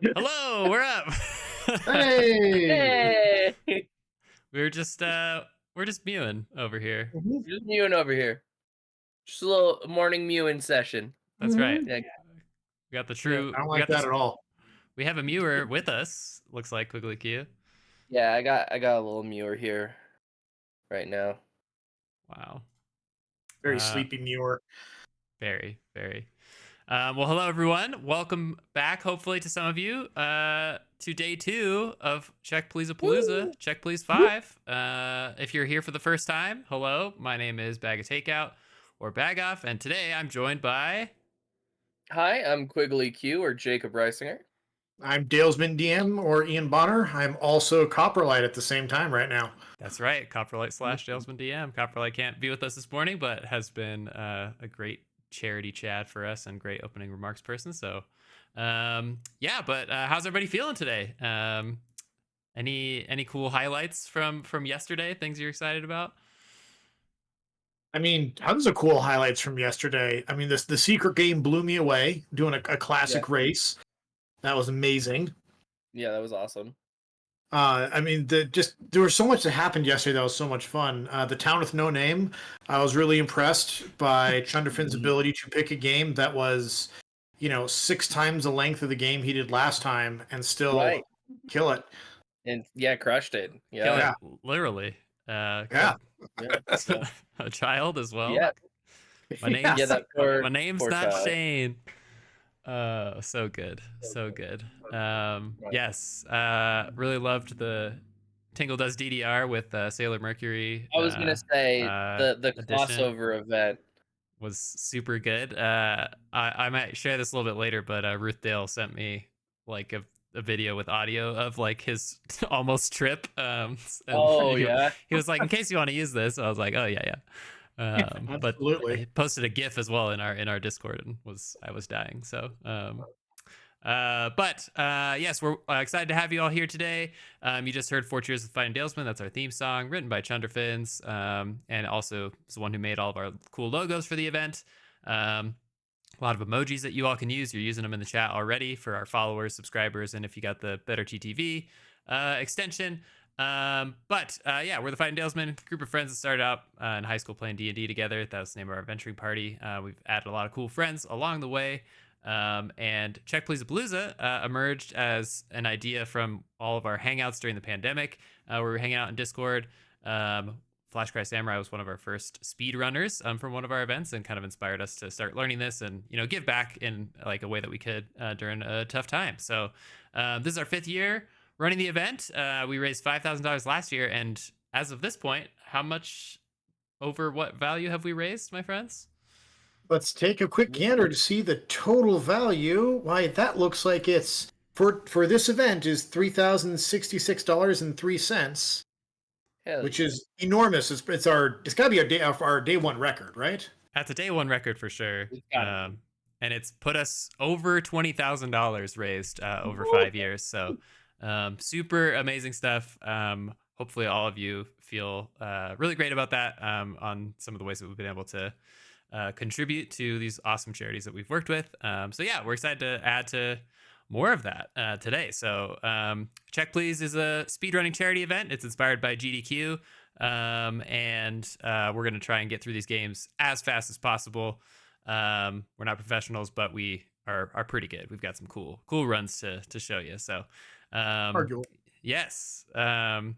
Hello, we're up. Hey! Hey! We're just mewing over here. Mhm, Just mewing over here. Just a little morning mewing session. That's right. mhm. Yeah, We got the yeah, true. I don't We like got this. that at all. We have a mewer with us. Looks like Quigley Q. yeah. I got a little mewer here right now. Wow. Very Uh, sleepy Muir. very, very. Well, hello everyone. Welcome back. Hopefully, to some of you, to day 2 of Check Please a Palooza. Woo! Check Please 5. If you're here for the first time, hello. My name is Bag of Takeout or Bag Off, and today I'm joined by. Hi, I'm Quigley Q or Jacob Reisinger. I'm Dalesman DM or Ian Bonner. I'm also Copperlight at the same time right now. That's right, Copperlight slash Dalesman DM. Copperlight can't be with us this morning, but has been a great charity chat for us and great opening remarks person. So, yeah. But how's everybody feeling today? Any cool highlights from yesterday? Things you're excited about? I mean, tons of cool highlights from yesterday. I mean, the secret game blew me away. Doing a Yeah, classic race that was amazing. yeah, that was awesome. I mean, there was so much that happened yesterday that was so much fun. The town with no name. I was really impressed by Chunderfin's Mhm. ability to pick a game that was, 6 times the length of the game he did last time and still Right, kill it. and yeah, crushed it. Kill Yeah, it Yeah, literally. yeah, Killed yeah, yeah, a child as well. yeah, My yeah. yeah. name's That my name's poor not child. Shane. So good. So good. Right. Yes. Really loved the Tingle Does DDR with Sailor Mercury I was gonna say the edition. crossover event. Was super good. I might share this a little bit later, but Ruth Dale sent me like a video with audio of like his almost trip. And Oh yeah. he was like, in case you want to use this, I was like, oh yeah, yeah. But Absolutely. he posted a GIF as well in our Discord, and I was dying. So but yes, we're excited to have you all here today. You just heard 4 Cheers with Fighting Dalesman. That's our theme song, written by Chunderfins, and also is the one who made all of our cool logos for the event. A lot of emojis that you all can use. You're using them in the chat already for our followers, subscribers, and if you got the Better TTV extension. But yeah, we're the Fighting Dalesmen, group of friends that started out in high school playing D&D together. That was the name of our venturing party. We've added a lot of cool friends along the way. And Check Please a Palooza emerged as an idea from all of our hangouts during the pandemic, where we were hanging out in Discord. Flash Cry Samurai was one of our first speedrunners from one of our events, and kind of inspired us to start learning this and give back in like a way that we could during a tough time. So this is our 5th year running the event. We raised $5,000 last year, and as of this point, how much over what value have we raised, my friends? Let's take a quick gander to see the total value. Why, that looks like it's for this event is $3,066.03, Hell which yeah. is enormous. It's got to be our day one record, right? That's a day one record for sure. It's gotta be. And it's put us over $20,000 raised over 5 years. So super amazing stuff. Hopefully, all of you feel really great about that on some of the ways that we've been able to contribute to these awesome charities that we've worked with. So yeah, we're excited to add to more of that today. So Check Please is a speedrunning charity event. It's inspired by GDQ. And we're going to try and get through these games as fast as possible. We're not professionals, but we are pretty good. We've got some cool runs to show you. So Arguable. yes. And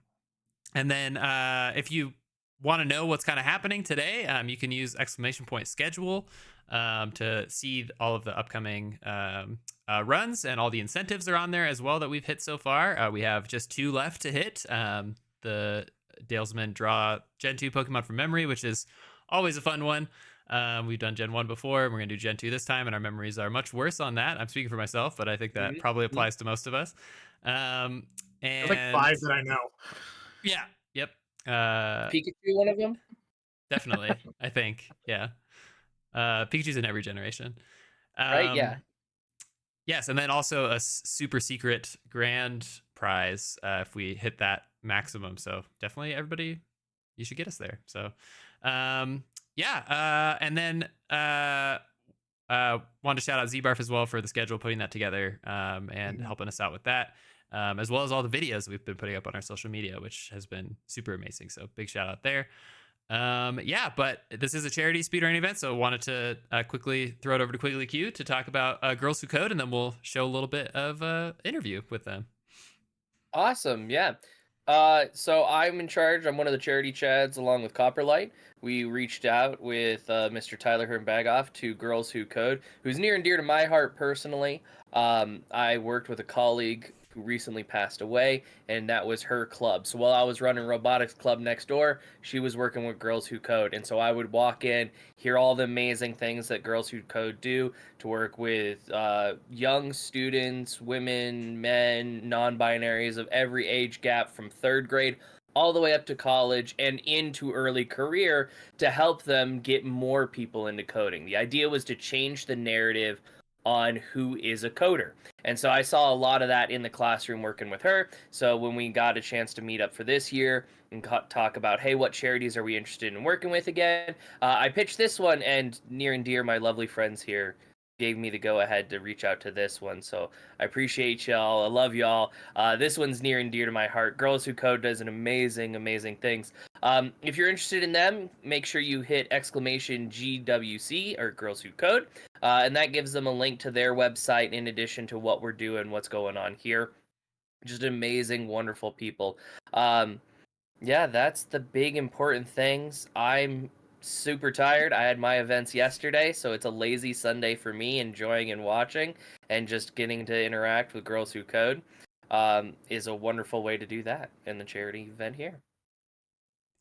then if you want to know what's kind of happening today, you can use !schedule to see all of the upcoming runs, and all the incentives are on there as well that we've hit so far. We have just 2 left to hit. The Dalesmen draw Gen 2 Pokemon from memory, which is always a fun one. We've done Gen 1 before, and we're going to do Gen 2 this time, and our memories are much worse on that. I'm speaking for myself, but I think that probably Mhm. applies to most of us. There's like And 5 that I know. yeah, yep. Is Pikachu one of them? Definitely. I think, yeah. Pikachu's in every generation. Right? Yeah. Um, yes, and then also a super secret grand prize if we hit that maximum. So definitely, everybody, you should get us there. So, yeah, and then wanted to shout out Zbarf as well for the schedule, putting that together, and helping us out with that, as well as all the videos we've been putting up on our social media, which has been super amazing. So big shout out there. Yeah, but this is a charity speedrunning event, so wanted to quickly throw it over to Quigley Q to talk about Girls Who Code, and then we'll show a little bit of interview with them. Awesome, yeah. So I'm in charge. I'm one of the charity chads along with Copperlight. We reached out with Mr. Tyler Hermbagoff to Girls Who Code, who's near and dear to my heart personally. I worked with a colleague who recently passed away, and that was her club. So while I was running robotics club next door, she was working with Girls Who Code. And so I would walk in, hear all the amazing things that Girls Who Code do to work with young students, women, men, non-binaries of every age gap from third grade all the way up to college and into early career to help them get more people into coding. The idea was to change the narrative on who is a coder. And so I saw a lot of that in the classroom working with her. So when we got a chance to meet up for this year and talk about, hey, what charities are we interested in working with again? I pitched this one, and near and dear, my lovely friends here gave me the go ahead to reach out to this one. So I appreciate y'all. I love y'all. This one's near and dear to my heart. Girls Who Code does an amazing things. If you're interested in them, make sure you hit exclamation GWC or Girls Who Code. And that gives them a link to their website in addition to what we're doing, what's going on here. Just amazing, wonderful people. Yeah, that's the big important things. I'm super tired. I had my events yesterday, so it's a lazy Sunday for me, enjoying and watching and just getting to interact with Girls Who Code is a wonderful way to do that in the charity event here.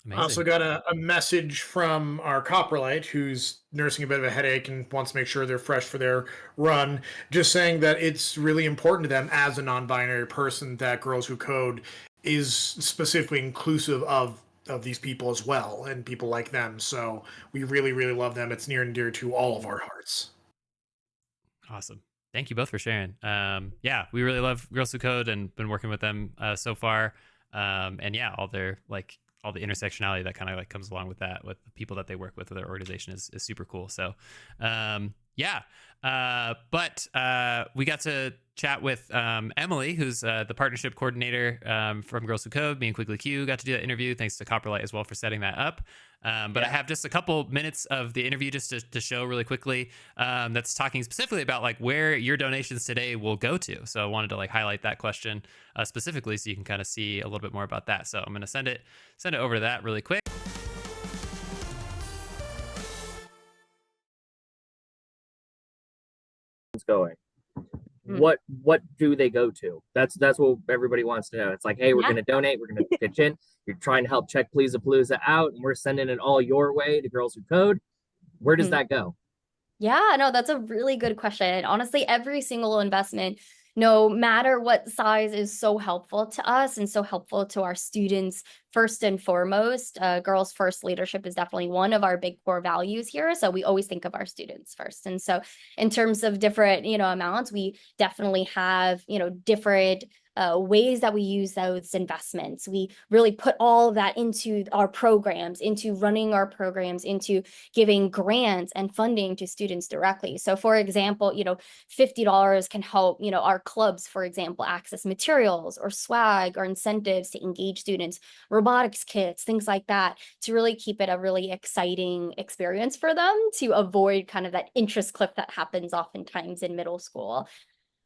Amazing. I also got a message from our Copperlight, who's nursing a bit of a headache and wants to make sure they're fresh for their run, just saying that it's really important to them as a non-binary person that Girls Who Code is specifically inclusive of these people as well and people like them. So we really love them. It's near and dear to all of our hearts. Awesome. Thank you both for sharing. Yeah, we really love Girls Who Code and been working with them so far. And yeah, all the intersectionality that kind of like comes along with that, with the people that they work with their organization is super cool. So yeah, but we got to chat with Emily, who's the partnership coordinator from Girls Who Code. Me and Quigley Q got to do that interview. Thanks to Copperlight as well for setting that up. But I have just a couple minutes of the interview just to show really quickly. That's talking specifically about like where your donations today will go to. So I wanted to like highlight that question specifically so you can kind of see a little bit more about that. So I'm going to send it over to that really quick. Going. What do they go to? That's what everybody wants to know. It's like, hey, we're going to donate, we're going to pitch in. You're trying to help check Palooza out, and we're sending it all your way to Girls Who Code. Where does that go? Yeah, no, that's a really good question. Honestly, every single investment, no matter what size, is so helpful to us and so helpful to our students. First and foremost, girls first leadership is definitely one of our big core values here. So we always think of our students first. And so in terms of different, amounts, we definitely have, different ways that we use those investments. We really put all of that into our programs, into running our programs, into giving grants and funding to students directly. So for example, $50 can help, our clubs, for example, access materials or swag or incentives to engage students, robotics kits, things like that, to really keep it a really exciting experience for them, to avoid kind of that interest cliff that happens oftentimes in middle school.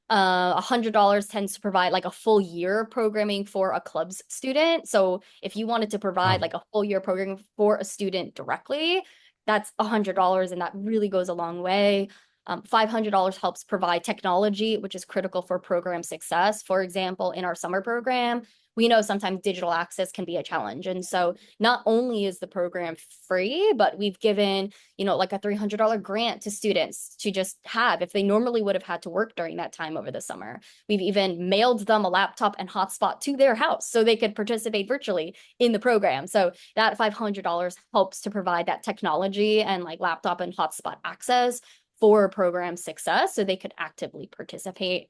$100 tends to provide like a full year of programming for a club's student. So if you wanted to provide like a full year programming for a student directly, that's $100, and that really goes a long way. $500 helps provide technology, which is critical for program success. For example, in our summer program, we know sometimes digital access can be a challenge. And so not only is the program free, but we've given, like a $300 grant to students to just have, if they normally would have had to work during that time over the summer. We've even mailed them a laptop and hotspot to their house so they could participate virtually in the program. So that $500 helps to provide that technology and like laptop and hotspot access for program success so they could actively participate.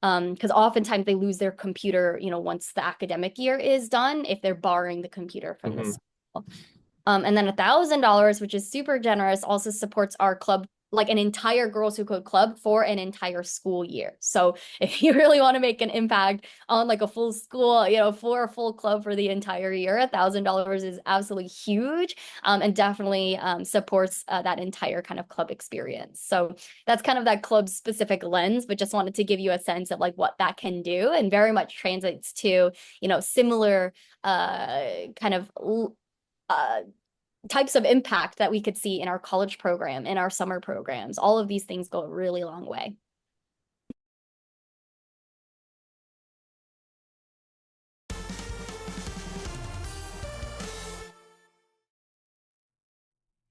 Because oftentimes they lose their computer, once the academic year is done, if they're borrowing the computer from the school. And then $1,000, which is super generous, also supports our club like an entire Girls Who Code club for an entire school year. So if you really want to make an impact on like a full school, for a full club for the entire year, $1,000 is absolutely huge, and definitely supports that entire kind of club experience. So that's kind of that club specific lens, but just wanted to give you a sense of like what that can do, and very much translates to, similar kind of types of impact that we could see in our college program, in our summer programs. All of these things go a really long way.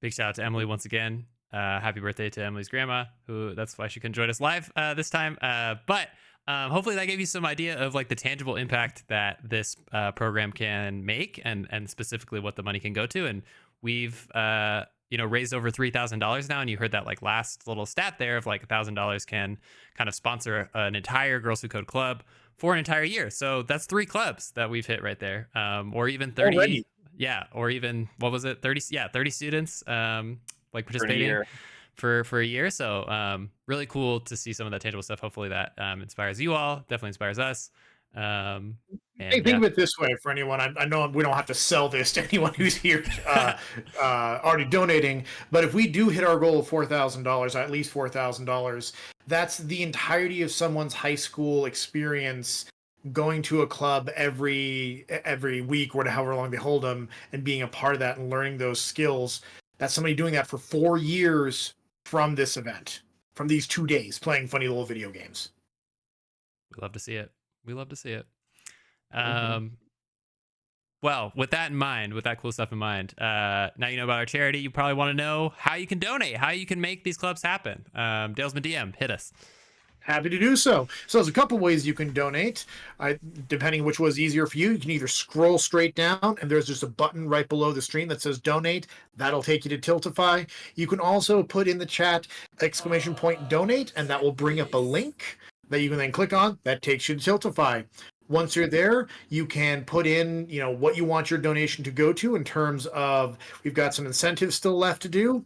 Big shout out to Emily once again. Happy birthday to Emily's grandma, who that's why she couldn't join us live this time. But hopefully that gave you some idea of like the tangible impact that this program can make, and specifically what the money can go to. And we've raised over $3,000 now, and you heard that like last little stat there of like $1,000 can kind of sponsor an entire Girls Who Code club for an entire year. So that's 3 clubs that we've hit right there, or even 30. Already. Yeah, or even what was it? 30. Yeah, 30 students like participating for a year. So really cool to see some of that tangible stuff. Hopefully that inspires you all. Definitely inspires us. Hey, think of it this way for anyone. I know we don't have to sell this to anyone who's here already donating, but if we do hit our goal of $4,000, at least $4,000, that's the entirety of someone's high school experience, going to a club every week or however long they hold them, and being a part of that and learning those skills. That's somebody doing that for 4 years from this event, from these 2 days playing funny little video games. We love to see it. We love to see it. Well, with that in mind, with that cool stuff in mind, now you know about our charity. You probably want to know how you can donate, how you can make these clubs happen. Dalesman DM, hit us. Happy to do so. So there's a couple ways you can donate. Depending which was easier for you, you can either scroll straight down and there's just a button right below the stream that says donate. That'll take you to Tiltify. You can also put in the chat !donate, and that will bring up a link that you can then click on. That takes you to Tiltify. Once you're there, you can put in, what you want your donation to go to in terms of, we've got some incentives still left to do.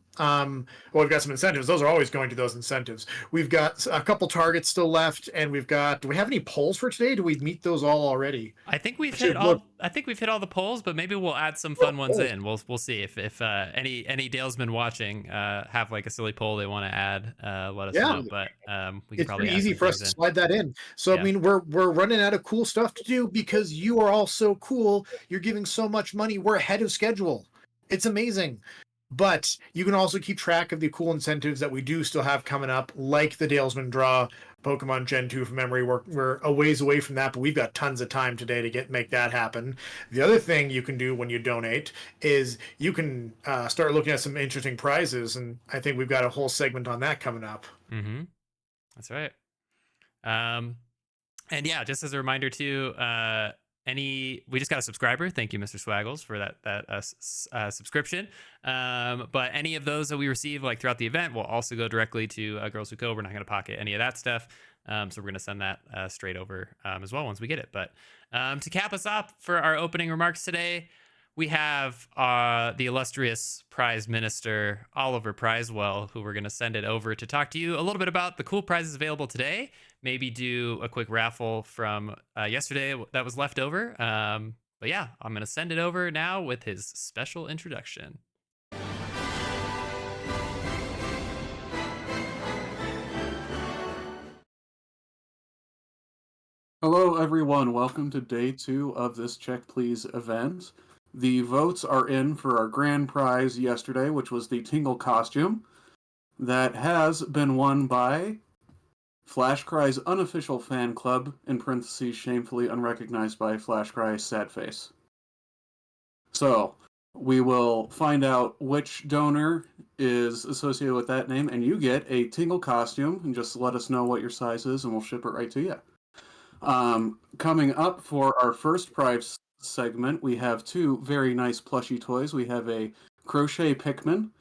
We've got some incentives. Those are always going to those incentives. We've got a couple targets still left, and do we have any polls for today? Do we meet those all already? I think we've hit all the polls, but maybe we'll add some fun ones in. We'll see if any Dalesmen watching have like a silly poll they want to add. Let us know. But we can probably pretty easy for us to slide that in. So I mean, we're running out of cool stuff to do because you are all so cool. You're giving so much money. We're ahead of schedule. It's amazing. But you can also keep track of the cool incentives that we do still have coming up, like the Dalesman Draw, Pokemon Gen 2 from memory. We're a ways away from that, but we've got tons of time today to make that happen. The other thing you can do when you donate is you can start looking at some interesting prizes, and I think we've got a whole segment on that coming up. Mm-hmm. That's right. And yeah, just as a reminder too, we just got a subscriber. Thank you, Mr. Swaggles, for that subscription. But any of those that we receive like throughout the event will also go directly to Girls Who Code. We're not going to pocket any of that stuff. So we're going to send that straight over as well once we get it. But to cap us off for our opening remarks today, we have the illustrious prize minister, Oliver Prizewell, who we're going to send it over to talk to you a little bit about the cool prizes available today. Maybe do a quick raffle from yesterday that was left over. But yeah, I'm going to send it over now with his special introduction. Hello, everyone. Welcome to day 2 of this Check Please event. The votes are in for our grand prize yesterday, which was the Tingle costume that has been won by Flashcry's unofficial fan club, in parentheses, shamefully unrecognized by Flashcry's sad face. So, we will find out which donor is associated with that name, and you get a Tingle costume, and just let us know what your size is, and we'll ship it right to you. Coming up for our first prize segment, we have 2 very nice plushie toys. We have a crochet Pikmin,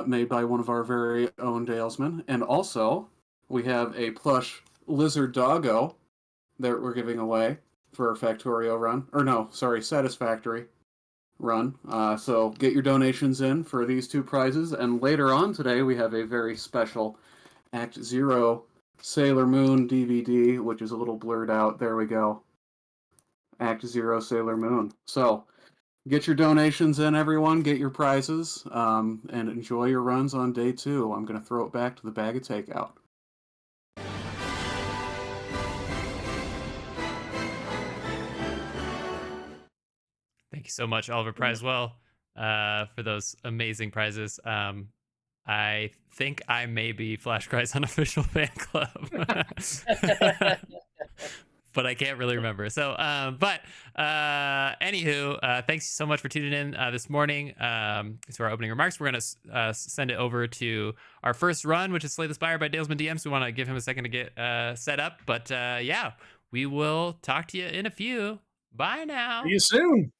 made by one of our very own Dalesmen, and also we have a plush lizard doggo that we're giving away for our Factorio run. Or no, sorry, Satisfactory. run. So get your donations in for these 2 prizes. And later on today, we have a very special Act Zero Sailor Moon DVD, which is a little blurred out. There we go. Act Zero Sailor Moon. So get your donations in, everyone. Get your prizes, and enjoy your runs on day 2. I'm going to throw it back to the bag of takeout. Thank you so much, Oliver Prizewell, for those amazing prizes. I think I may be Flash Cry's unofficial fan club. But I can't really remember. So, anywho, thanks so much for tuning in this morning to our opening remarks. We're going to send it over to our first run, which is Slay the Spire by Dalesman DM. So we want to give him a second to get set up. But yeah, we will talk to you in a few. Bye now. See you soon.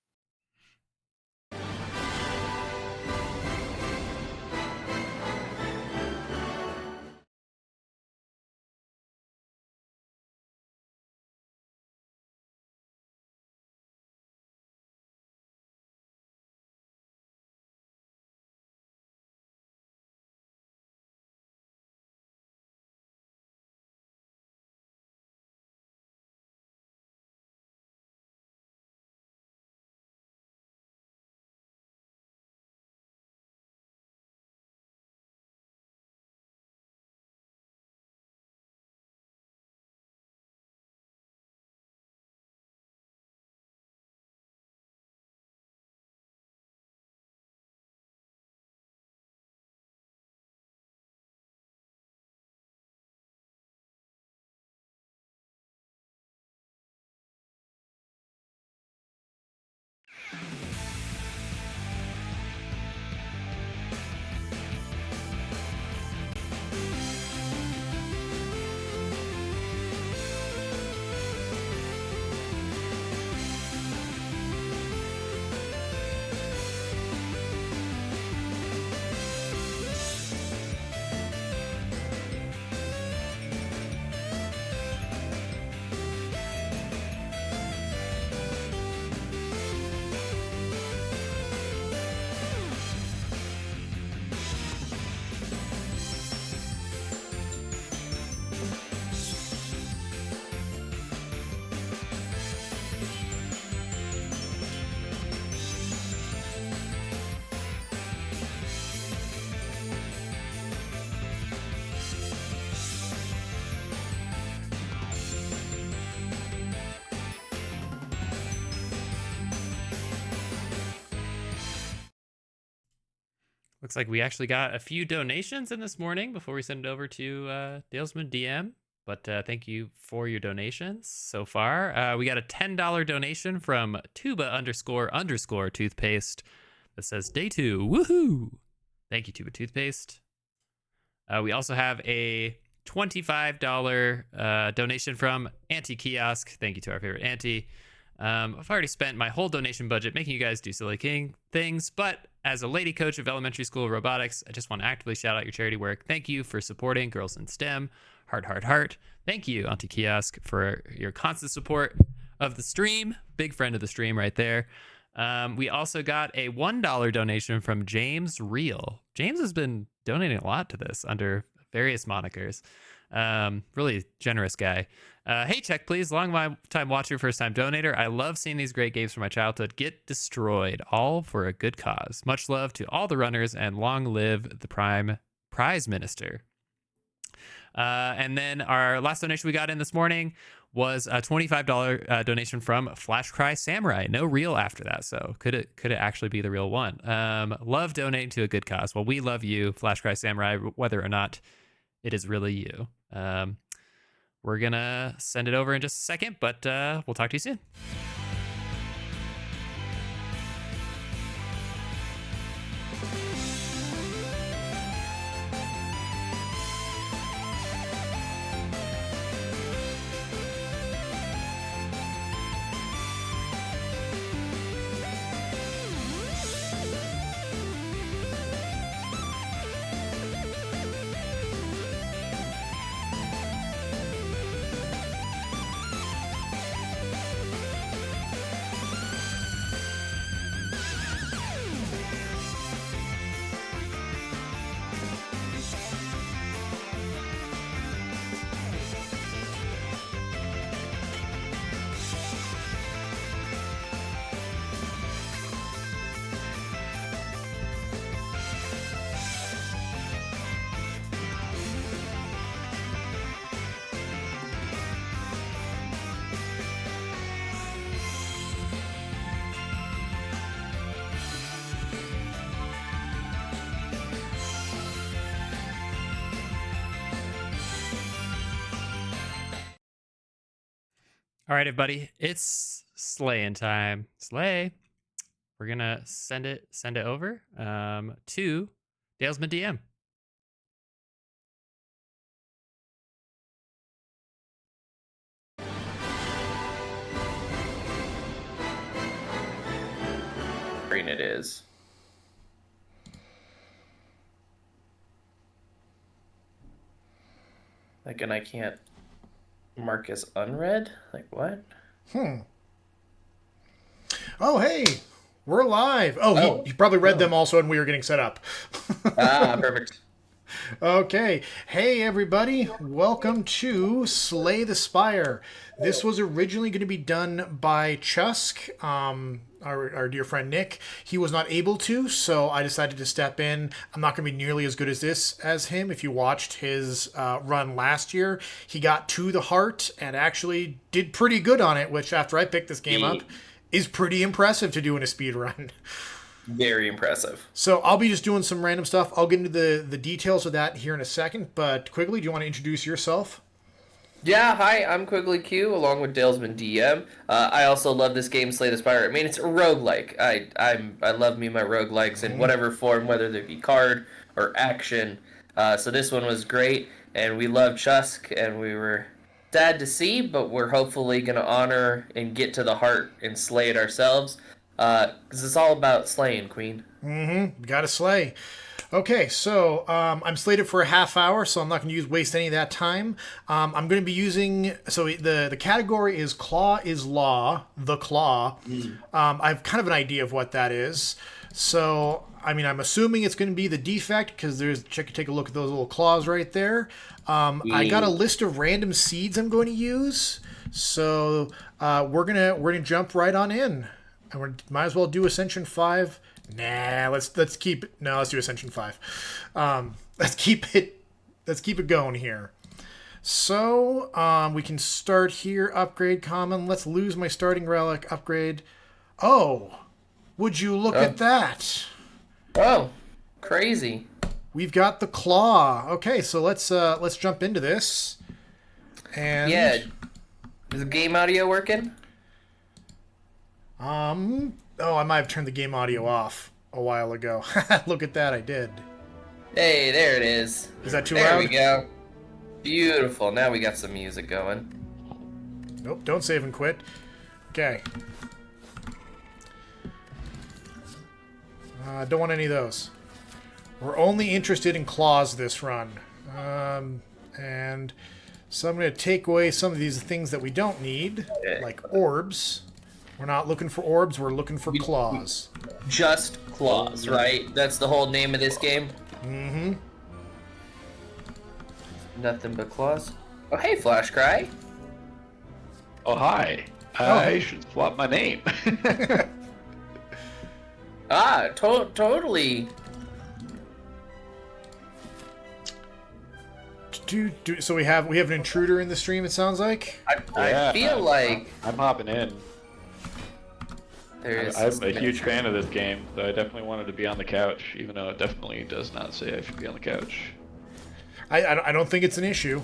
Looks like we actually got a few donations in this morning before we send it over to Dalesman DM. But thank you for your donations so far. We got a $10 donation from tuba__ toothpaste that says day 2. Woohoo! Thank you, Tuba Toothpaste. We also have a $25 donation from Auntie Kiosk. Thank you to our favorite Auntie. I've already spent my whole donation budget making you guys do silly king things, but as a lady coach of elementary school robotics, I just want to actively shout out your charity work. Thank you for supporting Girls in STEM. Heart, heart, heart. Thank you, Auntie Kiosk, for your constant support of the stream. Big friend of the stream right there. We also got a $1 donation from James Real. James has been donating a lot to this under various monikers. Really generous guy. Hey, check please. Long time watcher, first time donator. I love seeing these great games from my childhood get destroyed, all for a good cause. Much love to all the runners, and long live the prime prize minister. And then our last donation we got in this morning was a $25 donation from Flash Cry Samurai. No real after that, so could it actually be the real one? Love donating to a good cause. Well, we love you, Flash Cry Samurai, whether or not it is really you. We're gonna send it over in just a second, but we'll talk to you soon. All right, everybody, it's slaying time. Slay. We're gonna send it over to Dalesman DM. Green it is. Like, and I can't mark as unread? Like, what? Oh, hey, we're live. Oh, he probably read them also when we were getting set up. Perfect. Okay. Hey, everybody. Welcome to Slay the Spire. This was originally going to be done by Chusk, our dear friend Nick. He was not able to, so I decided to step in. I'm not going to be nearly as good as him. If you watched his run last year, he got to the heart and actually did pretty good on it, which after I picked this game up is pretty impressive to do in a speed run. Very impressive. So I'll be just doing some random stuff. I'll get into the details of that here in a second. But quickly, do you want to introduce yourself? Yeah, hi, I'm Quigley Q, along with Dalesman DM. I also love this game, Slay the Spire. I mean, it's a roguelike. I love me my roguelikes in whatever form, whether they be card or action. So this one was great, and we love Chusk, and we were sad to see, but we're hopefully going to honor and get to the heart and slay it ourselves. Because it's all about slaying, Queen. Gotta slay. Okay, so I'm slated for a half hour, so I'm not going to waste any of that time. I'm going to be using, so the category is Claw is Law, the Claw. I have kind of an idea of what that is. So, I mean, I'm assuming it's going to be the defect, because take a look at those little claws right there. I got a list of random seeds I'm going to use, so we're gonna jump right on in. And we might as well do Ascension 5. Nah, let's keep it. No, let's do Ascension 5. Let's keep it going here. So we can start here. Upgrade common. Let's lose my starting relic. Upgrade. Oh, would you look at that? Oh, crazy. We've got the claw. Okay, so let's jump into this. And Yeah. Is the game audio working? Oh, I might have turned the game audio off a while ago. Look at that, I did. Hey, there it is. Is that too There loud? we go. Beautiful. Now we got some music going. Nope, don't save and quit. Okay. Don't want any of those. We're only interested in claws this run. And so I'm going to take away some of these things that we don't need, like orbs. We're not looking for orbs, we're looking for claws. Just claws, right? That's the whole name of this game? Mm-hmm. Nothing but claws. Oh, hey, Flash Cry. Oh, hi. I should swap my name. Totally. So we have an intruder in the stream, it sounds like? I feel like I'm hopping in. there's... I'm a huge fan of this game, so I definitely wanted to be on the couch, even though it definitely does not say I should be on the couch. I don't think it's an issue.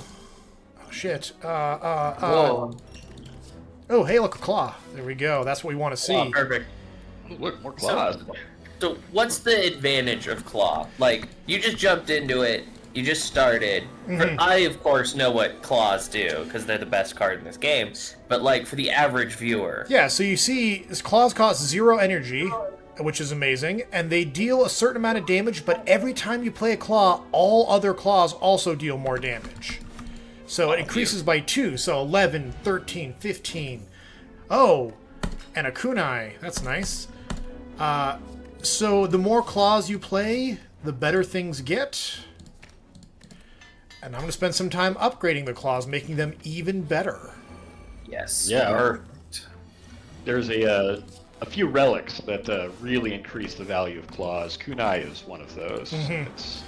Oh, shit. Whoa. Oh, hey, look, a claw. There we go. That's what we want to see. Oh, perfect. Ooh, look, more claws. So what's the advantage of claw? Like, you just jumped into it, you just started. I, of course, know what claws do, because they're the best card in this game. But, like, for the average viewer... Yeah, so you see, claws cost 0 energy, which is amazing, and they deal a certain amount of damage, but every time you play a claw, all other claws also deal more damage. So it increases by 2, so 11, 13, 15. Oh, and a kunai. That's nice. So the more claws you play, the better things get. And I'm going to spend some time upgrading the claws, making them even better. Yes. Yeah, there's a few relics that really increase the value of claws. Kunai is one of those. It's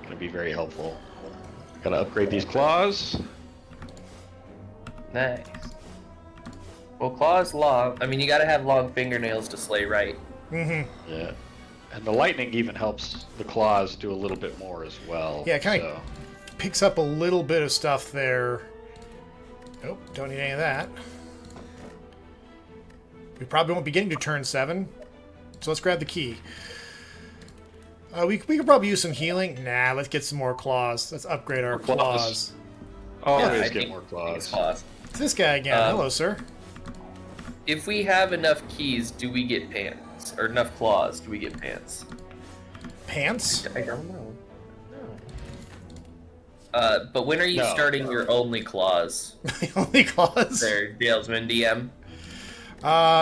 going to be very helpful. Gotta upgrade these claws. Nice. Well, claws long. I mean, you gotta have long fingernails to slay right. Yeah. And the lightning even helps the claws do a little bit more as well. Yeah, it kind of picks up a little bit of stuff there. Nope, don't need any of that. We probably won't be getting to turn 7, so let's grab the key. We could probably use some healing. Nah, let's get some more claws. Let's upgrade our More claws. claws. Always I get think- more I think it's claws. claws. It's this guy again. Hello, sir. If we have enough keys, do we get pants? Or enough claws, do we get pants? Pants? I don't know. But when are you No. starting your only claws? The only claws? There, Dalesman DM.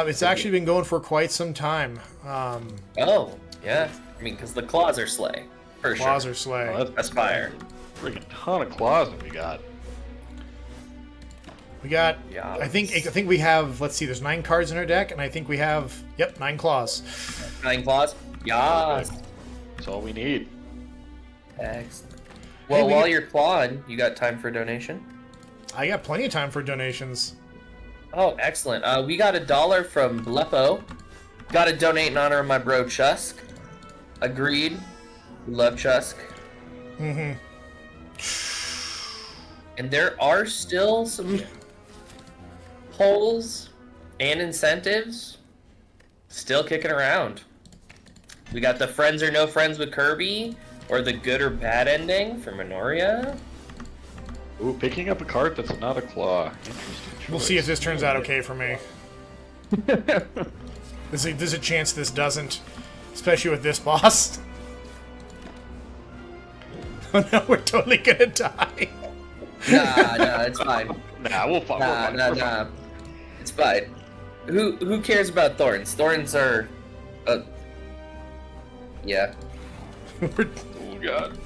It's actually been going for quite some time. Oh, yeah. I mean, because the claws are slay. For Claws sure. are slay. Oh, that's That's fire. freaking ton of claws that we got. We got, Yeah. I think we have, let's see, there's 9 cards in our deck, and I think we have, yep, 9 claws. 9 claws? Yeah. That's all we need. Excellent. Well, we while get- you're clawing, you got time for a donation? I got plenty of time for donations. Oh, excellent. We got $1 from Blepo. Got to donate in honor of my bro Chusk. Agreed. We love Chusk. Mm-hmm. And there are still some polls and incentives still kicking around. We got the friends or no friends with Kirby, or the good or bad ending for Minoria. Ooh, picking up a card that's not a claw. Interesting We'll choice. see if this turns out okay for me. There's a chance this doesn't, especially with this boss. Oh no, we're totally gonna die. Nah, it's fine. Nah, we'll find. Nah. It's fine. Who cares about thorns? Thorns are, yeah. We're- Oh god.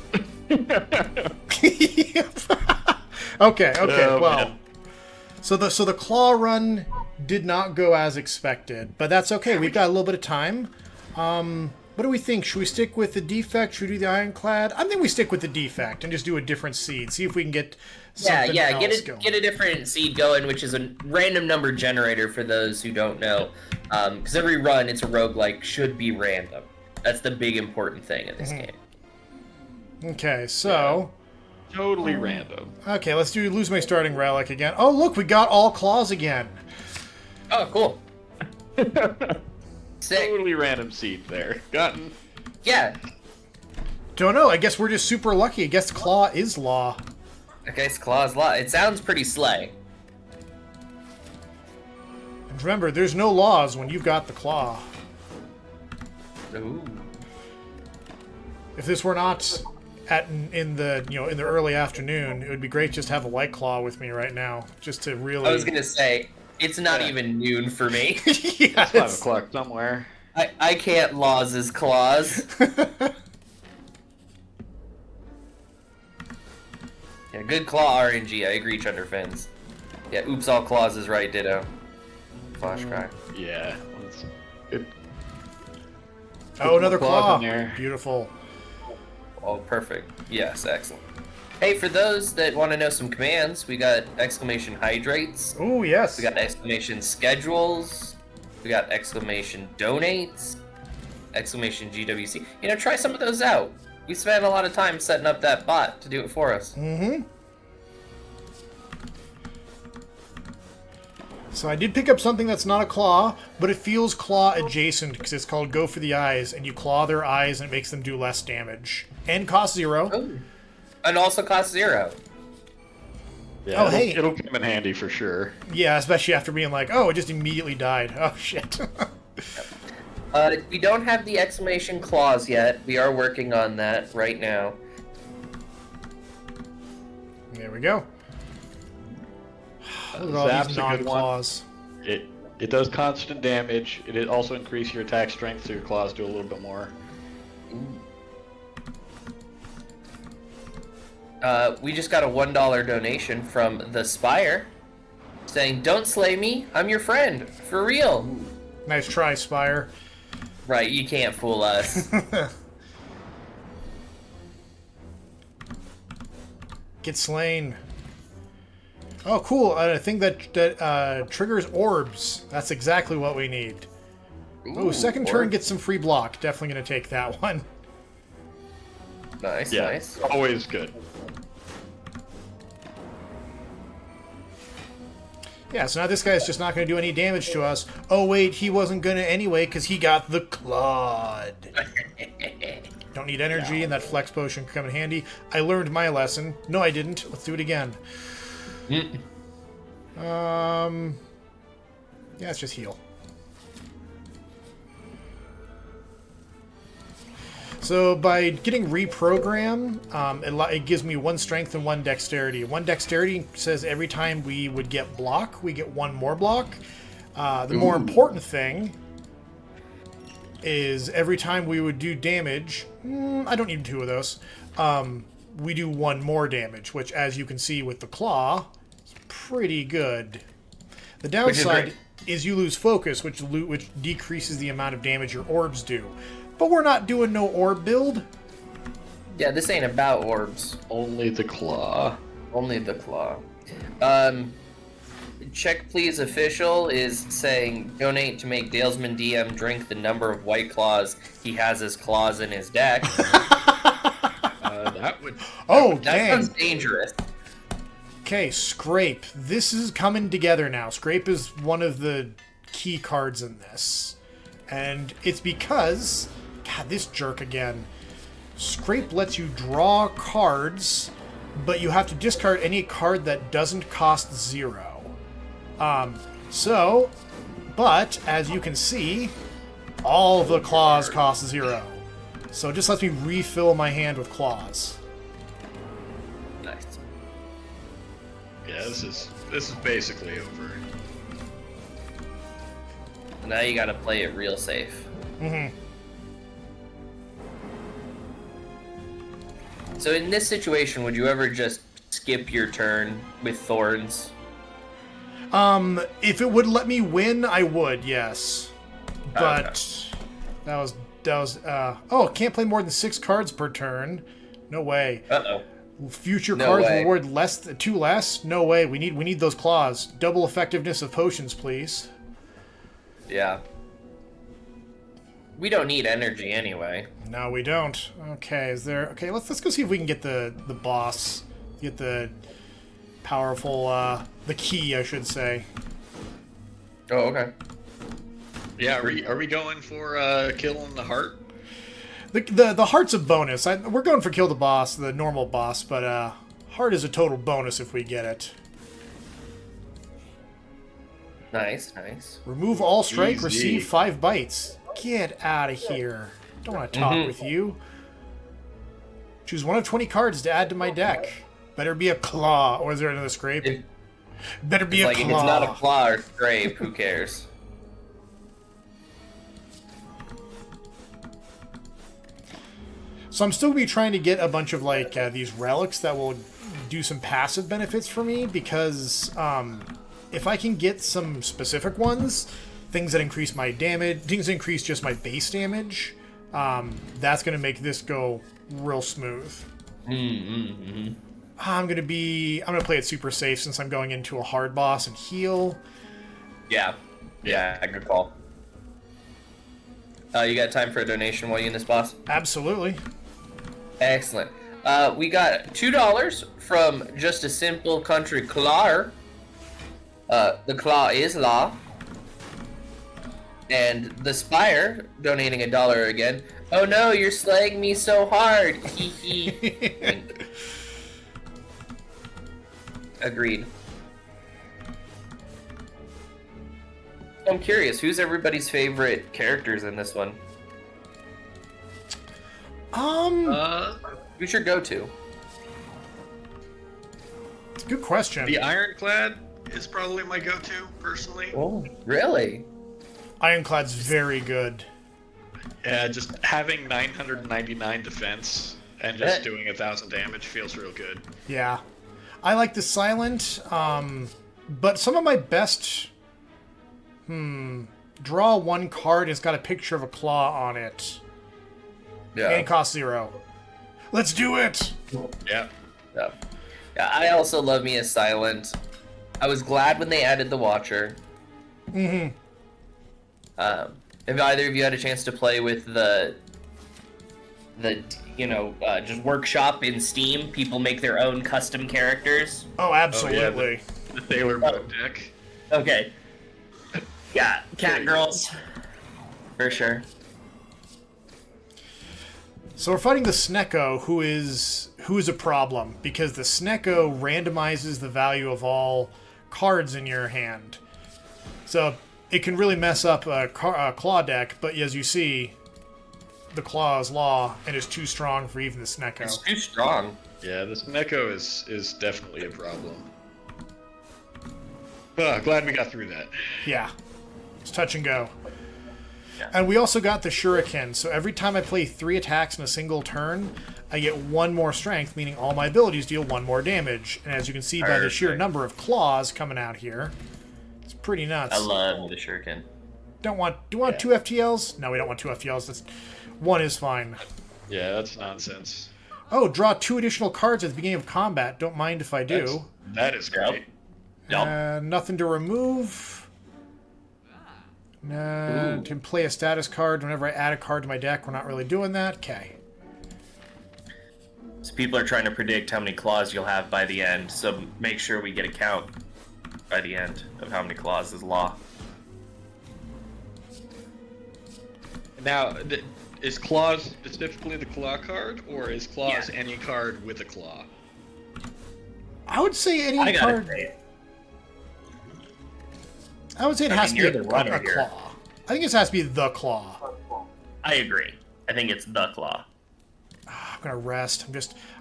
okay, Oh, well. man. So the claw run did not go as expected, but that's okay. We've got a little bit of time. What do we think? Should we stick with the defect? Should we do the ironclad? I think we stick with the defect and just do a different seed. See if we can get something Yeah, else going. get a different seed going, which is a random number generator for those who don't know. Because every run, it's a roguelike, should be random. That's the big important thing in this game. Okay, so Totally random. okay, let's do lose my starting relic again. Oh look, we got all claws again. Oh, cool. Sick. Totally random seed there. Gotten. Yeah. Don't know. I guess we're just super lucky. I guess claw is law. Okay, it's Claw's Law. It sounds pretty slay. And remember, there's no laws when you've got the claw. Ooh. If this were not in the early afternoon, it would be great just to have a white claw with me right now, just to really. I was gonna say, it's not even noon for me. yeah, 5 o'clock somewhere. I can't laws his claws. Yeah, good claw RNG. I agree, Chunderfins. Yeah, oops, all claws is right, ditto. Flash cry. Yeah. Let's, good. Oh, another claws claw. in there. Beautiful. Oh, perfect. Yes, excellent. Hey, for those that want to know some commands, we got exclamation hydrates. Oh yes. We got exclamation schedules. We got exclamation donates. Exclamation GWC. You know, try some of those out. We spent a lot of time setting up that bot to do it for us. Mm-hmm. So I did pick up something that's not a claw, but it feels claw adjacent because it's called Go for the Eyes, and you claw their eyes and it makes them do less damage. And cost 0. Oh. And also cost 0. Yeah, Oh, it'll, hey. it'll come in handy for sure. Yeah, especially after being like, oh, it just immediately died. Oh, shit. We don't have the exclamation clause yet. We are working on that right now. There we go. Look at all Zap's these a good one. non-claws. It does constant damage. It also increases your attack strength, so your claws do a little bit more. We just got a $1 donation from the Spire saying, "Don't slay me, I'm your friend, for real." Nice try, Spire. Right, you can't fool us. Get slain. Oh, cool. I think that triggers orbs. That's exactly what we need. Oh, second turn gets some free block. Definitely going to take that one. Nice, Yeah, nice. always good. Yeah, so now this guy's just not going to do any damage to us. Oh, wait, he wasn't going to anyway because he got the Clawed. Don't need energy, and that flex potion can come in handy. I learned my lesson. No, I didn't. Let's do it again. Yeah, let's just heal. So by getting reprogram, it gives me 1 strength and 1 dexterity. 1 dexterity says every time we would get block, we get 1 more block. The more important thing is every time we would do damage, I don't need 2 of those, we do 1 more damage, which as you can see with the claw, is pretty good. The downside is you lose focus, which decreases the amount of damage your orbs do. But we're not doing no orb build. Yeah, this ain't about orbs. Only the claw. Only the claw. Check Please Official is saying donate to make Dalesman DM drink the number of white claws he has as claws in his deck. That would. Oh, That dang. sounds dangerous. Okay, Scrape. This is coming together now. Scrape is one of the key cards in this. And it's because... God, this jerk again. Scrape lets you draw cards, but you have to discard any card that doesn't cost 0. But, as you can see, all the claws cost 0. So it just lets me refill my hand with claws. Nice. Yeah, this is basically over. Now you gotta play it real safe. So in this situation, would you ever just skip your turn with thorns? If it would let me win, I would, yes. But that was oh, can't play more than 6 cards per turn. No way. Uh-oh. Future No cards way. reward less 2 less? No way. We need those claws. Double effectiveness of potions, please. Yeah. We don't need energy anyway. No, we don't. Okay, okay, let's go see if we can get the boss. Get the powerful the key, I should say. Oh, okay. Yeah, are we going for killing the heart? The heart's a bonus. We're going for kill the boss, the normal boss, but heart is a total bonus if we get it. Nice, nice. Remove all strike, Easy. receive 5 bites. Get out of here. Don't want to talk with you. Choose 1 of 20 cards to add to my deck. Better be a claw. Or is there another scrape? Better be a Like, claw. if it's not a claw or scrape, who cares? So I'm still going to be trying to get a bunch of like these relics that will do some passive benefits for me, because if I can get some specific ones, things that increase my damage, things that increase just my base damage, that's going to make this go real smooth. I'm going to play it super safe since I'm going into a hard boss and heal. Yeah. Yeah, good call. You got time for a donation while you in this boss? Absolutely. Excellent. We got $2 from Just a Simple Country Claw. The claw is law. And the Spire donating $1 again. Oh no, you're slaying me so hard. Hee hee. Agreed. I'm curious, who's everybody's favorite characters in this one? Who's your go-to? Good question. The Ironclad is probably my go-to personally. Oh, really? Ironclad's very good. Yeah, just having 999 defense and just doing 1,000 damage feels real good. Yeah. I like the Silent, but some of my best... Draw 1 card, it's got a picture of a claw on it. Yeah. And it costs 0. Let's do it! Yeah. Yeah. Yeah, I also love me a Silent. I was glad when they added the Watcher. If either of you had a chance to play with the just workshop in Steam, people make their own custom characters. Oh, absolutely. The Sailor Moon deck. Okay. Yeah, cat girls. For sure. So we're fighting the Snecko, who is a problem, because the Snecko randomizes the value of all cards in your hand. So it can really mess up a claw deck, but as you see, the claw is law and is too strong for even the Snecko. It's too strong. Yeah, this Neko is definitely a problem. Glad we got through that. Yeah. It's touch and go. Yeah. And we also got the Shuriken, so every time I play 3 attacks in a single turn, I get 1 more strength, meaning all my abilities deal 1 more damage. And as you can see by the sheer number of claws coming out here, it's pretty nuts. I love the shuriken. Do you want 2 FTLs? No, we don't want 2 FTLs. That's 1 is fine. Yeah, that's nonsense. Oh, draw 2 additional cards at the beginning of combat. Don't mind if I do. That is great. Nothing to remove. To play a status card whenever I add a card to my deck. We're not really doing that. Okay. So people are trying to predict how many claws you'll have by the end, so make sure we get a count by the end of how many claws is law. Now, is claws specifically the claw card, or is claws any card with a claw? I would say any card. I would say it has to be a claw. I think it has to be the claw. I agree. I think it's the claw. I'm gonna rest.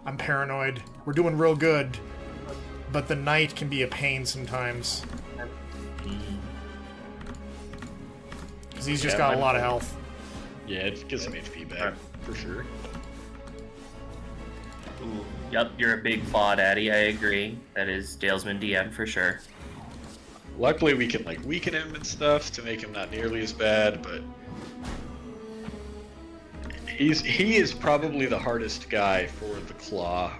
I'm paranoid. We're doing real good, but the knight can be a pain sometimes. Because he's just got a lot of health. Yeah, it gets some HP back, for sure. Ooh, yep, you're a big claw daddy, I agree. That is Dalesman DM for sure. Luckily, we can like weaken him and stuff to make him not nearly as bad, but he is probably the hardest guy for the claw.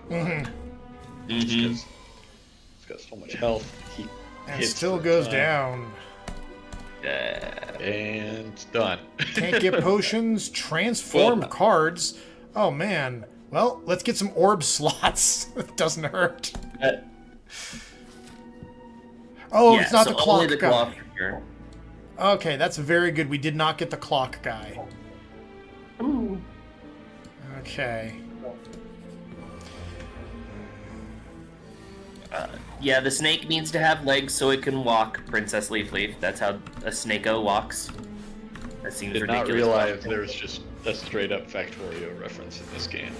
He's got so much health. He and still goes down. And done. Can't get potions. Transform cards. Oh man. Well, let's get some orb slots. It doesn't hurt. Oh, it's not the clock guy. Okay, that's very good. We did not get the clock guy. Ooh. Okay. Yeah, the snake needs to have legs so it can walk, Princess Leaf Leaf. That's how a snake-o walks. That seems ridiculous. Did not realize there was just a straight-up Factorio reference in this game.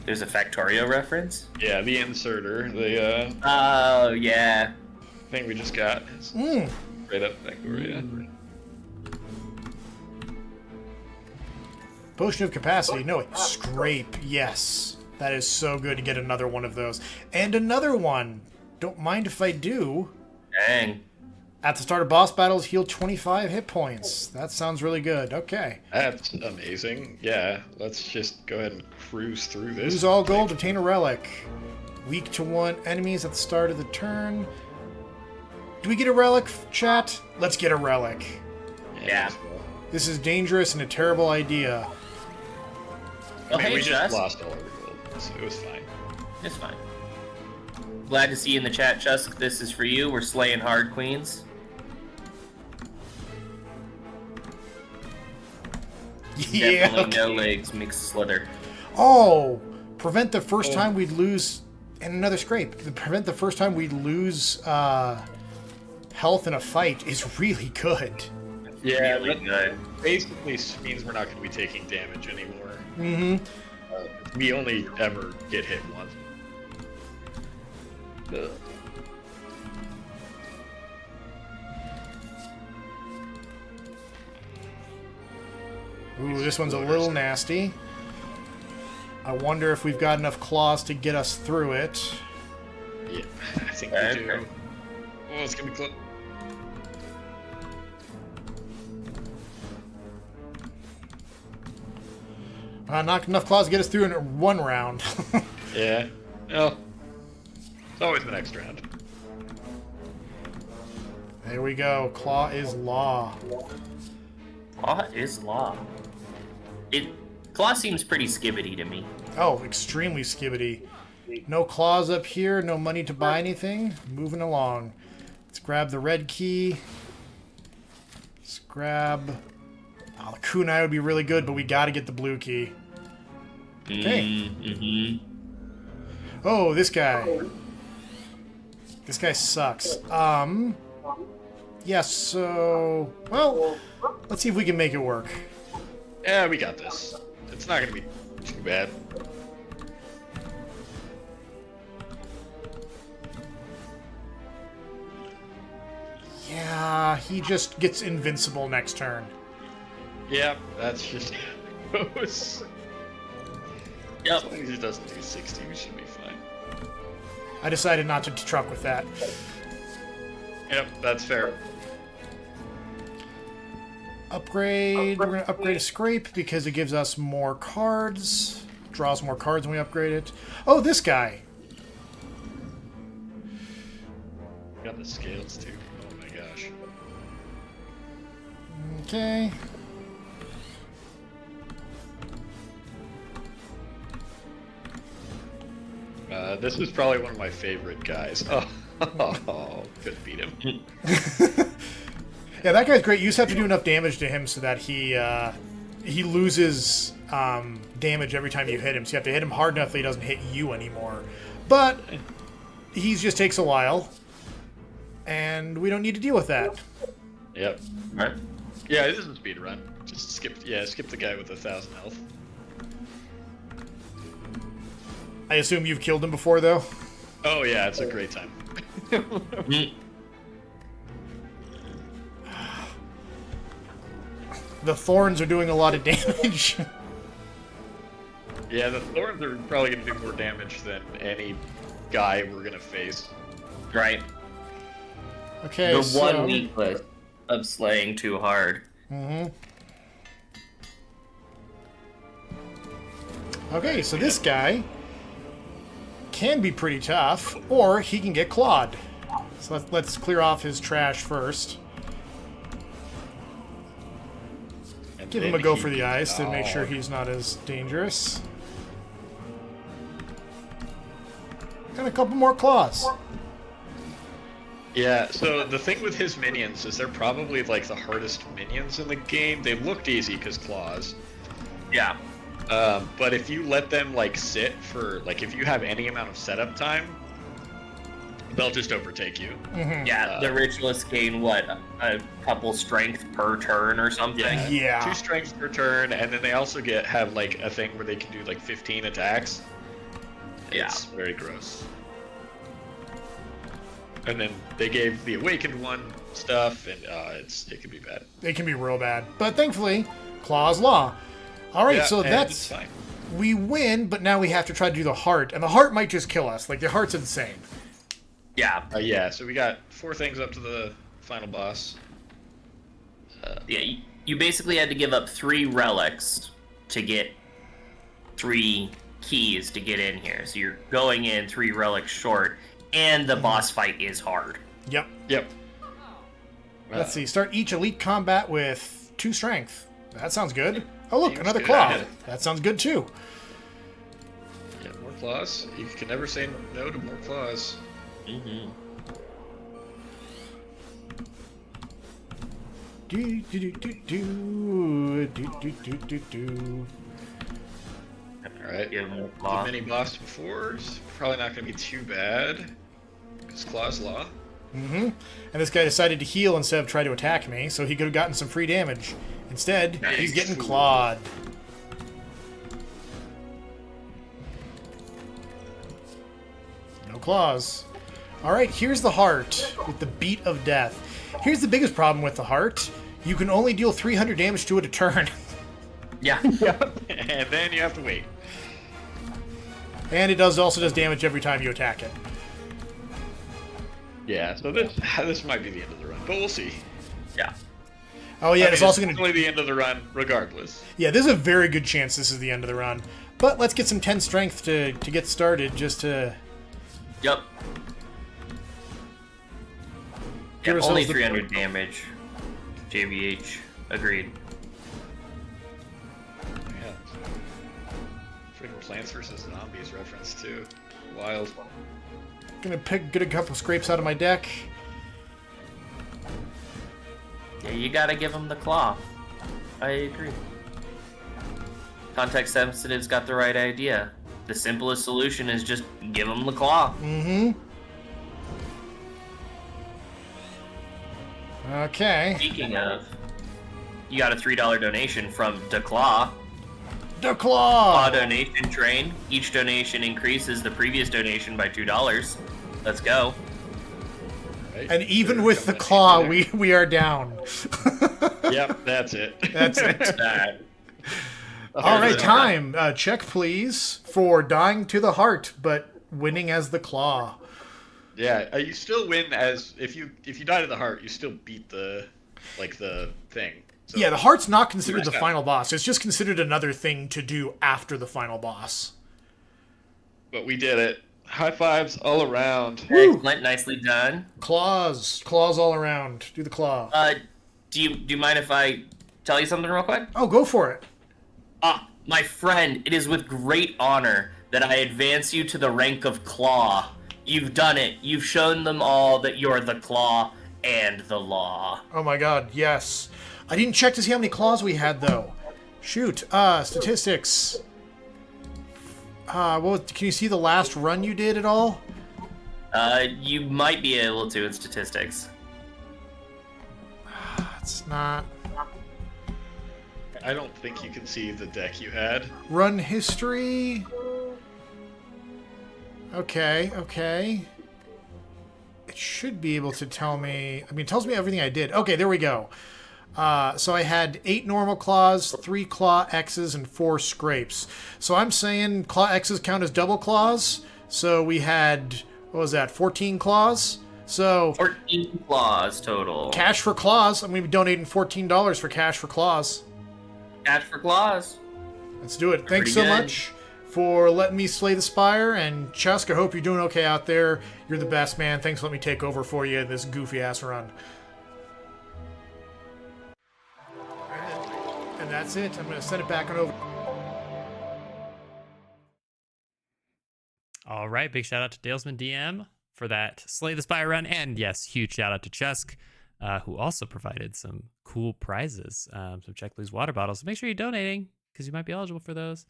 There's a Factorio reference? Yeah, the inserter, the oh, yeah. thing we just got. Straight up Factorio. Potion of capacity. No, wait. Scrape. Yes. That is so good to get another one of those. And another one. Don't mind if I do. Dang. At the start of boss battles, heal 25 hit points. That sounds really good. Okay. That's amazing. Yeah, let's just go ahead and cruise through this. Lose all gold, obtain a relic. Weak to 1 enemies at the start of the turn. Do we get a relic, chat? Let's get a relic. Yeah. This is dangerous and a terrible idea. Well, hey, we just Chess. lost all our gold, so it was fine. It's fine. Glad to see you in the chat, Chusk. This is for you. We're slaying hard queens. Yeah. Definitely no legs, mixed slither. Oh! Prevent the first time we'd lose... And another scrape. Prevent the first time we'd lose health in a fight is really good. Yeah, Really good. basically means we're not going to be taking damage anymore. Mm-hmm. We only ever get hit once. Ooh, this one's a little nasty. I wonder if we've got enough claws to get us through it. Yeah, I think we do. Oh, it's going to be close. Not enough claws to get us through in 1 round. Yeah. Well, it's always the next round. There we go. Claw is law. Claw is law. Claw seems pretty skibbity to me. Oh, extremely skibbity. No claws up here. No money to buy anything. Moving along. Let's grab the red key. Let's grab... Oh, the kunai would be really good, but we got to get the blue key. Okay. Oh, this guy. This guy sucks. Yeah, so... Well, let's see if we can make it work. Yeah, we got this. It's not gonna be too bad. Yeah, he just gets invincible next turn. Yep, that's just goes. Yep. As long as he doesn't do 60, we should be fine. I decided not to truck with that. Yep, that's fair. Upgrade. We're going to upgrade a scrape because it gives us more cards. Draws more cards when we upgrade it. Oh, this guy. Got the scales too. Oh my gosh. Okay. This is probably one of my favorite guys. Oh, couldn't beat him. Yeah, that guy's great. You just have to do enough damage to him so that he loses damage every time you hit him. So you have to hit him hard enough that he doesn't hit you anymore. But he just takes a while, and we don't need to deal with that. Yep. Right. Yeah, this is a speed run. Just skip the guy with 1,000 health. I assume you've killed him before, though? Oh yeah, it's a great time. The thorns are doing a lot of damage. Yeah, the thorns are probably gonna do more damage than any guy we're gonna face. Right. Okay, The so... one weakness of slaying too hard. Mm-hmm. Okay, so this guy can be pretty tough, or he can get clawed. So let's clear off his trash first. And Give him then a go he for the can ice to make sure dog. he's not as dangerous. And a couple more claws. Yeah, so the thing with his minions is they're probably like the hardest minions in the game. They looked easy because claws. Yeah. But if you let them like sit for like if you have any amount of setup time, they'll just overtake you. Mm-hmm. Yeah, the ritualists gain what, a couple strength per turn or something. Yeah. 2 strength per turn, and then they also have like a thing where they can do like 15 attacks. Yeah. It's very gross. And then they gave the awakened one stuff, and it can be bad. It can be real bad. But thankfully, Claw's Law. All right, Yeah, so and that's... it's fine. We win, but now we have to try to do the heart. And the heart might just kill us. Like, the heart's insane. Yeah. Yeah, so we got 4 things up to the final boss. Yeah, you basically had to give up 3 relics to get 3 keys to get in here. So you're going in 3 relics short, and the boss fight is hard. Yep. Yep. Let's see. Start each elite combat with 2 strength. That sounds good. Oh, look, Seems another good. claw. That sounds good, too. Yeah, more claws. You can never say no to more claws. Mm-hmm. Do, do, do, do, do, do, do, do, do, do. Alright. Give him a The claw. mini boss before is probably not going to be too bad. Because Claw's Law. Mm-hmm. And this guy decided to heal instead of try to attack me, so he could have gotten some free damage. Instead, he's getting clawed. No claws. Alright, here's the heart with the beat of death. Here's the biggest problem with the heart. You can only deal 300 damage to it a turn. Yeah. And then you have to wait. And it also does damage every time you attack it. Yeah, so this might be the end of the run, but we'll see. Yeah. Oh yeah, I mean, it's also going only the end of the run, regardless. Yeah, there's a very good chance this is the end of the run. But let's get some 10 strength to get started, just to... Yep. Give Yep, ourselves only the- 300 damage. JVH. Agreed. Yeah. Freaking Plants vs. Zombies reference, too. Wild. Gonna get a couple scrapes out of my deck. Yeah, you gotta give him the claw. I agree. Context Sensitive's got the right idea. The simplest solution is just give him the claw. Mm-hmm. Okay. Speaking of, you got a $3 donation from DeClaw. The Claw claw. donation train. Each donation increases the previous donation by $2. Let's go. Right? And even They're with the coming in claw, there. we are down. Yep, that's it. That's it. That. All right, Here's the- time. Check, please, for dying to the heart, but winning as the claw. Yeah, you still win as if you die to the heart, you still beat the thing. So, Yeah, the heart's not considered the Nice. final boss. It's just considered another thing to do after the final boss. but we did it. High fives all around. Excellent, nicely done. Claws all around. Do the claw. Do you mind if I tell you something real quick? Oh, go for it. Ah, my friend, it is with great honor that I advance you to the rank of Claw. You've done it. You've shown them all that you're the Claw and the law. Oh my god, yes. I didn't check to see how many claws we had, though. Shoot. Statistics. Well, can you see the last run you did at all? You might be able to in statistics. It's not. I don't think you can see the deck you had. Run history. Okay. It should be able to tell me. I mean, it tells me everything I did. Okay, there we go. So I had 8 normal claws, 3 claw X's, and 4 scrapes. So I'm saying claw X's count as double claws. So we had, what was that, 14 claws? So 14 claws total. cash for claws. I'm going to be donating $14 for cash for claws. Cash for claws. Let's do it. Thanks Pretty so good. much for letting me slay the spire. And Chusk, I hope you're doing okay out there. You're the best, man. Thanks for letting me take over for you in this goofy-ass run. And that's it. I'm going to send it back on over. All right, big shout out to Dalesman DM for that Slay the Spire run, and yes, huge shout out to Chusk, who also provided some cool prizes, some Check Please water bottles. So make sure you're donating because you might be eligible for those.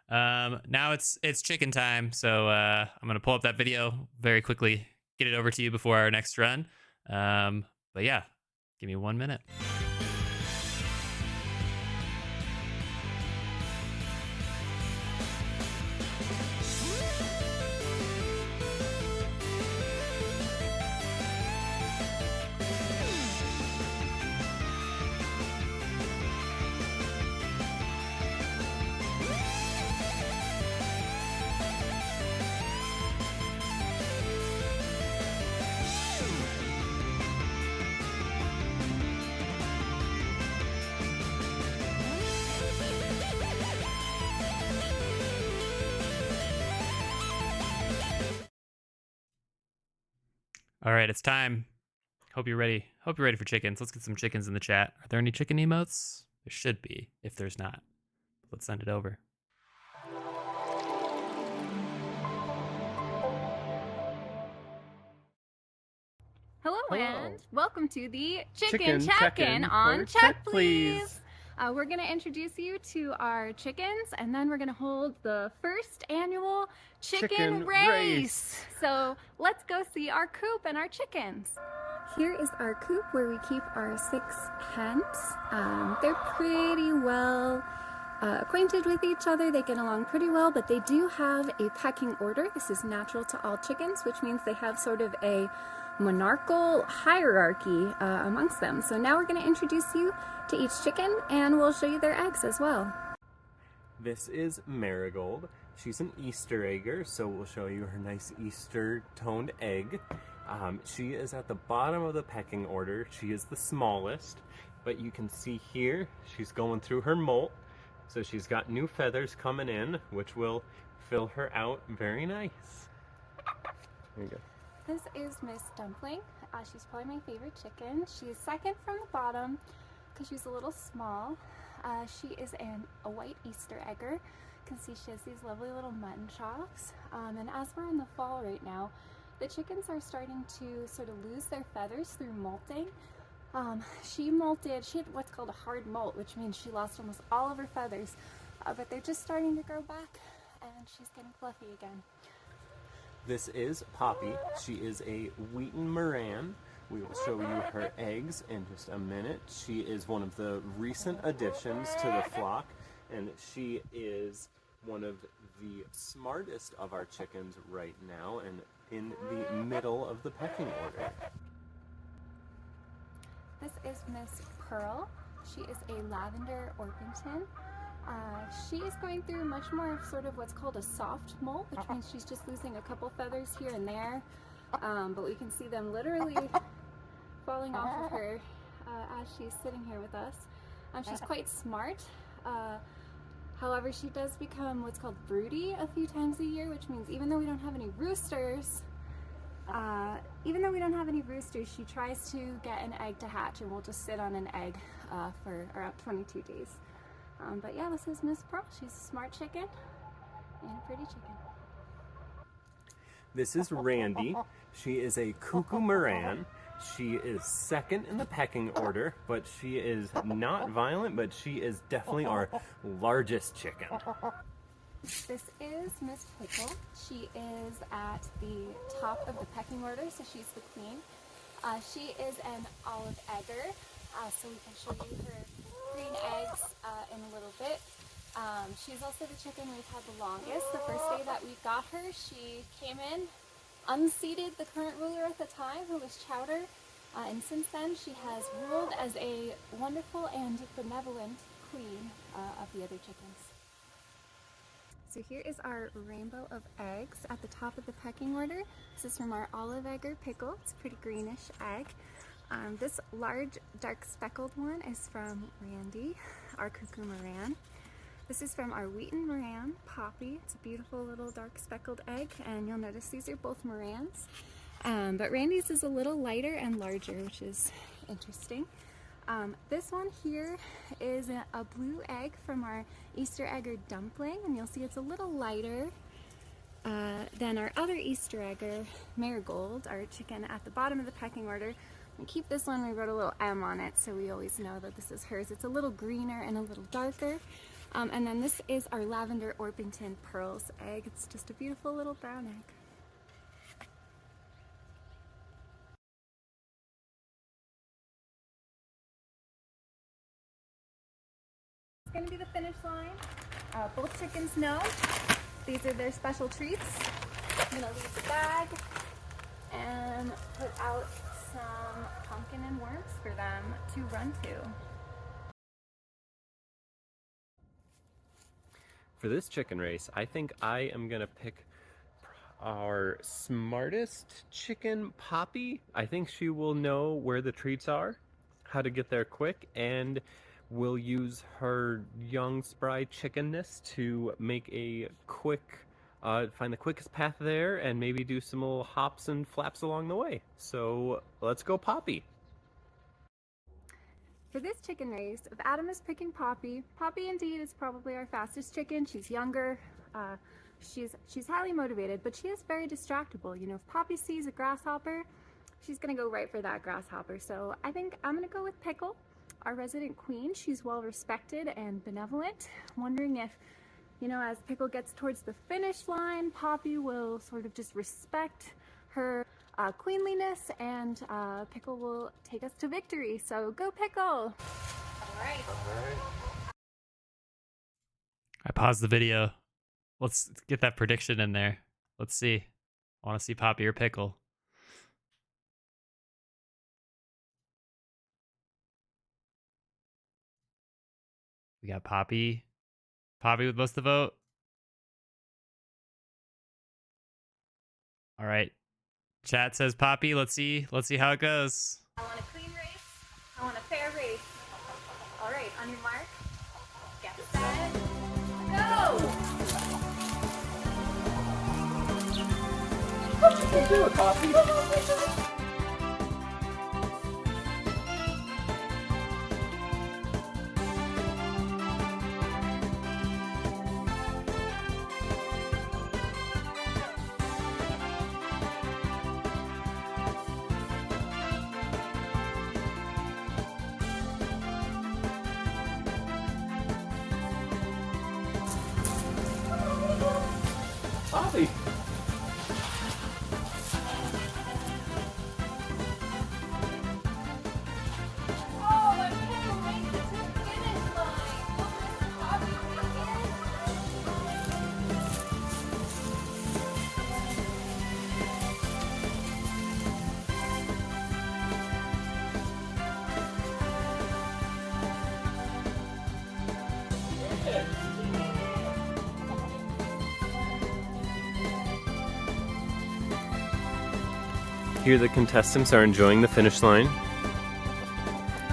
Now it's chicken time, so I'm gonna pull up that video very quickly, get it over to you before our next run. But yeah, give me 1 minute. All right, it's time. Hope you're ready. Hope you're ready for chickens. Let's get some chickens in the chat. Are there any chicken emotes? There should be. If there's not, let's send it over. Hello, Hello. and welcome to the Chicken Chicken Check-In Check-In on for Check Check Please. Please. We're going to introduce you to our chickens, and then we're going to hold the first annual chicken Chicken race. race. So let's go see our coop and our chickens. Here is our coop where we keep our 6 hens. They're pretty well acquainted with each other. They get along pretty well, but they do have a pecking order. This is natural to all chickens, which means they have sort of a monarchical hierarchy amongst them. So now we're going to introduce you to each chicken, and we'll show you their eggs as well. This is Marigold. She's an Easter egger, so we'll show you her nice Easter toned egg. She is at the bottom of the pecking order. She is the smallest, but you can see here she's going through her molt. So she's got new feathers coming in, which will fill her out very nice. There you go. This is Miss Dumpling. She's probably my favorite chicken. She's second from the bottom because she's a little small. She is a white Easter egger. You can see she has these lovely little mutton chops. And as we're in the fall right now, the chickens are starting to sort of lose their feathers through molting. She had what's called a hard molt, which means she lost almost all of her feathers, but they're just starting to grow back, and she's getting fluffy again. This is Poppy. She is a Wheaten Moran. We will show you her eggs in just a minute. She is one of the recent additions to the flock, and she is one of the smartest of our chickens right now and in the middle of the pecking order. This is Miss Pearl. She is a Lavender Orpington. She is going through much more of sort of what's called a soft molt, which means she's just losing a couple feathers here and there. But we can see them literally falling off of her as she's sitting here with us. She's quite smart. However, she does become what's called broody a few times a year, which means even though we don't have any roosters, she tries to get an egg to hatch, and we'll just sit on an egg for around 22 days. But yeah, this is Miss Pearl. She's a smart chicken and a pretty chicken. This is Randy. She is a Cuckoo Moran. She is second in the pecking order, but she is not violent, but she is definitely our largest chicken. This is Miss Pickle. She is at the top of the pecking order, so she's the queen. She is an olive egger, so we can show you her green eggs in a little bit. She's also the chicken we've had the longest. The first day that we got her, she came in, unseated the current ruler at the time, who was Chowder, and since then she has ruled as a wonderful and benevolent queen of the other chickens. So here is our rainbow of eggs at the top of the pecking order. This is from our olive egger Pickle. It's a pretty greenish egg. This large dark speckled one is from Randy, our Cuckoo Moran. This is from our Wheaten Moran, Poppy. It's a beautiful little dark speckled egg, and you'll notice these are both Morans. But Randy's is a little lighter and larger, which is interesting. This one here is a blue egg from our Easter egger Dumpling, and you'll see it's a little lighter than our other Easter egger, Marigold, our chicken at the bottom of the pecking order. We keep this one, we wrote a little M on it, so we always know that this is hers. It's a little greener and a little darker. And then this is our Lavender Orpington Pearls egg. It's just a beautiful little brown egg. It's going to be the finish line. Both chickens know these are their special treats. I'm going to leave the bag and put out some pumpkin and worms for them to run to. For this chicken race, I think I am going to pick our smartest chicken, Poppy. I think she will know where the treats are, how to get there quick, and will use her young, spry chickenness to make a quick, find the quickest path there, and maybe do some little hops and flaps along the way. So let's go, Poppy. For this chicken race, if Adam is picking Poppy, Poppy indeed is probably our fastest chicken. She's younger, she's highly motivated, but she is very distractible. You know, if Poppy sees a grasshopper, she's gonna go right for that grasshopper. So I think I'm gonna go with Pickle, our resident queen. She's well respected and benevolent. I'm wondering if, you know, as Pickle gets towards the finish line, Poppy will sort of just respect her queenliness, and Pickle will take us to victory. So go Pickle! All right. I paused the video. Let's get that prediction in there. Let's see. I want to see Poppy or Pickle. We got Poppy. Poppy with most of the vote. All right. Chat says Poppy. Let's see how it goes. I want a clean race. I want a fair race. All right, on your mark, get set, go! You can do it, Poppy. Here the contestants are enjoying the finish line.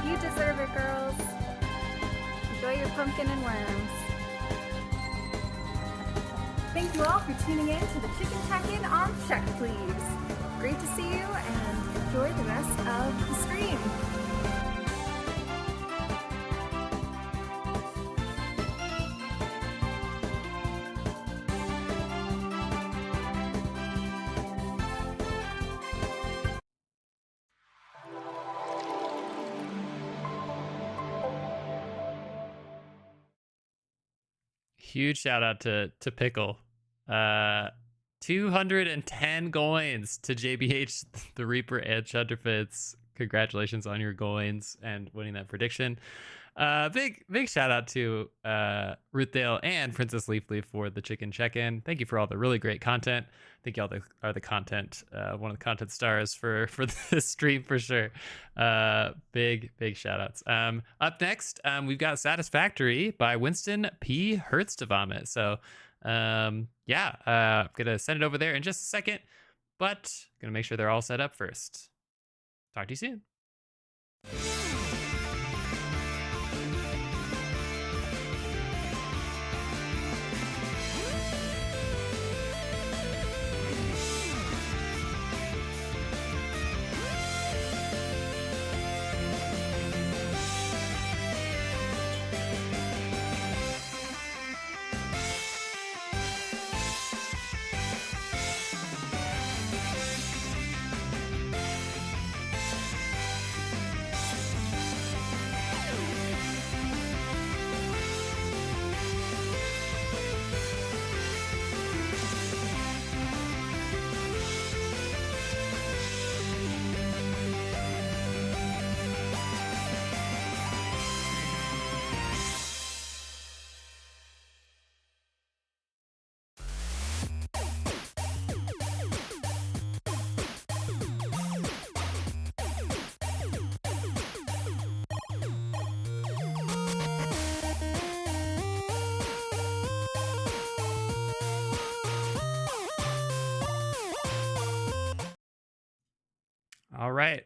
You deserve it, girls. Enjoy your pumpkin and worms. Thank you all for tuning in to the Chicken Check-In on Check Please. Great to see you and enjoy the rest of the stream. Huge shout out to Pickle. 210 coins to JBH, the Reaper, and Shunterfits. Congratulations on your coins and winning that prediction. Big shout out to Ruthdale and Princess Leafly for the chicken check-in. Thank you for all the really great content. I think y'all are the content, one of the content stars for this stream for sure. Big shout outs. Up next, we've got Satisfactory by Winston P. Hurts to Vomit. So I'm gonna send it over there in just a second, but gonna make sure they're all set up first. Talk to you soon. All right.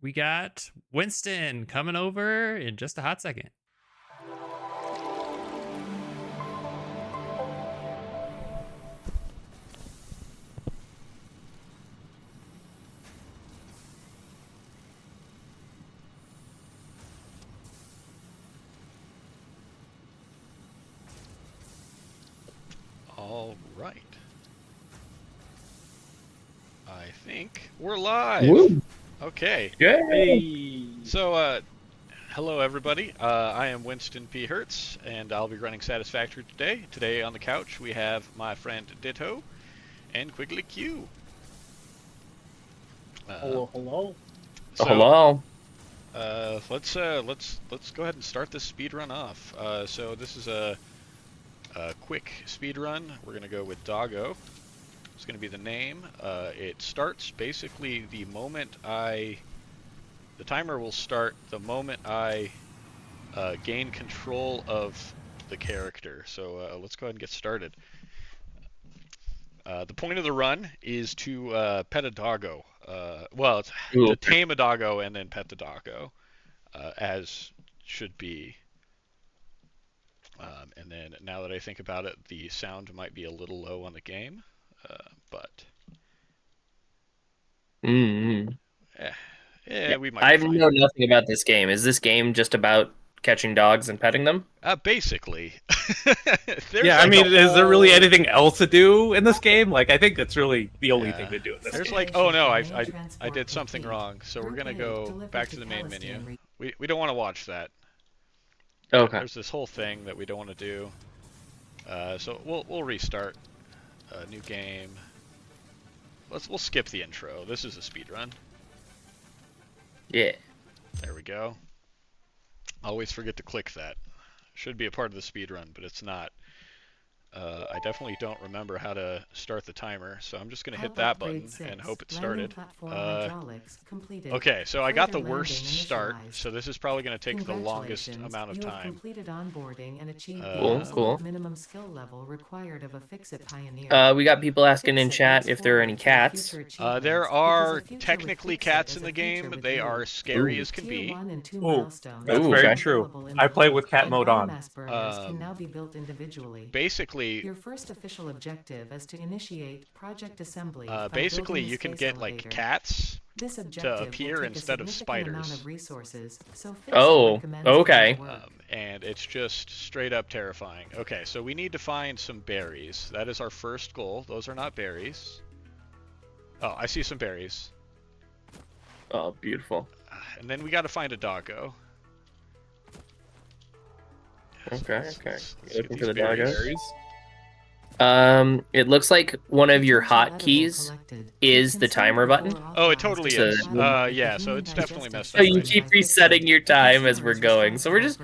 We got Winston coming over in just a hot second. All right. I think we're live. Woo. Okay. Yay! So, hello everybody. I am Winston P. Hertz, and I'll be running Satisfactory today. Today on the couch we have my friend Ditto and Quigley Q. Hello. So, Hello. let's go ahead and start this speed run off. So this is a quick speed run. We're gonna go with Doggo. It's going to be the name. It starts basically the moment the timer will start the moment I gain control of the character. So let's go ahead and get started. The point of the run is to pet a doggo. Well, it's to tame a doggo and then pet the doggo, as should be. And then now that I think about it, the sound might be a little low on the game. But we might. I know nothing about this game. Is this game just about catching dogs and petting them? Basically. Yeah, I mean, is there really anything else to do in this game? Like, I think that's really the only thing to do in this There's game. like, oh no, I did something wrong. So we're gonna go back to the main menu. We don't want to watch that. Okay. There's this whole thing that we don't want to do. So we'll restart. New game. We'll skip the intro. This is a speed run. Yeah. There we go. Always forget to click that. Should be a part of the speed run, but it's not. I definitely don't remember how to start the timer, so I'm just going to hit that button and hope it started. Okay, so I got the worst start, so this is probably going to take the longest amount of time. Completed onboarding and achieved Cool. minimum skill level required of a fix-it pioneer. We got people asking in chat if there are any cats. There are technically cats in the game, but they are scary as can be. Ooh, that's very true. I play with cat mode on. Can now be built individually. Basically, your first official objective is to initiate project assembly. Basically, you can get like cats to appear instead of spiders. Okay. And it's just straight up terrifying. Okay, so we need to find some berries. That is our first goal. Those are not berries. Oh, I see some berries. Oh, beautiful. And then we got to find a doggo. Okay. Let's Looking for the berries. doggos. It looks like one of your hotkeys is the timer button. Oh, it totally is. Yeah, so it's definitely messed up. So you right keep now. resetting your time as we're going. So we're just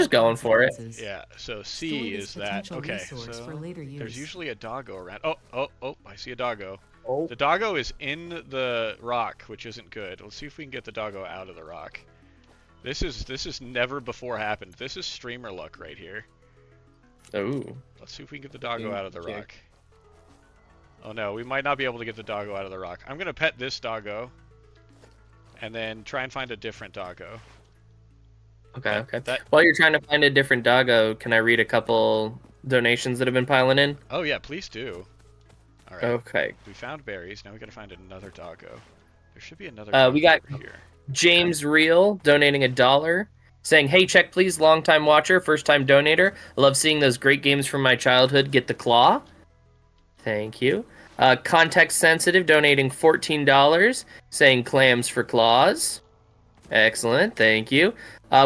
going for it. Yeah, so C is that. Okay, so there's usually a doggo around. Oh, I see a doggo. Oh. The doggo is in the rock, which isn't good. Let's see if we can get the doggo out of the rock. This is never before happened. This is streamer luck right here. Oh. Let's see if we can get the doggo out of the rock. Oh no, we might not be able to get the doggo out of the rock. I'm gonna pet this doggo, and then try and find a different doggo. Okay. While you're trying to find a different doggo, can I read a couple donations that have been piling in? Oh yeah, please do. All right. Okay. We found berries. Now we gotta find another doggo. There should be another. We got over here. James Reel donating $1, saying, "Hey, check please, long-time watcher, first-time donator. I love seeing those great games from my childhood. Get the claw." Thank you. Context sensitive donating $14, saying clams for claws. Excellent. Thank you.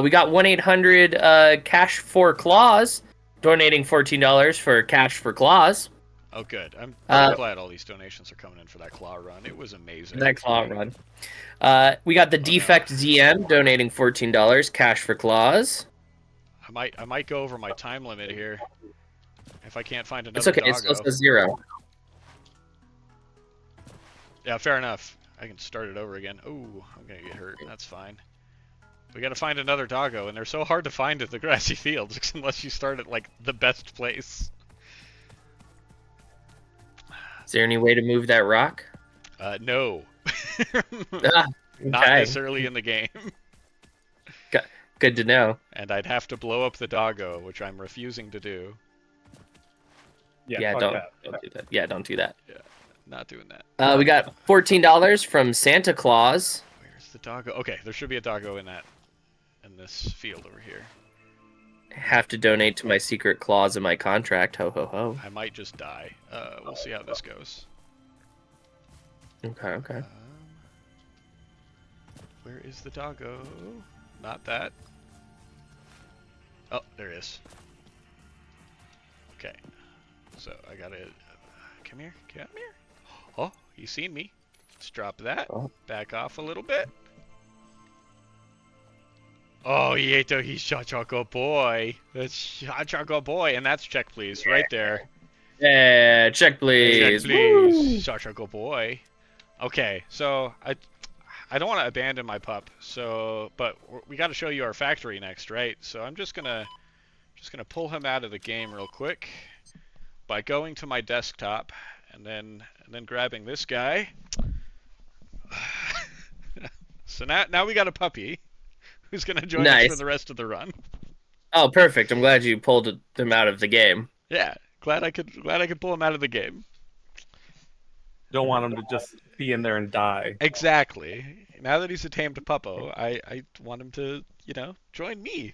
We got 1-800 cash for claws donating $14 for cash for claws. Oh, good. I'm very glad all these donations are coming in for that claw run. It was amazing. That claw run. We got the Defect ZM donating $14, cash for claws. I might go over my time limit here if I can't find another It's okay. doggo. It still says 0. Yeah, fair enough. I can start it over again. Ooh, I'm gonna get hurt. That's fine. We gotta find another doggo, and they're so hard to find at the grassy fields unless you start at like the best place. Is there any way to move that rock? No. Not this early in the game. Good to know. And I'd have to blow up the doggo, which I'm refusing to do. Yeah, don't do that. Yeah, don't do that. Yeah, not doing that. We got $14 from Santa Claus. Where's the doggo? Okay, there should be a doggo in this field over here. Have to donate to my secret clause in my contract. Ho ho ho. I might just die. We'll see how this goes. Okay. Where is the doggo? Not that. Oh, there it is. Okay. So I gotta come here. Oh, you seen me? Let's drop that. Back off a little bit. Oh, he ate he's Choco Boy. That's Choco Boy, and that's check please, right there. Yeah, check please. Check please, Choco Boy. Okay, so I don't want to abandon my pup. But we got to show you our factory next, right? So I'm just gonna pull him out of the game real quick by going to my desktop and then grabbing this guy. So now we got a puppy who's gonna join us for the rest of the run. Oh, perfect! I'm glad you pulled him out of the game. Yeah, glad I could pull him out of the game. Don't want him to just be in there and die. Exactly. Now that he's a tamed puppo, I want him to, join me.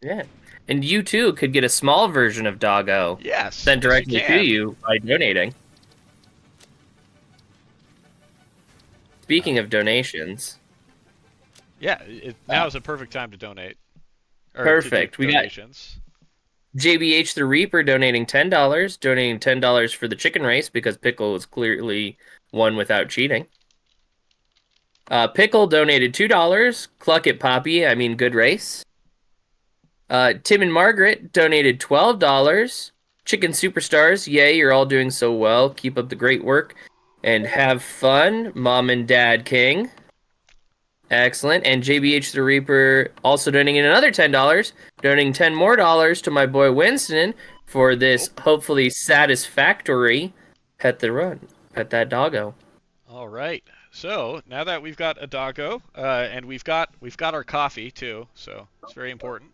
Yeah, and you too could get a small version of Doggo. Yes. Sent directly to you by donating. Speaking of donations. Yeah, now is a perfect time to donate. Perfect. We got JBH the Reaper donating $10. Donating $10 for the chicken race because Pickle was clearly won without cheating. Pickle donated $2. Cluck it, Poppy. I mean, good race. Tim and Margaret donated $12. Chicken Superstars, yay, you're all doing so well. Keep up the great work and have fun, Mom and Dad King. Excellent. And JBH the Reaper also donating in another $10, donating $10 more to my boy Winston for this hopefully satisfactory pet that doggo. All right. So now that we've got a doggo, and we've got our coffee too, so it's very important.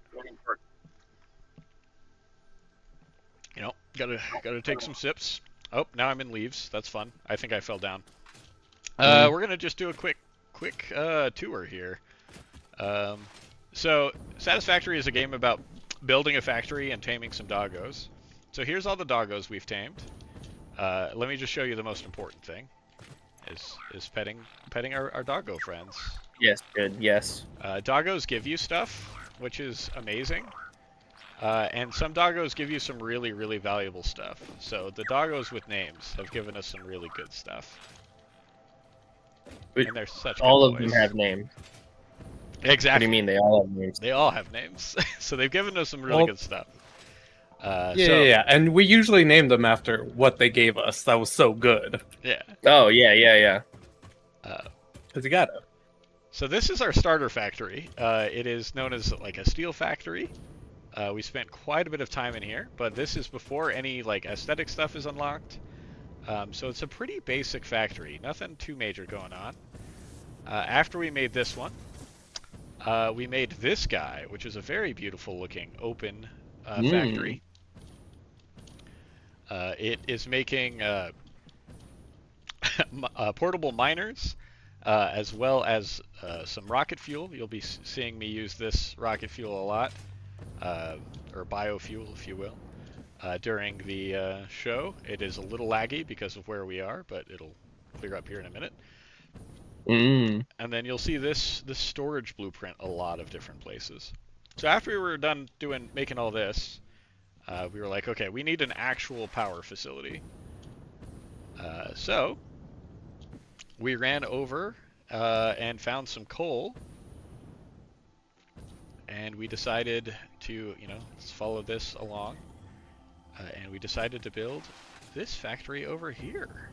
You know, gotta take some sips. Oh, now I'm in leaves. That's fun. I think I fell down. We're gonna just do a quick tour here. So Satisfactory is a game about building a factory and taming some doggos. So here's all the doggos we've tamed. Let me just show you the most important thing. Is petting our doggo friends. Yes, good. Yes. Doggos give you stuff, which is amazing. And some doggos give you some really, really valuable stuff. So the doggos with names have given us some really good stuff. And they're such all good of boys. them have names. Exactly. What do you mean they all have names? They all have names. So they've given us some really good stuff. Yeah, and we usually name them after what they gave us. That was so good. Yeah. Oh, yeah. Because you got it. So this is our starter factory. It is known as like a steel factory. We spent quite a bit of time in here, but this is before any like aesthetic stuff is unlocked. So it's a pretty basic factory. Nothing too major going on. After we made this one, we made this guy, which is a very beautiful looking open factory. It is making portable miners, as well as some rocket fuel. You'll be seeing me use this rocket fuel a lot, or biofuel, if you will, during the show. It is a little laggy because of where we are, but it'll clear up here in a minute. And then you'll see this storage blueprint a lot of different places. So after we were done making all this, we were like, okay, we need an actual power facility. So we ran over and found some coal, and we decided to, let's follow this along, and we decided to build this factory over here.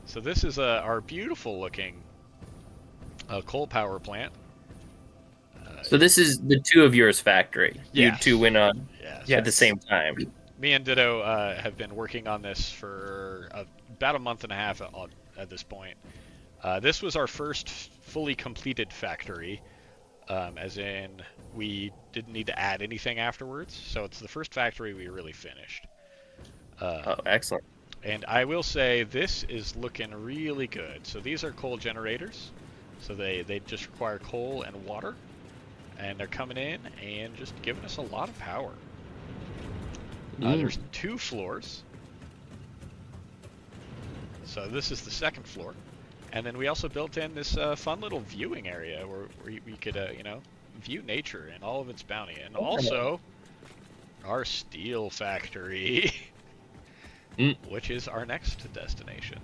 So this is our beautiful looking coal power plant. So this is the two of yours factory. Yes. You two went on Yes. at the same time. Me and Ditto have been working on this for about a month and a half at this point. This was our first fully completed factory, as in we didn't need to add anything afterwards. So it's the first factory we really finished. Oh, excellent. And I will say this is looking really good. So these are coal generators. So they just require coal and water. And they're coming in and just giving us a lot of power. There's 2 floors. So this is the second floor. And then we also built in this fun little viewing area where we could, view nature and all of its bounty. And also our steel factory, which is our next destination.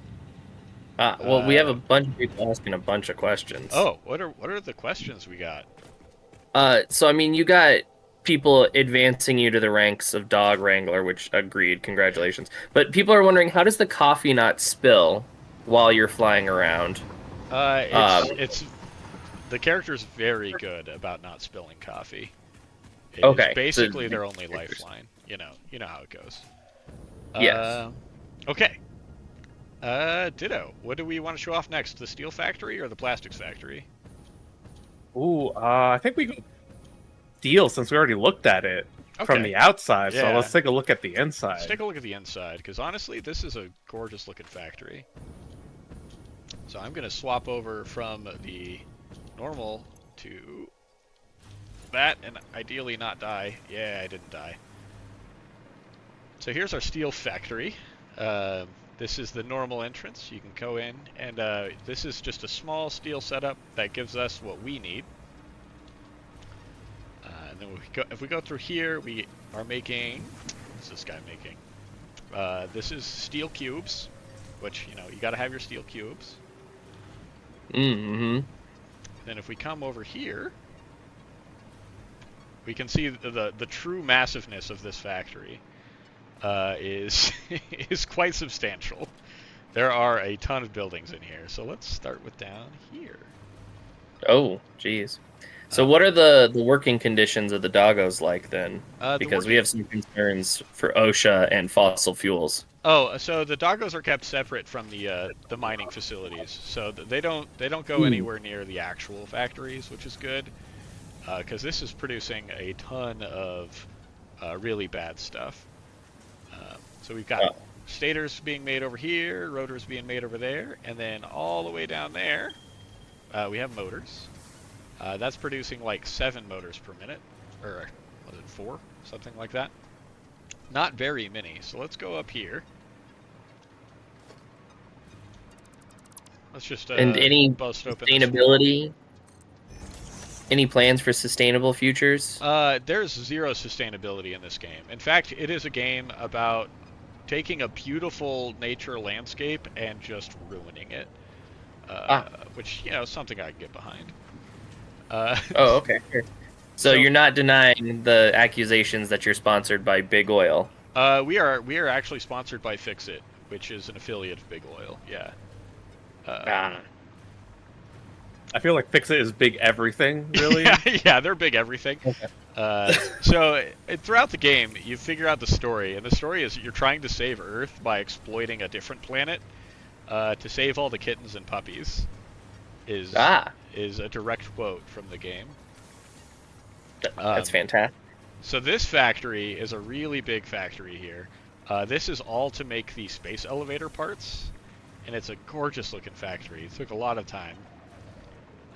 Well, we have a bunch of people asking a bunch of questions. Oh, what are the questions we got? So I mean, you got people advancing you to the ranks of dog wrangler, which agreed, congratulations. But people are wondering, how does the coffee not spill while you're flying around? It's the character's very good about not spilling coffee. Okay, It's basically their only lifeline. You know how it goes. Yes. Okay. Ditto. What do we want to show off next? The steel factory or the plastics factory? Ooh, I think we go steel since we already looked at it from the outside. So let's take a look at the inside. Let's take a look at the inside, because honestly, this is a gorgeous looking factory. So I'm going to swap over from the normal to that and ideally not die. Yeah, I didn't die. So here's our steel factory. This is the normal entrance. You can go in, and this is just a small steel setup that gives us what we need. And then if we go through here, we are making. What's this guy making? This is steel cubes, which you got to have your steel cubes. Mm-hmm. Then if we come over here, we can see the true massiveness of this factory is is quite substantial. There are a ton of buildings in here, so let's start with down here. Oh, geez. So what are the working conditions of the doggos like then? Because we have some concerns for OSHA and fossil fuels. Oh, so the doggos are kept separate from the mining facilities, so they don't go anywhere near the actual factories, which is good, because this is producing a ton of really bad stuff. So we've got stators being made over here, rotors being made over there, and then all the way down there, we have motors. That's producing like 7 motors per minute, or was it 4? Something like that. Not very many, so let's go up here. Let's just and any bust open sustainability? Any plans for sustainable futures? There's 0 sustainability in this game. In fact, it is a game about taking a beautiful nature landscape and just ruining it. Which, you know, is something I can get behind. Oh, okay. So you're not denying the accusations that you're sponsored by Big Oil? We are actually sponsored by Fixit, which is an affiliate of Big Oil. Yeah. I feel like Fixit is big everything, really. Yeah, they're big everything. Okay. So throughout the game, you figure out the story, and the story is you're trying to save Earth by exploiting a different planet to save all the kittens and puppies. Is a direct quote from the game. That's fantastic. So this factory is a really big factory here. This is all to make the space elevator parts, and it's a gorgeous looking factory. It took a lot of time.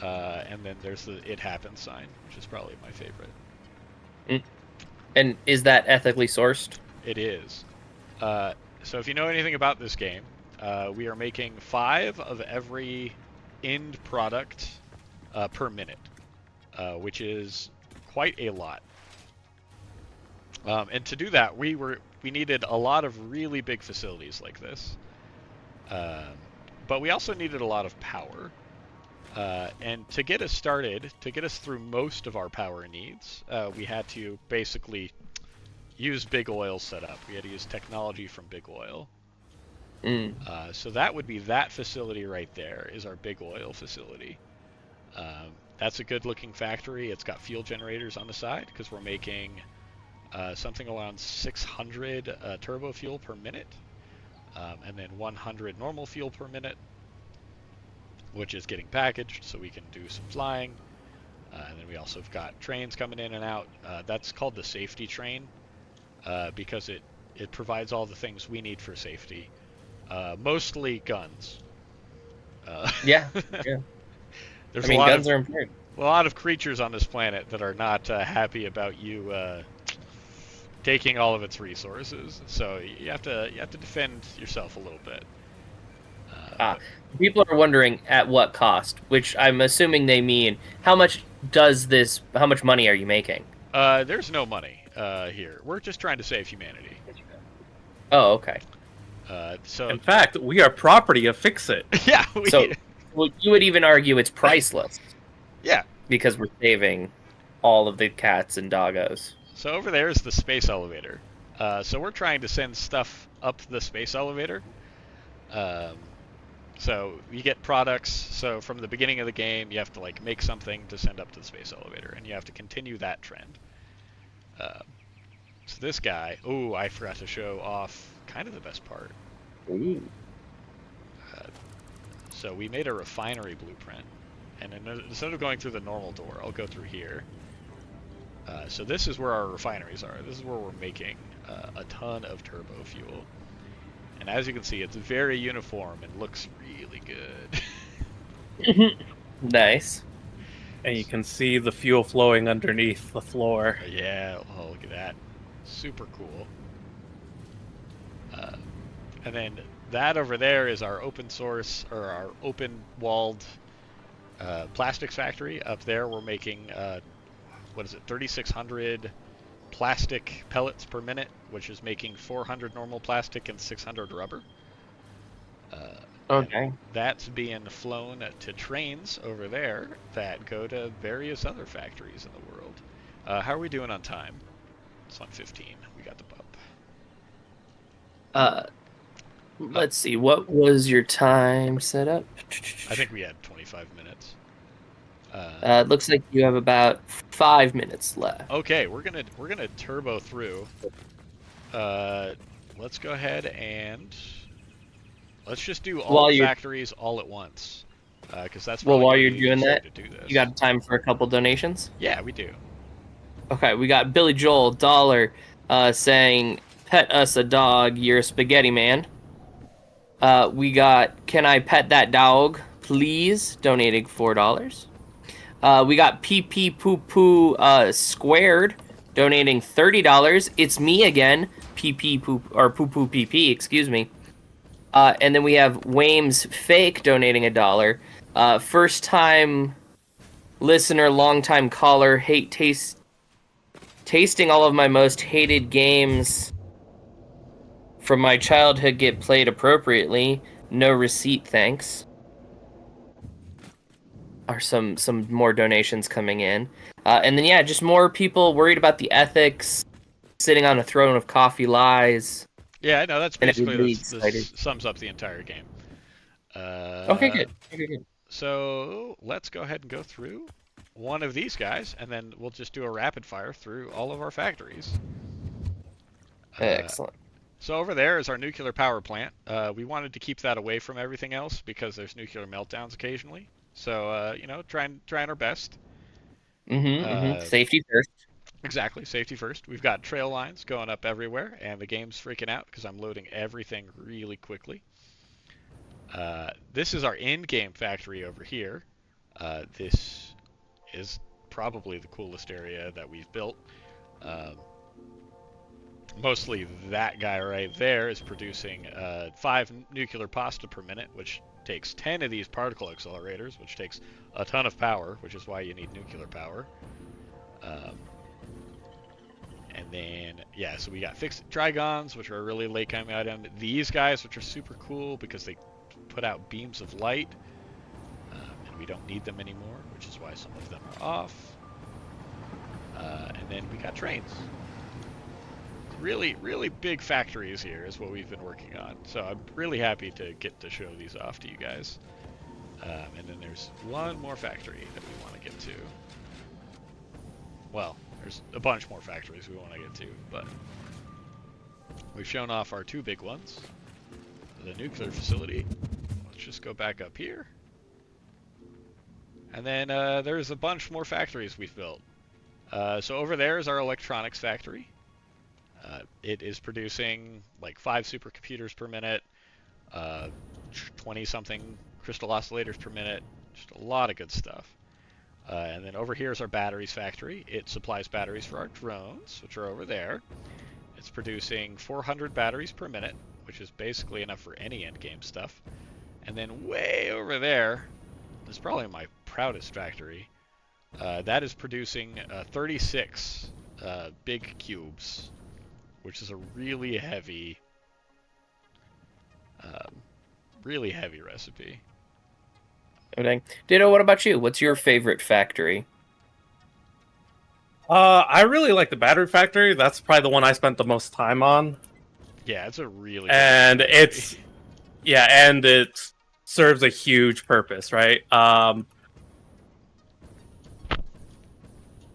And then there's the "It Happens" sign, which is probably my favorite. And is that ethically sourced? It is. So if you know anything about this game, we are making 5 of every end product per minute, which is quite a lot. And to do that, we needed a lot of really big facilities like this, but we also needed a lot of power. And to get us started, to get us through most of our power needs, we had to basically use Big Oil's setup. We had to use technology from Big Oil. So that would be that facility right there is our Big Oil facility. That's a good-looking factory. It's got fuel generators on the side because we're making something around 600 turbo fuel per minute, and then 100 normal fuel per minute, which is getting packaged so we can do some flying. And then we also have got trains coming in and out. That's called the safety train because it provides all the things we need for safety. Mostly guns. Yeah. There's guns are important. A lot of creatures on this planet that are not happy about you taking all of its resources. So you have to defend yourself a little bit. People are wondering at what cost, which I'm assuming they mean how much money are you making? There's no money here. We're just trying to save humanity. Oh, okay. So in fact, we are property of Fixit. Yeah. Well, you would even argue it's priceless. Yeah. Because we're saving all of the cats and doggos. So over there is the space elevator. So we're trying to send stuff up the space elevator. So you get products. So from the beginning of the game, you have to like make something to send up to the space elevator, and you have to continue that trend. So this guy, I forgot to show off kind of the best part. Ooh. So we made a refinery blueprint, and instead of going through the normal door, I'll go through here. So this is where our refineries are. This is where we're making a ton of turbo fuel. And as you can see, it's very uniform and looks really good. Nice. And you can see the fuel flowing underneath the floor. Yeah, look at that. Super cool. And then that over there is our open source, or our open walled plastics factory. Up there we're making, 3,600 plastic pellets per minute, which is making 400 normal plastic and 600 rubber. Okay. That's being flown to trains over there that go to various other factories in the world. How are we doing on time? It's on 15. We got the bump. Let's see. What was your time set up? I think we had 25 minutes. It looks like you have about 5 minutes left. Okay, we're gonna turbo through. Let's go ahead and let's just do all the factories all at once, because that's while you're doing that, to do this. you got time for a couple donations? Yeah, we do. Okay, we got Billy Joel $1 saying, "Pet us a dog, you're a spaghetti man." We got "Can I pet that dog, please?" donating $4. We got PP Poo Poo Squared donating $30. It's me again, PP Poo or Poo Poo PP, excuse me. And then we have Wames Fake donating $1. First time listener, long time caller, tasting all of my most hated games from my childhood get played appropriately. No receipt, thanks. Are some more donations coming in. And then, yeah, just more people worried about the ethics, sitting on a throne of coffee lies. Yeah, no, that's basically this sums up the entire game. Okay, good. Okay, good. So let's go ahead and go through one of these guys, and then we'll just do a rapid fire through all of our factories. Excellent. So over there is our nuclear power plant. We wanted to keep that away from everything else because there's nuclear meltdowns occasionally. So, you know, trying our best. Safety first. Exactly, safety first. We've got trail lines going up everywhere, and the game's freaking out because I'm loading everything really quickly. This is our in-game factory over here. This is probably the coolest area that we've built. Mostly that guy right there is producing 5 nuclear pasta per minute, which takes 10 of these particle accelerators, which takes a ton of power, which is why you need nuclear power. And then, yeah, so we got fixed Trigons, which are a really late coming item. These guys, which are super cool because they put out beams of light, and we don't need them anymore, which is why some of them are off. And then we got trains. Really, really big factories here is what we've been working on. So I'm really happy to get to show these off to you guys. And then there's one more factory that we want to get to. Well, there's a bunch more factories we want to get to, but we've shown off our 2 big ones. The nuclear facility. Let's just go back up here. And then there's a bunch more factories we've built. So over there is our electronics factory. It is producing like 5 supercomputers per minute, 20-something crystal oscillators per minute, just a lot of good stuff. And then over here is our batteries factory. It supplies batteries for our drones, which are over there. It's producing 400 batteries per minute, which is basically enough for any endgame stuff. And then way over there is probably my proudest factory. That is producing 36 big cubes, which is a really heavy recipe. Oh, dang. Ditto, what about you? What's your favorite factory? I really like the battery factory. That's probably the one I spent the most time on. Yeah, it's a really and good it's yeah, and it serves a huge purpose, right?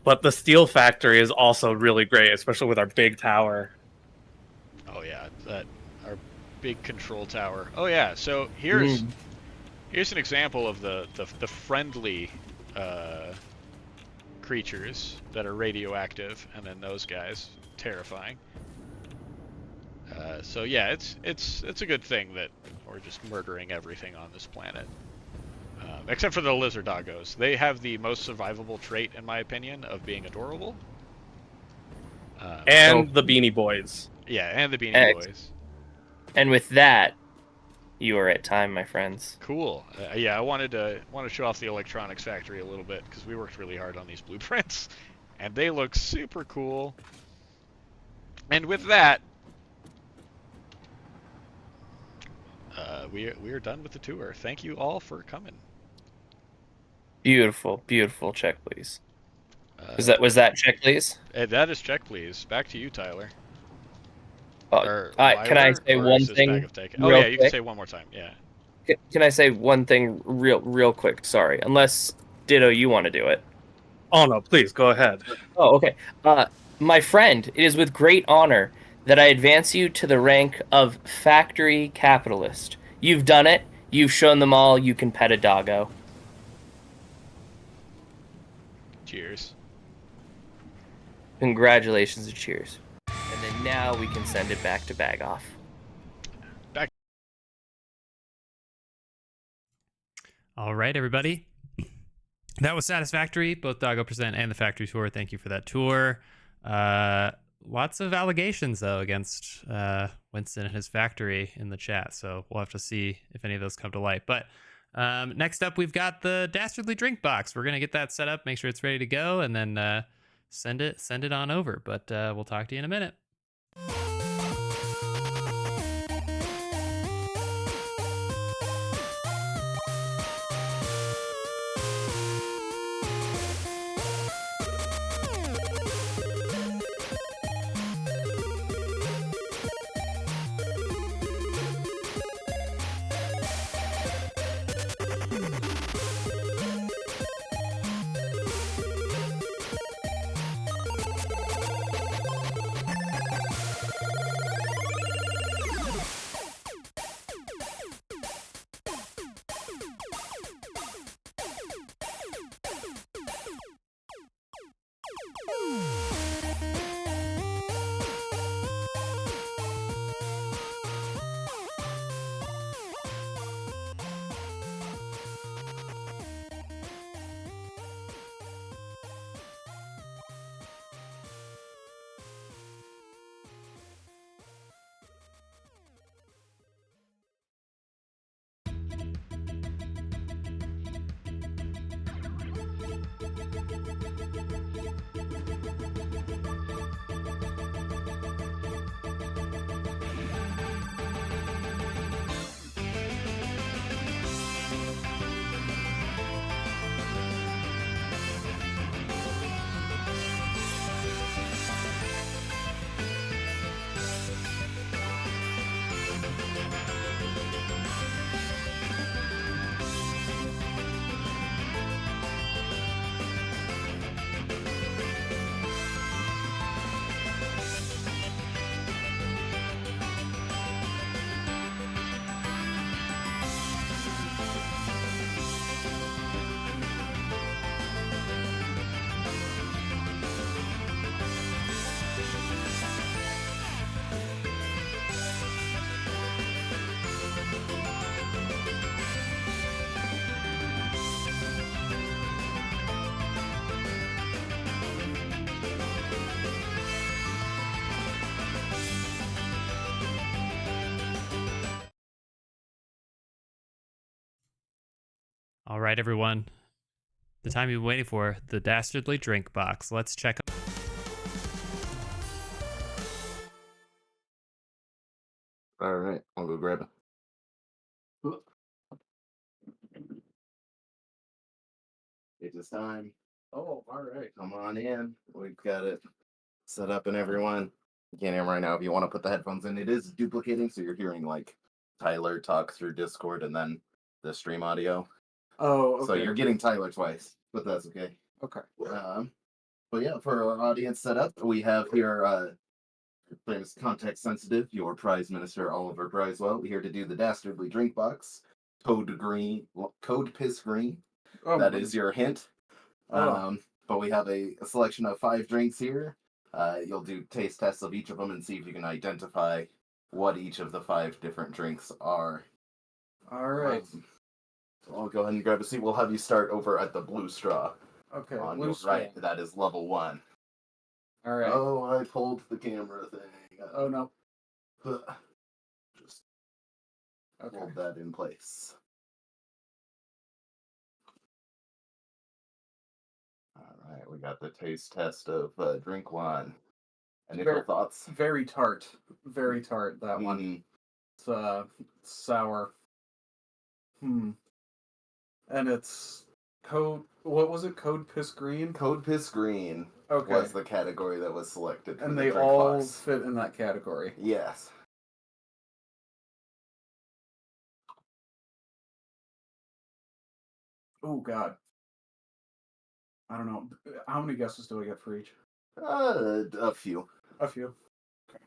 But the steel factory is also really great, especially with our big tower. Oh yeah, our big control tower. Oh yeah, so here's an example of the friendly creatures that are radioactive, and then those guys, terrifying. So yeah, it's a good thing that we're just murdering everything on this planet, except for the lizard doggos. They have the most survivable trait, in my opinion, of being adorable. And the Beanie Boys. Yeah, and the Beanie Boys. And with that, you are at time, my friends. Cool. Yeah, I wanted to show off the electronics factory a little bit because we worked really hard on these blueprints, and they look super cool. And with that, we are done with the tour. Thank you all for coming. Beautiful, beautiful. Check, please. Was that check, please? That is check, please. Back to you, Tyler. Can I say one thing Oh real yeah, you can quick? say one more time. Yeah. Can I say one thing real quick? Sorry, unless Ditto, you want to do it. Oh no, please go ahead. Oh, okay. My friend, it is with great honor that I advance you to the rank of factory capitalist. You've done it. You've shown them all you can pet a doggo. Cheers. Congratulations and cheers. And then now we can send it back to Bag Off. All right, everybody. That was satisfactory. Both Doggo Present and the Factory Tour. Thank you for that tour. Lots of allegations, though, against Winston and his factory in the chat. So we'll have to see if any of those come to light. But next up, we've got the Dastardly Drink Box. We're going to get that set up, make sure it's ready to go, and then send it on over. But we'll talk to you in a minute. All right, everyone. The time you've been waiting for, the Dastardly Drink Box. Let's check. All right, I'll go grab it. It's this time. Oh, all right. Come on in. We've got it set up and everyone. You can't hear 'em right now. If you want to put the headphones in, it is duplicating, so you're hearing like Tyler talk through Discord and then the stream audio. Oh, okay. So you're getting Tyler twice, but that's okay. Okay. But yeah, for our audience setup, we have here famous context sensitive, your prize minister Oliver Briswell, here to do the Dastardly Drink Box. Code Piss Green. Oh, that is your hint. But we have a selection of 5 drinks here. You'll do taste tests of each of them and see if you can identify what each of the 5 different drinks are. All right. So I'll go ahead and grab a seat. We'll have you start over at the blue straw. Okay. On your right, that is level 1. All right. Oh, I pulled the camera thing. Oh no. Just hold that in place. All right, we got the taste test of drink 1. Initial thoughts? Very tart. Very tart, that one. It's sour. And it's What was it? Code Piss Green? Code Piss Green Okay. was the category that was selected. For And the they drink all box. fit in that category. Yes. Oh, God. I don't know. How many guesses do I get for each? A few. A few. Okay.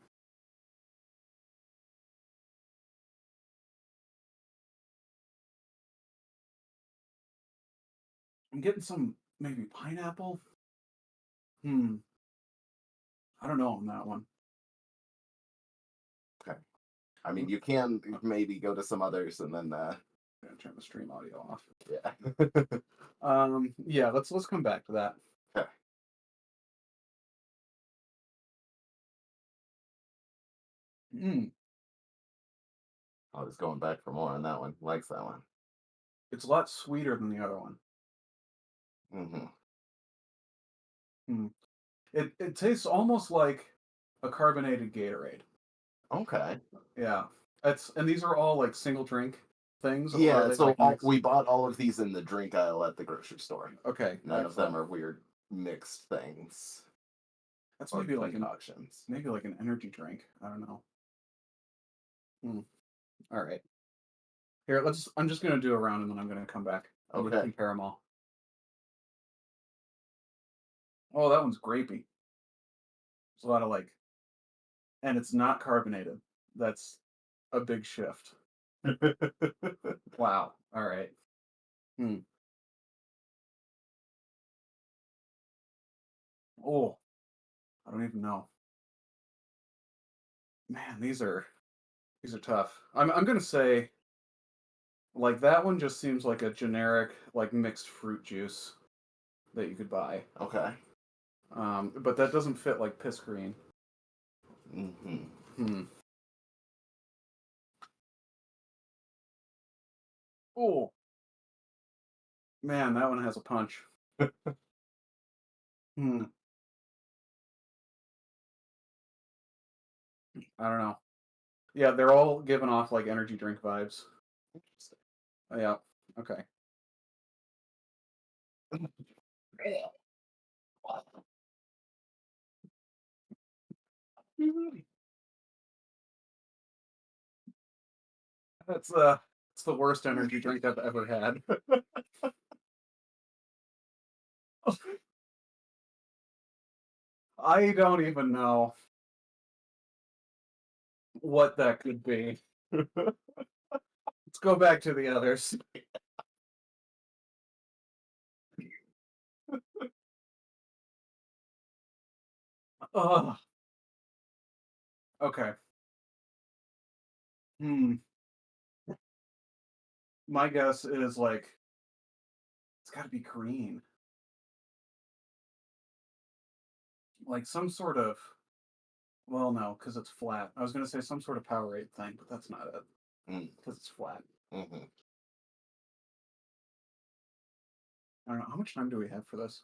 I'm getting some, maybe pineapple? I don't know on that one. Okay. I mean, you can maybe go to some others and then. I'm gonna turn the stream audio off. Yeah. Yeah. Let's come back to that. Okay. I was going back for more on that one. Likes that one. It's a lot sweeter than the other one. It tastes almost like a carbonated Gatorade. Okay. Yeah. And these are all like single drink things. Yeah. So like we bought all of these in the drink aisle at the grocery store. Okay. None of them are weird mixed things. That's maybe like concoctions. Maybe like an energy drink. I don't know. All right. Here, I'm just gonna do a round and then I'm gonna come back. And Okay. compare them all. Oh, that one's grapey. There's a lot of and it's not carbonated. That's a big shift. Wow. All right. Oh, I don't even know. Man, these are tough. I'm gonna say like that one just seems like a generic like mixed fruit juice that you could buy. Okay. But that doesn't fit like piss green. Oh, man, that one has a punch. I don't know. Yeah, they're all giving off like energy drink vibes. Yeah. Okay. That's it's the worst energy drink I've ever had. I don't even know what that could be. Let's go back to the others. Ugh. Okay. My guess is like it's got to be green. Like some sort of well, no, because it's flat. I was gonna say some sort of Powerade thing, but that's not it. Because it's flat. I don't know. How much time do we have for this?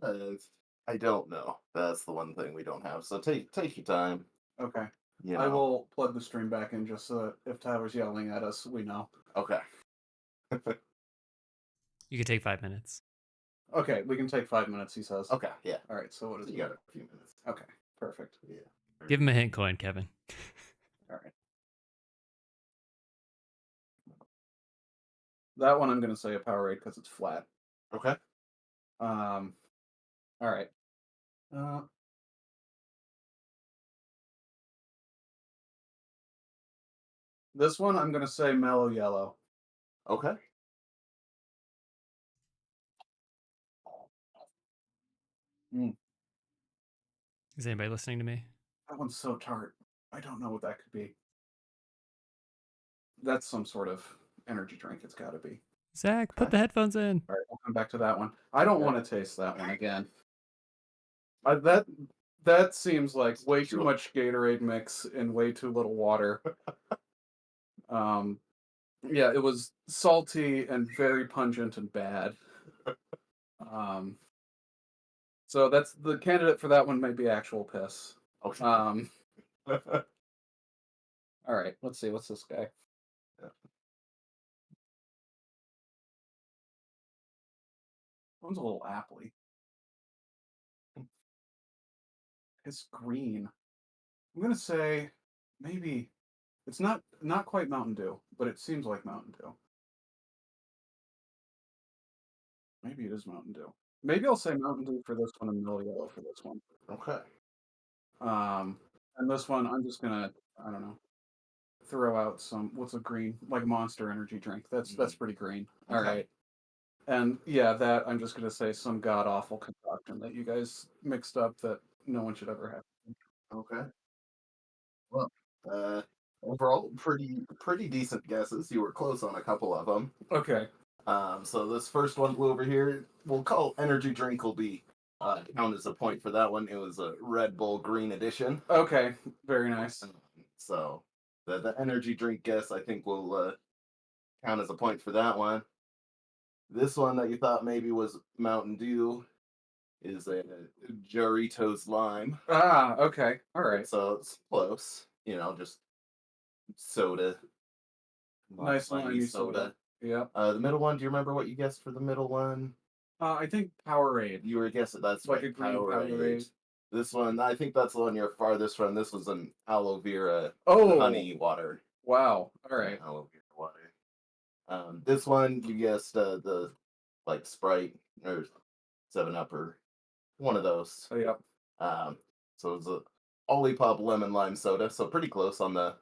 I don't know. That's the one thing we don't have. So take your time. Okay. You I know. will plug the stream back in just so that if Tyler's yelling at us, we know. Okay. You could take 5 minutes. Okay, we can take 5 minutes, he says. Okay, yeah. All right, so what is You it? got a few minutes. Okay, perfect. Yeah. Give him a hint coin, Kevin. All right. That one I'm going to say a Powerade because it's flat. Okay. All right. This one I'm going to say mellow yellow. Okay. Is anybody listening to me? That one's so tart. I don't know what that could be. That's some sort of energy drink. It's got to be. Zach, put the headphones in. All right, I'll come back to that one. I don't want to taste that one again. That seems like way too much Gatorade mix and way too little water. Yeah, it was salty and very pungent and bad. So that's the candidate for that one might be actual piss. Okay. All right, let's see. What's this guy? One's a little appley. It's green. I'm gonna say maybe it's not quite Mountain Dew, but it seems like Mountain Dew. Maybe it is Mountain Dew. Maybe I'll say Mountain Dew for this one and Middle Yellow for this one. Okay. And this one I'm just gonna, I don't know, throw out some, what's a green, like Monster energy drink. That's pretty green. All Okay. right. And yeah, that I'm just gonna say some god awful concoction that you guys mixed up that no one should ever have. Okay. Well, overall, pretty decent guesses. You were close on a couple of them. Okay. So this first one blue over here, we'll call energy drink will be count as a point for that one. It was a Red Bull Green Edition. Okay. Very nice. So the energy drink guess I think will count as a point for that one. This one that you thought maybe was Mountain Dew is a Doritos Lime. Ah, okay. All right. So it's close. You know, just soda. Nice limey soda. Yep. The middle one, do you remember what you guessed for the middle one? I think Powerade. You were guessing that's Like right, a green Powerade. Powerade. This one, I think that's the one you're farthest from. This was an aloe vera honey water. Wow. All right. Aloe vera water. This one you guessed the like Sprite or 7-Up or one of those. Oh, yep. So it's a Olipop lemon lime soda. So pretty close on the,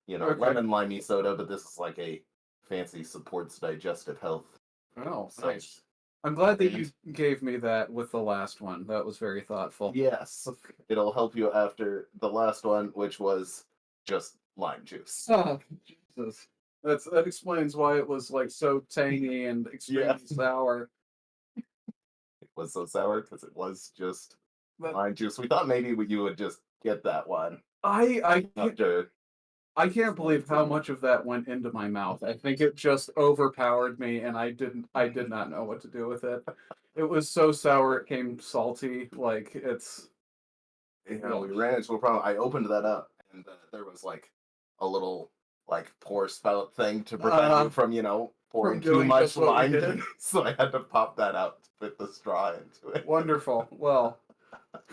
Okay. lemon limey soda, but this is like a fancy supports digestive health. Oh, So- nice. I'm glad that you gave me that with the last one. That was very thoughtful. Yes, it'll help you after the last one, which was just lime juice. Oh, Jesus. That explains why it was like so tangy and extremely sour. It was so sour because it was just But- lime juice. We thought maybe you would just get that one. I After can't believe how much of that went into my mouth. I think it just overpowered me, and I did not know what to do with it. It was so sour, it came salty. Like it's. we ran into a problem. I opened that up, and there was like a little like pour spout thing to prevent you from pouring too doing much just what we lime. did. So I had to pop that out to fit the straw into it. Wonderful. Well,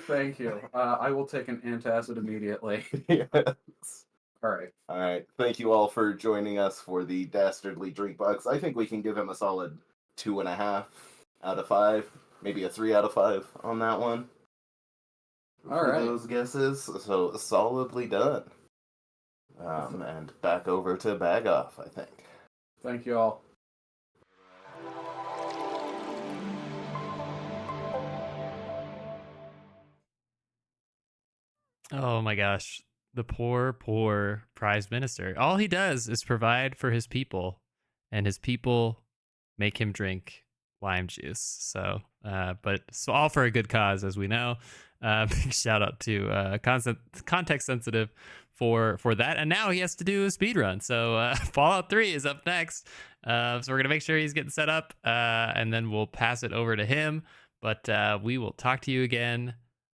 thank you. I will take an antacid immediately. Yes. All right. All right. Thank you all for joining us for the Dastardly Drink Box. I think we can give him a solid 2.5 out of 5, maybe a 3 out of 5 on that one. All for right. those guesses. So solidly done. And back over to Bag Off, I think. Thank you all. Oh my gosh. The poor, poor prize minister. All he does is provide for his people, and his people make him drink lime juice. So, but so all for a good cause, as we know. Big shout out to Context Sensitive for that. And now he has to do a speed run. So Fallout 3 is up next. So we're gonna make sure he's getting set up, and then we'll pass it over to him. But we will talk to you again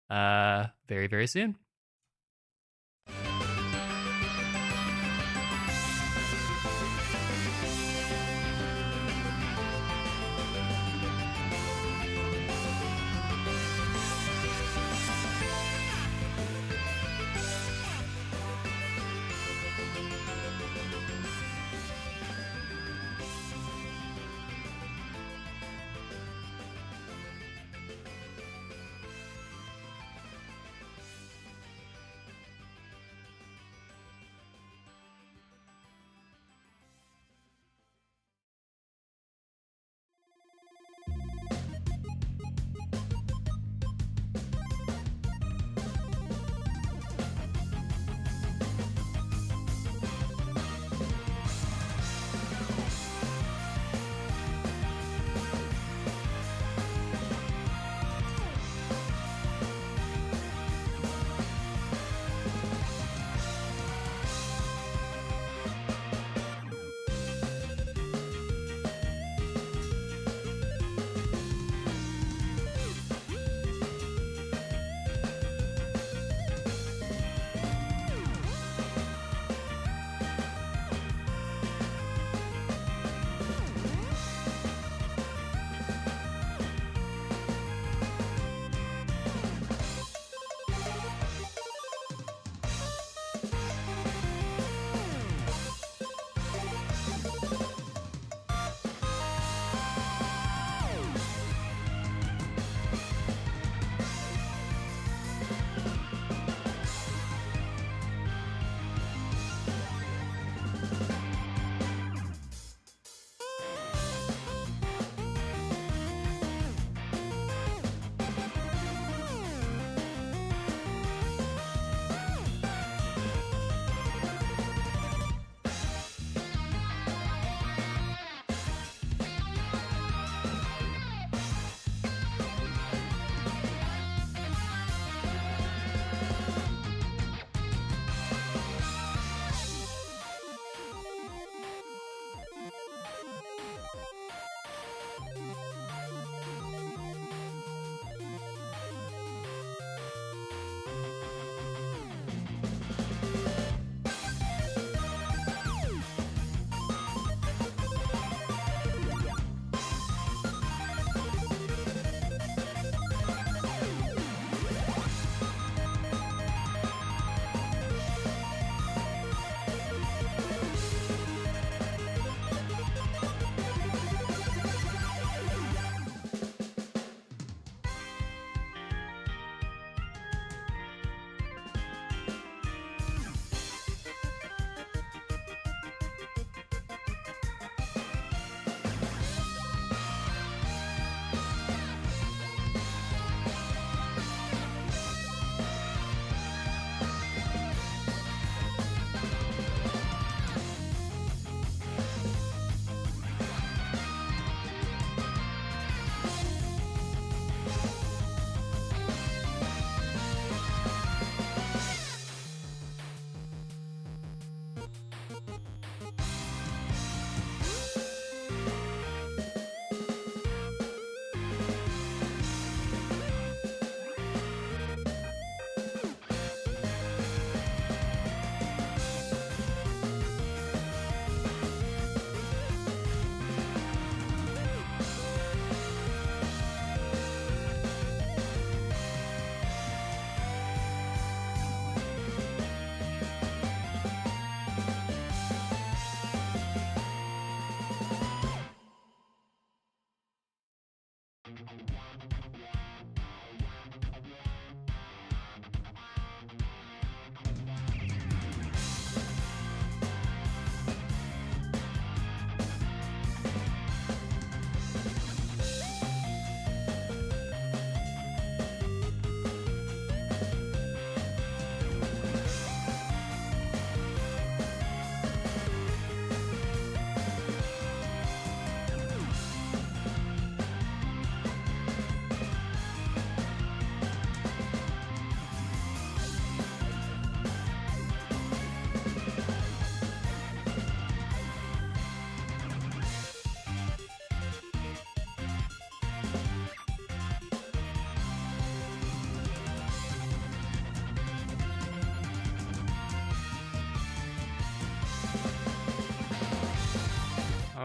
very, very soon.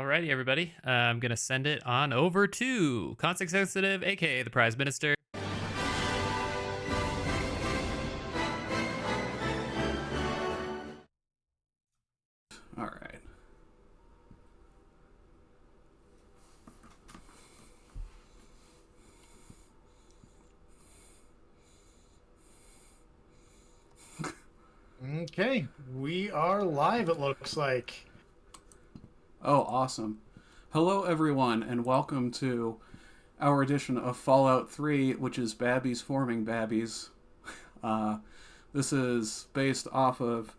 Alrighty, everybody. I'm gonna send it on over to Context Sensitive, aka the Prize Minister. All right. Okay, we are live, it looks like. Oh, awesome. Hello, everyone, and welcome to our edition of Fallout 3, which is Babbies Forming Babbies. This is based off of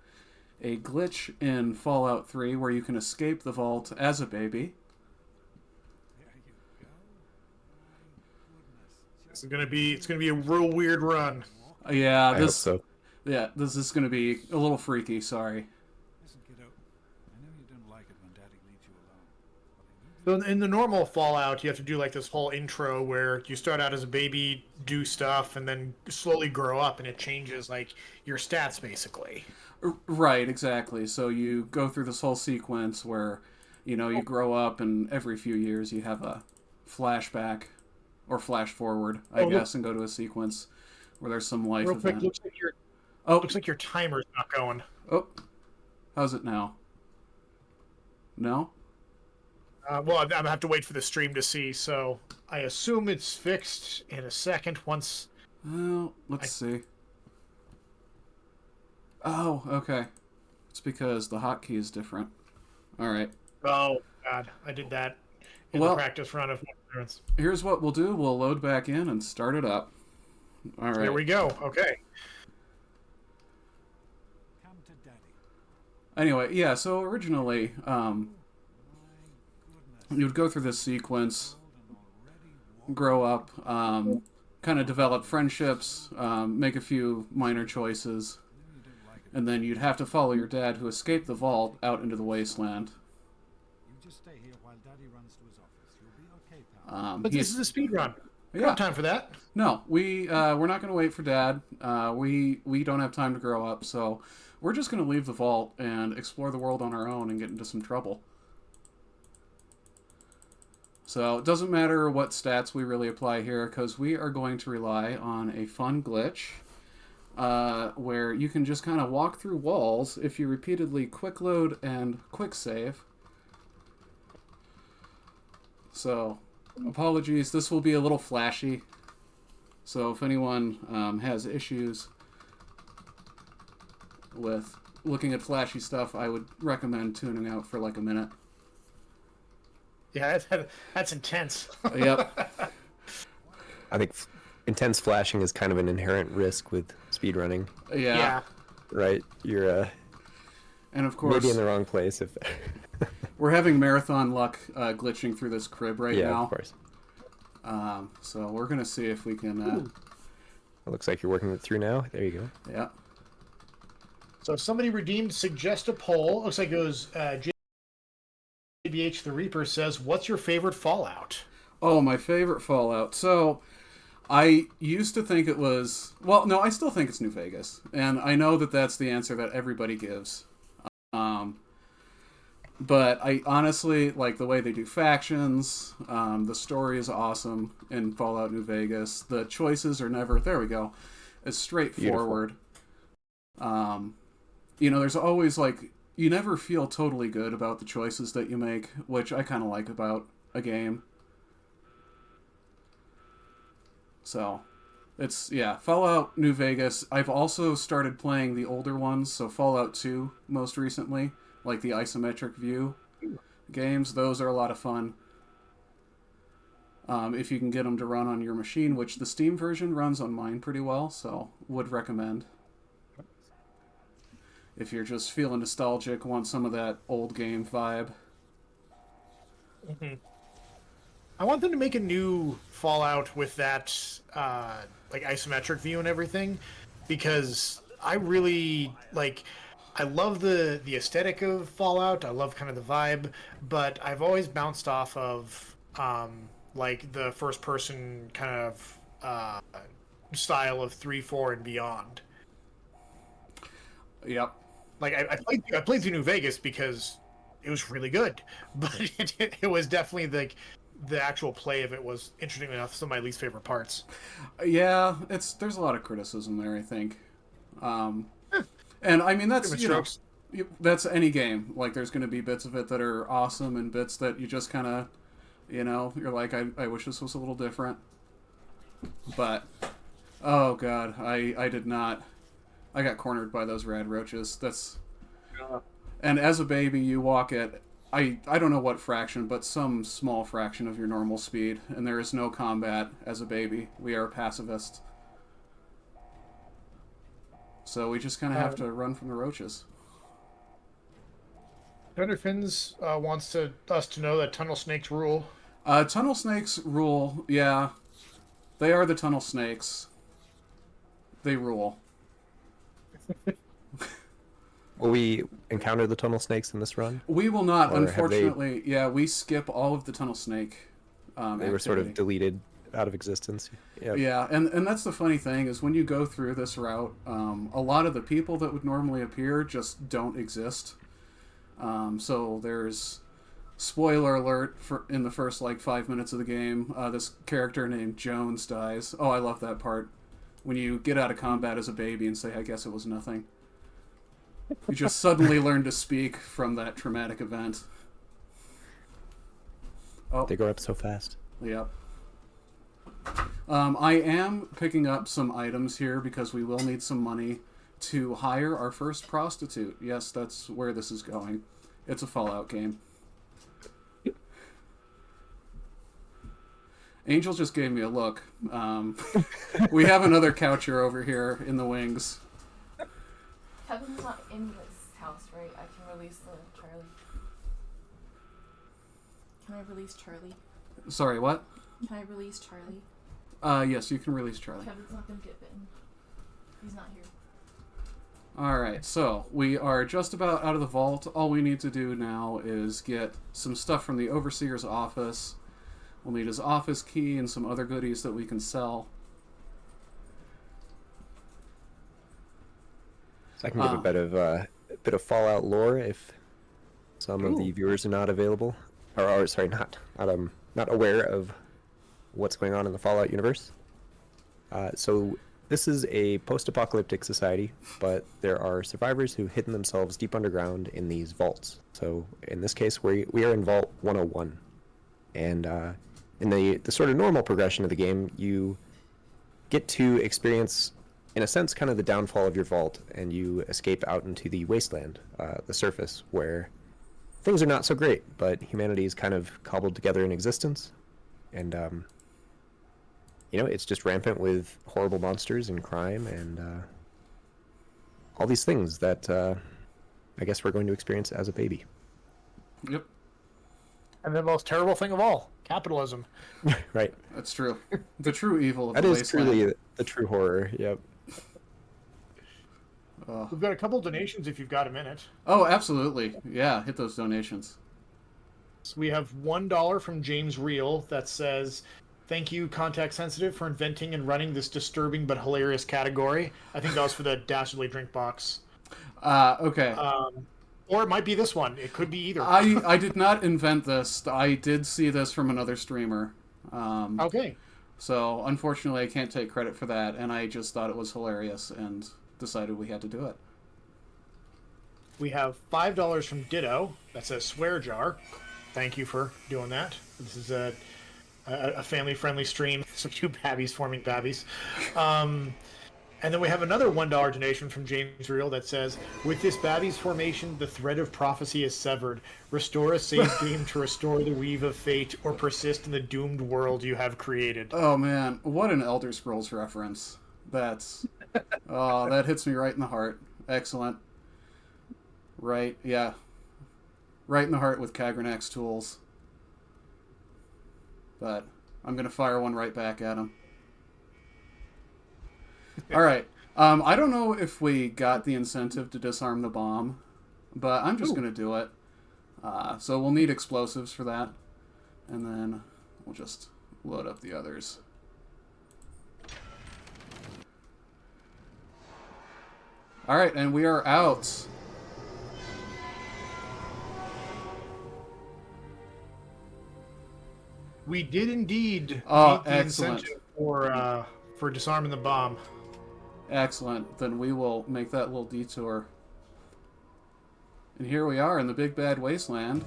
a glitch in Fallout 3 where you can escape the vault as a baby. It's gonna be a real weird run. Yeah, I hope so. Yeah, this is going to be a little freaky, sorry. Listen, kiddo. I know you don't like it when Daddy leaves you alone. So in the normal Fallout, you have to do like this whole intro where you start out as a baby, do stuff, and then slowly grow up, and it changes like your stats basically. Right, exactly. So you go through this whole sequence where, you know, you grow up, and every few years you have a flashback or flash forward, I guess, and go to a sequence where there's some life Real quick, event. looks like your timer's not going. Oh, how's it now? No? Well, I'm gonna have to wait for the stream to see, so I assume it's fixed in a second once... Well, let's see. Oh, okay. It's because the hotkey is different. Alright. Oh, God. I did that in the practice run of Endurance. Here's what we'll do. We'll load back in and start it up. Alright. There we go. Okay. Come to Daddy. Anyway, yeah, so originally, you would go through this sequence, grow up, kind of develop friendships, make a few minor choices, and then you'd have to follow your dad, who escaped the vault, out into the wasteland. You just stay here while Daddy runs to his office. You'll be okay, pal. But this is a speed run. We don't have time for that. No, we're not going to wait for Dad. We don't have time to grow up, so we're just going to leave the vault and explore the world on our own and get into some trouble. So it doesn't matter what stats we really apply here, because we are going to rely on a fun glitch where you can just kind of walk through walls if you repeatedly quick load and quick save. So, apologies, this will be a little flashy. So if anyone has issues with looking at flashy stuff, I would recommend tuning out for like a minute. Yeah, that's intense. Yep. I think intense flashing is kind of an inherent risk with speedrunning. Yeah. Right? You're and of course, maybe in the wrong place if we're having marathon luck glitching through this crib right now. Yeah, of course. So we're gonna see if we can. It looks like you're working it through now. There you go. Yeah. So somebody redeemed suggest a poll. Looks like it was JBH the Reaper says, "What's your favorite Fallout?" Oh, my favorite Fallout. So I used to think it was... Well, no, I still think it's New Vegas. And I know that that's the answer that everybody gives. But I honestly like the way they do factions. The story is awesome in Fallout New Vegas. The choices are never... There we go. It's straightforward. You know, there's always like... You never feel totally good about the choices that you make, which I kind of like about a game. So, it's, yeah, Fallout New Vegas. I've also started playing the older ones, so Fallout 2 most recently, like the isometric view games. Those are a lot of fun. If you can get them to run on your machine, which the Steam version runs on mine pretty well, so would recommend. If you're just feeling nostalgic, want some of that old game vibe. Mm-hmm. I want them to make a new Fallout with that like isometric view and everything, because I really like... I love the aesthetic of Fallout. I love kind of the vibe, but I've always bounced off of like the first person kind of style of 3, 4, and beyond. Yep. Like I played through New Vegas because it was really good, but it was definitely the actual play of it was, interestingly enough, some of my least favorite parts. Yeah, there's a lot of criticism there, I think. And I mean, that's, that's any game. Like, there's going to be bits of it that are awesome and bits that you just kind of, you're like, I wish this was a little different. But, oh god, I did not. I got cornered by those rad roaches. And as a baby, you walk at, I don't know what fraction, but some small fraction of your normal speed, and there is no combat as a baby. We are pacifists. So we just kind of have to run from the roaches. Thunderfins wants us to know that tunnel snakes rule. Tunnel snakes rule, yeah. They are the tunnel snakes. They rule. Will we encounter the tunnel snakes in this run? We will not, Or unfortunately. Yeah, we skip all of the tunnel snake they were sort of deleted out of existence. Yep. Yeah, and that's the funny thing is when you go through this route, a lot of the people that would normally appear just don't exist. So there's, spoiler alert, in the first 5 minutes of the game, this character named Jones dies. Oh, I love that part. When you get out of combat as a baby and say, I guess it was nothing. You just suddenly learn to speak from that traumatic event. Oh, they grow up so fast. Yep. I am picking up some items here because we will need some money to hire our first prostitute. Yes, that's where this is going. It's a Fallout game. Angel just gave me a look. We have another coucher over here in the wings. Kevin's not in this house, right? I can release the Charlie. Can I release Charlie? Sorry, what? Can I release Charlie? Yes, you can release Charlie. Kevin's not gonna get bitten. He's not here. Alright, so we are just about out of the vault. All we need to do now is get some stuff from the Overseer's office. We'll need his office key and some other goodies that we can sell. So I can give a bit of Fallout lore if some of the viewers are not available, or sorry, not aware of what's going on in the Fallout universe. So this is a post-apocalyptic society, but there are survivors who've hidden themselves deep underground in these vaults. So in this case, we are in Vault 101, and in the sort of normal progression of the game, you get to experience, in a sense, kind of the downfall of your vault, and you escape out into the wasteland, the surface, where things are not so great, but humanity is kind of cobbled together in existence, and it's just rampant with horrible monsters and crime and all these things that I guess we're going to experience as a baby. Yep. And the most terrible thing of all, capitalism. Right. That's true. The true evil of that the is wasteland. truly the true horror. Yep. We've got a couple donations if you've got a minute. Oh, absolutely. Yeah, hit those donations. So we have $1 from James Reel that says, "Thank you, Contact Sensitive, for inventing and running this disturbing but hilarious category." I think that was for the Dastardly Drink Box. Okay. Or it might be this one. It could be either. I did not invent this. I did see this from another streamer. Okay. So, unfortunately, I can't take credit for that, and I just thought it was hilarious and decided we had to do it. We have $5 from Ditto that says Swear Jar. Thank you for doing that. This is a family-friendly stream, so two babbies forming babbies. And then we have another $1 donation from James Reel that says, "With this babby's formation, the thread of prophecy is severed. Restore a save game to restore the weave of fate, or persist in the doomed world you have created." Oh man, what an Elder Scrolls reference. That's... oh, that hits me right in the heart. Excellent. Right, yeah. Right in the heart with Kagranak's tools. But I'm going to fire one right back at him. Alright. I don't know if we got the incentive to disarm the bomb, but I'm just going to do it. So we'll need explosives for that. And then we'll just load up the others. Alright, and we are out. We did indeed Oh, meet the excellent. incentive for disarming the bomb. Excellent. Then we will make that little detour. And here we are in the big bad wasteland.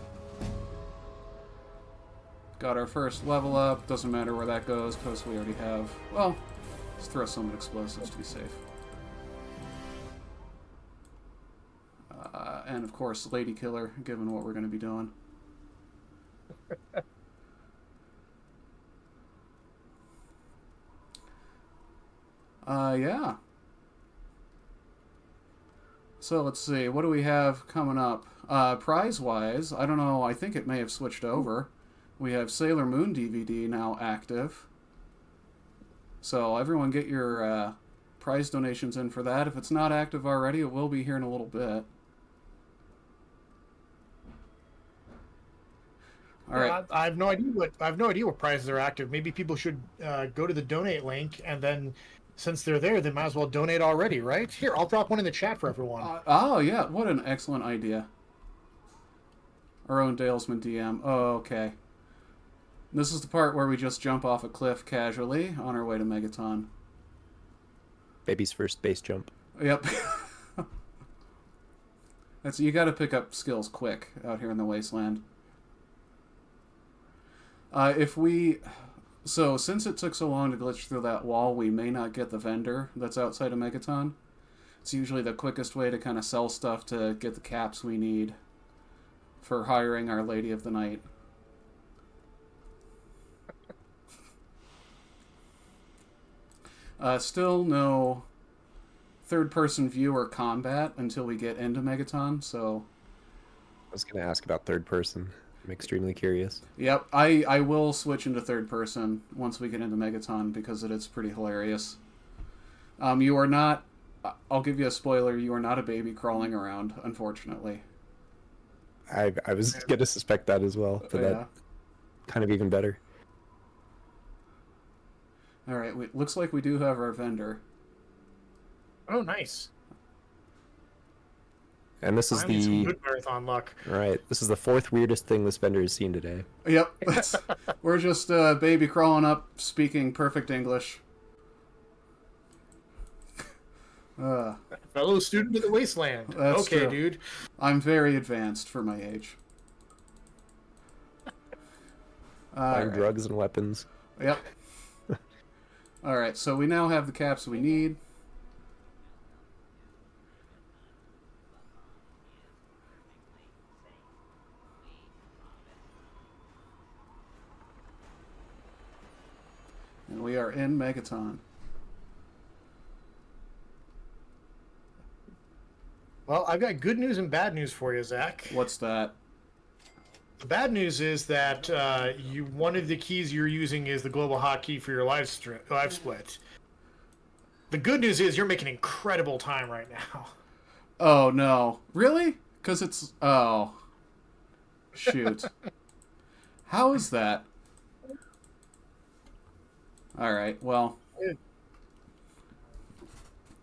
Got our first level up. Doesn't matter where that goes because we already have... Well, let's throw some explosives to be safe. And of course, Lady Killer, given what we're going to be doing. Yeah. So let's see, what do we have coming up? Prize-wise, I don't know, I think it may have switched over. We have Sailor Moon DVD now active. So everyone get your prize donations in for that. If it's not active already, it will be here in a little bit. All right. I have no idea what prizes are active. Maybe people should go to the donate link, and then since they're there, they might as well donate already, right? Here, I'll drop one in the chat for everyone. Oh yeah, what an excellent idea. Our own Dalesman DM. Oh, okay. This is the part where we just jump off a cliff casually on our way to Megaton. Baby's first base jump. Yep. You got to pick up skills quick out here in the wasteland. Since it took so long to glitch through that wall, we may not get the vendor that's outside of Megaton. It's usually the quickest way to kind of sell stuff to get the caps we need for hiring Our Lady of the Night. Still no third-person view or combat until we get into Megaton, so... I was going to ask about third person. I'm extremely curious. Yep, I will switch into third person once we get into Megaton because it is pretty hilarious. You are not... I'll give you a spoiler, you are not a baby crawling around, unfortunately. I was going to suspect that as well, but that kind of even better. Alright, looks like we do have our vendor. Oh, nice. And this is Finally, some the... good marathon luck. Right, this is the fourth weirdest thing this vendor has seen today. Yep, we're just baby crawling up, speaking perfect English. Fellow student of the wasteland. That's okay, true. dude. I'm very advanced for my age. Buying drugs and weapons. Yep. Alright, so we now have the caps we need. And we are in Megaton. Well, I've got good news and bad news for you, Zach. What's that? The bad news is that one of the keys you're using is the global hotkey for your live split. The good news is you're making incredible time right now. Oh, no. Really? Because it's... Oh. Shoot. How is that? Alright, well...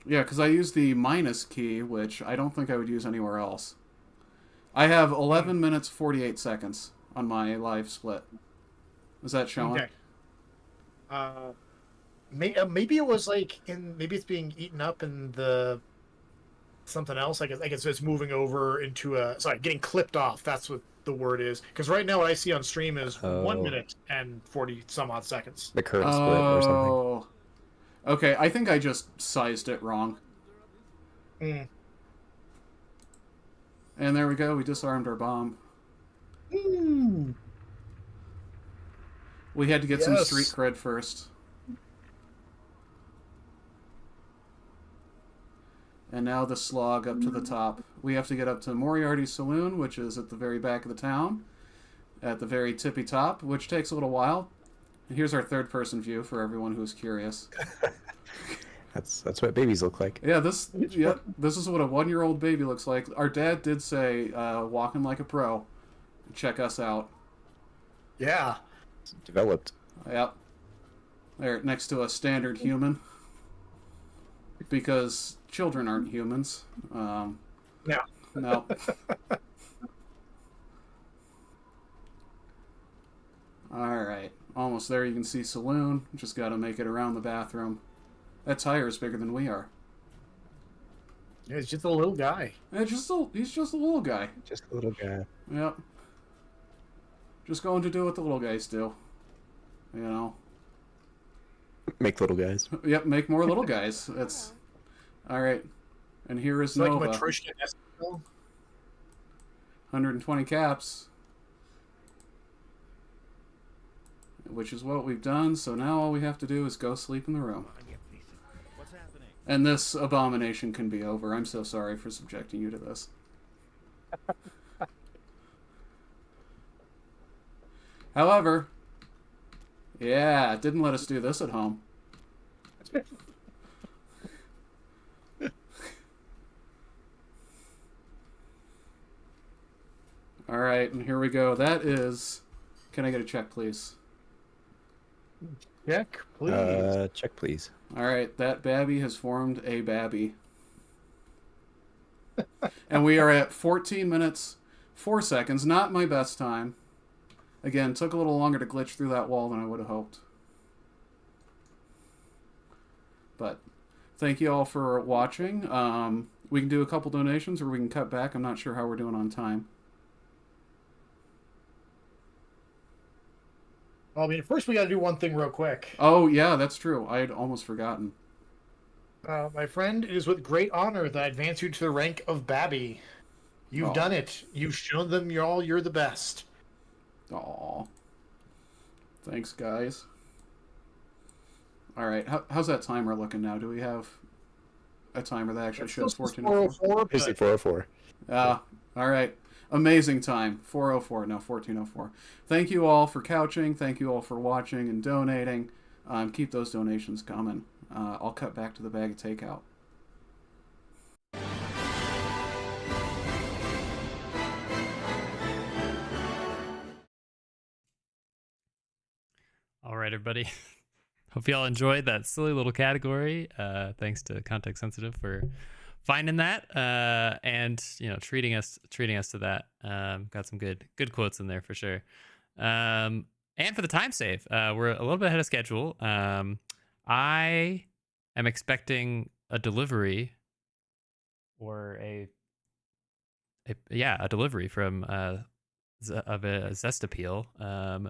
Yeah, because I use the minus key, which I don't think I would use anywhere else. I have 11 minutes 48 seconds on my live split. Is that showing? Okay. Maybe it was like maybe it's being eaten up in the something else. I guess it's moving over into getting clipped off. That's what the word is. Because right now what I see on stream is 1 minute and 40 some odd seconds. The current split or something. Okay, I think I just sized it wrong. Mm. And there we go, we disarmed our bomb. Ooh. We had to get some street cred first. And now the slog up to the top. We have to get up to Moriarty's Saloon, which is at the very back of the town. At the very tippy top, which takes a little while. And here's our third-person view for everyone who's curious. That's what babies look like. Yeah, this is what a 1-year-old baby looks like. Our dad did say, walking like a pro. Check us out. Yeah. It's developed. Yep. There, next to a standard human. Because children aren't humans. No. No. Alright. Almost there. You can see saloon. Just got to make it around the bathroom. That tire is bigger than we are. Yeah, he's just a little guy. He's just a little guy. Just a little guy. Yep. Just going to do what the little guys do. You know. Make little guys. Yep, make more little guys. That's all right. And here is It's like Nova. Matryoshka Eskimo. 120 caps. Which is what we've done, so now all we have to do is go sleep in the room. And this abomination can be over. I'm so sorry for subjecting you to this. However, yeah, it didn't let us do this at home. All right, and here we go. That is... Can I get a check, please? Check, please. Check, please. All right, that babby has formed a babby. And we are at 14 minutes, 4 seconds. Not my best time. Again, took a little longer to glitch through that wall than I would have hoped. But thank you all for watching. We can do a couple donations or we can cut back. I'm not sure how we're doing on time. Well, I mean, first we got to do one thing real quick. Oh, yeah, that's true. I had almost forgotten. My friend, it is with great honor that I advance you to the rank of Babby. You've done it. You've shown them you're the best. Aw. Thanks, guys. All right, how's that timer looking now? Do we have a timer that actually shows 1404? It's like 404. All right. Amazing time. 404. No, 1404. Thank you all for couching. Thank you all for watching and donating. Keep those donations coming. I'll cut back to the bag of takeout. All right, everybody. Hope you all enjoyed that silly little category. Thanks to Context Sensitive for finding that and treating us to that. Got some good quotes in there for sure. And for the time save, we're a little bit ahead of schedule. I am expecting a delivery or a delivery from of a Zest Appeal.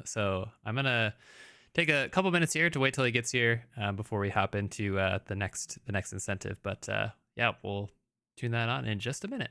So I'm gonna take a couple minutes here to wait till he gets here before we hop into the next incentive. But yeah, we'll tune that on in just a minute.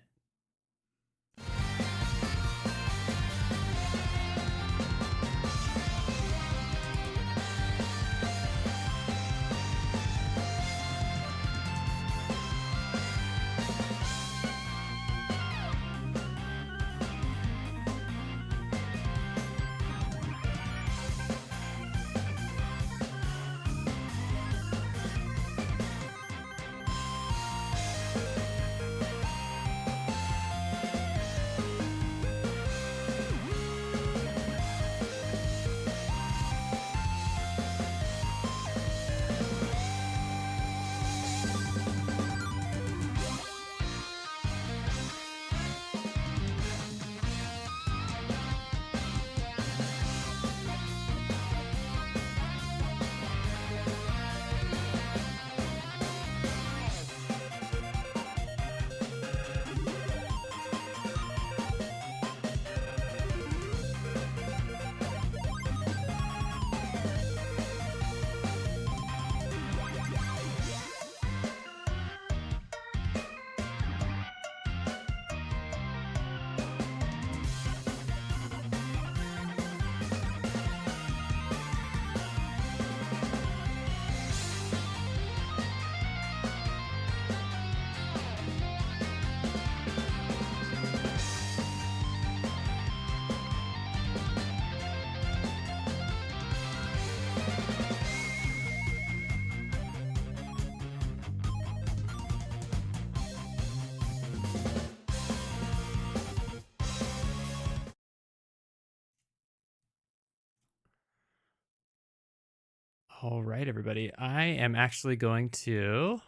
All right, everybody. I am actually going to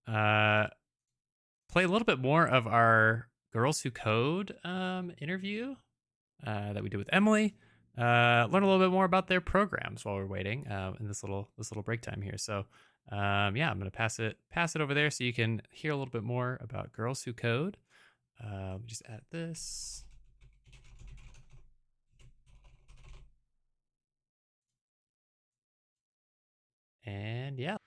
play a little bit more of our Girls Who Code interview that we did with Emily. learn a little bit more about their programs while we're waiting in this little break time here. So yeah, I'm gonna pass it over there so you can hear a little bit more about Girls Who Code. Just add this. And yeah.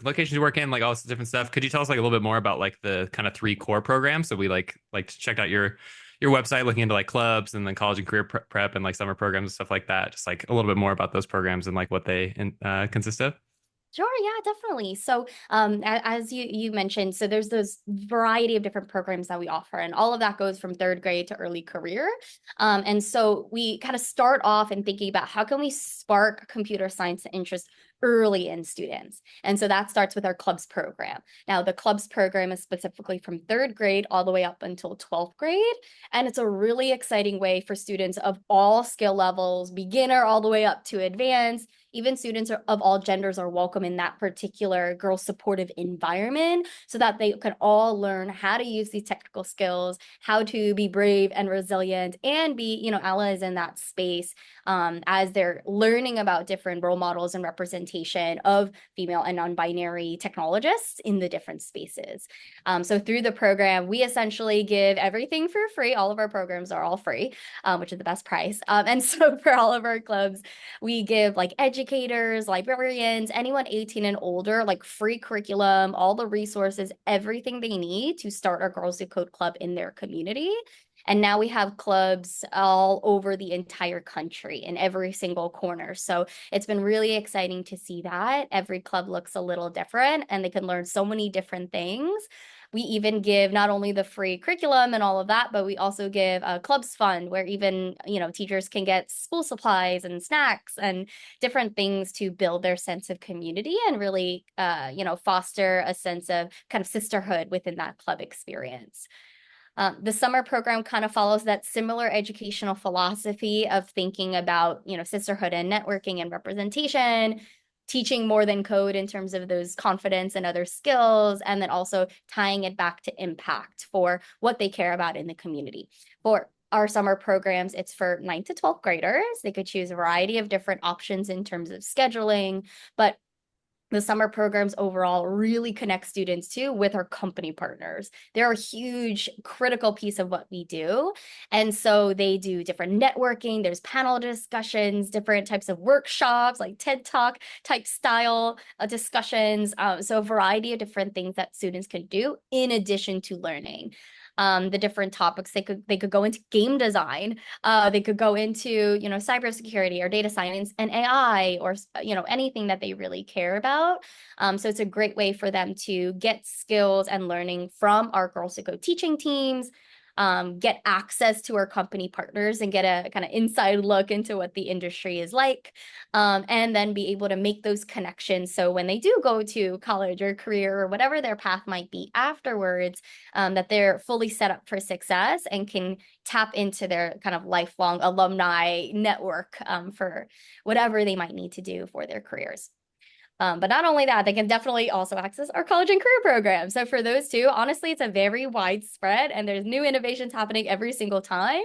Locations you work in, like all this different stuff. Could you tell us like a little bit more about like the kind of 3 core programs? So we like checked out your website, looking into like clubs and then college and career prep and like summer programs and stuff like that. Just like a little bit more about those programs and like what they consist of. Sure, yeah, definitely. So, as you mentioned, so there's those variety of different programs that we offer, and all of that goes from third grade to early career. And so we kind of start off in thinking about how can we spark computer science interest early in students. And so that starts with our clubs program. Now, the clubs program is specifically from third grade all the way up until 12th grade. And it's a really exciting way for students of all skill levels, beginner all the way up to advanced. Even students of all genders are welcome in that particular girl supportive environment so that they can all learn how to use these technical skills, how to be brave and resilient and be, allies in that space as they're learning about different role models and representation of female and non-binary technologists in the different spaces. So through the program, we essentially give everything for free. All of our programs are all free, which is the best price. And so for all of our clubs, we give like educators, librarians, anyone 18 and older, like free curriculum, all the resources, everything they need to start our Girls Who Code club in their community. And now we have clubs all over the entire country in every single corner. So it's been really exciting to see that. Every club looks a little different and they can learn so many different things. We even give not only the free curriculum and all of that, but we also give a clubs fund where even, teachers can get school supplies and snacks and different things to build their sense of community and really, foster a sense of kind of sisterhood within that club experience. The summer program kind of follows that similar educational philosophy of thinking about, sisterhood and networking and representation, teaching more than code in terms of those confidence and other skills, and then also tying it back to impact for what they care about in the community. For our summer programs, it's for 9th to 12th graders. They could choose a variety of different options in terms of scheduling, but the summer programs overall really connect students too with our company partners. They're a huge critical piece of what we do. And so they do different networking, there's panel discussions, different types of workshops, like TED Talk type style discussions. So a variety of different things that students can do in addition to learning. The different topics they could go into game design, they could go into cybersecurity or data science and AI or anything that they really care about. So it's a great way for them to get skills and learning from our Girls Who Code teaching teams, get access to our company partners and get a kind of inside look into what the industry is like, and then be able to make those connections. So when they do go to college or career or whatever their path might be afterwards, that they're fully set up for success and can tap into their kind of lifelong alumni network for whatever they might need to do for their careers. But not only that, they can definitely also access our college and career program. So for those two, honestly, it's a very widespread and there's new innovations happening every single time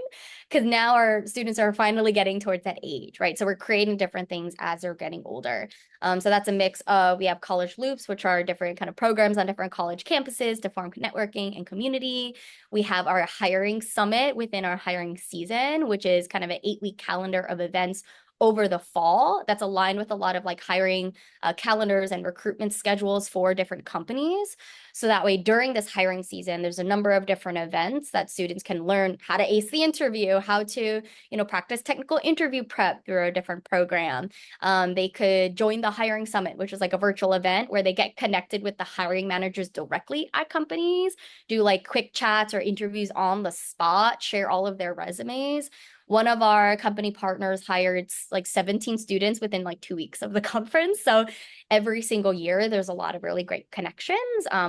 because now our students are finally getting towards that age, right? So we're creating different things as they're getting older. So that's a mix of, we have college loops, which are different kind of programs on different college campuses to form networking and community. We have our hiring summit within our hiring season, which is kind of an 8-week calendar of events over the fall that's aligned with a lot of like hiring calendars and recruitment schedules for different companies. So that way during this hiring season, there's a number of different events that students can learn how to ace the interview, how to, practice technical interview prep through a different program. They could join the hiring summit, which is like a virtual event where they get connected with the hiring managers directly at companies, do like quick chats or interviews on the spot, share all of their resumes. One of our company partners hired like 17 students within like 2 weeks of the conference. So every single year, there's a lot of really great connections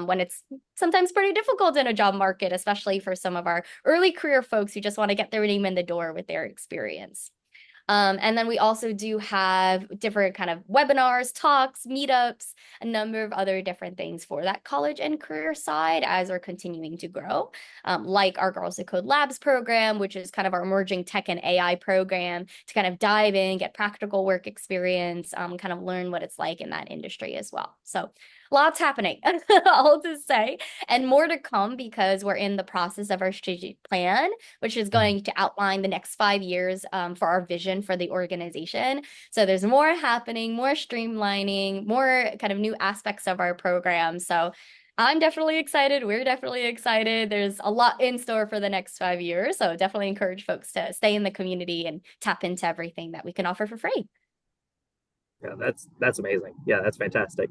when it's sometimes pretty difficult in a job market, especially for some of our early career folks who just want to get their name in the door with their experience. And then we also do have different kind of webinars, talks, meetups, a number of other different things for that college and career side as we're continuing to grow, like our Girls Who Code Labs program, which is kind of our emerging tech and AI program to kind of dive in, get practical work experience, kind of learn what it's like in that industry as well. So lots happening, all to say, and more to come because we're in the process of our strategic plan, which is going to outline the next 5 years for our vision for the organization. So there's more happening, more streamlining, more kind of new aspects of our program. So I'm definitely excited. We're definitely excited. There's a lot in store for the next 5 years. So definitely encourage folks to stay in the community and tap into everything that we can offer for free. Yeah, that's amazing. Yeah, that's fantastic.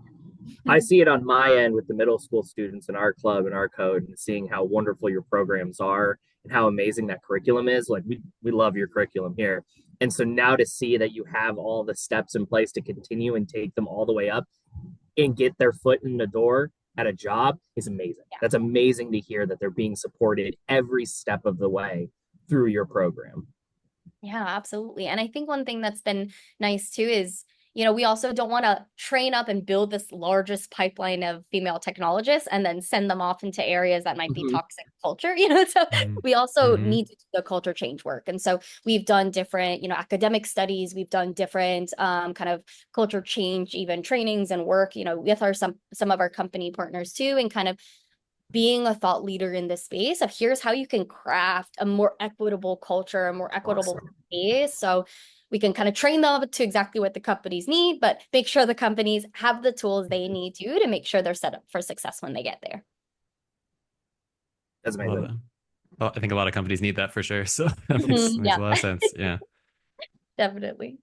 I see it on my end with the middle school students in our club and our code, and seeing how wonderful your programs are and how amazing that curriculum is. Like we love your curriculum here. And so now to see that you have all the steps in place to continue and take them all the way up and get their foot in the door at a job is amazing. Yeah. That's amazing to hear that they're being supported every step of the way through your program. Yeah, absolutely. And I think one thing that's been nice too is, we also don't want to train up and build this largest pipeline of female technologists and then send them off into areas that might be toxic culture, so we also need to do the culture change work. And so we've done different, academic studies, we've done different kind of culture change, even trainings and work, with some of our company partners too, and kind of being a thought leader in this space of here's how you can craft a more equitable culture, a more equitable space. So we can kind of train them to exactly what the companies need, but make sure the companies have the tools they need to make sure they're set up for success when they get there. That's amazing. Well, I think a lot of companies need that for sure. So that makes a lot of sense. Yeah, definitely.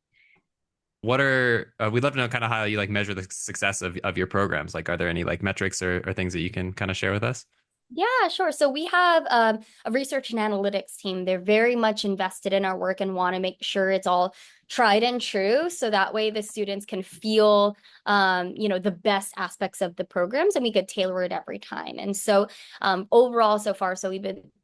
What are we'd love to know kind of how you measure the success of your programs. Are there any metrics or things that you can kind of share with us? Yeah, sure. So we have a research and analytics team. They're very much invested in our work and want to make sure it's all tried and true. So that way the students can feel, the best aspects of the programs, and we could tailor it every time. And so overall so far,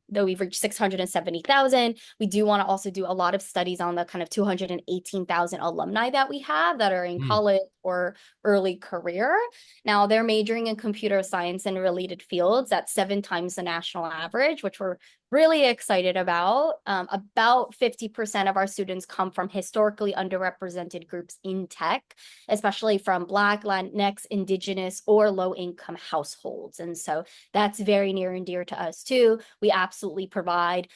though we've reached 670,000, we do want to also do a lot of studies on the kind of 218,000 alumni that we have that are in college or early career. Now they're majoring in computer science and related fields. That's 7 times the national average, which we're really excited about. About 50% of our students come from historically underrepresented groups in tech, especially from Black, Latinx, Indigenous, or low-income households. And so that's very near and dear to us too. We absolutely provide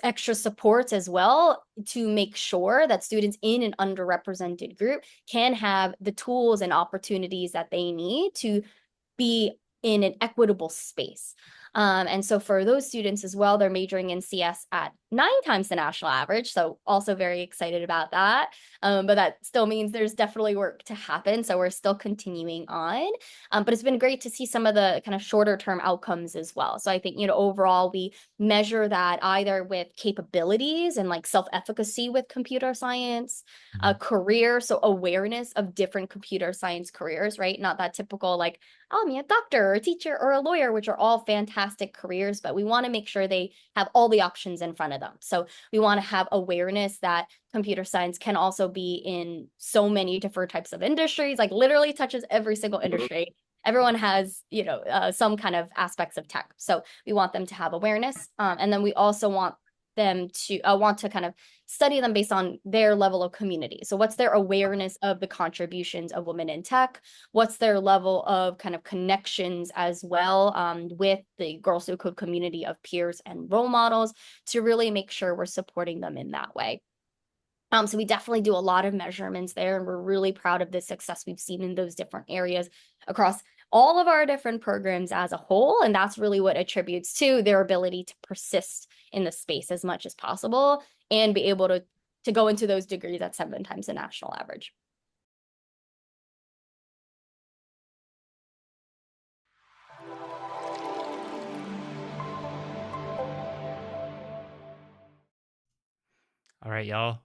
extra supports as well to make sure that students in an underrepresented group can have the tools and opportunities that they need to be in an equitable space. And so for those students as well, they're majoring in CS at 9 times the national average. So also very excited about that. But that still means there's definitely work to happen. So we're still continuing on. But it's been great to see some of the kind of shorter term outcomes as well. So I think, overall, we measure that either with capabilities and self-efficacy with computer science, career, so awareness of different computer science careers, right? Not that typical I'll be a doctor or a teacher or a lawyer, which are all fantastic careers, but we want to make sure they have all the options in front of them. So we want to have awareness that computer science can also be in so many different types of industries, literally touches every single industry. Everyone has, some kind of aspects of tech. So we want them to have awareness. And then we also want them to want to kind of study them based on their level of community. So what's their awareness of the contributions of women in tech? What's their level of kind of connections as well with the Girls Who Code community of peers and role models to really make sure we're supporting them in that way. So we definitely do a lot of measurements there, and we're really proud of the success we've seen in those different areas across all of our different programs as a whole. And that's really what attributes to their ability to persist in the space as much as possible and be able to go into those degrees at 7 times the national average. All right, y'all.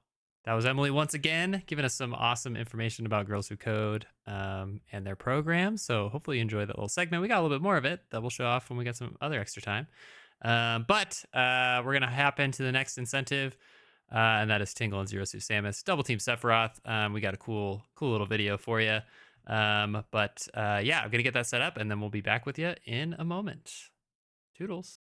That was Emily once again, giving us some awesome information about Girls Who Code and their program. So hopefully you enjoyed that little segment. We got a little bit more of it that we'll show off when we get some other extra time. But we're going to hop into the next incentive. and that is Tingle and Zero Suit Samus. Double Team Sephiroth. We got a cool little video for you. But yeah, I'm gonna get that set up, and then we'll be back with you in a moment. Toodles.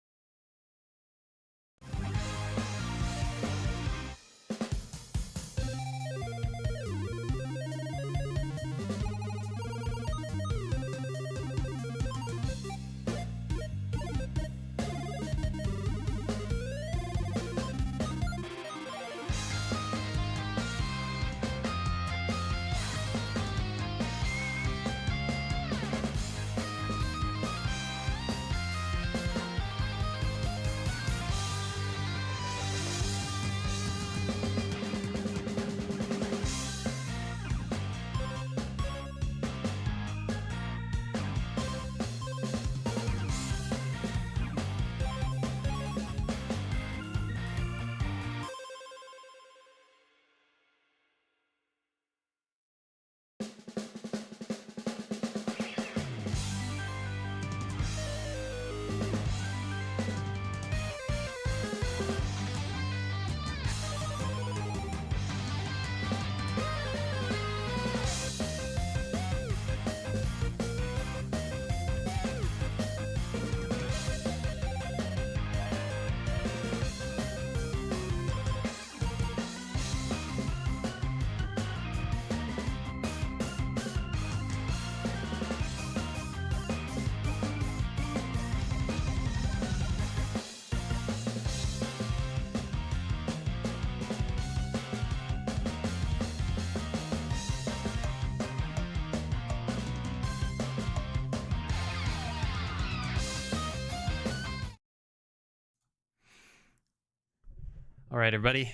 All right, everybody.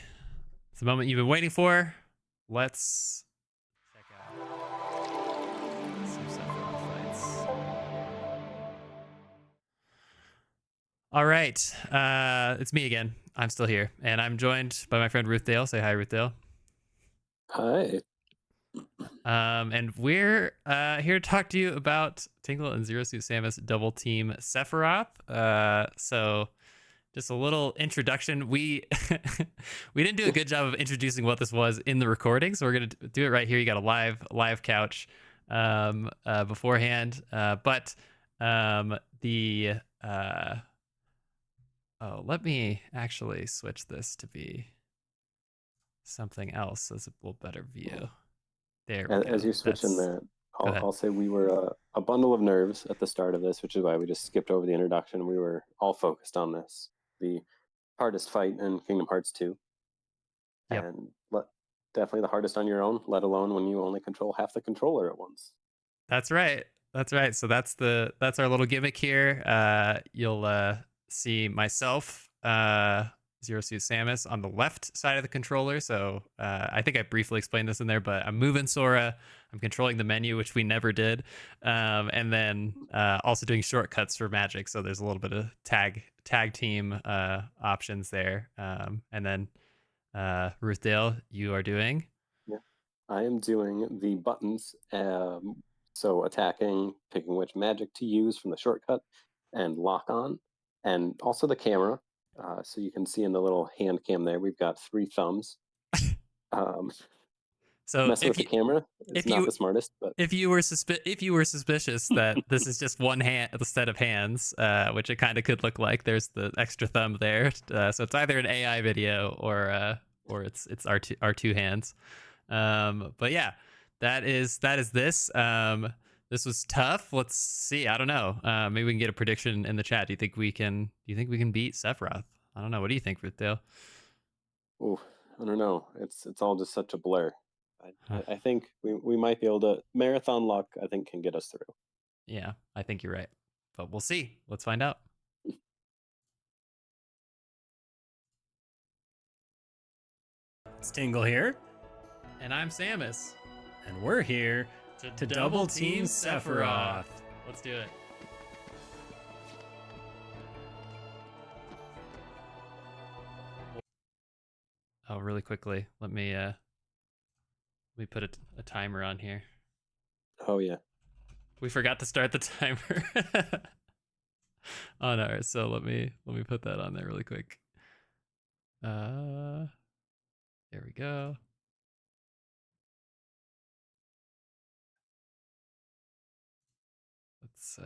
It's the moment you've been waiting for. Let's check out some Sephiroth fights. All right. It's me again. I'm still here, and I'm joined by my friend Ruth Dale. Say hi, Ruth Dale. Hi. And we're here to talk to you about Tingle and Zero Suit Samus Double Team Sephiroth. So just a little introduction. We we didn't do a good job of introducing what this was in the recording, so we're gonna do it right here. You got a live couch beforehand, but let me actually switch this to be something else so it's a little better view. There we go. As you're switching Go that, ahead. I'll say we were a bundle of nerves at the start of this, which is why we just skipped over the introduction. We were all focused on this, the hardest fight in Kingdom Hearts 2. Yep. And definitely the hardest on your own, let alone when you only control half the controller at once. That's right. That's right. So that's our little gimmick here. You'll see myself, Zero Suit Samus, on the left side of the controller. So I think I briefly explained this in there, but I'm moving Sora. I'm controlling the menu, which we never did, and then also doing shortcuts for magic. So there's a little bit of tag team options there, and then Ruth Dale, you are doing. Yeah, I am doing the buttons. So attacking, picking which magic to use from the shortcut, and lock on, and also the camera. So you can see in the little hand cam there, we've got 3 thumbs. So messing with the camera is not the smartest, but if you were suspicious that this is just one hand, a set of hands, which it kind of could look like, there's the extra thumb there. So it's either an AI video or it's our two hands. But yeah, that is this. This was tough. Let's see. I don't know. Maybe we can get a prediction in the chat. Do you think we can beat Sephiroth? I don't know. What do you think, Ruthale? Oh, I don't know. It's all just such a blur. I think we might be able to. Marathon luck, I think, can get us through. Yeah, I think you're right. But we'll see. Let's find out. It's Tingle here. And I'm Samus. And we're here to double team Sephiroth. Let's do it. Oh, really quickly, let me put a timer on here. Oh yeah. We forgot to start the timer on ours, so let me put that on there really quick. There we go. Let's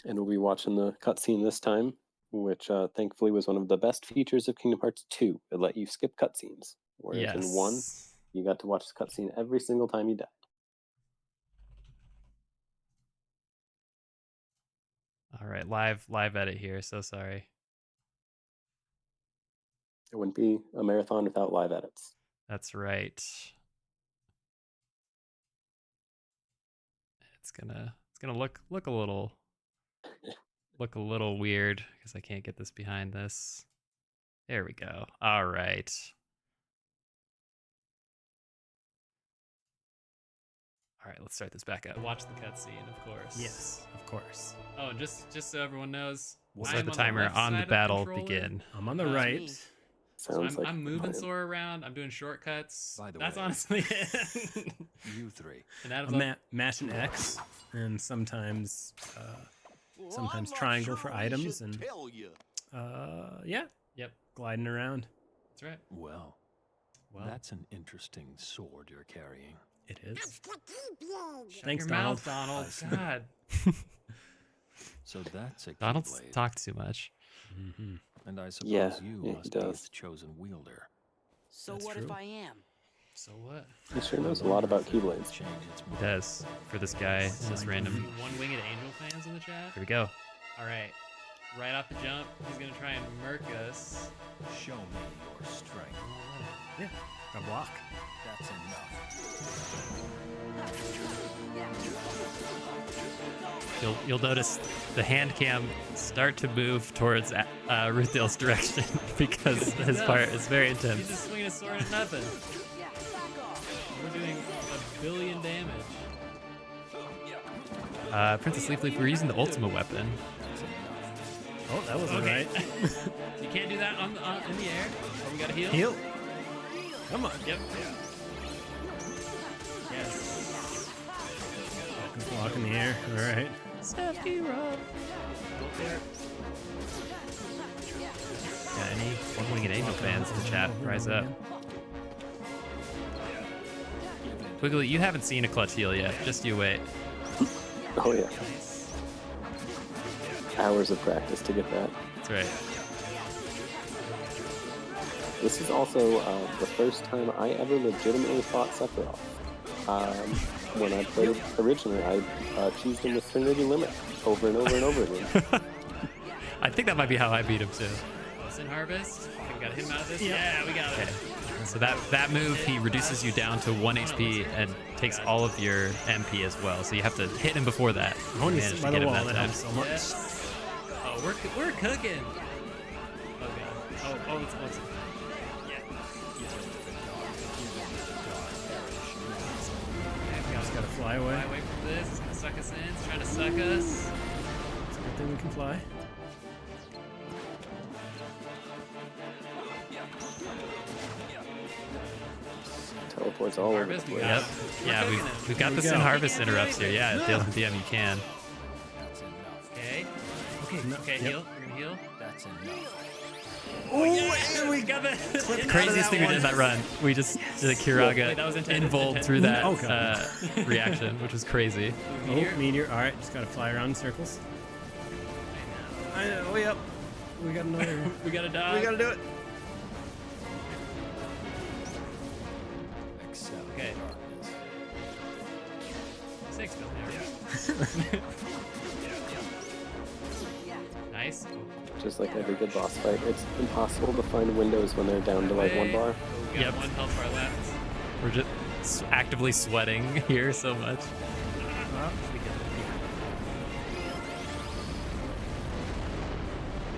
And we'll be watching the cutscene this time, which thankfully was one of the best features of Kingdom Hearts 2. It let you skip cutscenes, whereas in 1, you got to watch the cutscene every single time you died. All right, live edit here. So sorry. It wouldn't be a marathon without live edits. That's right. It's gonna look a little weird because I can't get this behind this. There we go. All right. All right, let's start this back up. Watch the cutscene, of course. Yes, of course. Oh, and just so everyone knows, We'll start start the the timer left on side the of the battle controller. begin. I'm on the right. So I'm moving Sora around. I'm doing shortcuts. By the That's way, honestly you three. And Adam's I'm mashing X, and sometimes triangle for items, and yeah, yep, gliding around. That's right. Well, that's an interesting sword you're carrying. It is. Thanks, Thanks, your Donald. mouth, Donald. I see. God. So that's a Donald's keyblade. talked too much. Mm-hmm. And I suppose Yeah, you he must be does. its chosen wielder. So That's what true. if I am? So what? He sure knows a lot about Keyblades. Change its He does for this guy and this random. One-winged angel fans in the chat. Here we go. All right. Right off the jump, he's gonna try and murk us. Show me your strength. Yeah, got block. That's enough. You'll notice the hand cam start to move towards Ruthdale's direction because his part is very intense. He's just swinging a sword at nothing. We're doing 1 billion damage. Princess Leaf Leaf, we're using the ultimate weapon. Oh, that wasn't right. So you can't do that in the air. Oh, we gotta heal. Heal. Come on. Yep. Yes. Block in the air. All right. Safety run. Yeah, any one-winged angel fans in the chat, rise up. Wiggly, you haven't seen a clutch heal yet. Just you wait. Oh yeah. Hours of practice to get that. That's right. This is also the first time I ever legitimately fought Sephiroth. When I played originally, I cheesed him with Trinity Limit over and over and over again. I think that might be how I beat him too. Sin Harvest. We got him out of this. Yeah, we got it. Okay. So that move, he reduces you down to 1 HP and takes all of your MP as well. So you have to hit him before that. I want to Manage sit to by get the him wall. that That time. helps so much. Yes. Oh, we're cooking. Oh god. Oh, it's Just gotta fly away. Fly away from this. It's gonna suck us in. It's trying to suck us. It's a good thing we can fly. Teleports all over the place. Yep. Yeah, we've got the Sin Harvest interrupts here. Yeah, at the LMDM you can. Okay. Okay, heal. We're gonna heal. That's enough. Oh, yeah, we got the craziest thing we did in that run. We just did a Kiraga invuled through that reaction, which was crazy. Oh, meteor. All right, just gotta fly around in circles. I know. Oh, yep. We got another. We gotta die. We gotta do it. Okay. 6 still there. Nice. Just like every good boss fight, it's impossible to find windows when they're down to like 1 bar. We got 1 health bar left. We're just actively sweating here so much.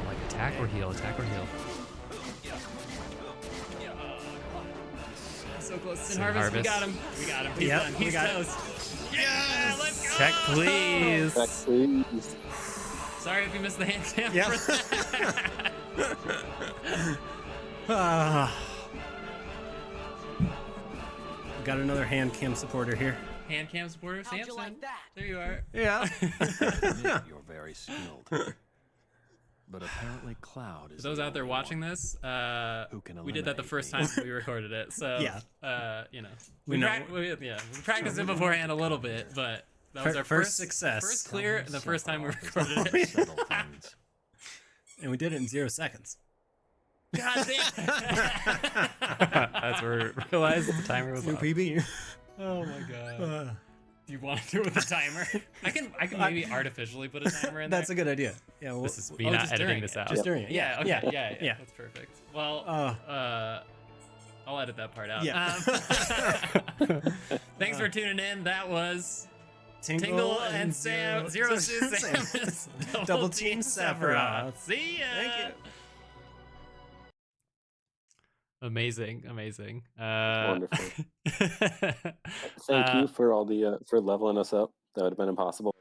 Like attack or heal, attack or heal. So close. Sin Harvest, we got him. We got him. He's done. He's toast. Yeah, let's go. Check, please. Check, please. Sorry if you missed the hand cam. Yep. Got another hand cam supporter here. Hand cam supporter, Samson. There you are. Yeah. You're very skilled. but apparently Cloud is For those the out there only watching one this, who can we did that the eliminate first me. time we recorded it. So, Yeah. you know, We know- we practiced it beforehand a little bit, but that was our First success. First clear, and the first time we recorded it. Settle things. And we did it in 0 seconds. God damn! That's where we realized the timer was New off. PB. Oh my god. Do you want to do it with a timer? I can maybe artificially put a timer in there. That's a good idea. Yeah, well, This is me not just editing during this it. out. Just during it. Yeah, okay. Yeah. Yeah. That's perfect. Well, I'll edit that part out. Yeah. Thanks for tuning in. That was Tingle and Sam, Zero Suit Samus, Double Team Sephiroth. See ya. Thank you. Amazing. Wonderful. Thank you for all the for leveling us up. That would have been impossible.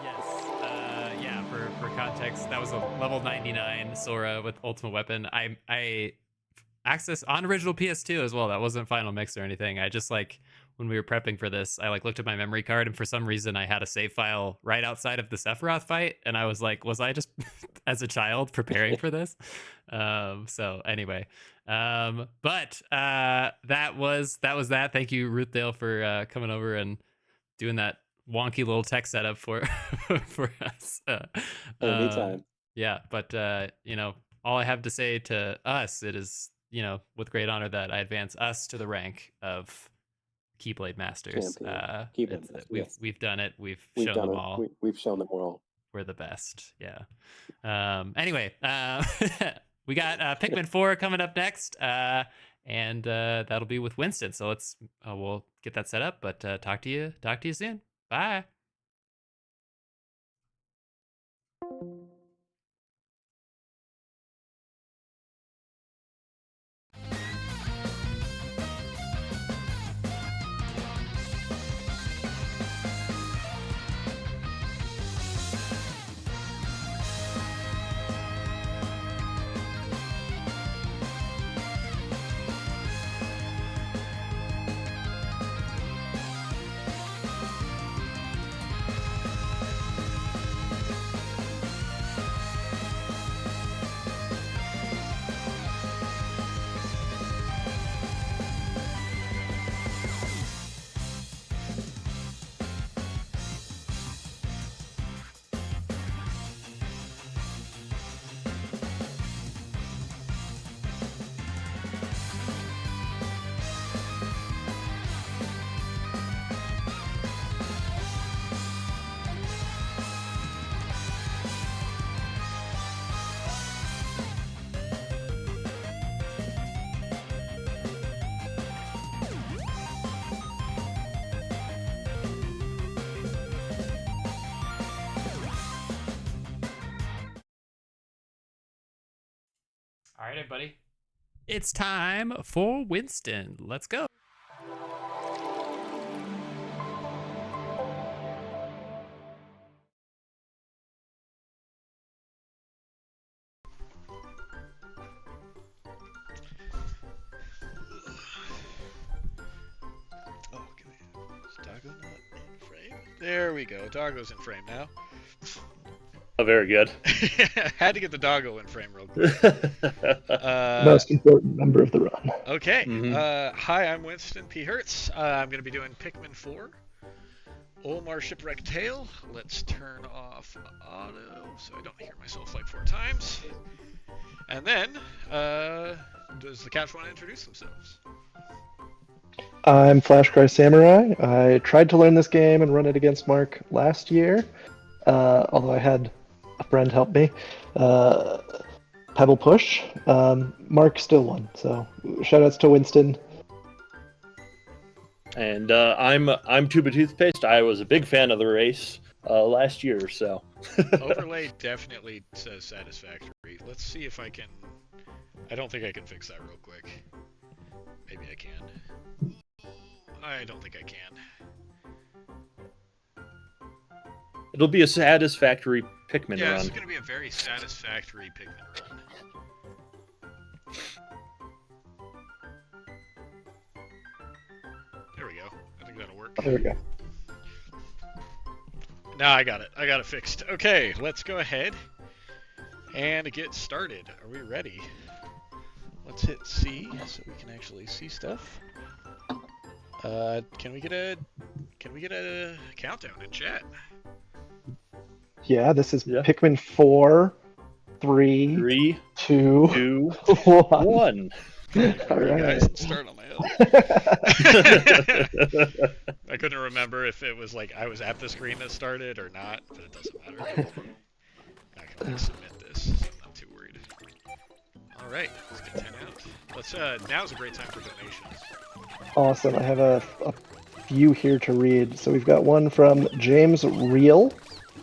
Yes. Yeah. For context, that was a level 99 Sora with Ultimate Weapon. I accessed on original PS2 as well. That wasn't Final Mix or anything. I just when we were prepping for this, I looked at my memory card, and for some reason I had a save file right outside of the Sephiroth fight, and I was like, was I just as a child preparing for this? So anyway, but that was that. Thank you, Ruth Dale, for coming over and doing that wonky little tech setup for for us. Anytime. Yeah, but all I have to say to us, it is with great honor that I advance us to the rank of Keyblade Masters. Keyblade Masters, yes. We've done it. We've We've shown done them it. all. We've shown them all. We're the best. Yeah. Anyway, we got Pikmin 4 coming up next, and that'll be with Winston. So we'll get that set up. But talk to you soon. Bye. All right, everybody. It's time for Winston. Let's go. Doggo not in frame? There we go. Doggo's in frame now. Oh, very good. Had to get the doggo in frame real quick. Most important member of the run. Okay. Hi, I'm Winston P. Hertz. I'm going to be doing Pikmin 4. Olmar Shipwreck Tale. Let's turn off auto so I don't hear myself like 4 times. And then, does the cats want to introduce themselves? I'm Flashcry Samurai. I tried to learn this game and run it against Mark last year, although I had a friend help me. Pebble Push. Mark still won, so shoutouts to Winston. And I'm Tuba Toothpaste. I was a big fan of the race last year or so. Overlay definitely says satisfactory. Let's see if I can... I don't think I can fix that real quick. Maybe I can. I don't think I can. It'll be a satisfactory Pikmin Yeah, run. this is going to be a very satisfactory Pikmin run. There we go. I think that'll work. There we go. Now I got it. I got it fixed. Okay, let's go ahead And get started. Are we ready? Let's hit C so we can actually see stuff. Can we get a countdown in chat? Yeah, this is Pikmin 4, 3, 2, 1. All right. Guys, start on my own. I couldn't remember if it was like I was at the screen that started or not, but it doesn't matter. I can like submit this, so I'm not too worried. All right, let's get 10 out. Let's. Now's a great time for donations. Awesome. I have a few here to read. So we've got one from James Reel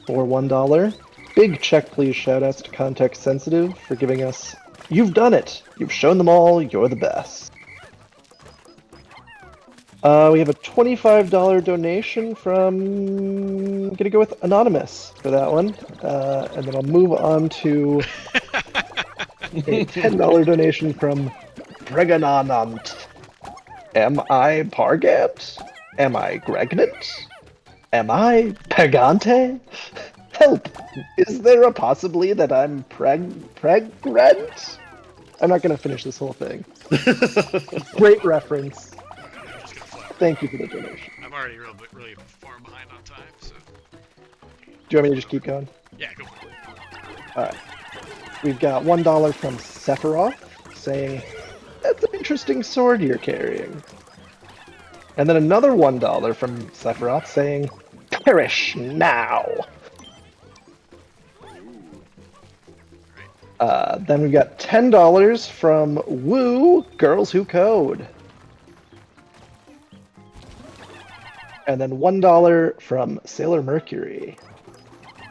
for $1. Big check, please. Shoutouts to Context Sensitive for giving us. You've done it. You've shown them all. You're the best. We have a $25 donation from. I'm gonna go with Anonymous for that one, and then I'll move on to a $10 donation from Pregananant. Am I Pargant? Am I Gregnant? Am I Pagante? Help! Is there a possibly that I'm pregnant? I'm not gonna finish this whole thing. Great reference. Thank you for the donation. I'm already really far behind on time, so. Do you want me to just keep going? Yeah, go for it. Alright. We've got $1 from Sephiroth saying, that's an interesting sword you're carrying. And then another $1 from Sephiroth saying, perish now! Then we've got $10 from Woo Girls Who Code. And then $1 from Sailor Mercury.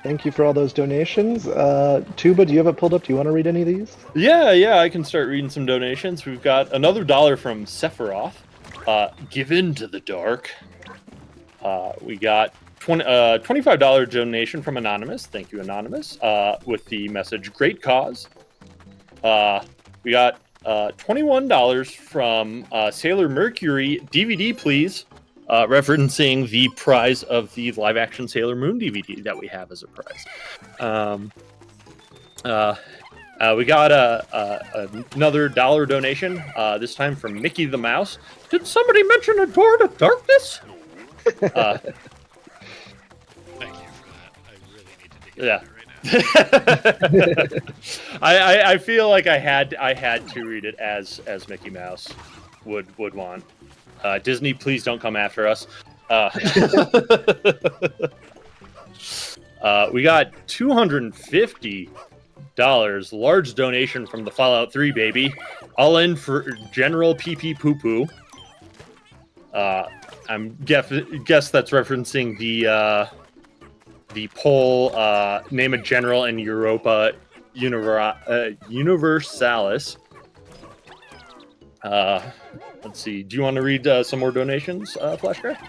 Thank you for all those donations. Tuba, do you have it pulled up? Do you want to read any of these? Yeah, I can start reading some donations. We've got another $1 from Sephiroth. Give in to the dark. We got $25 donation from Anonymous. Thank you, Anonymous. With the message, great cause. We got $21 from Sailor Mercury, DVD please. Referencing the prize of the live-action Sailor Moon DVD that we have as a prize. We got another $1 donation, this time from Mickey the Mouse. Did somebody mention a door to darkness? Thank you for that. I really need to dig into that right now. I feel like I had to read it as Mickey Mouse would want. Disney, please don't come after us. We got $250, large donation from the Fallout 3 baby. All in for General PP Poo Poo. I'm guess that's referencing the poll name a general in Europa Universalis. Let's see. Do you want to read some more donations, Flashcraft?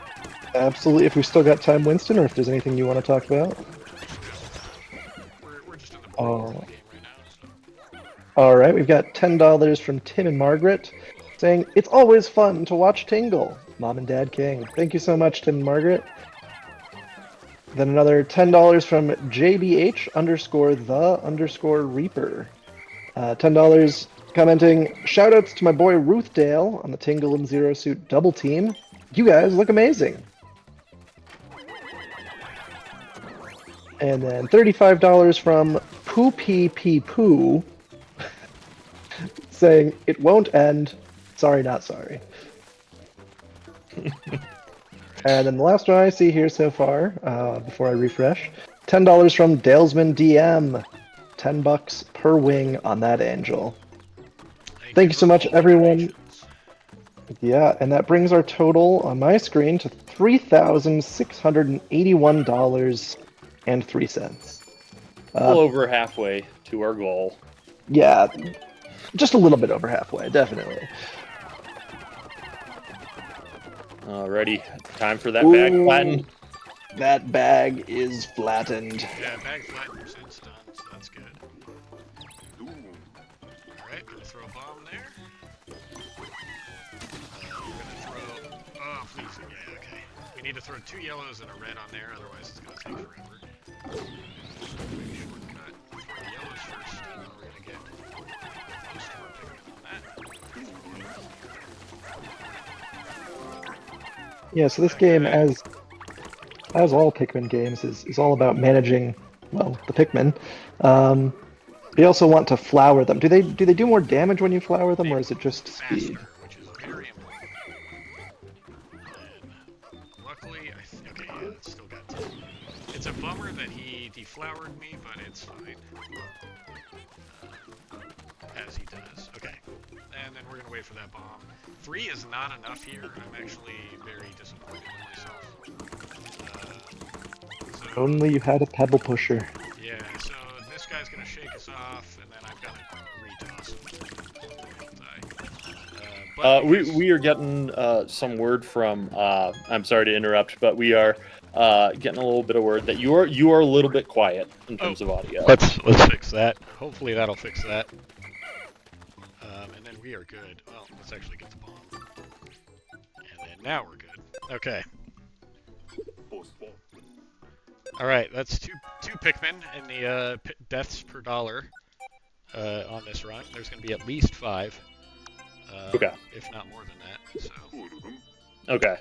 Absolutely. If we've still got time, Winston, or if there's anything you want to talk about. We're just in the Oh. game right now. So. All right, we've got $10 from Tim and Margaret saying, it's always fun to watch Tingle. Mom and Dad King. Thank you so much, Tim and Margaret. Then another $10 from JBH_the_Reaper. $10 commenting, shoutouts to my boy Ruthdale on the Tingle and Zero Suit double team. You guys look amazing. And then $35 from Poo Pee Pee Poo saying, it won't end. Sorry, not sorry. And then the last one I see here so far, before I refresh, $10 from Dalesman DM. $10 per wing on that angel. Thank you so much, everyone. Yeah, and that brings our total on my screen to $3,681.03. Well over halfway to our goal. Yeah, just a little bit over halfway, definitely. Alrighty, time for that bag flatten. That bag is flattened. Yeah, bag flatten percent's done, so that's good. Alright, gonna throw a bomb there. We're gonna throw. Oh, please. Yeah, okay. We need to throw 2 yellows and a red on there, otherwise it's gonna take forever. Maybe shortcut. Throw the yellows first. Yeah, so this game, as all Pikmin games, is all about managing, well, the Pikmin. You also want to flower them. Do they do more damage when you flower them, or is it just speed? Which is very important. And luckily, okay, yeah, it's still got 10. It's a bummer that he deflowered me, but it's fine. As he does. Okay. And then we're going to wait for that bomb. 3 is not enough here. I'm actually very disappointed in myself. So, Only you had a pebble pusher. yeah, so this guy's going to shake us off, and then I've got to retoss him. We are getting some word from. I'm sorry to interrupt, but we are getting a little bit of word that you are a little bit quiet in terms of audio. Let's fix that. Hopefully that'll fix that. And then we are good. Well, let's actually get the bomb. And then now we're good. Okay. All right, that's two Pikmin in the deaths per dollar on this run. There's going to be at least 5. Okay. If not more than that. So. Okay.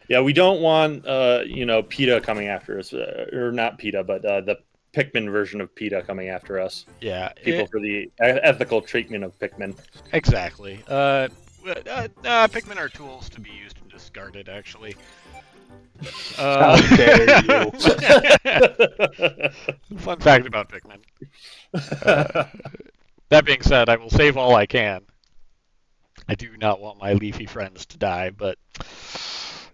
Yeah, we don't want PETA coming after us, or not PETA, but the Pikmin version of PETA coming after us. Yeah. People for the ethical treatment of Pikmin. Exactly. Pikmin are tools to be used and discarded, actually. How dare you. Fun fact about Pikmin. That being said, I will save all I can. I do not want my leafy friends to die, but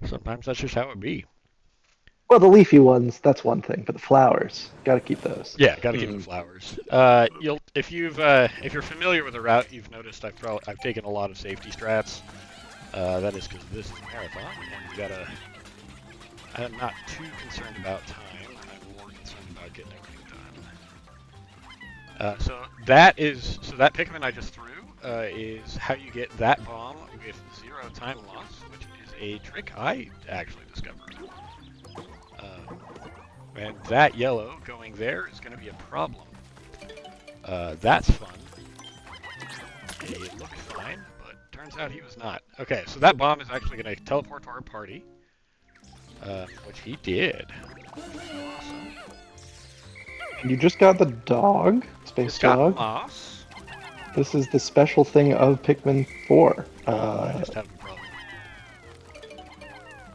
sometimes that's just how it be. Well, the leafy ones, that's one thing, but the flowers, gotta keep those. Yeah, gotta keep the flowers. If you're familiar with the route, you've noticed I've taken a lot of safety strats. That is because this is a marathon, and I'm not too concerned about time. I'm more concerned about getting everything done. So that Pikmin I just threw is how you get that bomb with 0 time loss, which is a trick I actually discovered. And that yellow going there is going to be a problem. That's fun. It looked fine, but turns out he was not. Okay, so that bomb is actually going to teleport to our party, which he did. Awesome. You just got the dog, Space Dog. Moss. This is the special thing of Pikmin 4. I just have a problem.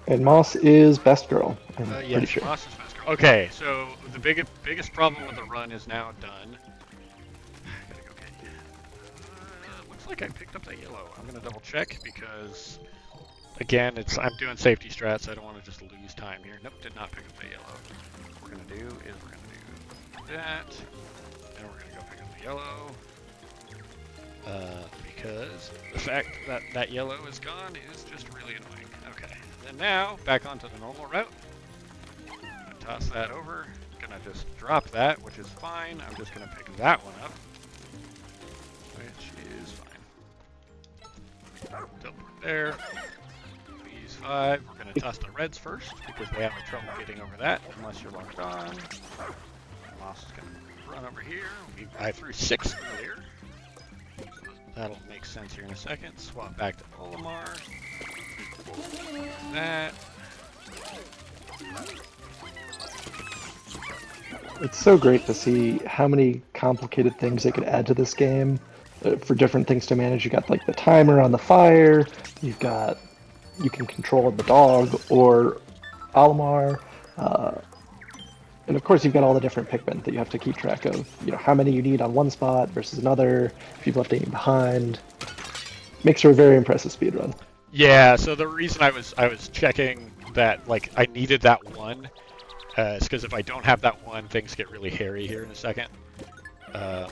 And Moss is best girl, I'm Yes, pretty sure. Moss is best girl. Okay, so the biggest problem with the run is now done. Gotta go get you. Looks like I picked up that yellow. I'm gonna double check because, again, I'm doing safety strats. I don't want to just lose time here. Nope, did not pick up the yellow. What we're gonna do is we're gonna do that, and we're gonna go pick up the yellow. Because the fact that that yellow is gone is just really annoying. Okay, and now back onto the normal route. Gonna toss that over. Gonna just drop that, which is fine. I'm just gonna pick that one up, which is fine. Teleport there. These 5. We're gonna toss the reds first because they have trouble getting over that unless you're locked on. Moss is gonna run over here. I threw 6 earlier. That'll make sense here in a second. Swap back to Olimar. That. It's so great to see how many complicated things they could add to this game for different things to manage. You got like the timer on the fire. You can control the dog or Olimar. And of course, you've got all the different Pikmin that you have to keep track of. You know, how many you need on one spot versus another, if you've left any behind. Makes for a very impressive speedrun. Yeah, so the reason I was checking that, like, I needed that one is because if I don't have that one, things get really hairy here in a second. Okay,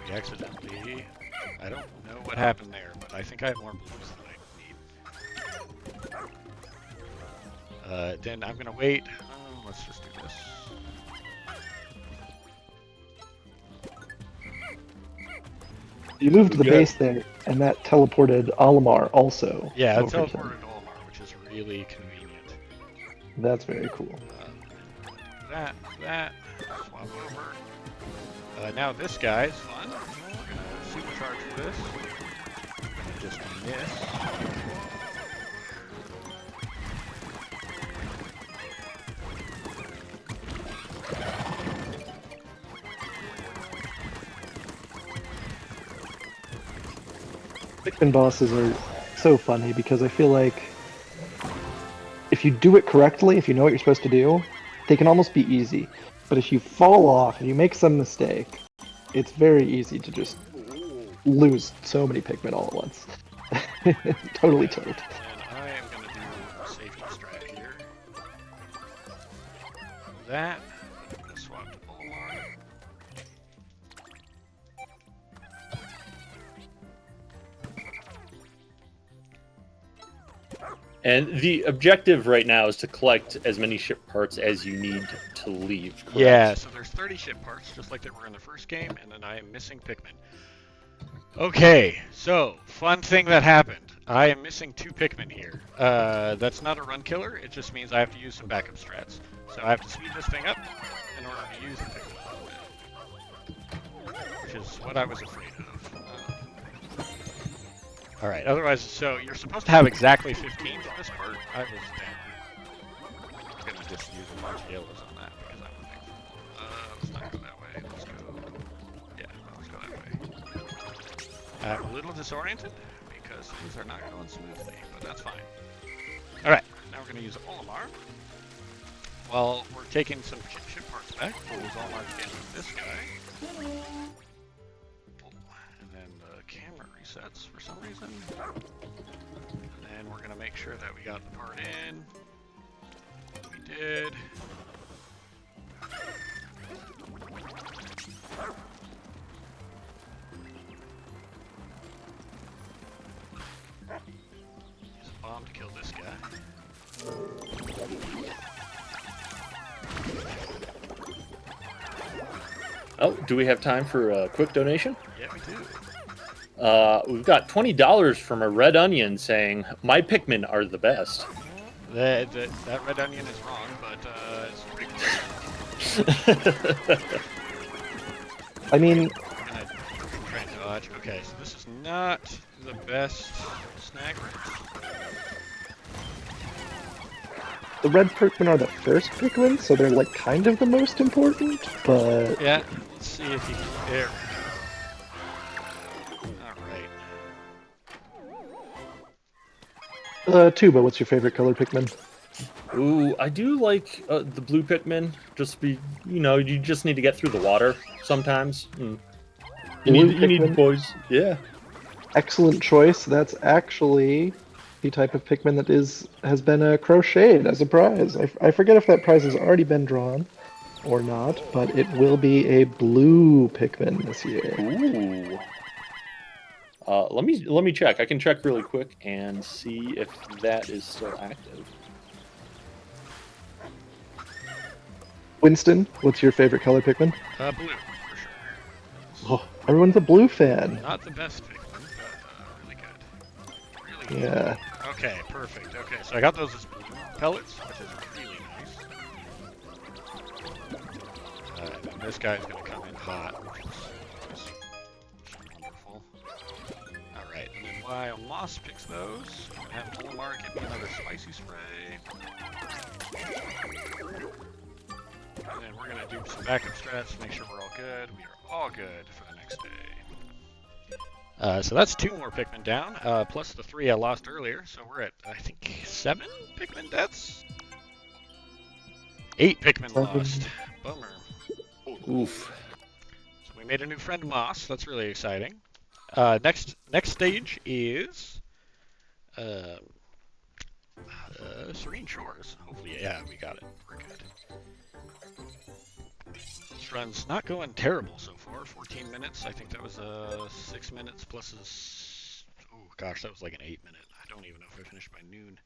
we accidentally... I don't know what happened there, but I think I have more blues than I need. Then I'm gonna wait. Let's just do this. You moved to the base there, and that teleported Olimar also. Yeah, it over to- teleported Olimar, which is really convenient. That's very cool. That, swap over. Now this guy is fun. We're gonna supercharge for this. We're gonna just miss. Pikmin bosses are so funny because I feel like if you do it correctly, if you know what you're supposed to do, they can almost be easy. But if you fall off and you make some mistake, it's very easy to just lose so many Pikmin all at once. Totally tilt. And I am going to do a safety strat here. That. I'm going to swap to Olimar. And the objective right now is to collect as many ship parts as you need to leave. Correct? Yeah, so there's 30 ship parts, just like there were in the first game, and then I am missing Pikmin. Okay, so, fun thing that happened. I am missing 2 Pikmin here. That's not a run killer, it just means I have to use some backup strats. So I have to speed this thing up in order to use the Pikmin. Which is what I was afraid of. Alright, otherwise, so you're supposed to have exactly 15 for this part. I was down. I'm gonna just use a bunch of yellows on that because I'm let's not go that way. Let's go. Yeah, let's go that way. I'm a little disoriented because things are not going smoothly, but that's fine. Alright, now we're gonna use Olimar. Well, we're taking some ship parts back. We'll use Olimar to get with this guy. And then the camera resets for some reason. And then we're gonna make sure that we got the part in. We did. Use a bomb to kill this guy. Oh, do we have time for a quick donation? Yeah, we do. We've got $20 from a Red Onion saying, "My Pikmin are the best." That red onion is wrong, but it's pretty close. I mean, I'm gonna try and dodge. Okay, so this is not the best snag route. the red Pikmin are the first Pikmin, so they're like kind of the most important, but... Yeah, let's see if you can... There. Alright. Tuba, what's your favorite color Pikmin? Ooh, I do like the blue Pikmin. You just need to get through the water sometimes. You need boys. Yeah. Excellent choice. That's actually the type of Pikmin that has been crocheted as a prize. I forget if that prize has already been drawn or not, but it will be a blue Pikmin this year. Ooh. Let me check. I can check really quick and see if that is still active. Winston, what's your favorite color Pikmin? Blue, for sure. Oh, everyone's a blue fan. Not the best Pikmin, but really good. Really good. Yeah. Okay, perfect. Okay, so I got those as blue pellets, which is really nice. And this guy's going to come in hot, which is wonderful. Alright, and then while Moss picks those, I'm going to have Olimar give me another spicy spray. And then we're going to do some backup strats to make sure we're all good. We are all good for the next day. So that's 2 more Pikmin down, plus the 3 I lost earlier. So we're at, I think, 7 Pikmin deaths? 8 Pikmin lost. Bummer. Oof. So we made a new friend, Moss. That's really exciting. Next stage is Serene Shores. Hopefully, yeah, we got it. We're good. This run's not going terrible so far. 14 minutes. I think that was 6 minutes plus oh gosh, that was like an 8 minute. I don't even know if I finished by noon.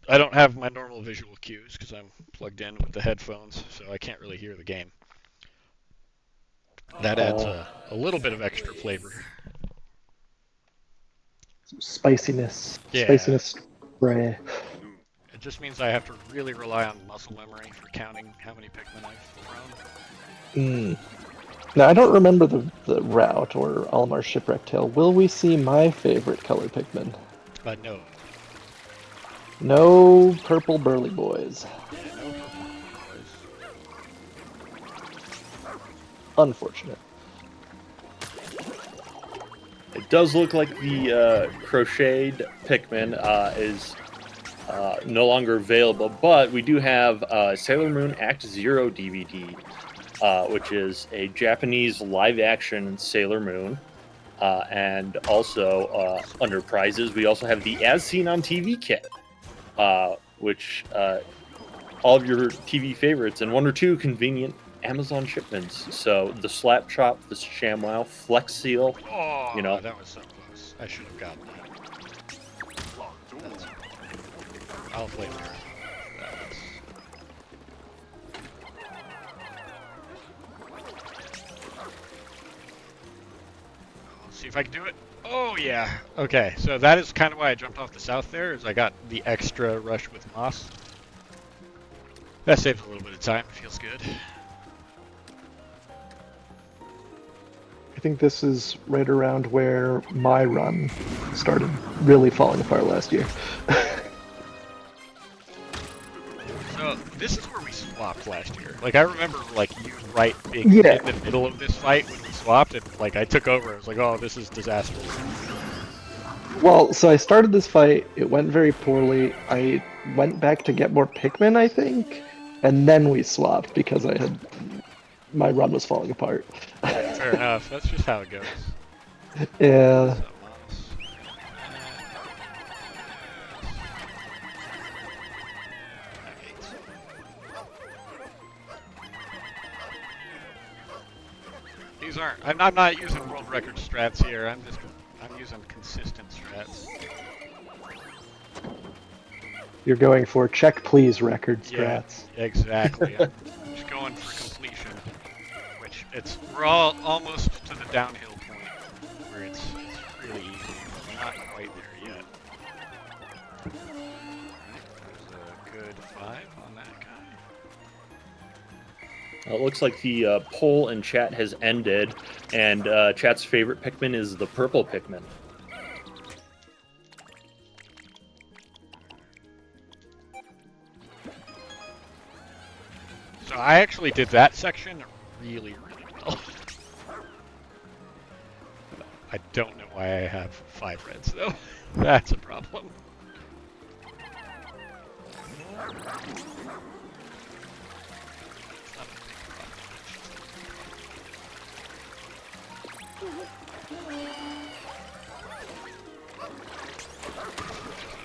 I don't have my normal visual cues because I'm plugged in with the headphones, so I can't really hear the game. That adds a little bit of extra flavor. Some spiciness. Yeah. Spiciness spray. It just means I have to really rely on muscle memory for counting how many Pikmin I've thrown. Now, I don't remember the route or Olimar's Shipwreck Tale. Will we see my favorite color Pikmin? No. No purple burly boys. Yeah, no purple boys. Unfortunate. It does look like the crocheted Pikmin is no longer available, but we do have Sailor Moon Act Zero DVD, which is a Japanese live-action Sailor Moon. And also under prizes, we also have the As Seen on TV kit, which all of your TV favorites and 1 or 2 convenient Amazon shipments. So the Slap Chop, the ShamWow, Flex Seal. Oh, you know, that was so close. I should have gotten that. That's... I'll play there. Let's see if I can do it. Oh yeah. Okay, so that is kind of why I jumped off the south there, is I got the extra rush with moss. That saves a little bit of time. Feels good. I think this is right around where my run started really falling apart last year. So this is where we swapped last year. Like I remember, like you right being Yeah. in the middle of this fight when we swapped, and like I took over. I was like, oh, this is disastrous. Well, so I started this fight, it went very poorly. I went back to get more Pikmin, I think, and then we swapped because my run was falling apart. Fair enough. That's just how it goes. Yeah. These aren't. I'm not using world record strats here. I'm using consistent strats. You're going for check please record Yeah, strats. exactly. I'm just going for completion, which we're all almost to the downhill point where it's really easy. We're not quite there yet. There's a good 5 on that guy. it looks like the poll in chat has ended, and chat's favorite Pikmin is the purple Pikmin. So I actually did that section really, really well. I don't know why I have 5 reds though. That's a problem.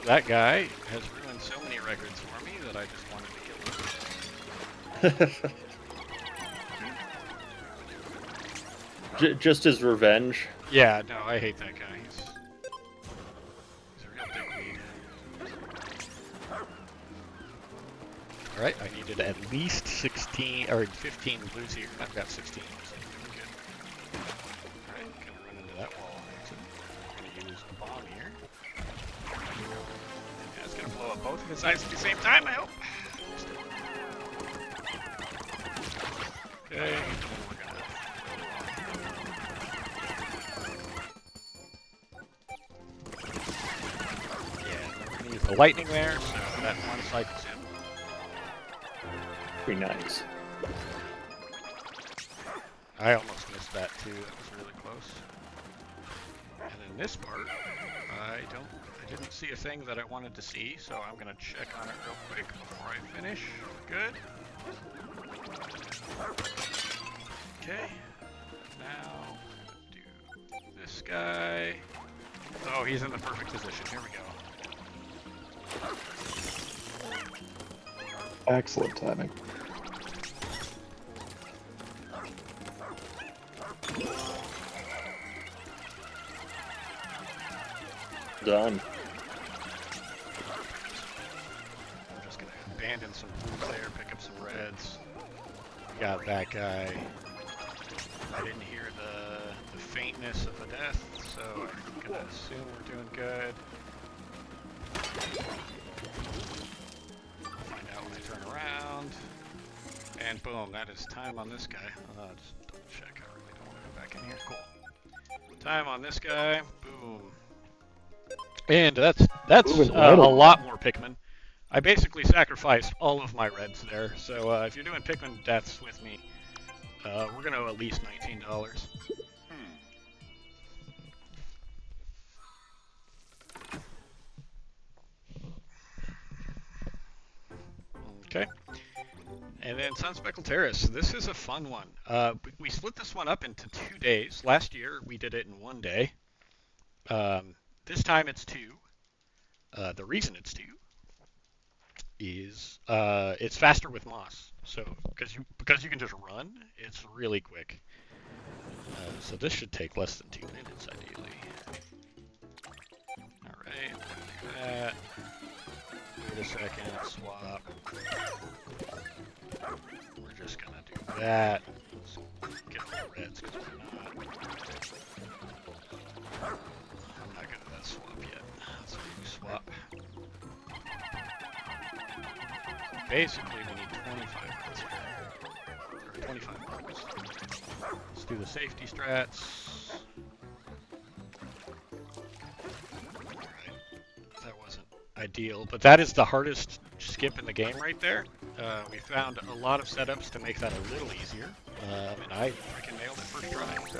That guy has ruined so many records for me that I just wanted to kill him. Just as revenge. Yeah, no, I hate that guy. He's a real dickweed. Alright, I needed at least 16 or 15 blues here. I've got 16, so I'm doing good. Alright, gonna run into that wall. I'm gonna use a bomb here. Yeah, it's gonna blow up both of his eyes at the same time, I hope. Okay, and then we're gonna... Yeah, we're gonna use the lightning there, so that one cycles in. Pretty nice. I almost missed that too, that was really close. And then this part, I didn't see a thing that I wanted to see, so I'm gonna check on it real quick before I finish. Good. Okay. Now, do this guy. Oh, he's in the perfect position. Here we go. Excellent timing. Done. I'm just gonna abandon some blues there, pick up some reds. We got that guy. I didn't hear the faintness of a death, so I'm gonna assume we're doing good. Find out when I turn around. And boom, that is time on this guy. Just double check. I really don't want to go back in here. Cool. Time on this guy. Boom. And that's a lot more Pikmin. I basically sacrificed all of my reds there. So if you're doing Pikmin deaths with me, we're gonna at least $19. Okay. And then Sunspeckled Terrace. This is a fun one. We split this one up into 2 days. Last year we did it in 1 day. This time it's 2. The reason it's 2 is it's faster with moss. So because you can just run, it's really quick. So this should take less than 2 minutes ideally. All right, do that. Wait a second, swap. We're just gonna do that. Let's get all the reds because we're not. I'm not good at that swap yet. Let's do swap. Basically, we need 25 reds here. Or 25 reds. Let's do the safety strats. Alright. That wasn't ideal, but that is the hardest skip in the game right there. We found a lot of setups to make that a little easier, and I freaking nailed it first try, so.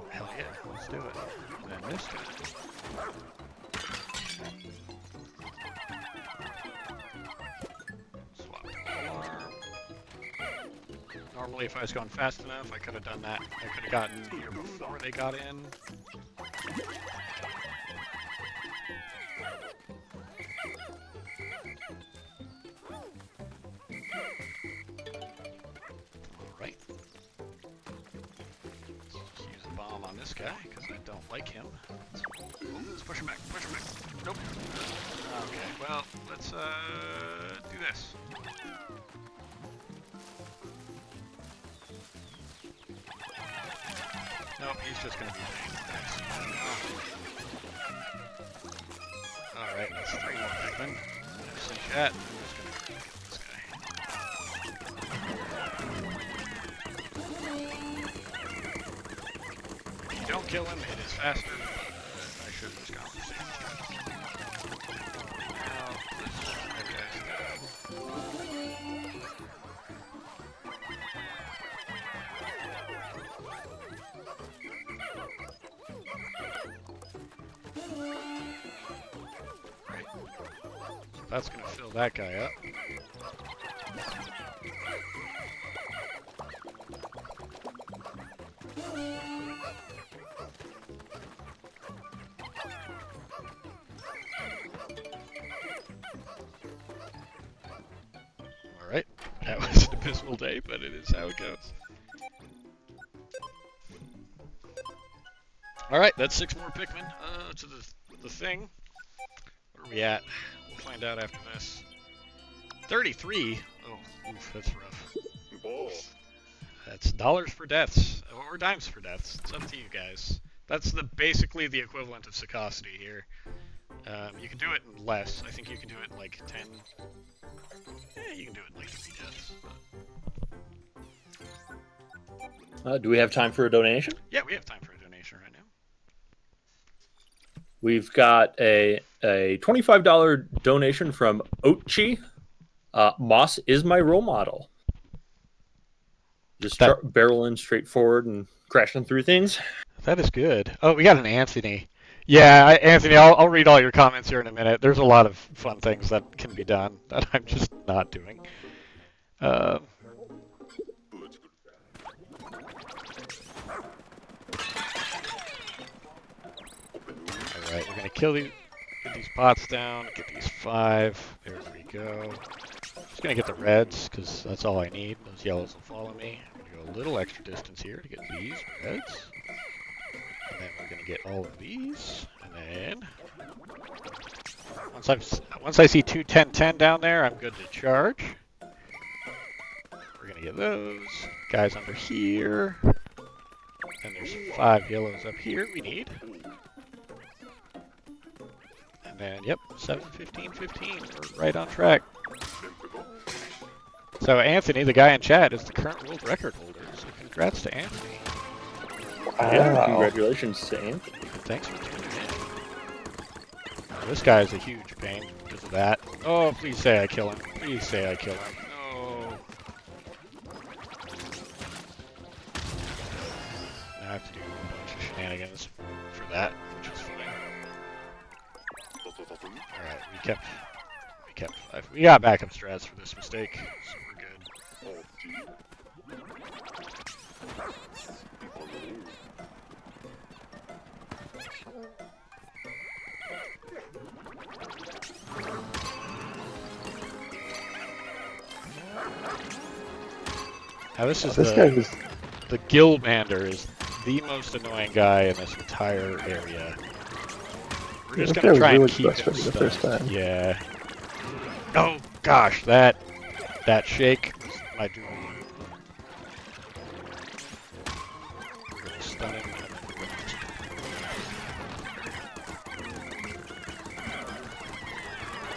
Hell yeah, let's do it. And then this guy. Swap alarm. Normally if I was going fast enough, I could have done that. I could have gotten here before they got in. Alright. Let's use the bomb on this guy, because I don't like him. Let's push him back, push him back. Nope. Okay, well, let's do this. Nope, he's just gonna be nice. Alright, that's 3 more Pikmin. Next in chat, I'm just gonna kill this guy. If you don't kill him, it is faster. I should have just gone for safety. Now, that guy's dead. Right. So that's gonna fill that guy up. Alright, that was an abysmal day, but it is how it goes. Alright, that's 6 more Pikmin to the thing. Where are we at? We'll find out after this. 33? Oh, oof, that's rough. That's dollars for deaths, or dimes for deaths. It's up to you guys. That's basically the equivalent of Sakosity here. You can do it in less. I think you can do it in like 10. Yeah, you can do it in like 3 deaths. Do we have time for a donation? Yeah, we have time for a donation right now. We've got a $25 donation from Ochi. Moss is my role model. Just barreling straight forward and crashing through things. That is good. Oh, we got an Anthony. Yeah, Anthony, I'll read all your comments here in a minute. There's a lot of fun things that can be done that I'm just not doing. Alright, we're going to kill these, get these pots down, get these 5. There we go. Just going to get the reds, because that's all I need. Those yellows will follow me. I'm going to go a little extra distance here to get these reds. And then we're going to get all of these. And then once I see 2 10-10 down there, I'm good to charge. We're going to get those guys under here. And there's 5 yellows up here we need. And then, yep, 7, 15, 15. We're right on track. So Anthony, the guy in chat, is the current world record holder. So congrats to Anthony. Wow. Yeah, congratulations to Anthony. Thanks for tuning in. This guy is a huge pain because of that. Oh, please say I kill him. Please say I kill him. No. Now I have to do a bunch of shenanigans for that, which is fine. Alright, we kept kept 5. We got backup strats for this mistake, so we're good. Now this is the Gillbander is the most annoying guy in this entire area. We're just gonna try and keep him stunned. Yeah. Oh gosh, that shake was my doom. We're gonna stun him.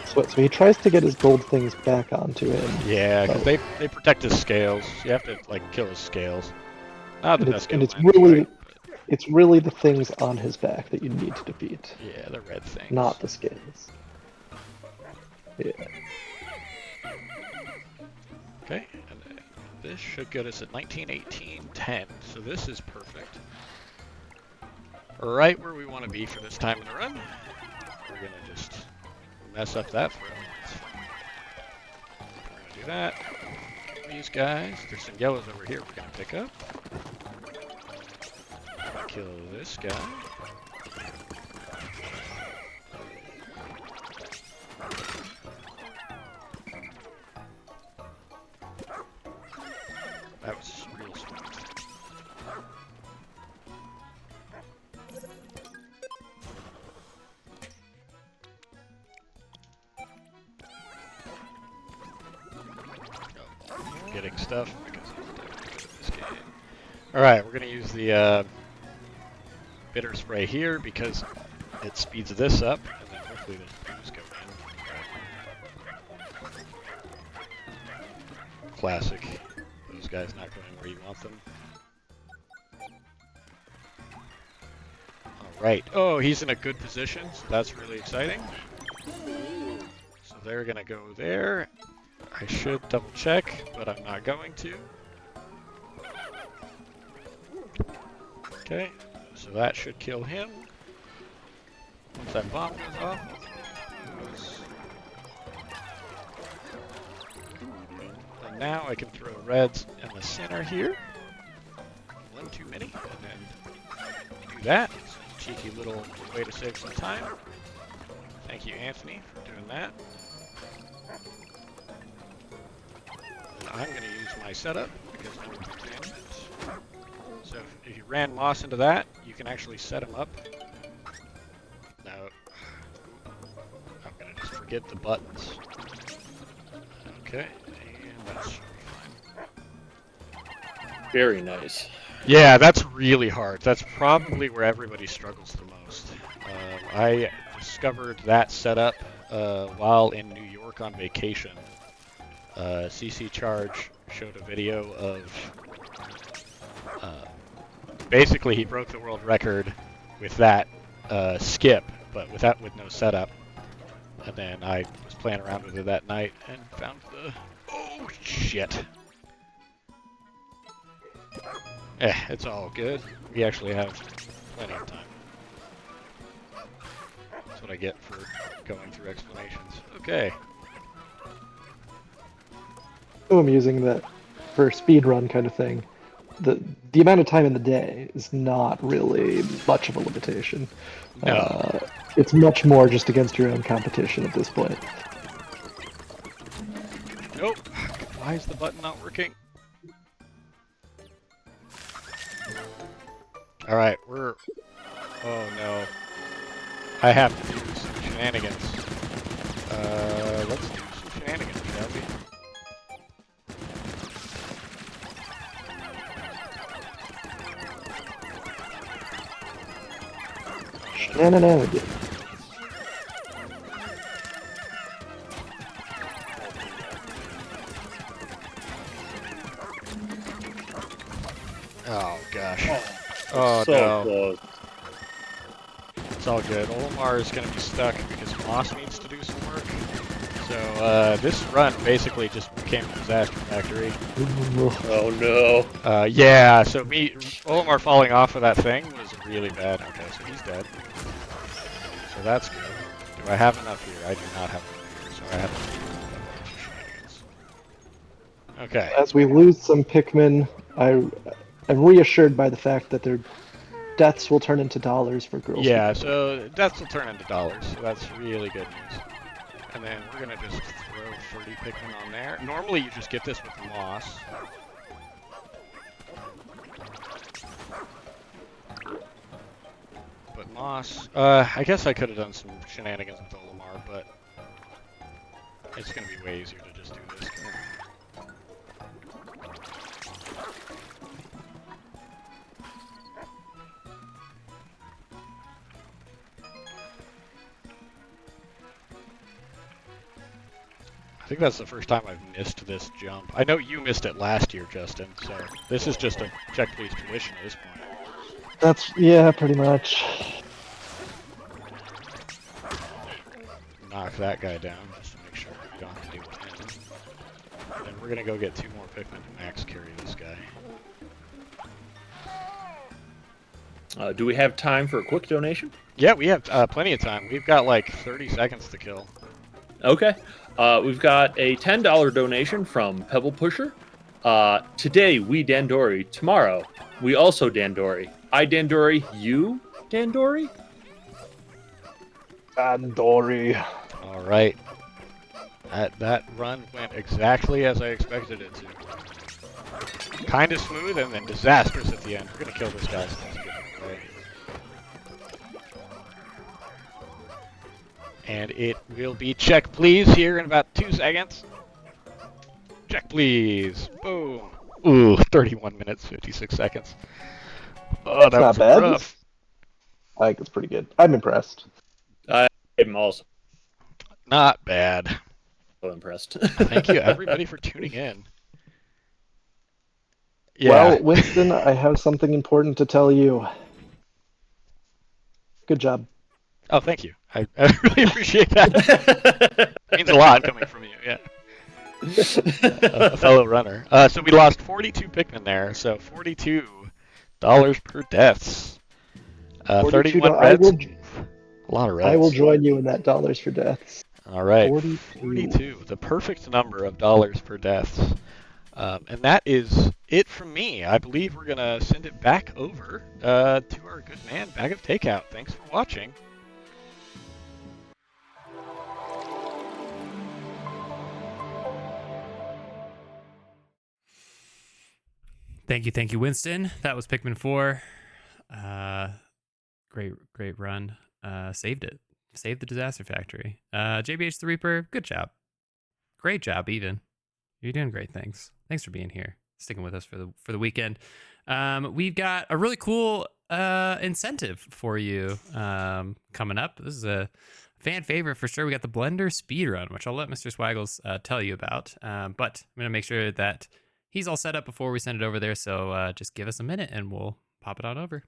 So he tries to get his gold things back onto him. Yeah, because they protect his scales. You have to like kill his scales. Not the best. And it's really the things on his back that you need to defeat. Yeah, the red things. Not the scales. Yeah. Okay, and this should get us at 19:18:10. So this is perfect. Right where we want to be for this time in the run. We're gonna just mess up that throw. We're gonna do that. These guys. There's some yellows over here we're gonna pick up. Kill this guy. That was real smooth. Getting stuff because I'm good at this game. Alright, we're going to use the bitter spray here because it speeds this up, and then hopefully the booze go in. Classic. Those guys not going where you want them. Alright. Oh, he's in a good position, so that's really exciting. So they're going to go there. I should double check, but I'm not going to. Okay, so that should kill him. Once that bomb goes off, and now I can throw reds in the center here. One too many, and then do that. It's a cheeky little way to save some time. Thank you, Anthony, for doing that. I'm going to use my setup because I'm it. So if you ran Moss into that, you can actually set him up. Now, I'm going to just forget the buttons. Okay, and that should be fine. Very nice. Yeah, that's really hard. That's probably where everybody struggles the most. I discovered that setup while in New York on vacation. CC Charge showed a video of basically he broke the world record with that skip, but with no setup. And then I was playing around with it that night and found the oh shit. It's all good. We actually have plenty of time. That's what I get for going through explanations. Okay. So I'm using that for speedrun kind of thing. The amount of time in the day is not really much of a limitation. No. It's much more just against your own competition at this point. Nope. Why is the button not working? Alright, we're... Oh no. I have to do some shenanigans. Let's do some shenanigans, shall we? Shenanigans. Oh gosh. Oh so no. Close. It's all good. Olimar is going to be stuck because Moss needs to do some work. So this run basically just became a disaster factory. Oh no. Yeah, so Olimar falling off of that thing was really bad. Okay, so he's dead. So that's good. Do I have enough here? I do not have enough here, so Rat. Okay. As we lose some Pikmin, I'm reassured by the fact that their deaths will turn into dollars for girls. Yeah, so deaths will turn into dollars, so that's really good news. And then we're gonna just throw 30 Pikmin on there. Normally you just get this with moss. But moss, I guess I could have done some shenanigans with Olimar, but it's gonna be way easier to just do this. I think that's the first time I've missed this jump. I know you missed it last year, Justin, so this is just a check please tradition at this point. Yeah, pretty much. Knock that guy down just to make sure we don't have to deal with him. And then we're gonna go get 2 more Pikmin to max carry this guy. Do we have time for a quick donation? Yeah, we have plenty of time. We've got like 30 seconds to kill. Okay. We've got a $10 donation from Pebble Pusher. Today, we Dandori. Tomorrow, we also Dandori. I Dandori, you Dandori? Dandori. All right. That run went exactly as I expected it to. Kind of smooth and then disastrous at the end. We're going to kill this guy. So let's get him away. And it will be check please here in about 2 seconds. Check please. Boom. Ooh, 31 minutes, 56 seconds. Oh, that was not bad. rough. I think it's pretty good. I'm impressed. I'm also not bad. So impressed. Thank you, everybody, for tuning in. Yeah. Well, Winston, I have something important to tell you. Good job. Oh, thank you. I really appreciate that. It means a lot coming from you, yeah. A fellow runner. So we lost 42 Pikmin there, so $42 per deaths. 31 reds. A lot of reds. I will join you in that dollars for deaths. All right, 42, the perfect number of dollars per deaths. And that is it from me. I believe we're going to send it back over to our good man, Bag of Takeout. Thanks for watching. Thank you, Winston. That was Pikmin 4. Great run. Saved it. Saved the Disaster Factory. JBH the Reaper, good job. Great job, even. You're doing great things. Thanks for being here, sticking with us for the weekend. We've got a really cool incentive for you coming up. This is a fan favorite for sure. We got the Blender speedrun, which I'll let Mr. Swaggles tell you about. But I'm going to make sure that he's all set up before we send it over there. So just give us a minute and we'll pop it on over.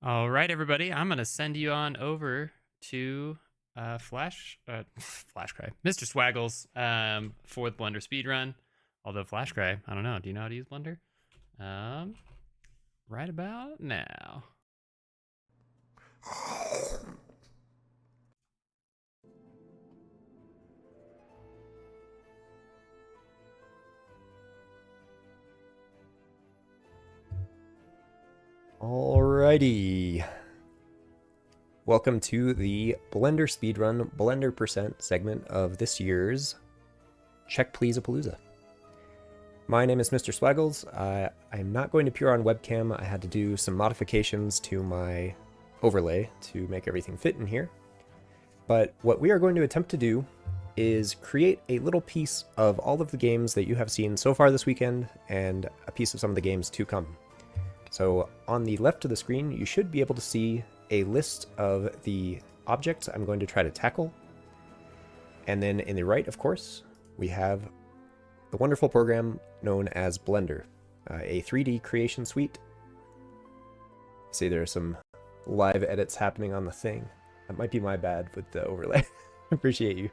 All right, everybody. I'm gonna send you on over to Flash Cry, Mr. Swaggles, for the Blender speedrun. Although Flash Cry, I don't know. Do you know how to use Blender? Right about now. Alrighty. Welcome to the Blender Speedrun Blender Percent segment of this year's Check Please a Palooza. My name is Mr. Swaggles. I'm not going to appear on webcam. I had to do some modifications to my overlay to make everything fit in here. But what we are going to attempt to do is create a little piece of all of the games that you have seen so far this weekend and a piece of some of the games to come. So on the left of the screen, you should be able to see a list of the objects I'm going to try to tackle. And then in the right, of course, we have the wonderful program known as Blender, a 3D creation suite. See, there are some live edits happening on the thing. That might be my bad with the overlay. Appreciate you.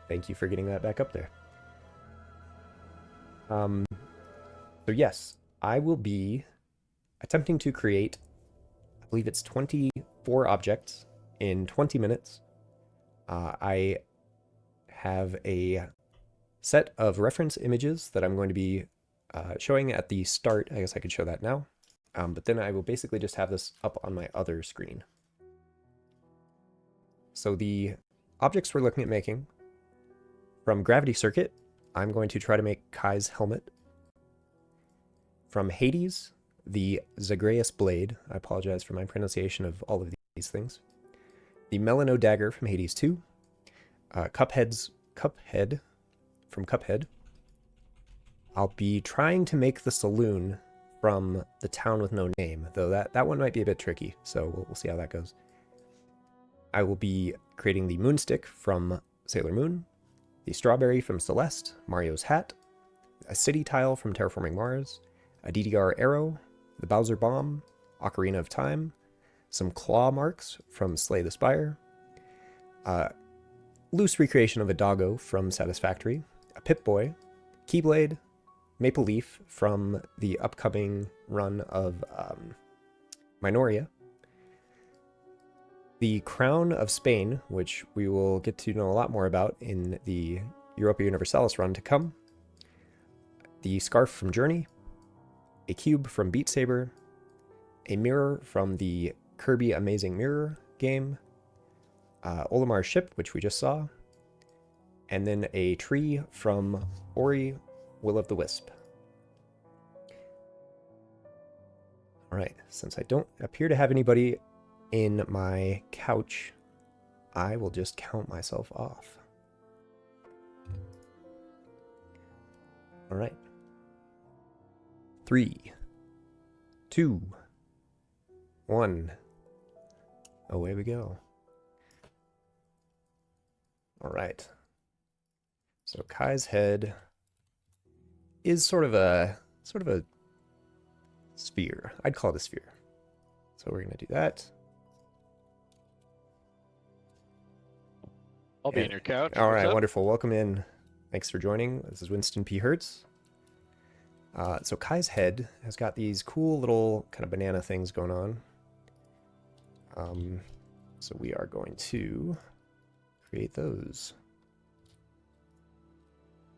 Thank you for getting that back up there. So yes, I will be attempting to create, I believe it's 24 objects in 20 minutes. I have a set of reference images that I'm going to be showing at the start. I guess I could show that now. But then I will basically just have this up on my other screen. So the objects we're looking at making, from Gravity Circuit, I'm going to try to make Kai's helmet. From Hades, the Zagreus Blade. I apologize for my pronunciation of all of these things. The Melano Dagger from Hades 2. Cuphead from Cuphead. I'll be trying to make the Saloon from The Town with No Name, though that one might be a bit tricky, so we'll see how that goes. I will be creating the Moonstick from Sailor Moon, the Strawberry from Celeste, Mario's Hat, a City Tile from Terraforming Mars, a DDR Arrow, the Bowser Bomb, Ocarina of Time, some claw marks from Slay the Spire, loose recreation of a Doggo from Satisfactory, a Pip-Boy, Keyblade, Maple Leaf from the upcoming run of Minoria, the Crown of Spain, which we will get to know a lot more about in the Europa Universalis run to come, the Scarf from Journey, a Cube from Beat Saber, a Mirror from the Kirby Amazing Mirror game, Olimar's Ship, which we just saw, and then a tree from Ori Will of the Wisp. Alright, since I don't appear to have anybody in my couch, I will just count myself off. Alright. 3, 2, 1. Away we go. Alright. So Kai's head is sort of a sphere. I'd call it a sphere. So we're gonna do that. I'll be in your couch. All What's right, up? wonderful. Welcome in. Thanks for joining. This is Winston P. Hertz. So Kai's head has got these cool little kind of banana things going on. So we are going to create those.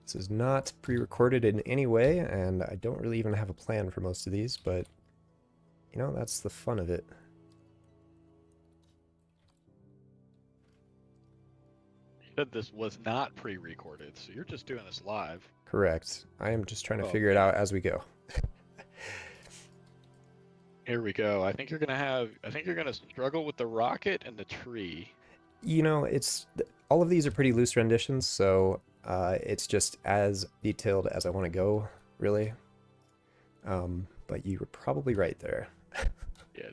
This is not pre-recorded in any way, and I don't really even have a plan for most of these, but you know, that's the fun of it. You said this was not pre-recorded, so you're just doing this live. Correct. I am just trying to Oh, figure it out as we go. Here we go. I think you're gonna struggle with the rocket and the tree. You know, all of these are pretty loose renditions, so it's just as detailed as I want to go, really. But you were probably right there. Yeah,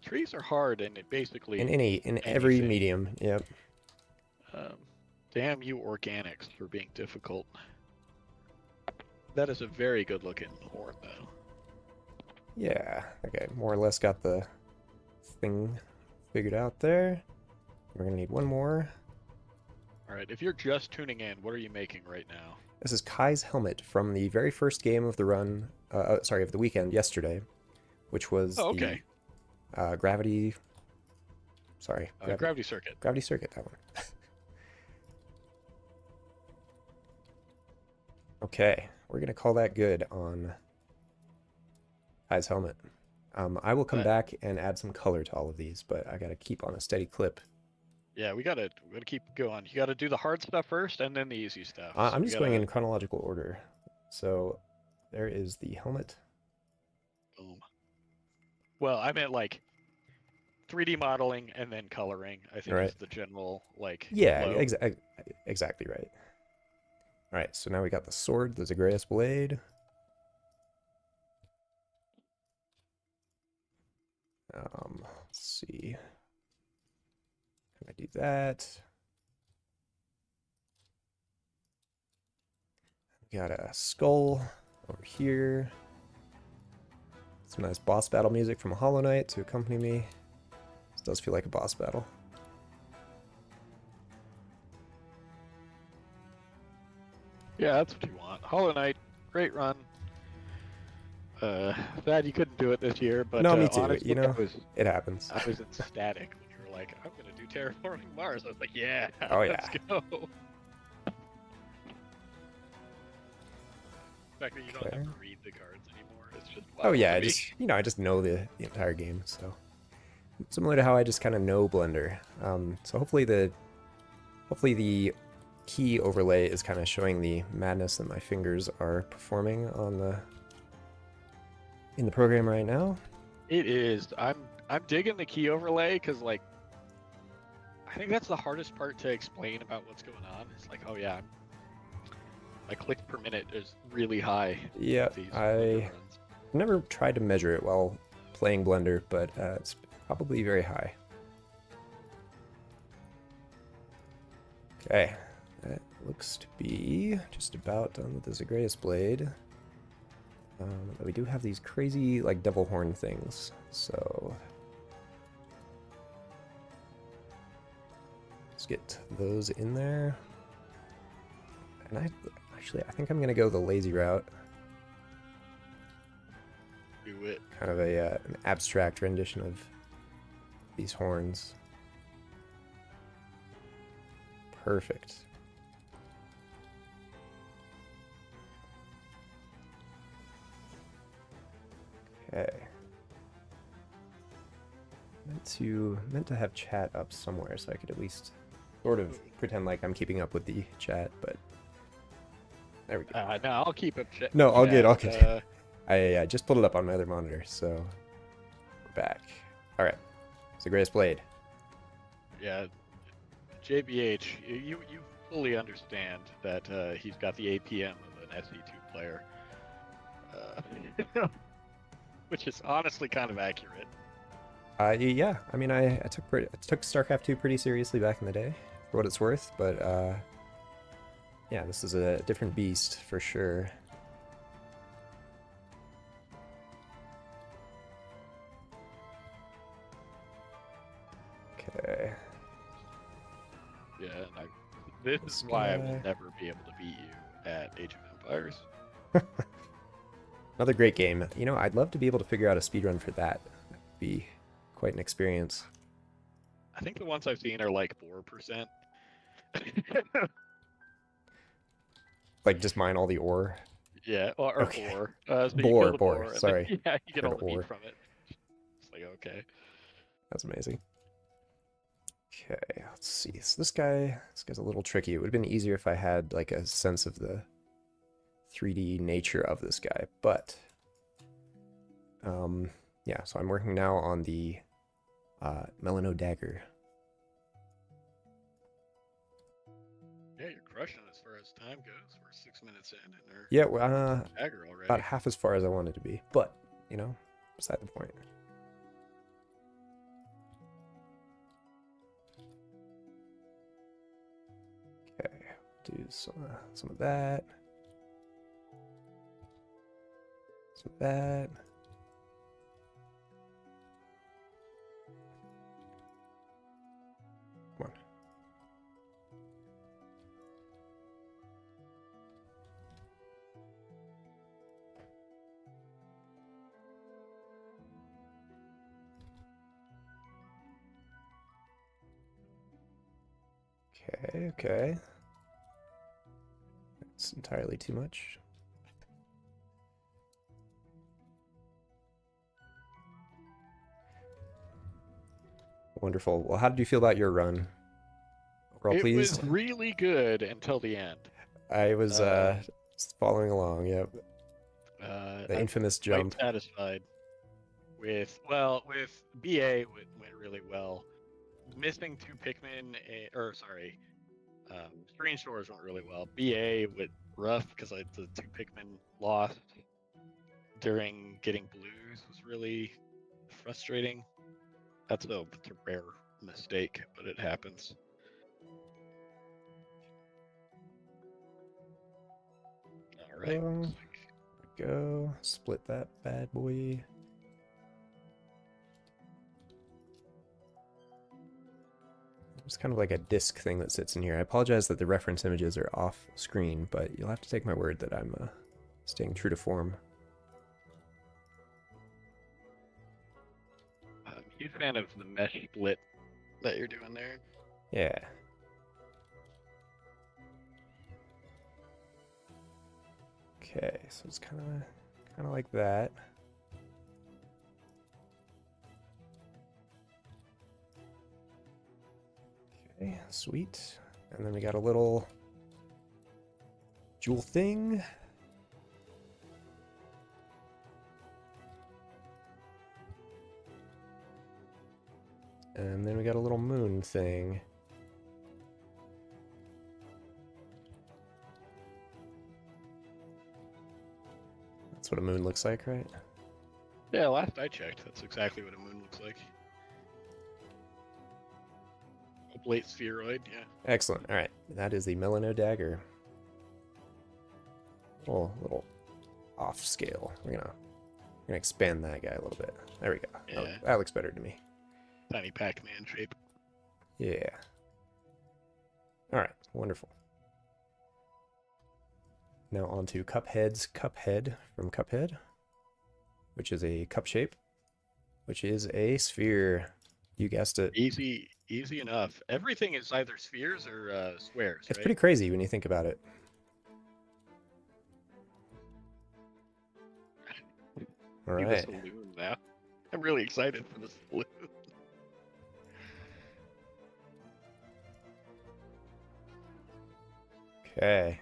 trees are hard, and it basically in every medium. Yep. Damn you, organics, for being difficult. That is a very good looking horn, though. Yeah, okay, more or less got the thing figured out there. We're gonna need one more. All right, if you're just tuning in, what are you making right now? This is Kai's helmet from the very first game of the run, sorry, of the weekend yesterday, which was okay. the gravity. Sorry, Gravity Circuit. Gravity Circuit, that one. Okay, we're gonna call that good on Kai's helmet. I will come back and add some color to all of these, but I gotta keep on a steady clip. Yeah, we gotta keep going. You gotta do the hard stuff first, and then the easy stuff. I'm just going in chronological order. So there is the helmet. Boom. Well, I meant like 3D modeling and then coloring. I think is the general like. Yeah, flow. exactly right. All right, so now we got the sword, the Zagreus blade. Let's see. Can I do that? We got a skull over here. Some nice boss battle music from Hollow Knight to accompany me. This does feel like a boss battle. Yeah, that's what you want. Hollow Knight, great run. Sad you couldn't do it this year, but no, me too. Honestly, You know, it happens. I was ecstatic when you were like, "I'm gonna do Terraforming Mars." I was like, "Yeah, oh yeah, let's go." The fact that you don't have to read the cards anymore is just wild. Oh yeah, to I just know the entire game, so similar to how I just kind of know Blender. So hopefully the key overlay is kind of showing the madness that my fingers are performing on in the program right now. It is. I'm digging the key overlay because like I think that's the hardest part to explain about what's going on. It's like, oh yeah, my clicks per minute is really high. Yeah, I never tried to measure it while playing Blender, but it's probably very high. Okay, that looks to be just about done with the Zagreus blade. But we do have these crazy like devil horn things, so let's get those in there. And I think I'm gonna go the lazy route. Do it. Kind of an abstract rendition of these horns. Perfect. Okay. Meant to have chat up somewhere so I could at least sort of pretend like I'm keeping up with the chat, but there we go. No, I'll keep it. No, all good. I just pulled it up on my other monitor, so we're back. All right, Zagreus blade. Yeah, JBH, you fully understand that he's got the APM of an SE2 player, which is honestly kind of accurate. Yeah, I mean, I took StarCraft 2 pretty seriously back in the day, for what it's worth, but yeah, this is a different beast for sure. Okay. Yeah, this is why I will never be able to beat you at Age of Empires. Another great game. You know, I'd love to be able to figure out a speedrun for that. That'd be quite an experience. I think the ones I've seen are like 4%. Like just mine all the ore. Yeah, or okay. ore. So Boar. Sorry. Then, yeah, you get all the ore meat from it. It's like, okay. That's amazing. Okay, let's see. So this guy's a little tricky. It would have been easier if I had like a sense of the 3D nature of this guy, but yeah, so I'm working now on the Melano dagger. Yeah, you're crushing as far as time goes. We're 6 minutes in, and they're Yeah, dagger already. about half as far as I wanted to be, but you know, beside the point. Okay, do some of that. Some of that. Okay. It's entirely too much. Wonderful. Well, how did you feel about your run? Overall It pleased? was really good until the end. I was following along, yep. The infamous I'm quite jump. satisfied with BA went really well. Missing 2 Pikmin, screen stores went really well. BA went rough because the 2 Pikmin lost during getting blues was really frustrating. It's a rare mistake, but it happens. All right. Go split that bad boy. It's kind of like a disc thing that sits in here. I apologize that the reference images are off screen, but you'll have to take my word that I'm staying true to form. I'm a huge fan of the mesh split that you're doing there. Yeah. Okay, so it's kind of like that. Okay, sweet. And then we got a little jewel thing. And then we got a little moon thing. That's what a moon looks like, right? Yeah, last I checked, that's exactly what a moon looks like. Oblate spheroid, yeah. Excellent. All right, that is the Melano dagger. Little off scale. We're gonna expand that guy a little bit. There we go. Yeah. That looks better to me. Tiny Pac-Man shape. Yeah. All right, wonderful. Now on to Cuphead's Cuphead from Cuphead, which is a cup shape, which is a sphere. You guessed it. Easy enough. Everything is either spheres or squares. It's right? pretty crazy when you think about it. All See right. the saloon now. I'm really excited for the saloon. Okay.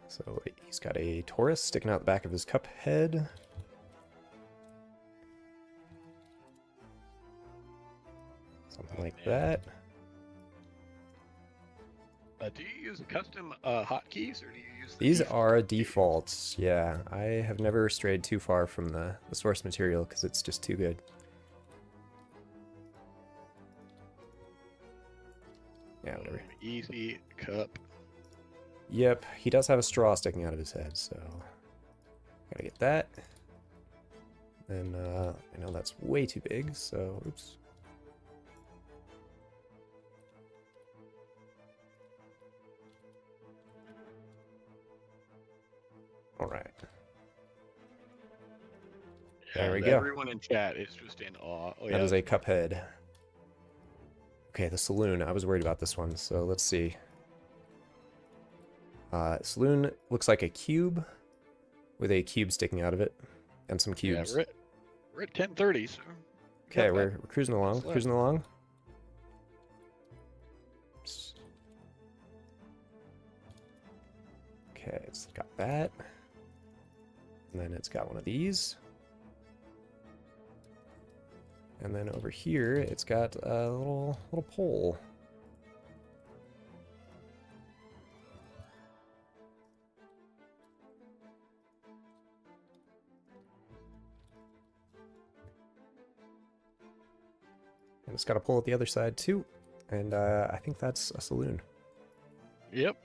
So he's got a Taurus sticking out the back of his cup head. Something like that. Do you use custom hotkeys or do you use These are defaults. Yeah, I have never strayed too far from the source material because it's just too good. Yeah, whatever. Easy cup. Yep, he does have a straw sticking out of his head, so gotta get that. And I know that's way too big, so oops. All right. There we go. Everyone in chat is just in awe. Oh, That is a cup head. Okay, the saloon. I was worried about this one, so let's see. Saloon looks like a cube with a cube sticking out of it and some cubes. Yeah, we're at 10:30, so. Okay, we're cruising along. What's Cruising along. Okay, it's got that. And then it's got one of these. And then over here, it's got a little pole. And it's got a pole at the other side too. And I think that's a saloon. Yep,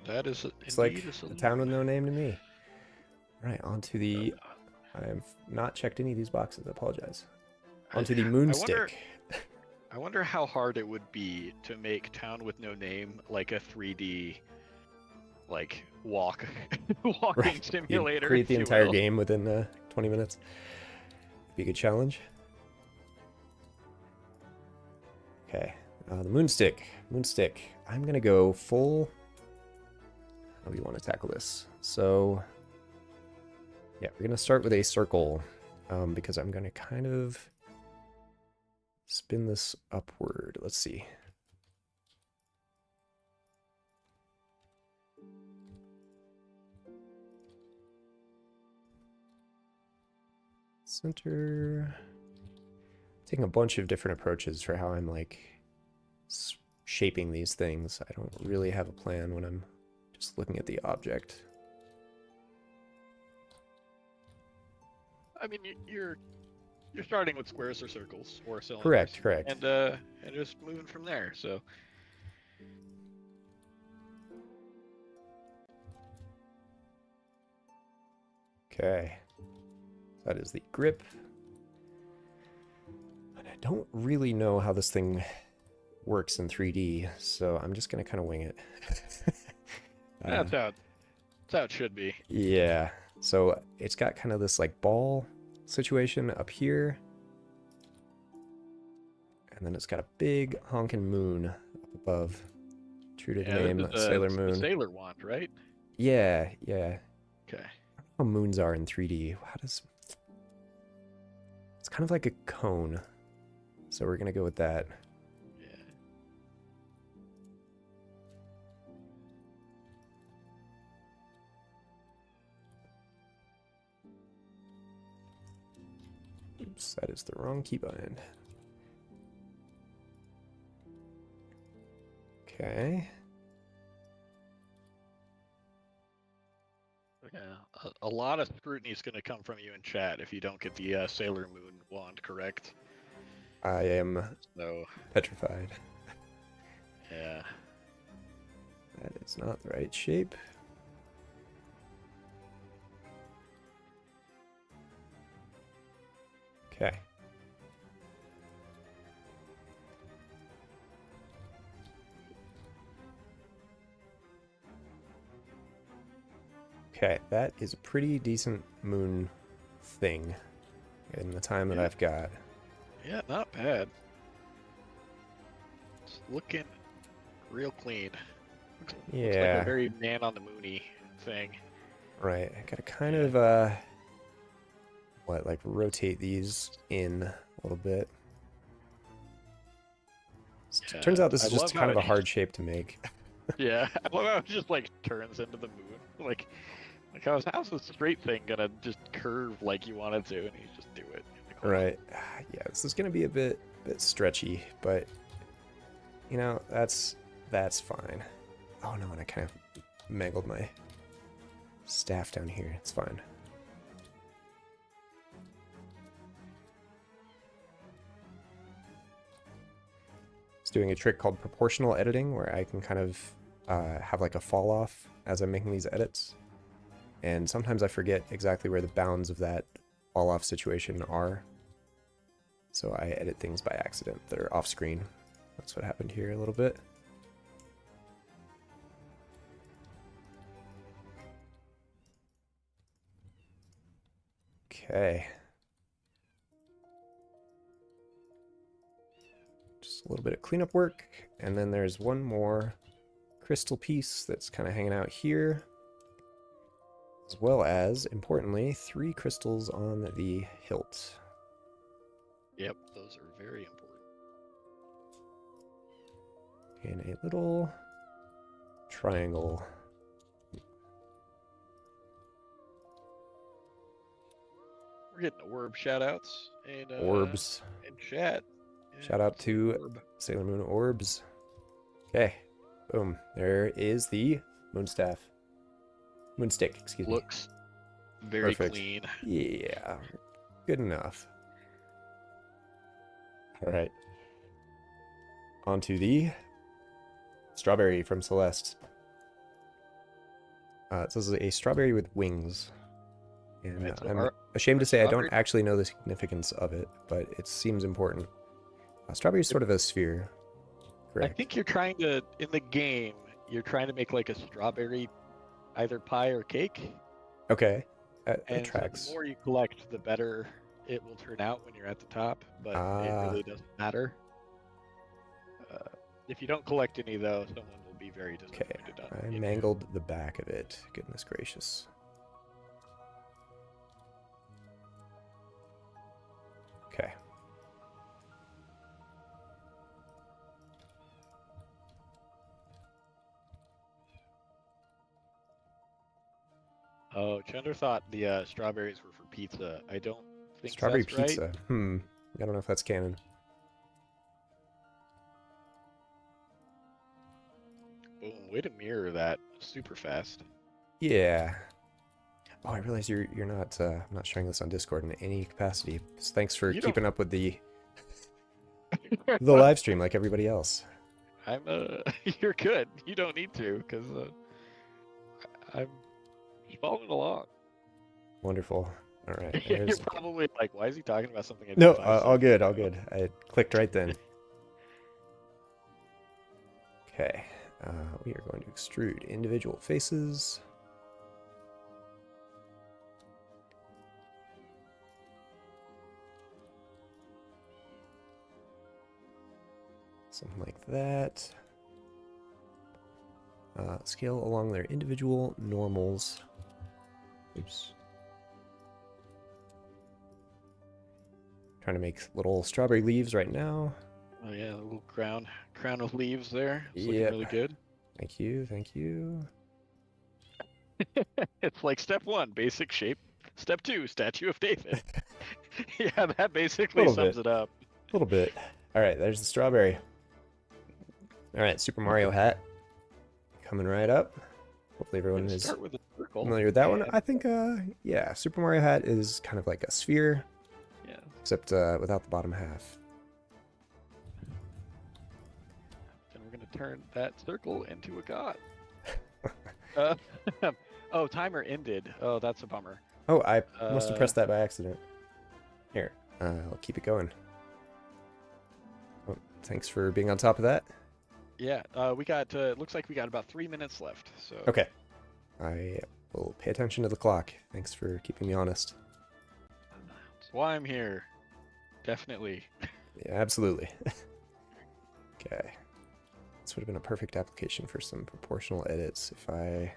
that is It's indeed like a a saloon. town with no name to me. All right, on to the... I've not checked any of these boxes. I apologize. Onto the moonstick. I wonder how hard it would be to make Town with No Name like a 3D, like walking Right. simulator. You'd create if the you entire will. game within 20 minutes. Be a good challenge. Okay, the moonstick. Moonstick. I'm gonna go full. How do we want to tackle this? So, yeah, we're gonna start with a circle, because I'm gonna kind of spin this upward. Let's see. Center. Taking a bunch of different approaches for how I'm like shaping these things. I don't really have a plan when I'm just looking at the object. I mean, you're starting with squares or circles or cylinders. Correct. And just moving from there. So. Okay. That is the grip. And I don't really know how this thing works in 3D, so I'm just gonna kind of wing it. That's how it should be. Yeah. So it's got kind of this like ball situation up here. And then it's got a big honking moon up above. True to the name, Sailor Moon. The Sailor wand, right? Yeah. Okay. I don't know how moons are in 3D. It's kind of like a cone. So we're gonna go with that. Oops, that is the wrong keybind. Okay. Yeah, a lot of scrutiny is going to come from you in chat if you don't get the Sailor Moon wand correct. I am petrified. Yeah. That is not the right shape. Okay. Okay, that is a pretty decent moon thing in the time that I've got. Yeah, not bad. It's looking real clean. Looks like a very man on the moony thing. Right, I gotta kind of like rotate these in a little bit. Yeah, Turns out this I is just love kind how of a it hard shape to make. Yeah, I love how it just like turns into the moon. Like how's the straight thing gonna just curve like you want it to, and you just do it. Right. Yeah, this is gonna be a bit stretchy, but you know, that's fine. Oh no, and I kind of mangled my staff down here. It's fine. It's doing a trick called proportional editing, where I can kind of have like a fall off as I'm making these edits. And sometimes I forget exactly where the bounds of that fall off situation are. So I edit things by accident that are off screen. That's what happened here a little bit. Okay. Just a little bit of cleanup work. And then there's one more crystal piece that's kind of hanging out here. As well as, importantly, 3 crystals on the hilt. Yep, those are very important. In a little triangle. We're getting orb shoutouts and Orbs. in chat. Yeah, Shout out to Sailor Moon Orbs. Okay. Boom. There is the moonstaff. Moonstick, excuse me. Looks very Perfect. clean. Yeah. Good enough. Alright. On to the strawberry from Celeste. This is a strawberry with wings. And Right, so I'm ashamed to say I don't strawberry- actually know the significance of it, but it seems important. Strawberry is sort of a sphere. Correct. I think you're trying to, in the game, you're trying to make like a strawberry either pie or cake. Okay. That And so tracks. the more you collect, the better it will turn out when you're at the top, but it really doesn't matter. If you don't collect any, though, someone will be very disappointed. Okay, I mangled the back of it. Goodness gracious. Okay. Oh, Chunder thought the strawberries were for pizza. I don't think Strawberry that's right. pizza. I don't know if that's canon. Boom! Way to mirror that super fast. Yeah. Oh, I realize you're not sharing this on Discord in any capacity. So thanks for You keeping up with the live stream like everybody else. I'm you're good. You don't need to, because I'm following along. Wonderful. All right. You're There's... probably like, why is he talking about something? I did No, 5 all seconds good, ago? all good. I clicked right then. Okay. We are going to extrude individual faces. Something like that. Scale along their individual normals. Oops. Trying to make little strawberry leaves right now. Oh yeah, the little crown of leaves there. It's looking Yep. really good. Thank you, thank you. It's like step 1, basic shape. Step 2, statue of David. Yeah, that basically sums it up. A little bit. All right, there's the strawberry. All right, Super Mario hat coming right up. Hopefully everyone is Start with a circle. familiar with that one. I think, yeah, Super Mario hat is kind of like a sphere. Yeah. Except without the bottom half. Then we're gonna turn that circle into a god. Oh, timer ended. Oh, that's a bummer. Oh, I must have pressed that by accident. Here, I'll keep it going. Oh, thanks for being on top of that. Yeah, we got. Looks like we got about 3 minutes left. So. Okay. I will pay attention to the clock. Thanks for keeping me honest. That's why I'm here. Definitely. Yeah, absolutely. Okay. This would have been a perfect application for some proportional edits if I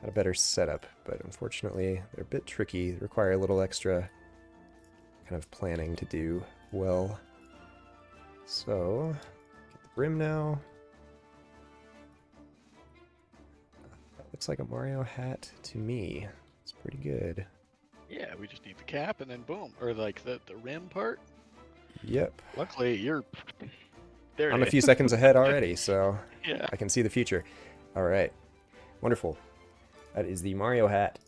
had a better setup, but unfortunately they're a bit tricky. They require a little extra kind of planning to do well. So, get the brim now. That looks like a Mario hat to me. It's pretty good. Yeah, we just need the cap and then boom, or like the rim part. Yep. Luckily, you're there. I'm a few seconds ahead already, so yeah. I can see the future. All right. Wonderful. That is the Mario hat.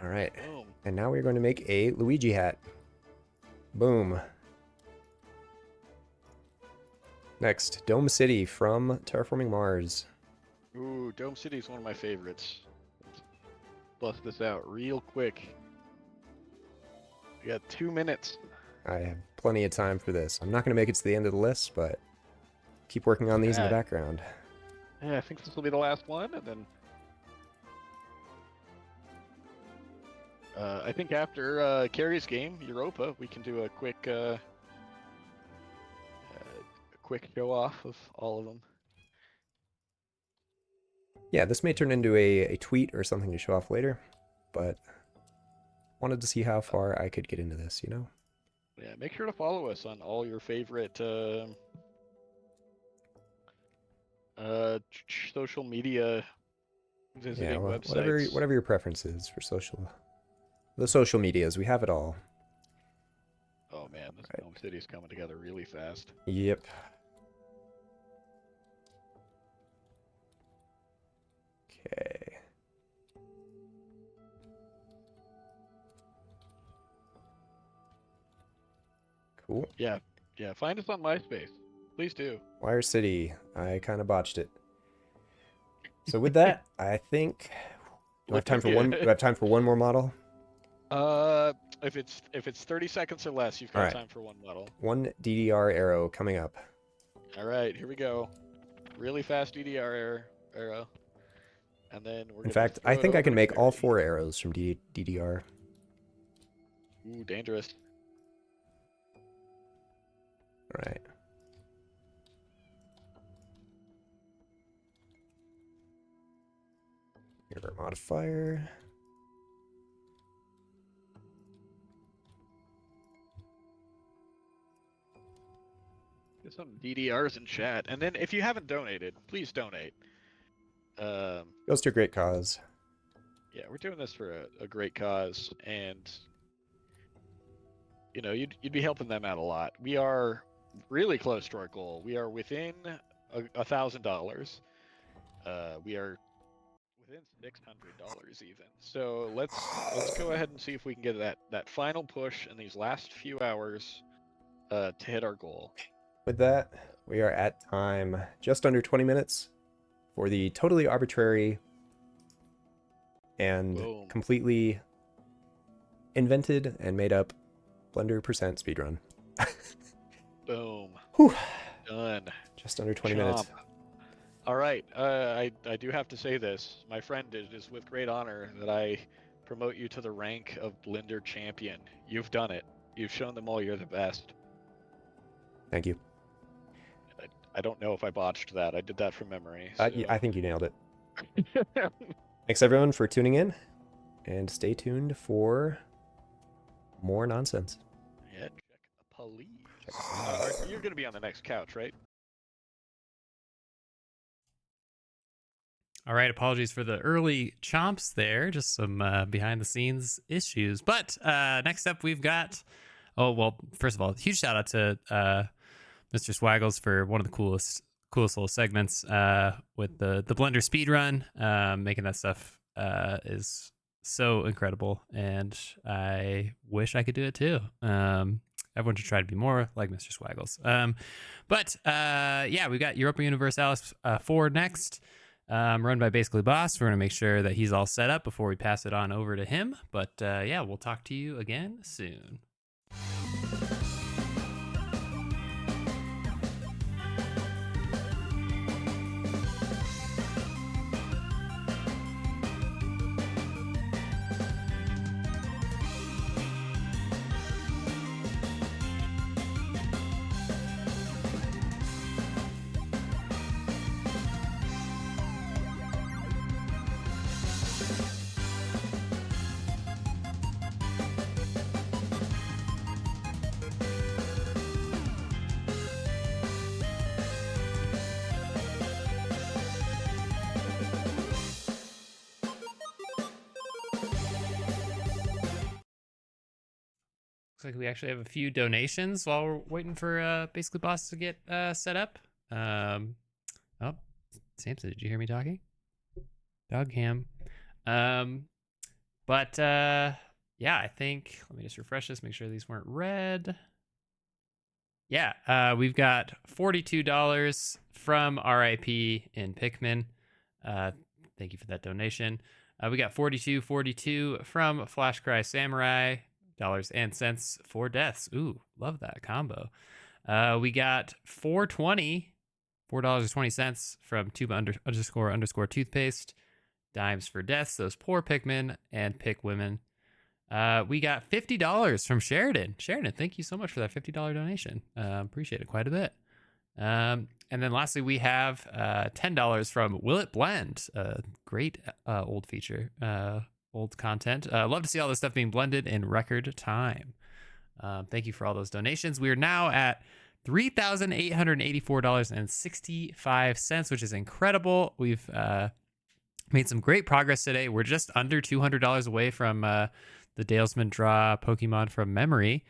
All right. Boom. And now we're going to make a Luigi hat. Boom. Next, Dome City from Terraforming Mars. Ooh, Dome City is one of my favorites. Let's bust this out real quick. We got 2 minutes. I have plenty of time for this. I'm not going to make it to the end of the list, but keep working on these in the background. Yeah, I think this will be the last one, and then I think after Carrie's game, Europa, we can do a quick show off of all of them. Yeah, this may turn into a tweet or something to show off later, but wanted to see how far I could get into this, you know? Yeah, make sure to follow us on all your favorite social media visiting websites. Whatever your preference is for the social medias, we have it all. Oh man, this Dome City's coming together really fast. Yep. Okay. Cool. Yeah, find us on MySpace. Please do. Wire City. I kind of botched it. So with that, I think do I have time for one? Do I have time for one more model? If it's 30 seconds or less, you've got Alright. time for one model. One DDR arrow coming up. All right, here we go. Really fast DDR arrow, and then we're. In fact, I think I can make all 4 arrows from DDR. Ooh, dangerous. All right. Universe modifier. Get some DDRs in chat, and then if you haven't donated, please donate. Goes to a great cause. Yeah, we're doing this for a great cause, and you know, you'd be helping them out a lot. We are really close to our goal. We are within $1,000. We are within $600 even. So let's go ahead and see if we can get that final push in these last few hours to hit our goal. With that, we are at time just under 20 minutes for the totally arbitrary and completely invented and made up Blender % speedrun. Boom. Whew. Done. Just under 20 minutes. All right. I do have to say this. My friend, it is with great honor that I promote you to the rank of Blender champion. You've done it. You've shown them all you're the best. Thank you. I don't know if I botched that. I did that from memory. I think you nailed it. Thanks everyone for tuning in, and stay tuned for more nonsense. Yeah, check a police. You're going to be on the next couch, right? All right, apologies for the early chomps there, just some behind the scenes issues. But next up we've got, first of all, huge shout out to Mr. Swaggles for one of the coolest little segments with the Blender speedrun. Making that stuff is so incredible, and I wish I could do it too. Everyone should try to be more like Mr. Swaggles. But we've got Europa Universalis 4 next. Run by Basically Boss. We're going to make sure that he's all set up before we pass it on over to him. But we'll talk to you again soon. Looks like we actually have a few donations while we're waiting for Basically Boss to get set up. Samson, did you hear me talking? Dog cam. I think, let me just refresh this, make sure these weren't red. Yeah, we've got $42 from RIP in Pikmin. Thank you for that donation. We got $42.42 from Flashcry Samurai. Dollars and cents for deaths. Ooh, love that combo. We got $4.20 from Tuba __ toothpaste. Dimes for deaths, those poor Pikmin and Pick women. We got $50 from Sheridan. Sheridan, thank you so much for that $50 donation. Appreciate it quite a bit. And then lastly, we have $10 from Will It Blend. Great old feature. Old content. Love to see all this stuff being blended in record time. Thank you for all those donations. We are now at $3,884.65, which is incredible. We've made some great progress today. We're just under $200 away from the Dalesman Draw Pokemon from Memory,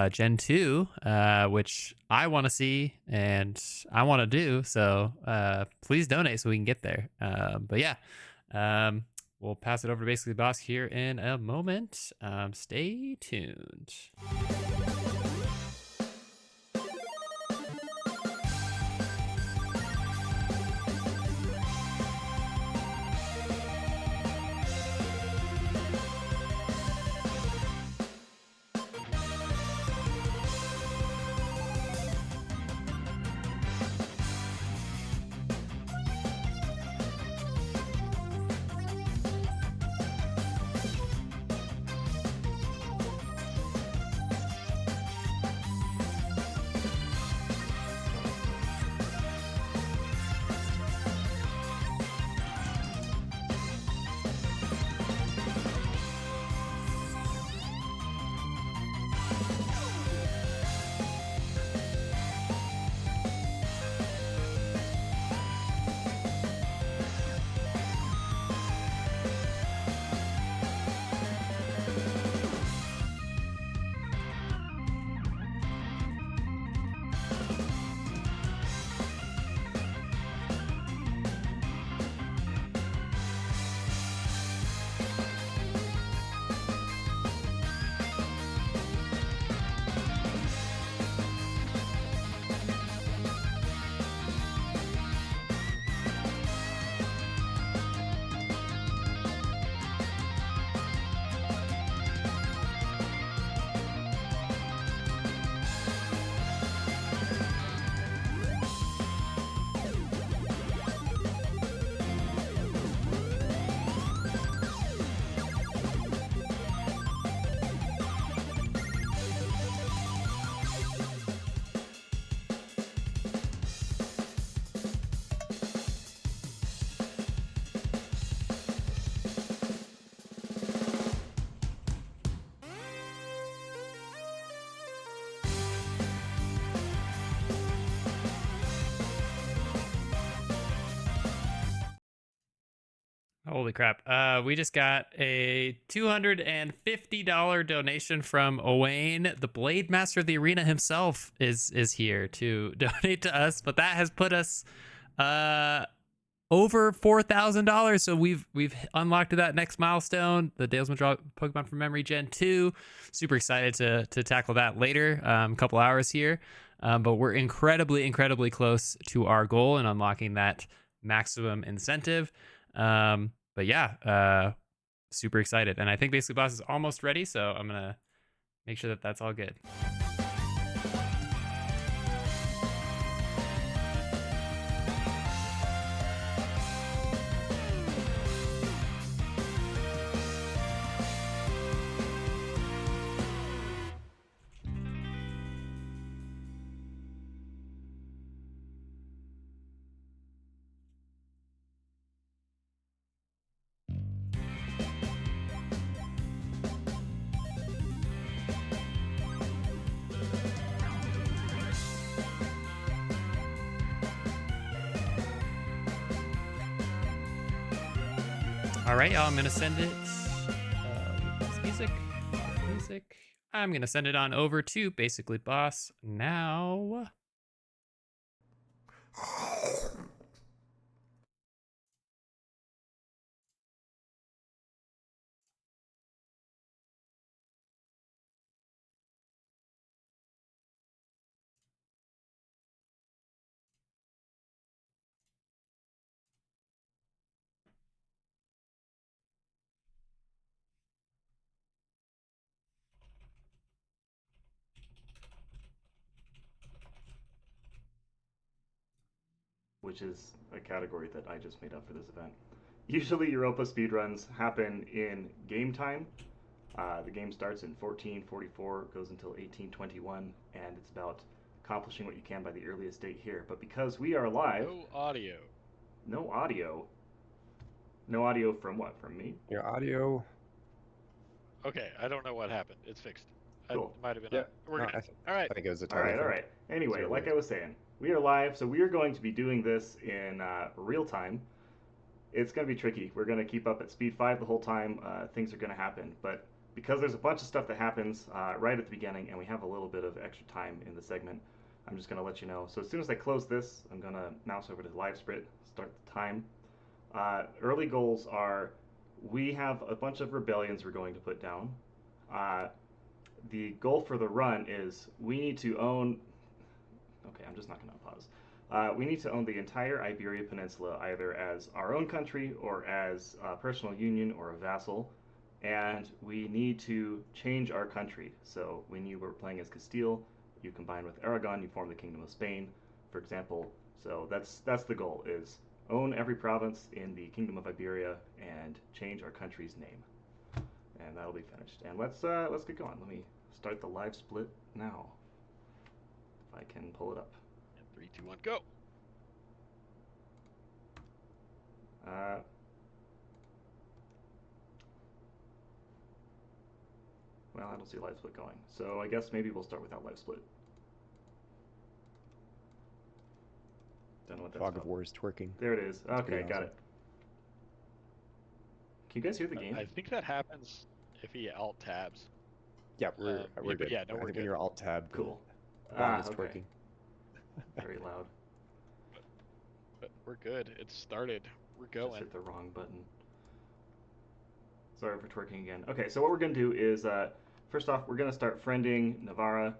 Gen 2, which I want to see and I want to do. So please donate so we can get there. We'll pass it over to Basically Boss here in a moment. Stay tuned. Holy crap. We just got a $250 donation from Owain. The Blade Master of the Arena himself is here to donate to us, but that has put us over $4,000. So we've unlocked that next milestone, the Dalesman Draw Pokemon from Memory Gen 2. Super excited to tackle that later, a couple hours here. But we're incredibly close to our goal and unlocking that maximum incentive. But yeah, super excited. And I think basically boss is almost ready, so I'm gonna make sure that that's all good. All right, y'all, I'm gonna send it. Music. I'm gonna send it on over to basically boss now. Which is a category that I just made up for this event. Usually Europa speedruns happen in game time. The game starts in 1444, goes until 1821, and it's about accomplishing what you can by the earliest date here. But because we are live... No audio. No audio? No audio from what? From me? Your audio... Okay, I don't know what happened. It's fixed. Cool. It might have been. Yeah. We're No, good. I All think it was a All tiny right, thing. all right. Anyway, Zero like I minutes. was saying, we are live, so we are going to be doing this in real time. It's going to be tricky. We're going to keep up at speed 5 the whole time. Things are going to happen, but because there's a bunch of stuff that happens right at the beginning, and we have a little bit of extra time in the segment, I'm just going to let you know. So as soon as I close this, I'm going to mouse over to live sprint, start the time. Early goals are, we have a bunch of rebellions we're going to put down. The goal for the run is we need to own... Okay, I'm just not going to pause. We need to own the entire Iberia Peninsula, either as our own country or as a personal union or a vassal. And we need to change our country. So when you were playing as Castile, you combine with Aragon, you form the Kingdom of Spain, for example. So that's the goal, is own every province in the Kingdom of Iberia and change our country's name. And that'll be finished. And let's get going. Let me start the live split now. If I can pull it up. 3, 2, 1, go. Well, I don't see live split going. So I guess maybe we'll start without live split. Don't know what that's Fog about. of War is twerking. There it is. That's Okay, pretty got awesome. it. Can you guys hear the game? I think that happens if he alt tabs. Yeah, we're but good. yeah, no, I we're think good. when you're alt tab, Cool. Fog is Okay. twerking. Very loud. But we're good. It's started. We're Just going. hit the wrong button. Sorry for twerking again. Okay, so what we're going to do is, first off, we're going to start friending Navarra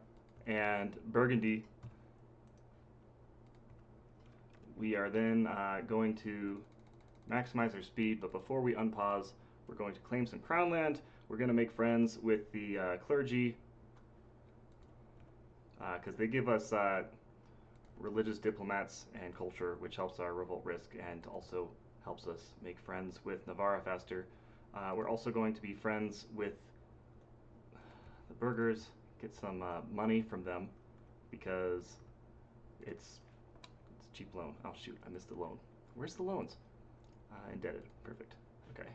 and Burgundy. We are then going to maximize our speed, but before we unpause, we're going to claim some crown land. We're going to make friends with the clergy, because they give us religious diplomats and culture, which helps our revolt risk and also helps us make friends with Navarra faster. We're also going to be friends with the burghers, get some money from them, because it's a cheap loan. Oh shoot, I missed the loan. Where's the loans? Indebted, perfect. Okay.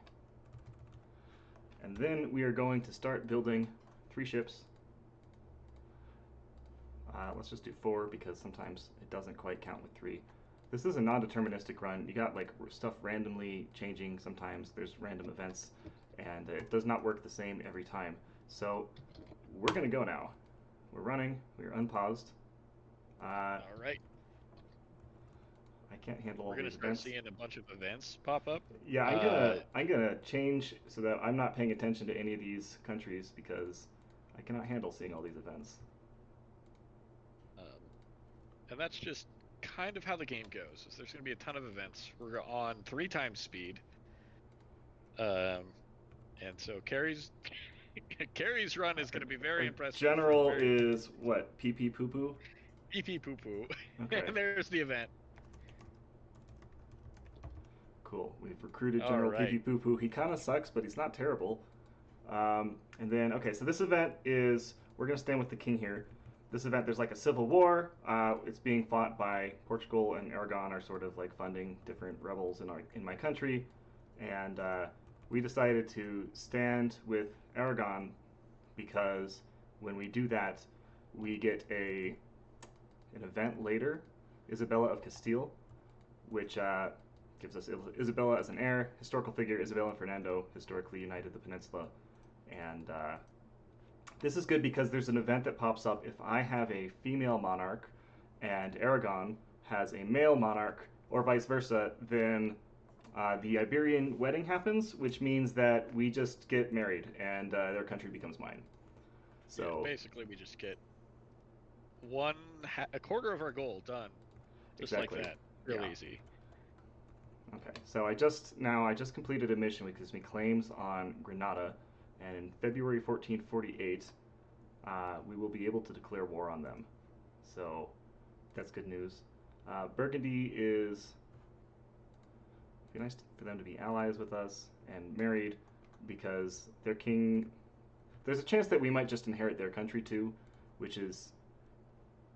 And then we are going to start building 3 ships. Let's just do 4 because sometimes it doesn't quite count with 3. this is a non-deterministic run. You got like stuff randomly changing sometimes. There's random events, and it does not work the same every time. So we're gonna go now. We're running. We're unpaused. All right. I can't handle all We're gonna these start events. seeing a bunch of events pop up. Yeah, I'm gonna change so that I'm not paying attention to any of these countries because I cannot handle seeing all these events. And that's just kind of how the game goes. Is there's going to be a ton of events. We're on 3 times speed. And so Carrie's run is going to be very impressive. General is what? Pee pee poo poo? Pee pee poo poo. Okay. And there's the event. Cool. We've recruited General Pee Pee Poo Poo. He kind of sucks, but he's not terrible. And then, okay, so this event is, we're going to stand with the king here. This event, there's like a civil war. It's being fought by Portugal and Aragon are sort of like funding different rebels in my country. And we decided to stand with Aragon because when we do that, we get an event later, Isabella of Castile, which gives us Isabella as an heir, historical figure. Isabella and Fernando historically united the peninsula. And this is good because there's an event that pops up if I have a female monarch and Aragon has a male monarch, or vice versa, then the Iberian wedding happens, which means that we just get married and their country becomes mine. So yeah, basically, we just get a quarter of our goal done, just exactly. like that, real easy. Okay, so I just completed a mission which gives me claims on Granada, and in February 1448, we will be able to declare war on them. So that's good news. Burgundy is it'd be nice for them to be allies with us and married, because their king. There's a chance that we might just inherit their country too, which is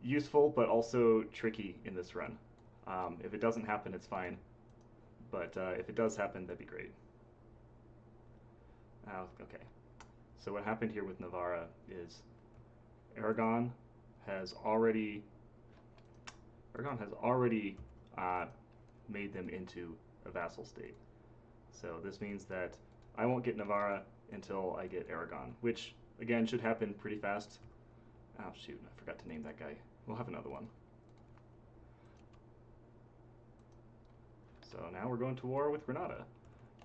useful but also tricky in this run. If it doesn't happen, it's fine. But if it does happen, that'd be great. Okay. So what happened here with Navarra is Aragon has already made them into a vassal state. So this means that I won't get Navarra until I get Aragon, which again should happen pretty fast. Oh shoot, I forgot to name that guy. We'll have another one. So now we're going to war with Granada.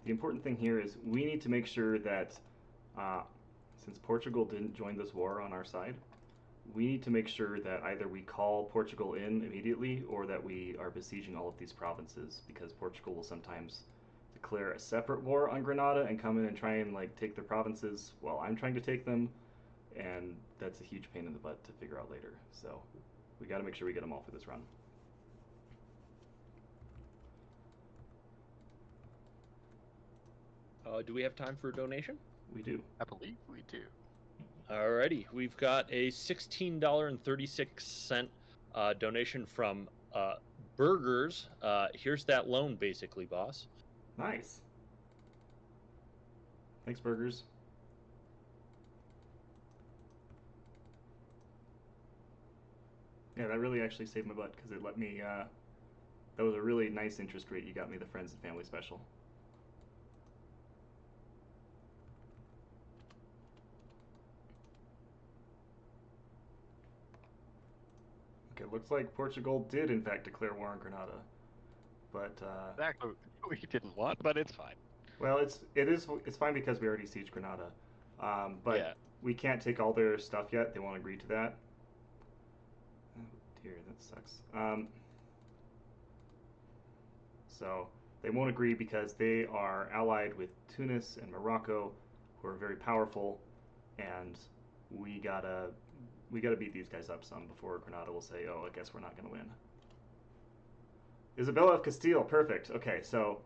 The important thing here is we need to make sure that since Portugal didn't join this war on our side, we need to make sure that either we call Portugal in immediately or that we are besieging all of these provinces, because Portugal will sometimes declare a separate war on Granada and come in and try and like take their provinces while I'm trying to take them, and that's a huge pain in the butt to figure out later. So we got to make sure we get them all for this run. Do we have time for a donation? We do. I believe we do. Alrighty, we've got a $16.36 donation from Burgers. Here's that loan, basically, boss. Nice. Thanks, Burgers. Yeah, that really actually saved my butt because it let me. That was a really nice interest rate. You got me the friends and family special. Okay, looks like Portugal did in fact declare war on Granada, but exactly we didn't want, but it's fine. Well, it's fine because we already sieged Granada, but yeah. We can't take all their stuff yet. They won't agree to that. Oh dear, that sucks. So they won't agree because they are allied with Tunis and Morocco, who are very powerful, and we gotta beat these guys up some before Granada will say, oh, I guess we're not gonna win. Isabella of Castile, perfect. Okay, so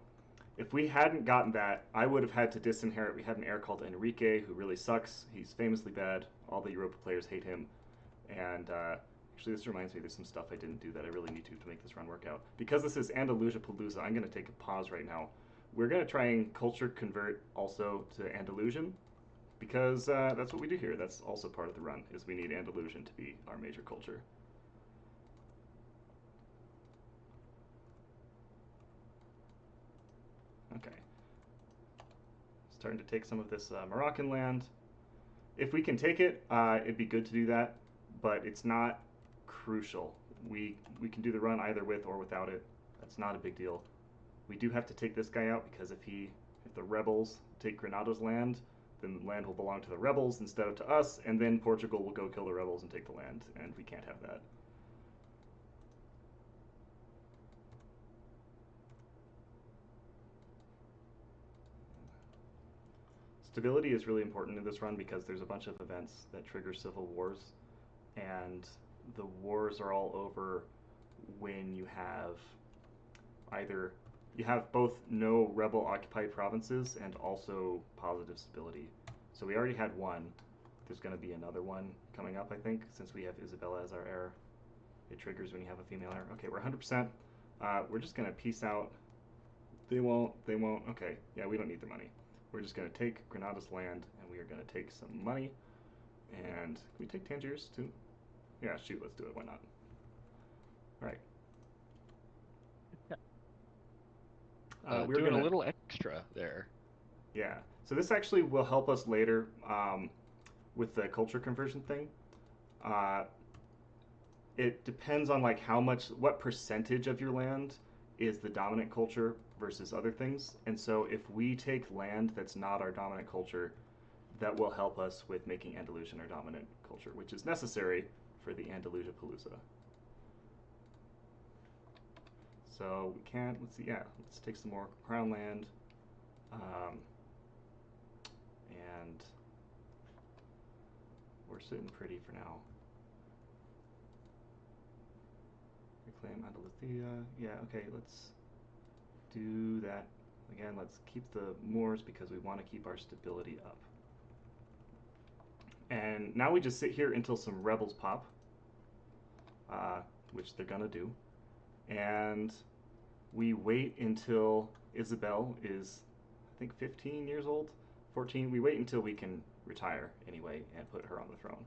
if we hadn't gotten that, I would have had to disinherit. We had an heir called Enrique, who really sucks. He's famously bad. All the Europa players hate him. And actually, this reminds me, there's some stuff I didn't do that I really need to make this run work out. Because this is Andalusia Palooza, I'm going to take a pause right now. We're going to try and culture convert also to Andalusian, because that's what we do here. That's also part of the run, is we need Andalusian to be our major culture. Okay. Starting to take some of this Moroccan land. If we can take it, it'd be good to do that, but it's not crucial. We can do the run either with or without it. That's not a big deal. We do have to take this guy out because if the rebels take Granada's land, then the land will belong to the rebels instead of to us, and then Portugal will go kill the rebels and take the land, and we can't have that. Stability is really important in this run because there's a bunch of events that trigger civil wars, and the wars are all over when you have both no rebel occupied provinces and also positive stability. So we already had one. There's going to be another one coming up, I think, since we have Isabella as our heir. It triggers when you have a female heir. Okay, we're 100%. We're just going to peace out. They won't. Okay, yeah, we don't need the money. We're just going to take Granada's land, and we are going to take some money. And can we take Tangiers too? Yeah, shoot, let's do it. Why not? All right. We're doing a little extra there. Yeah. So this actually will help us later with the culture conversion thing. It depends on like what percentage of your land is the dominant culture versus other things. And so if we take land that's not our dominant culture, that will help us with making Andalusian our dominant culture, which is necessary for the Andalusia Palooza. So we can't, let's see, yeah, let's take some more crown land. And we're sitting pretty for now. Reclaim Andalusia. Yeah, okay, let's do that. Again, let's keep the Moors because we want to keep our stability up. And now we just sit here until some rebels pop, which they're gonna do. And we wait until Isabel is, I think, 15 years old, 14. We wait until we can retire anyway and put her on the throne.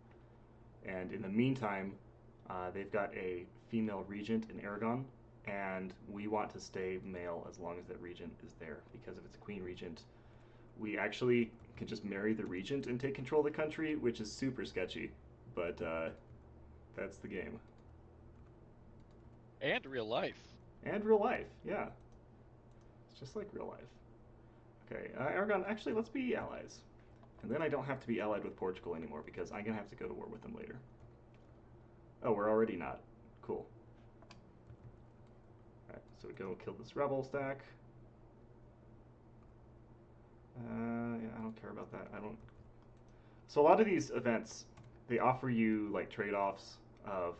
And in the meantime, they've got a female regent in Aragon, and we want to stay male as long as that regent is there, because if it's a queen regent, we actually can just marry the regent and take control of the country, which is super sketchy, but that's the game. And real life. And real life, yeah. It's just like real life. Okay, Aragon, actually, let's be allies. And then I don't have to be allied with Portugal anymore, because I'm going to have to go to war with them later. Oh, we're already not. Cool. Alright, so we go kill this rebel stack. Yeah, I don't care about that. So a lot of these events, they offer you like trade-offs of,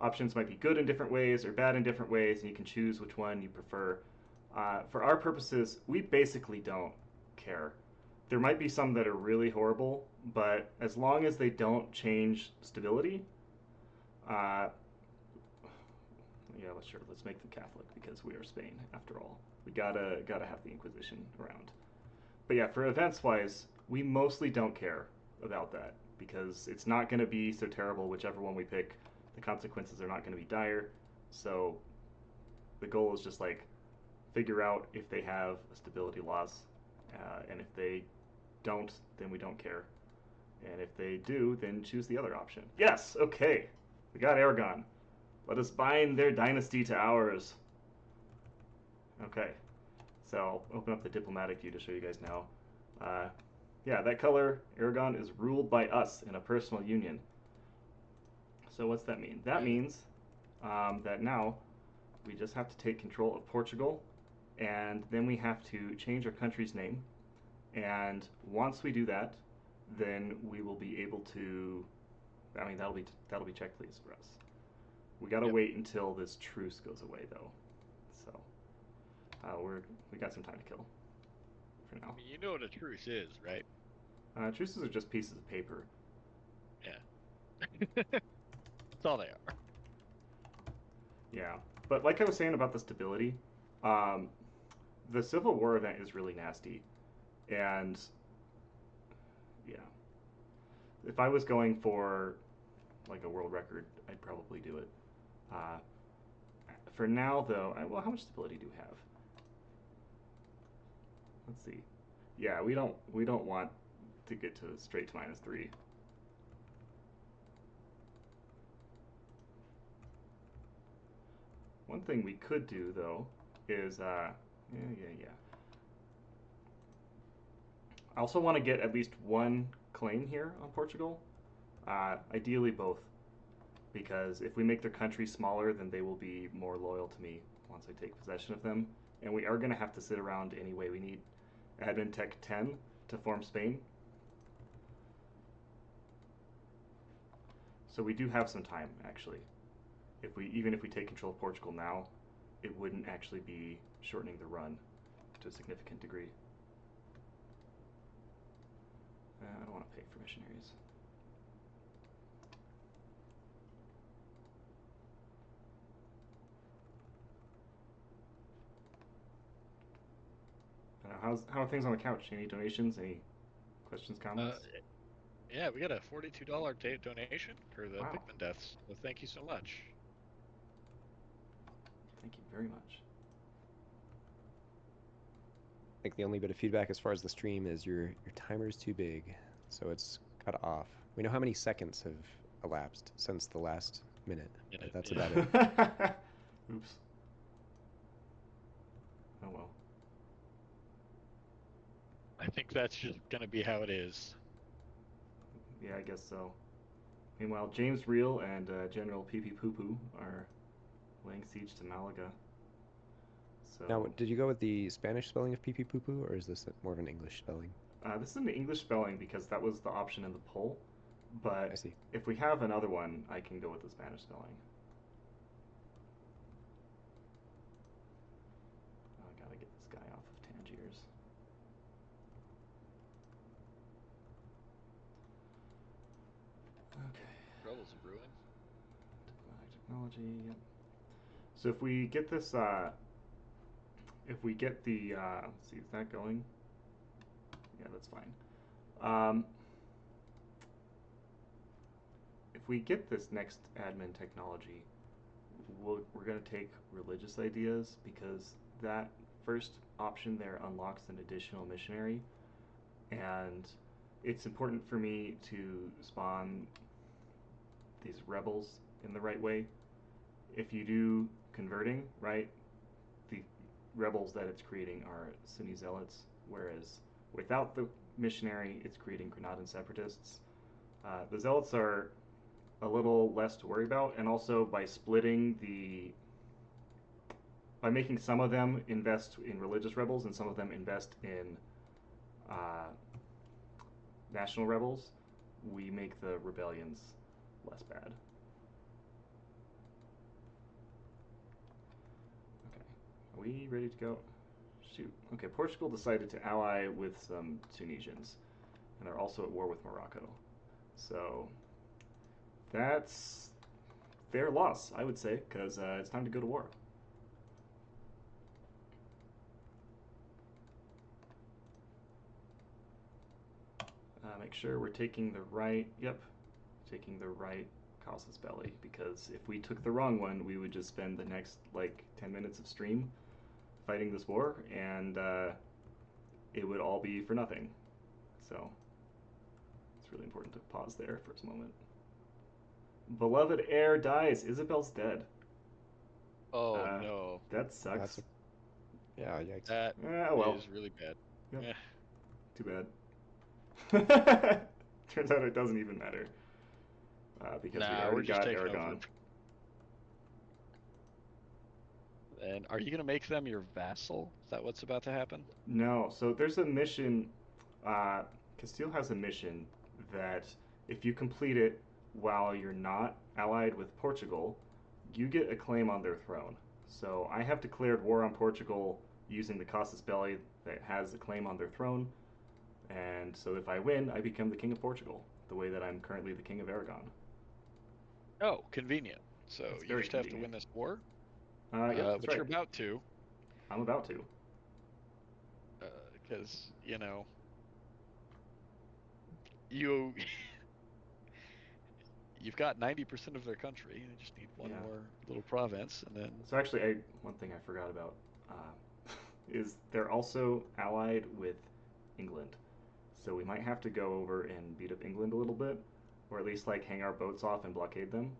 options might be good in different ways or bad in different ways, and you can choose which one you prefer. For our purposes, we basically don't care. There might be some that are really horrible, but as long as they don't change stability, yeah, sure, let's make them Catholic because we are Spain after all. We gotta have the Inquisition around. But yeah, for events-wise, we mostly don't care about that because it's not going to be so terrible whichever one we pick. The consequences are not going to be dire. So the goal is just like figure out if they have a stability loss, and if they don't, then we don't care. And if they do, then choose the other option. Yes, okay, we got Aragon. Let us bind their dynasty to ours. Okay. So I'll open up the diplomatic view to show you guys now. Yeah, that color, Aragon, is ruled by us in a personal union. So what's that mean? That means that now we just have to take control of Portugal, and then we have to change our country's name. And once we do that, then we will be able to. I mean, that'll be check please for us. We gotta wait until this truce goes away though. So. We got some time to kill for now. I mean, you know what a truce is, right? Truces are just pieces of paper. Yeah. That's all they are. Yeah. But like I was saying about the stability, the Civil War event is really nasty. And yeah. If I was going for like a world record, I'd probably do it. For now though, well, how much stability do we have? let's see. Yeah, we don't want to get to straight to -3. One thing we could do though is yeah. I also want to get at least one claim here on Portugal. Ideally both, because if we make their country smaller, then they will be more loyal to me once I take possession of them. And we are going to have to sit around anyway. We need admin tech 10 to form Spain. So we do have some time, actually. Even if we take control of Portugal now, it wouldn't actually be shortening the run to a significant degree. I don't want to pay for missionaries. How are things on the couch? Any donations? Any questions, comments? Yeah, we got a $42 donation for the Pikmin deaths. So thank you so much. Thank you very much. I think the only bit of feedback as far as the stream is your timer is too big, so it's cut off. We know how many seconds have elapsed since the last minute. But that's about it. Oops. Oh well. I think that's just gonna be how it is. Yeah, I guess so. Meanwhile, James Real and General Pee Pee Poo Poo are laying siege to Malaga. So Now, did you go with the Spanish spelling of pee pee poo poo, or is this more of an English spelling? this is an English spelling because that was the option in the poll. But I see. if we have another one, I can go with the Spanish spelling. Oh, I gotta get this guy off of Tangiers. Okay. Rebels of Brewing. Diplomatic technology, yep. So if we get this, if we get the, let's see, is that going? Yeah, that's fine. If we get this next admin technology, we're going to take religious ideas, because that first option there unlocks an additional missionary, and it's important for me to spawn these rebels in the right way. If you do converting, right, the rebels that it's creating are Sunni zealots, whereas without the missionary, it's creating Granadan separatists. The zealots are a little less to worry about, and also by making some of them invest in religious rebels and some of them invest in national rebels, we make the rebellions less bad. Okay, are we ready to go? Shoot. Okay, Portugal decided to ally with some Tunisians, and they're also at war with Morocco. So that's their loss, I would say, because it's time to go to war. Make sure we're taking the right, taking the right casus belli, because if we took the wrong one, we would just spend the next, like, 10 minutes of stream fighting this war, and it would all be for nothing. So it's really important to pause there for a moment. Beloved heir dies. Isabel's dead. Oh no. That sucks. Yeah, yikes. That well. is really bad. Yep. Too bad. Turns out it doesn't even matter. Because we already got Aragon. And are you going to make them your vassal? Is that what's about to happen? No. So there's a mission. Castile has a mission that if you complete it while you're not allied with Portugal, you get a claim on their throne. So I have declared war on Portugal using the casus belli that has a claim on their throne. And so if I win, I become the King of Portugal, the way that I'm currently the King of Aragon. Oh, convenient. So you just have to win this war? Yep, that's but right. you're about to. I'm about to. Because, you know, you've got 90% of their country. You just need one more little province, and then... So actually, one thing I forgot about. is they're also allied with England. So we might have to go over and beat up England a little bit, or at least like hang our boats off and blockade them.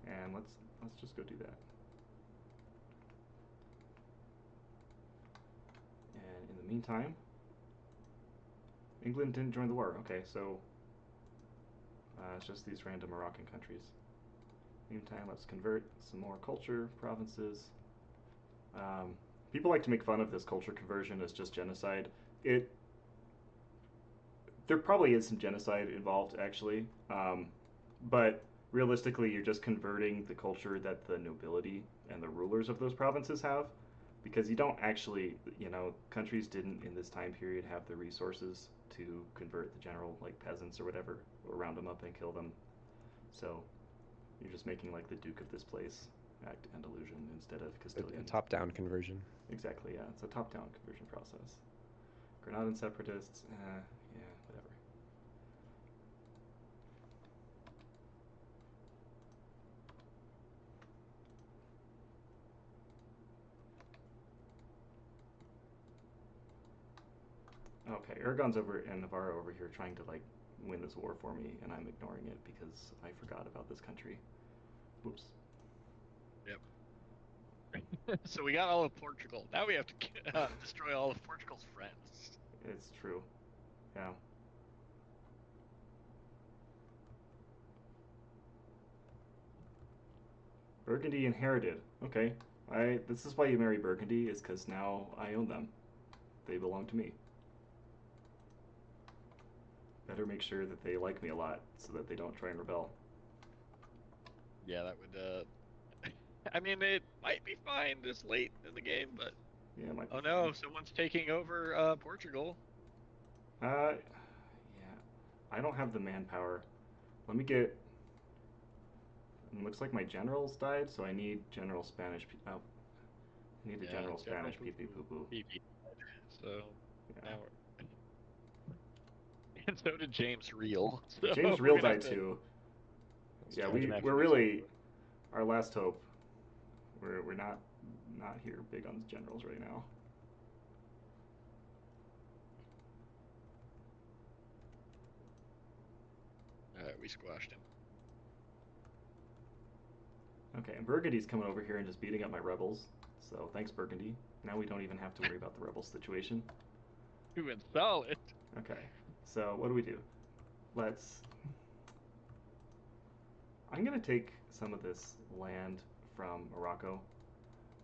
And let's just go do that. And in the meantime, England didn't join the war. Okay, so it's just these random Moroccan countries. Meantime, let's convert some more culture provinces. People like to make fun of this culture conversion as just genocide. There probably is some genocide involved, actually, but realistically, you're just converting the culture that the nobility and the rulers of those provinces have, because you don't actually, countries didn't in this time period have the resources to convert the general, like peasants or whatever, or round them up and kill them. So you're just making like the Duke of this place act Andalusian instead of Castilian. A top-down conversion. Exactly, yeah. It's a top-down conversion process. Granadan separatists, yeah, whatever. Okay, Aragon's over and Navarro over here trying to like win this war for me, and I'm ignoring it because I forgot about this country. Whoops. Yep. So we got all of Portugal. Now we have to destroy all of Portugal's friends. It's true. Yeah. Burgundy inherited. Okay. This is why you marry Burgundy, is because now I own them. They belong to me. Better make sure that they like me a lot so that they don't try and rebel. Yeah, that would I mean, it might be fine this late in the game, but yeah, it might be no, someone's taking over Portugal. Yeah, I don't have the manpower. Let me get. It looks like my generals died, so I need General Spanish. I need a General Spanish pee pee poo poo. So now we're. And so did James Real. So James Real died too. Yeah, we're really our last hope. We're not here big on generals right now. We squashed him. Okay, and Burgundy's coming over here and just beating up my rebels. So thanks, Burgundy. Now we don't even have to worry about the rebel situation. Doing solid. Okay, so what do? I'm gonna take some of this land from Morocco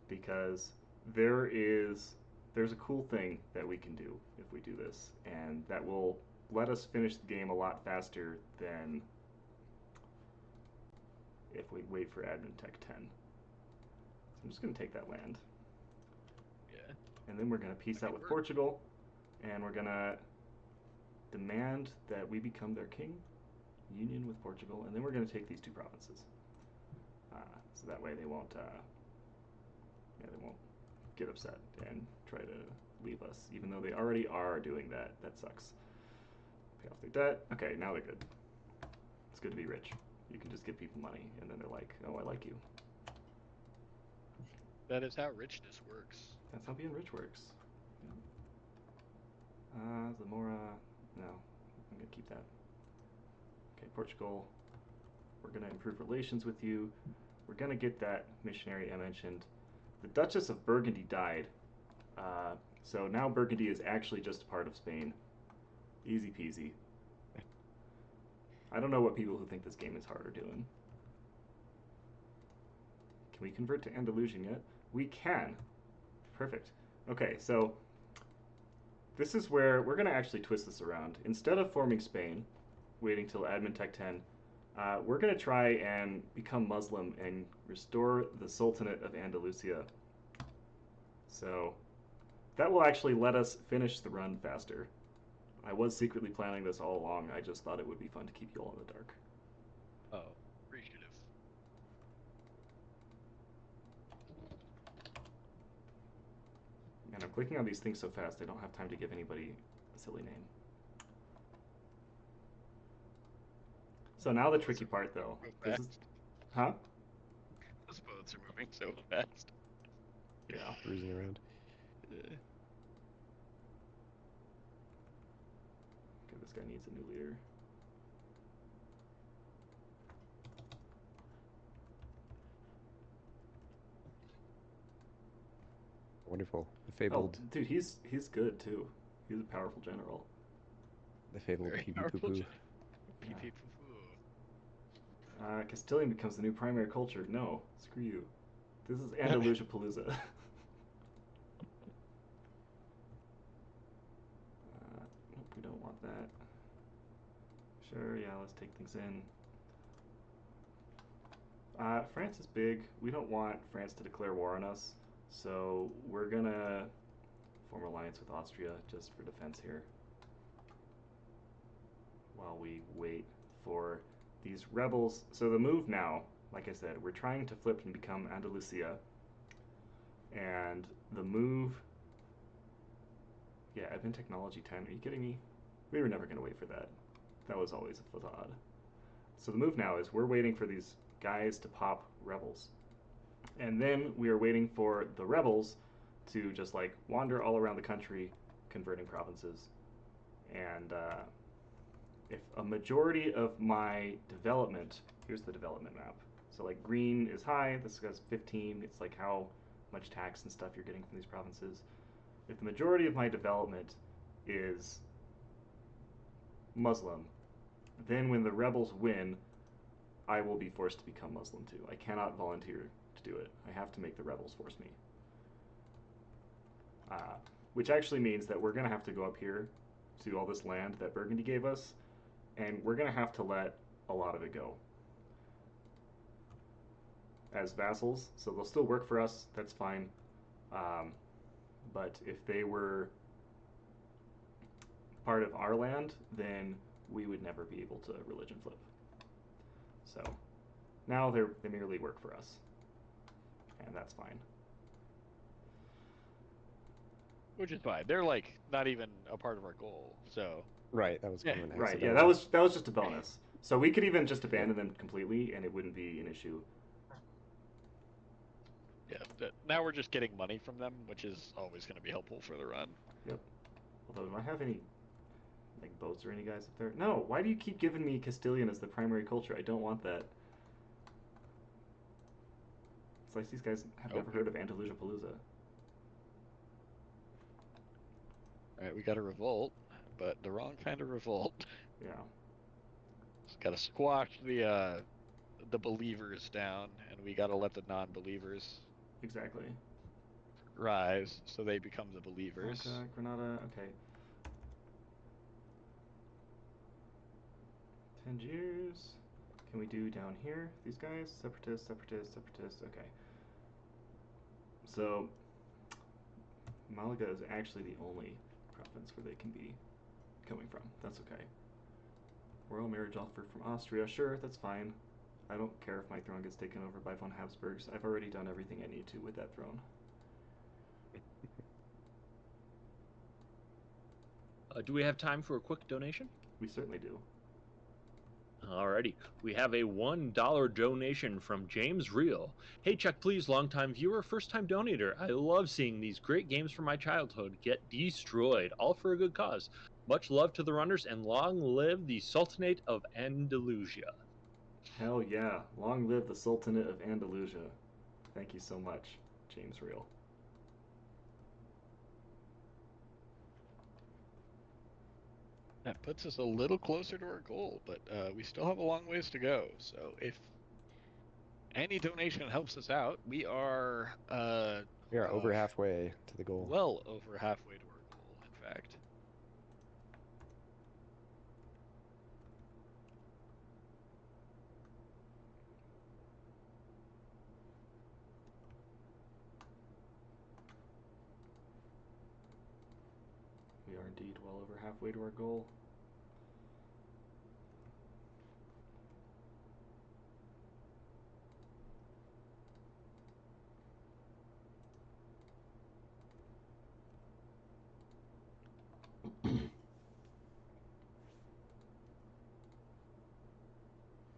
because there's a cool thing that we can do if we do this, and that will let us finish the game a lot faster than if we wait for Admin Tech 10. So I'm just gonna take that land. Yeah. And then we're gonna peace out with Portugal, and we're gonna demand that we become their king, union with Portugal, and then we're gonna take these two provinces. So that way they won't get upset and try to leave us, even though they already are doing that. That sucks. Pay off their debt. Okay, now they're good. It's good to be rich. You can just give people money, and then they're like, "Oh, I like you." That is how richness works. That's how being rich works. Yeah. Zamora. No, I'm gonna keep that. Okay, Portugal. We're gonna improve relations with you. We're gonna get that missionary I mentioned. The Duchess of Burgundy died. So now Burgundy is actually just a part of Spain. Easy peasy. I don't know what people who think this game is hard are doing. Can we convert to Andalusian yet? We can. Perfect. Okay, so this is where we're going to actually twist this around. Instead of forming Spain, waiting till Admin Tech 10, we're going to try and become Muslim and restore the Sultanate of Andalusia. So that will actually let us finish the run faster. I was secretly planning this all along. I just thought it would be fun to keep you all in the dark. Oh, appreciative. And I'm clicking on these things so fast I don't have time to give anybody a silly name. So now the tricky part though. Huh? votes are moving so fast. Yeah. Cruising around. Okay, this guy needs a new leader. Wonderful. The Oh, fabled, dude, he's good too. He's a powerful general. the fabled Very pee pee powerful poo poo. general. Pee pee poo poo. Castilian becomes the new primary culture. No, screw you. This is Andalusia Palooza. Nope, we don't want that. Sure, yeah, let's take things in. France is big. We don't want France to declare war on us, so we're gonna form alliance with Austria just for defense here. While we wait for these rebels. So the move now, like I said, we're trying to flip and become Andalusia. And the move, yeah, Advent Technology 10, are you kidding me? We were never going to wait for that. That was always a facade. So the move now is we're waiting for these guys to pop rebels. And then we are waiting for the rebels to just like wander all around the country, converting provinces. And if a majority of my development, here's the development map. So like green is high, this goes 15, it's like how much tax and stuff you're getting from these provinces. If the majority of my development is Muslim, then when the rebels win, I will be forced to become Muslim too. I cannot volunteer to do it. I have to make the rebels force me. Which actually means that we're going to have to go up here to all this land that Burgundy gave us, and we're going to have to let a lot of it go as vassals. So they'll still work for us, that's fine. But if they were part of our land, then we would never be able to religion flip. So now they merely work for us, and that's fine. Which is fine. They're like not even a part of our goal. So Right, that was kind of an Right, accident. yeah, that was just a bonus. So we could even just abandon them completely, and it wouldn't be an issue. Yeah, now we're just getting money from them, which is always going to be helpful for the run. Yep. Although, do I have any like boats or any guys up there? No. Why do you keep giving me Castilian as the primary culture? I don't want that. It's like these guys have never heard of Andalusia Palooza. All right, we got a revolt, but the wrong kind of revolt. Yeah. Just got to squash the believers down, and we got to let the non-believers Exactly. rise, so they become the believers. Granada, okay. Tangiers. Can we do down here? These guys? Separatists, separatists, separatists. Okay. So, Malaga is actually the only province where they can be coming from. That's okay. Royal marriage offer from Austria. Sure, that's fine. I don't care if my throne gets taken over by von Habsburgs. I've already done everything I need to with that throne. Do we have time for a quick donation? We certainly do. Alrighty, we have a $1 donation from James Reel. Hey, check please, longtime viewer, first-time donator. I love seeing these great games from my childhood get destroyed, all for a good cause. Much love to the runners, and long live the Sultanate of Andalusia. Hell yeah. Long live the Sultanate of Andalusia. Thank you so much, James Reel. That puts us a little closer to our goal, but we still have a long ways to go. So if any donation helps us out, we are over halfway to the goal. Well over halfway to our goal, in fact. We are indeed well over halfway to our goal.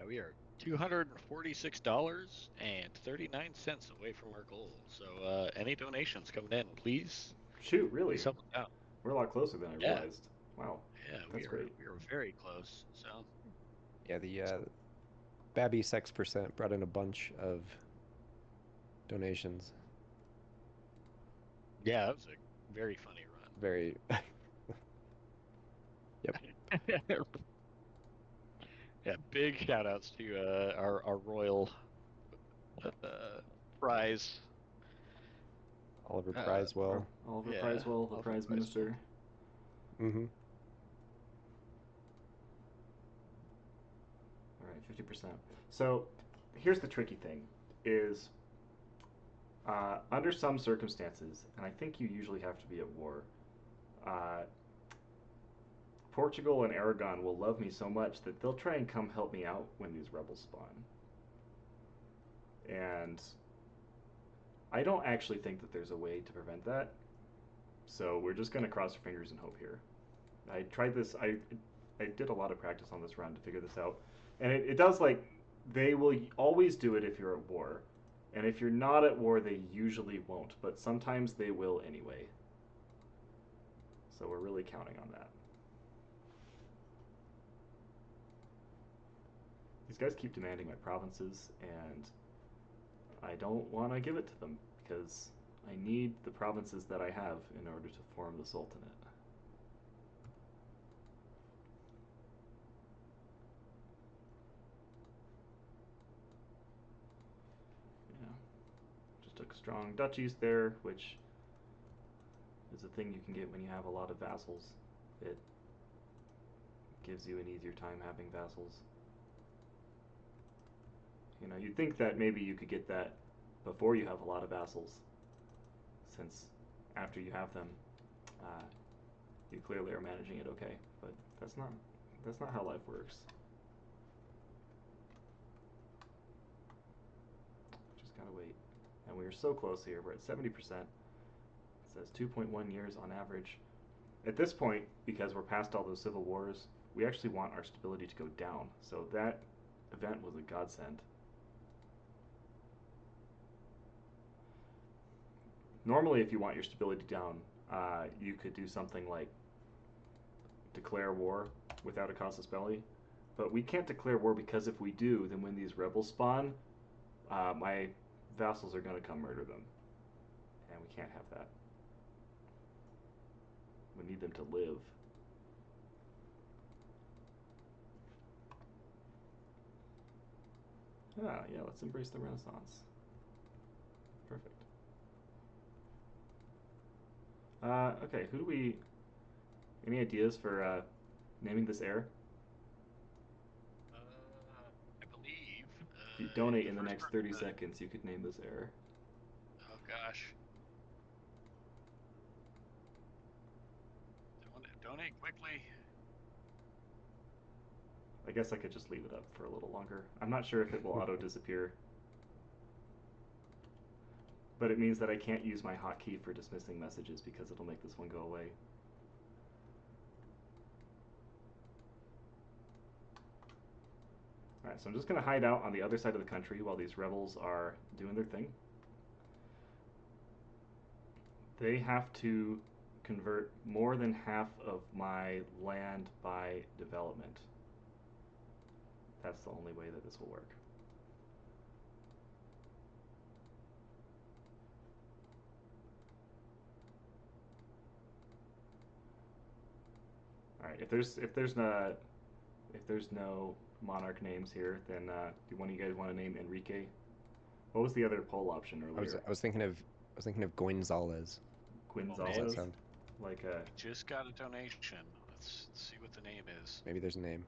We are $246.39 away from our goal. So any donations coming in, please. Shoot, really? Please help us out. We're a lot closer than I Yeah. realized. Wow. Yeah, That's great. we are very close. So Yeah, the Babby Sex Percent brought in a bunch of donations. yeah, that was a very funny run. Very. Yep. Yeah, big shout outs to our royal prize. Oliver Prizewell. Oliver Yeah, Prizewell, the Oliver prize Prizewell. minister. Mm-hmm. All right, 50%. So here's the tricky thing is under some circumstances, and I think you usually have to be at war, Portugal and Aragon will love me so much that they'll try and come help me out when these rebels spawn. And I don't actually think that there's a way to prevent that. So we're just going to cross our fingers and hope here. I tried this, I did a lot of practice on this run to figure this out. And it does, like, they will always do it if you're at war. And if you're not at war, they usually won't. But sometimes they will anyway. So we're really counting on that. These guys keep demanding my provinces, and I don't want to give it to them because I need the provinces that I have in order to form the Sultanate. Yeah, just took strong duchies there, which is a thing you can get when you have a lot of vassals. It gives you an easier time having vassals. You know, you'd think that maybe you could get that before you have a lot of vassals, since after you have them, you clearly are managing it okay. But that's not how life works. Just gotta wait. And we are so close here. We're at 70%. It says 2.1 years on average. At this point, because we're past all those civil wars, we actually want our stability to go down. So that event was a godsend. Normally, if you want your stability down, you could do something like declare war without a casus belli. But we can't declare war because if we do, then when these rebels spawn, my vassals are going to come murder them. And we can't have that. We need them to live. Ah, yeah, let's embrace the Renaissance. Perfect. Okay, who do we... Any ideas for naming this heir? I believe. If you donate in the next 30 seconds, you could name this heir. Oh gosh. Donate quickly. I guess I could just leave it up for a little longer. I'm not sure if it will auto-disappear. But it means that I can't use my hotkey for dismissing messages because it'll make this one go away. Alright, so I'm just going to hide out on the other side of the country while these rebels are doing their thing. They have to convert more than half of my land by development. That's the only way that this will work. All right, if there's no monarch names here, then do one of you guys want to name Enrique? What was the other poll option earlier? I was thinking of Gonzalez. Gonzalez. How does that sound? Like Just got a donation. Let's see what the name is. Maybe there's a name.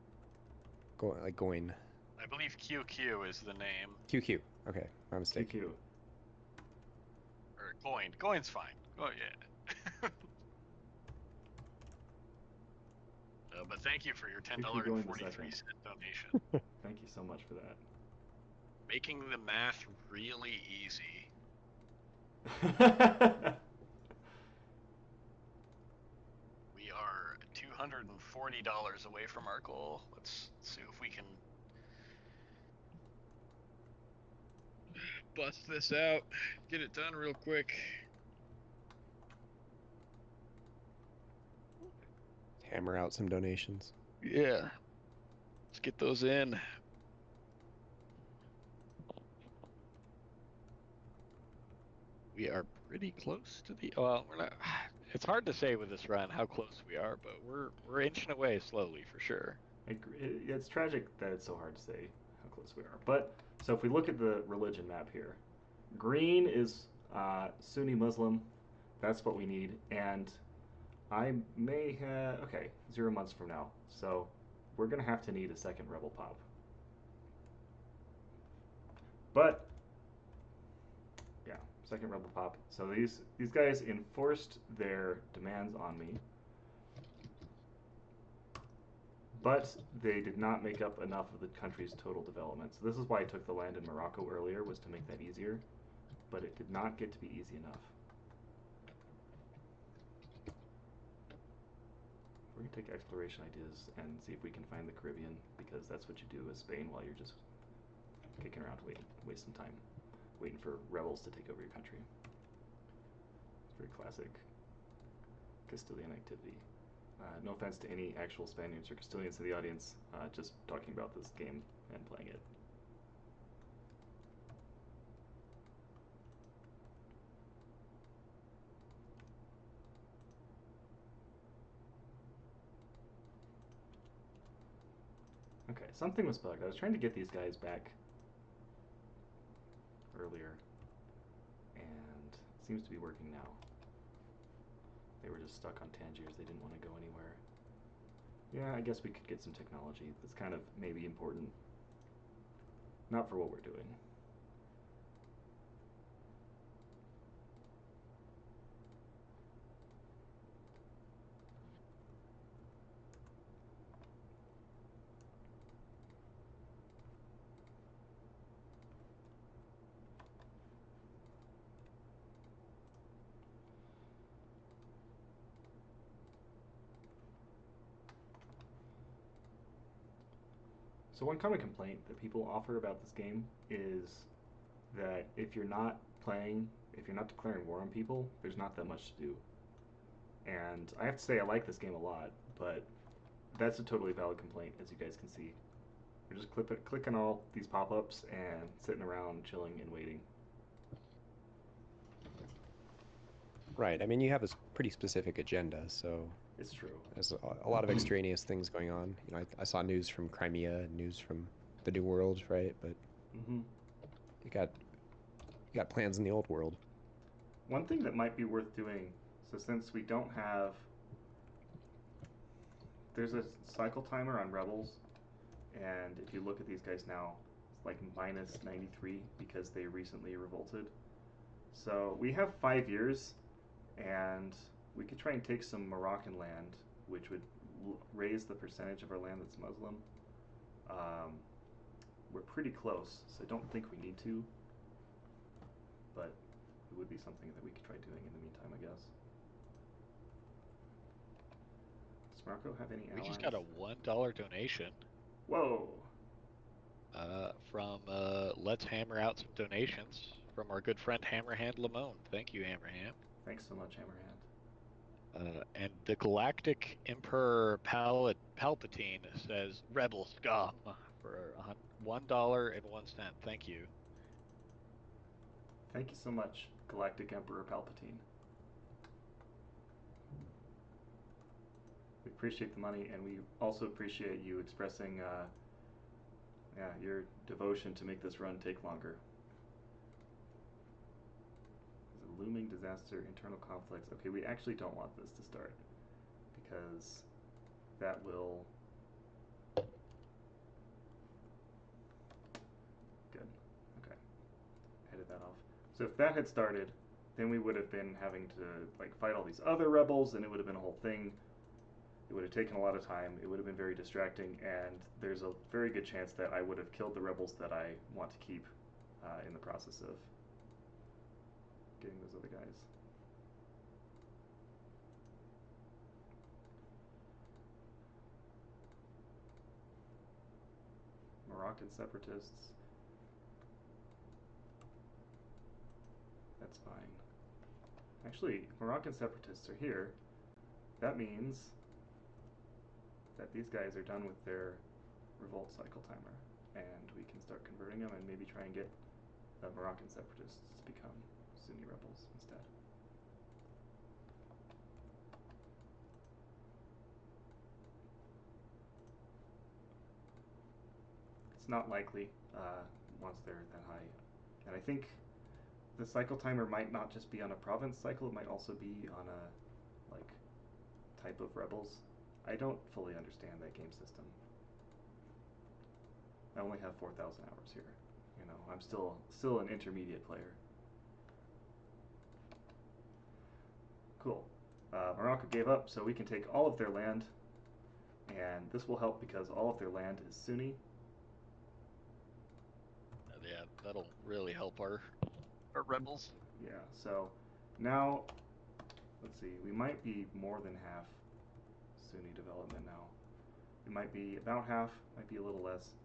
Like Goin. I believe QQ is the name. QQ. Okay, my mistake. QQ. Or Goin. Goin's fine. Oh yeah. But thank you for your $10.43 donation. Thank you so much for that. Making the math really easy. We are $240 away from our goal. Let's see if we can bust this out, get it done real quick. Hammer out some donations. Yeah. Let's get those in. We are pretty close to the. Well, we're not. It's hard to say with this run how close we are, but we're inching away slowly for sure. It's tragic that it's so hard to say how close we are. But so if we look at the religion map here, green is Sunni Muslim. That's what we need. And I may have, okay, 0 months from now. So we're going to have to need a second rebel pop. But yeah, second rebel pop. So these guys enforced their demands on me. But they did not make up enough of the country's total development. So this is why I took the land in Morocco earlier, was to make that easier. But it did not get to be easy enough. We're going to take exploration ideas and see if we can find the Caribbean, because that's what you do as Spain while you're just kicking around wasting time, waiting for rebels to take over your country. It's very classic Castilian activity. No offense to any actual Spaniards or Castilians in the audience, just talking about this game and playing it. Okay, something was bugged. I was trying to get these guys back earlier, and it seems to be working now. They were just stuck on Tangiers. They didn't want to go anywhere. Yeah, I guess we could get some technology that's kind of maybe important. Not for what we're doing. So one common complaint that people offer about this game is that if you're not declaring war on people, there's not that much to do. And I have to say I like this game a lot, but that's a totally valid complaint, as you guys can see. We're just clicking all these pop-ups and sitting around chilling and waiting. Right. I mean, you have a pretty specific agenda, so it's true. There's a lot of extraneous things going on. You know, I saw news from Crimea, news from the New World, right? But you got plans in the Old World. One thing that might be worth doing, so since we don't have, there's a cycle timer on Rebels, and if you look at these guys now, it's like minus 93 because they recently revolted. So we have 5 years, and we could try and take some Moroccan land, which would raise the percentage of our land that's Muslim. We're pretty close, so I don't think we need to, but it would be something that we could try doing in the meantime, I guess. Does Morocco have any allies? We just got a $1 donation. Whoa! From Let's Hammer Out some donations from our good friend Hammerhand Lamone. Thank you, Hammerhand. Thanks so much, Hammerhand. And the Galactic Emperor Palpatine says "Rebel scum" for $1.01. Thank you. Thank you so much, Galactic Emperor Palpatine. We appreciate the money, and we also appreciate you expressing your devotion to make this run take longer. There's a looming disaster, internal conflicts. Okay, we actually don't want this to start, because that will... Good. Okay. Edit that off. So if that had started, then we would have been having to like fight all these other rebels, and it would have been a whole thing. It would have taken a lot of time. It would have been very distracting, and there's a very good chance that I would have killed the rebels that I want to keep in the process of getting those other guys. Moroccan separatists. That's fine. Actually, Moroccan separatists are here. That means that these guys are done with their revolt cycle timer, and we can start converting them and maybe try and get the Moroccan separatists to become Sunni rebels instead. It's not likely once they're that high. And I think the cycle timer might not just be on a province cycle, it might also be on a like type of rebels. I don't fully understand that game system. I only have 4,000 hours here. You know, I'm still an intermediate player. Cool. Morocco gave up, so we can take all of their land, and this will help because all of their land is Sunni. Yeah, that'll really help our rebels. Yeah, so now, let's see, we might be more than half Sunni development now. It might be about half, might be a little less,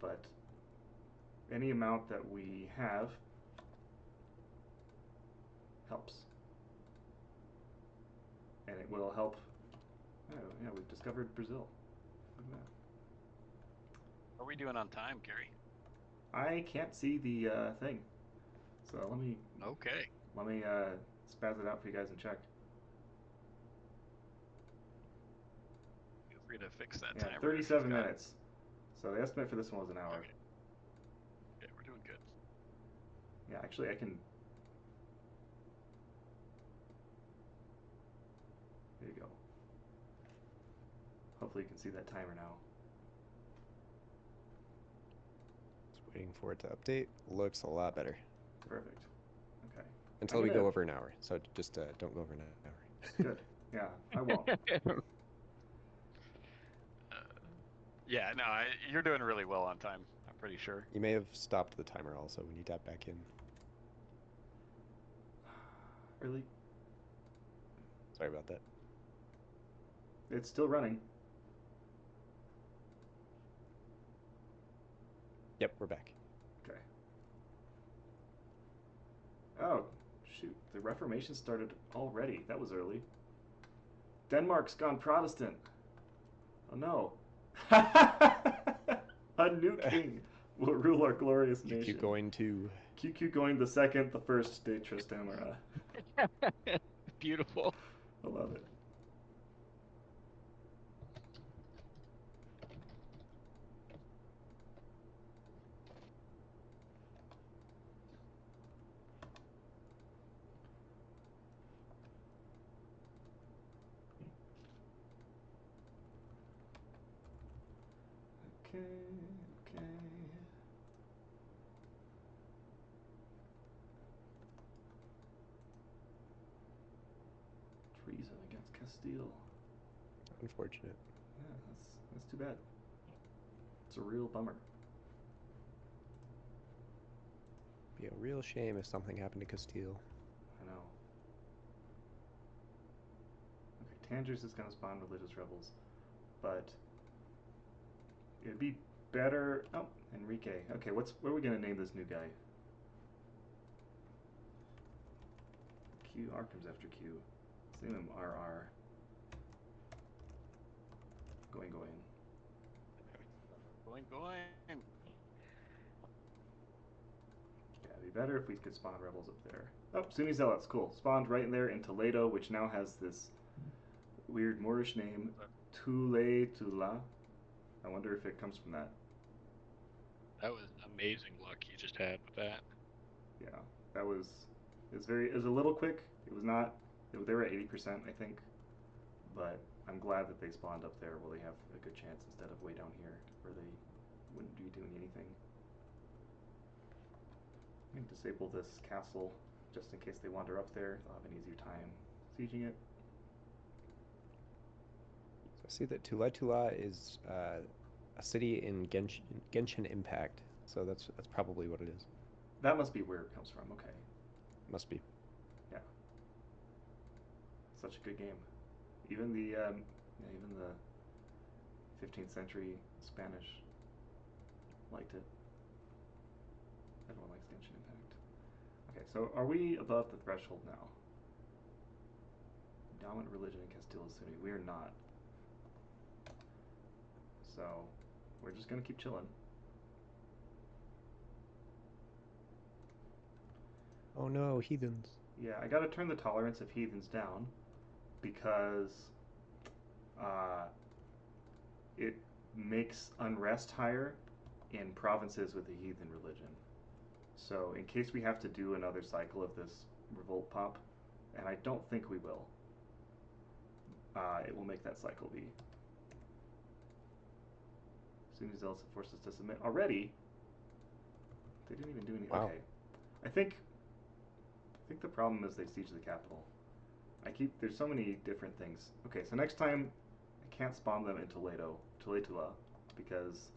but any amount that we have helps. And it will help. Oh, yeah, we've discovered Brazil. Look at that. How are we doing on time, Gary? I can't see the thing, so let me spaz it out for you guys and check. Feel free to fix that Yeah, timer. 37 minutes. So the estimate for this one was an hour. Okay. Yeah, we're doing good. Yeah, actually, I can. There you go. Hopefully, you can see that timer now. Just waiting for it to update. Looks a lot better. Perfect. Okay. Until we go over an hour. So just don't go over an hour. Good. Yeah, I won't. Yeah, no, you're doing really well on time. I'm pretty sure. You may have stopped the timer also when you tap back in. Really? Sorry about that. It's still running. Yep, we're back. Okay. Oh, shoot. The Reformation started already. That was early. Denmark's gone Protestant. Oh no. A new king will rule our glorious nation. QQ going to... QQ going the second, the first de Trastamara. Beautiful. I love it. Okay. Treason against Castile. Unfortunate. Yeah, that's too bad. It's a real bummer. Be a real shame if something happened to Castile. I know. Okay, Tangiers is gonna spawn religious rebels, but it'd be better. Oh, Enrique. Okay, what are we gonna name this new guy? Q. R comes after Q. Let's name him RR. Going. Going. Yeah, it'd be better if we could spawn rebels up there. Oh, Sunni Zealots, cool. Spawned right in there in Toledo, which now has this weird Moorish name, Tula. I wonder if it comes from that. That was amazing luck you just had with that. Yeah, that was. It was a little quick. It was not. They were at 80%, I think. But I'm glad that they spawned up there where they have a good chance instead of way down here where they wouldn't be doing anything. I'm going to disable this castle just in case they wander up there. They'll have an easier time sieging it. So I see that Tula is a city in Genshin Impact. So that's probably what it is. That must be where it comes from. Okay. Must be. Yeah. Such a good game. Even the 15th century Spanish liked it. Everyone likes Genshin Impact. Okay, Okay, so are we above the threshold now? Dominant religion in Castile Sunni. We are not. So we're just gonna keep chilling. Oh no, heathens. Yeah, I gotta turn the tolerance of heathens down because it makes unrest higher in provinces with a heathen religion. So in case we have to do another cycle of this revolt pop, and I don't think we will, it will make that cycle be. Sunni zealots have forced us to submit already. They didn't even do anything. Wow. Okay, I think the problem is they siege the capital. There's so many different things. Okay, so next time I can't spawn them in Toletula, because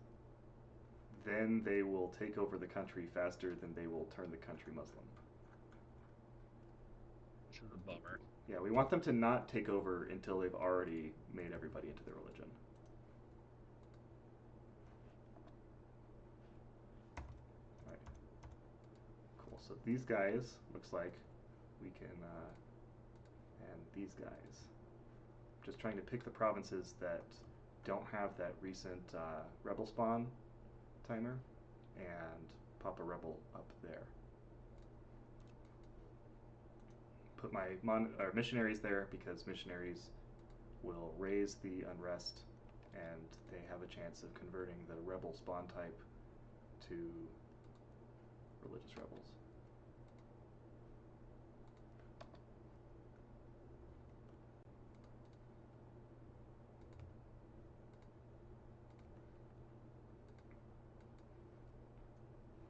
then they will take over the country faster than they will turn the country Muslim. Which is a bummer. Yeah, we want them to not take over until they've already made everybody into their religion. Alright. Cool, so these guys, looks like we can, and these guys. Just trying to pick the provinces that don't have that recent rebel spawn timer and pop a rebel up there. Put my missionaries there because missionaries will raise the unrest and they have a chance of converting the rebel spawn type to religious rebels.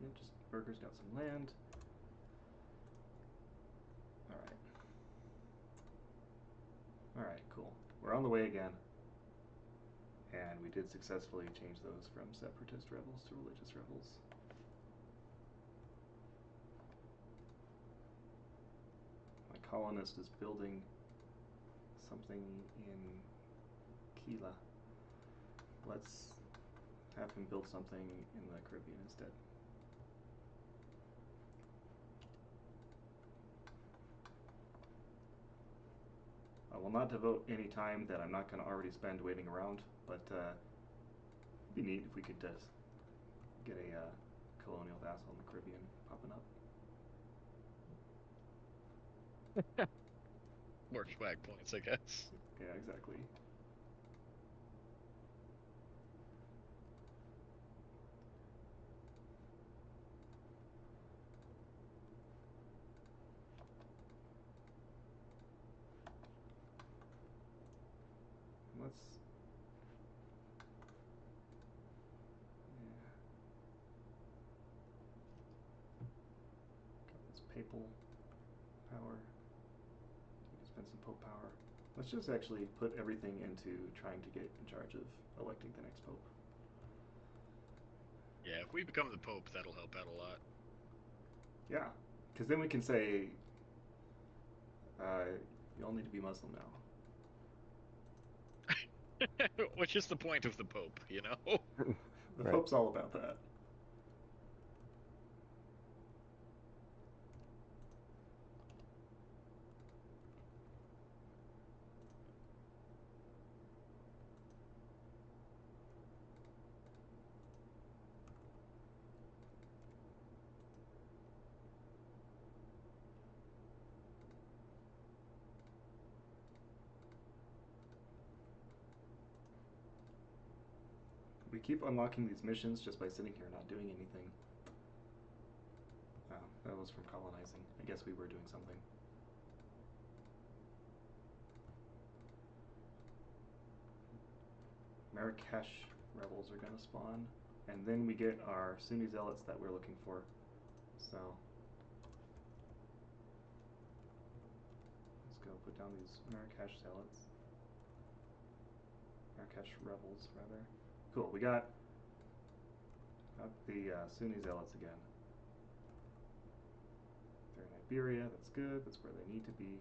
And just Burger's got some land. Alright. Alright, cool. We're on the way again. And we did successfully change those from separatist rebels to religious rebels. My colonist is building something in Kila. Let's have him build something in the Caribbean instead. I will not devote any time that I'm not going to already spend waiting around, but it'd be neat if we could just get a colonial vassal in the Caribbean popping up. More swag points, I guess. Yeah, exactly. Let's... Yeah. Got this papal power. We can spend some pope power. Let's just actually put everything into trying to get in charge of electing the next pope. Yeah, if we become the pope, that'll help out a lot. Yeah, because then we can say, you all need to be Muslim now. Which is the point of the Pope, you know? The Pope's all about that. We keep unlocking these missions just by sitting here not doing anything. Oh, that was from colonizing. I guess we were doing something. Marrakesh rebels are gonna spawn, and then we get our Sunni zealots that we're looking for. So let's go put down these Marrakesh zealots. Marrakesh rebels, rather. Cool, we got the Sunni zealots again. They're in Iberia, that's good, that's where they need to be.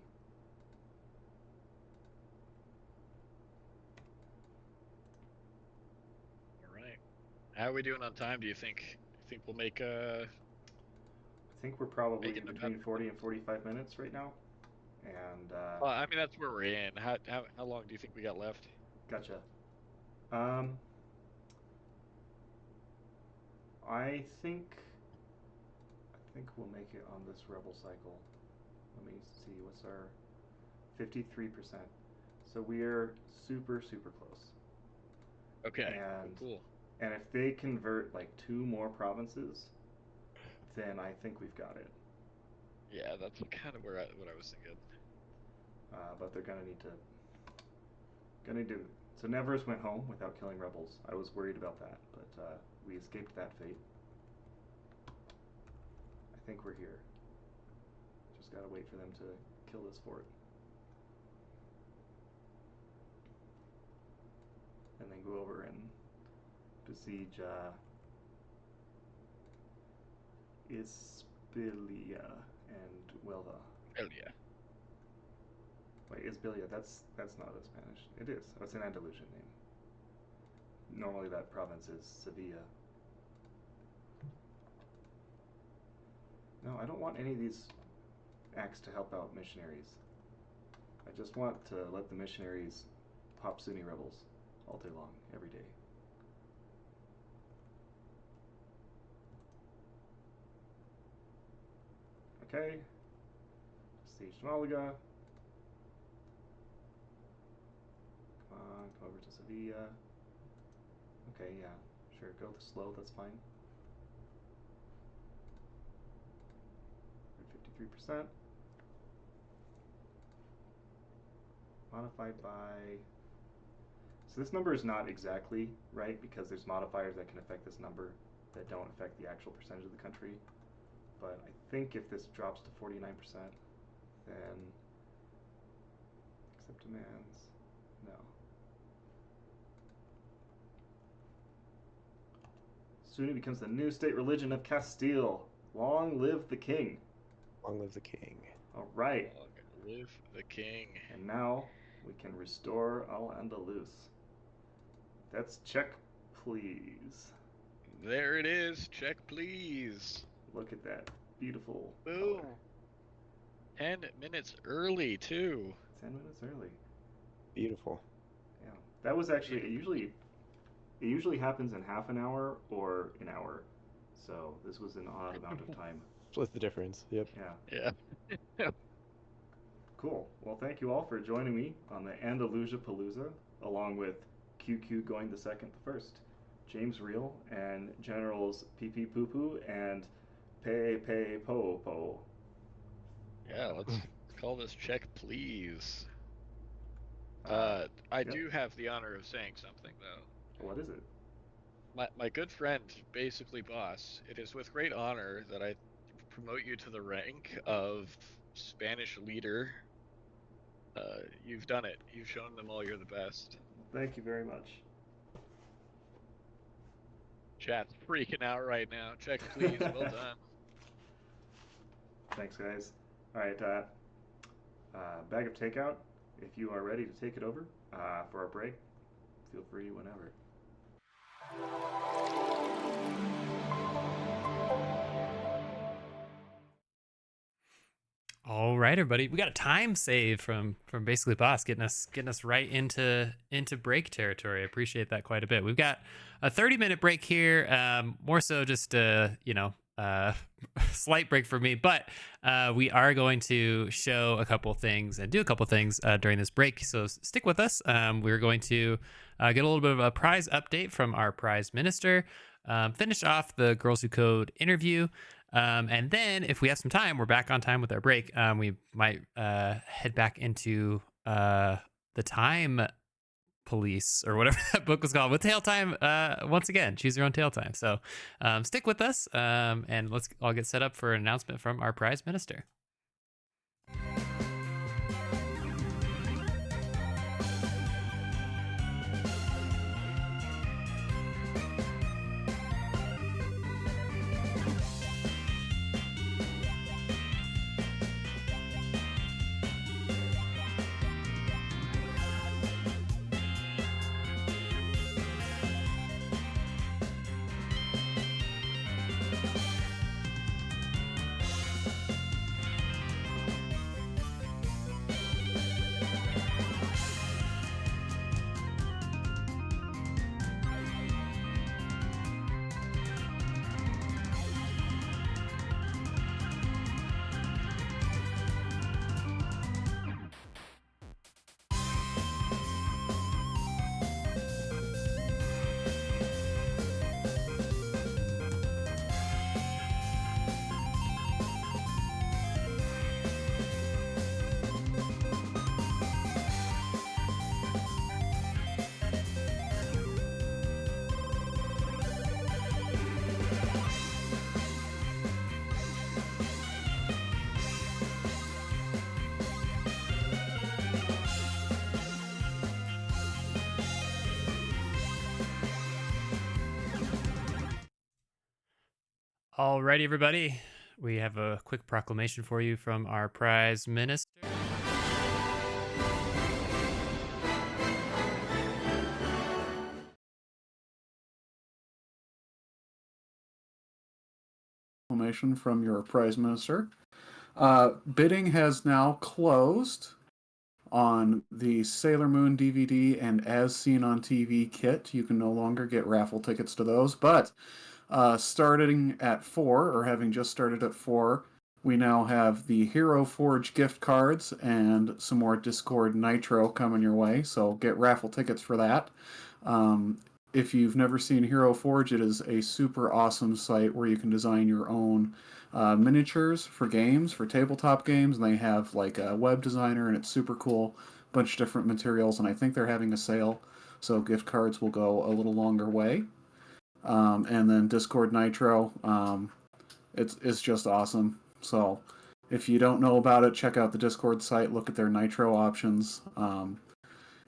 Alright. How are we doing on time, do you think? Do you think we'll make I think we're probably between 40 and 45 minutes right now. And well, I mean, that's where we're in. How long do you think we got left? Gotcha. I think we'll make it on this rebel cycle. Let me see, what's our 53%. So we're super close. Okay. And cool. And if they convert like 2 more provinces, then I think we've got it. Yeah, that's kind of what I was thinking. But they're gonna need to. So Nevers went home without killing rebels. I was worried about that, but we escaped that fate. I think we're here. Just gotta wait for them to kill this fort. And then go over and besiege Isbilia and Huelva. Isbilia. Wait, Isbilia, that's not a Spanish. It is. Oh, it's an Andalusian name. Normally that province is Sevilla. No, I don't want any of these acts to help out missionaries. I just want to let the missionaries pop Sunni rebels all day long, every day. Okay. Siege Malaga. Come on, come over to Sevilla. Okay, yeah, sure, go slow, that's fine. 53%. Modified by... So this number is not exactly right because there's modifiers that can affect this number that don't affect the actual percentage of the country. But I think if this drops to 49%, then accept demands, no. Sunni becomes the new state religion of Castile. Long live the king. Long live the king. All right. Long live the king. And now we can restore Al-Andalus. That's check, please. There it is. Check, please. Look at that. Beautiful. Boom. Color. 10 minutes early, too. 10 minutes early. Beautiful. Yeah. That was actually, it usually happens in half an hour or an hour. So this was an odd amount of time. Split the difference. Yep. Yeah. Yeah. Cool. Well, thank you all for joining me on the Andalusia Palooza, along with QQ going the second, the first, James Real, and Generals PP Poo Poo and Pei Pei Po Po. Yeah, let's call this check, please. I do have the honor of saying something, though. What is it? My good friend, basically boss, it is with great honor that I promote you to the rank of Spanish leader. You've done it. You've shown them all you're the best. Thank you very much. Chat's freaking out right now. Check, please. Well done. Thanks, guys. All right, bag of takeout. If you are ready to take it over for our break, feel free whenever. All right, everybody. We got a time save from basically boss getting us right into break territory. I appreciate that quite a bit. We've got a 30-minute break here. More so just slight break for me, but we are going to show a couple things and do a couple things during this break. So stick with us. We're going to get a little bit of a prize update from our prize minister. Finish off the Girls Who Code interview. And then if we have some time, we're back on time with our break. We might head back into the Time Police or whatever that book was called with Tail Time. Once again, choose your own Tail Time. So stick with us and let's all get set up for an announcement from our prize minister. Alrighty, everybody. We have a quick proclamation for you from our prize minister. Proclamation from your prize minister. Bidding has now closed on the Sailor Moon DVD and As Seen on TV kit. You can no longer get raffle tickets to those, but starting at 4, or having just started at 4, we now have the Hero Forge gift cards and some more Discord Nitro coming your way, so get raffle tickets for that. If you've never seen Hero Forge, it is a super awesome site where you can design your own miniatures for games, for tabletop games, and they have like a web designer, and it's super cool. Bunch of different materials, and I think they're having a sale, so gift cards will go a little longer way. And then Discord Nitro, it's just awesome. So if you don't know about it, check out the Discord site, look at their Nitro options. And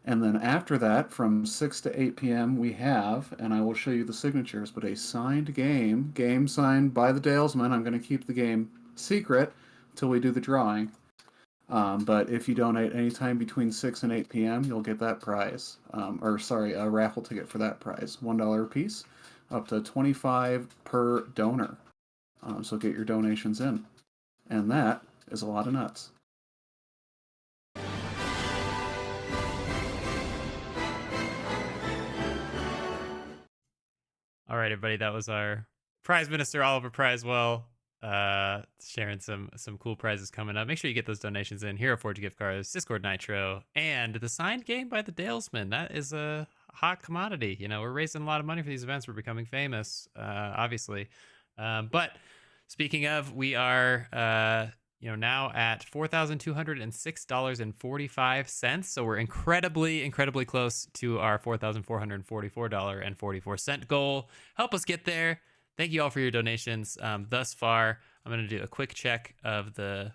then after that, from 6 to 8 p.m., we have, and I will show you the signatures, but a signed game signed by the Dalesman. I'm going to keep the game secret until we do the drawing. But if you donate anytime between 6 and 8 p.m., you'll get that prize. A raffle ticket for that prize. $1 a piece, up to $25 per donor. So get your donations in. And that is a lot of nuts. All right, everybody. That was our prize minister, Oliver Prizewell, sharing some cool prizes coming up. Make sure you get those donations in. Hero Forge gift cards, Discord Nitro, and the signed game by the Dalesman. That is a hot commodity. You know, we're raising a lot of money for these events. We're becoming famous, obviously. But speaking of, we are now at $4,206.45. So we're incredibly close to our $4,444.44 goal. Help us get there. Thank you all for your donations thus far. I'm going to do a quick check of the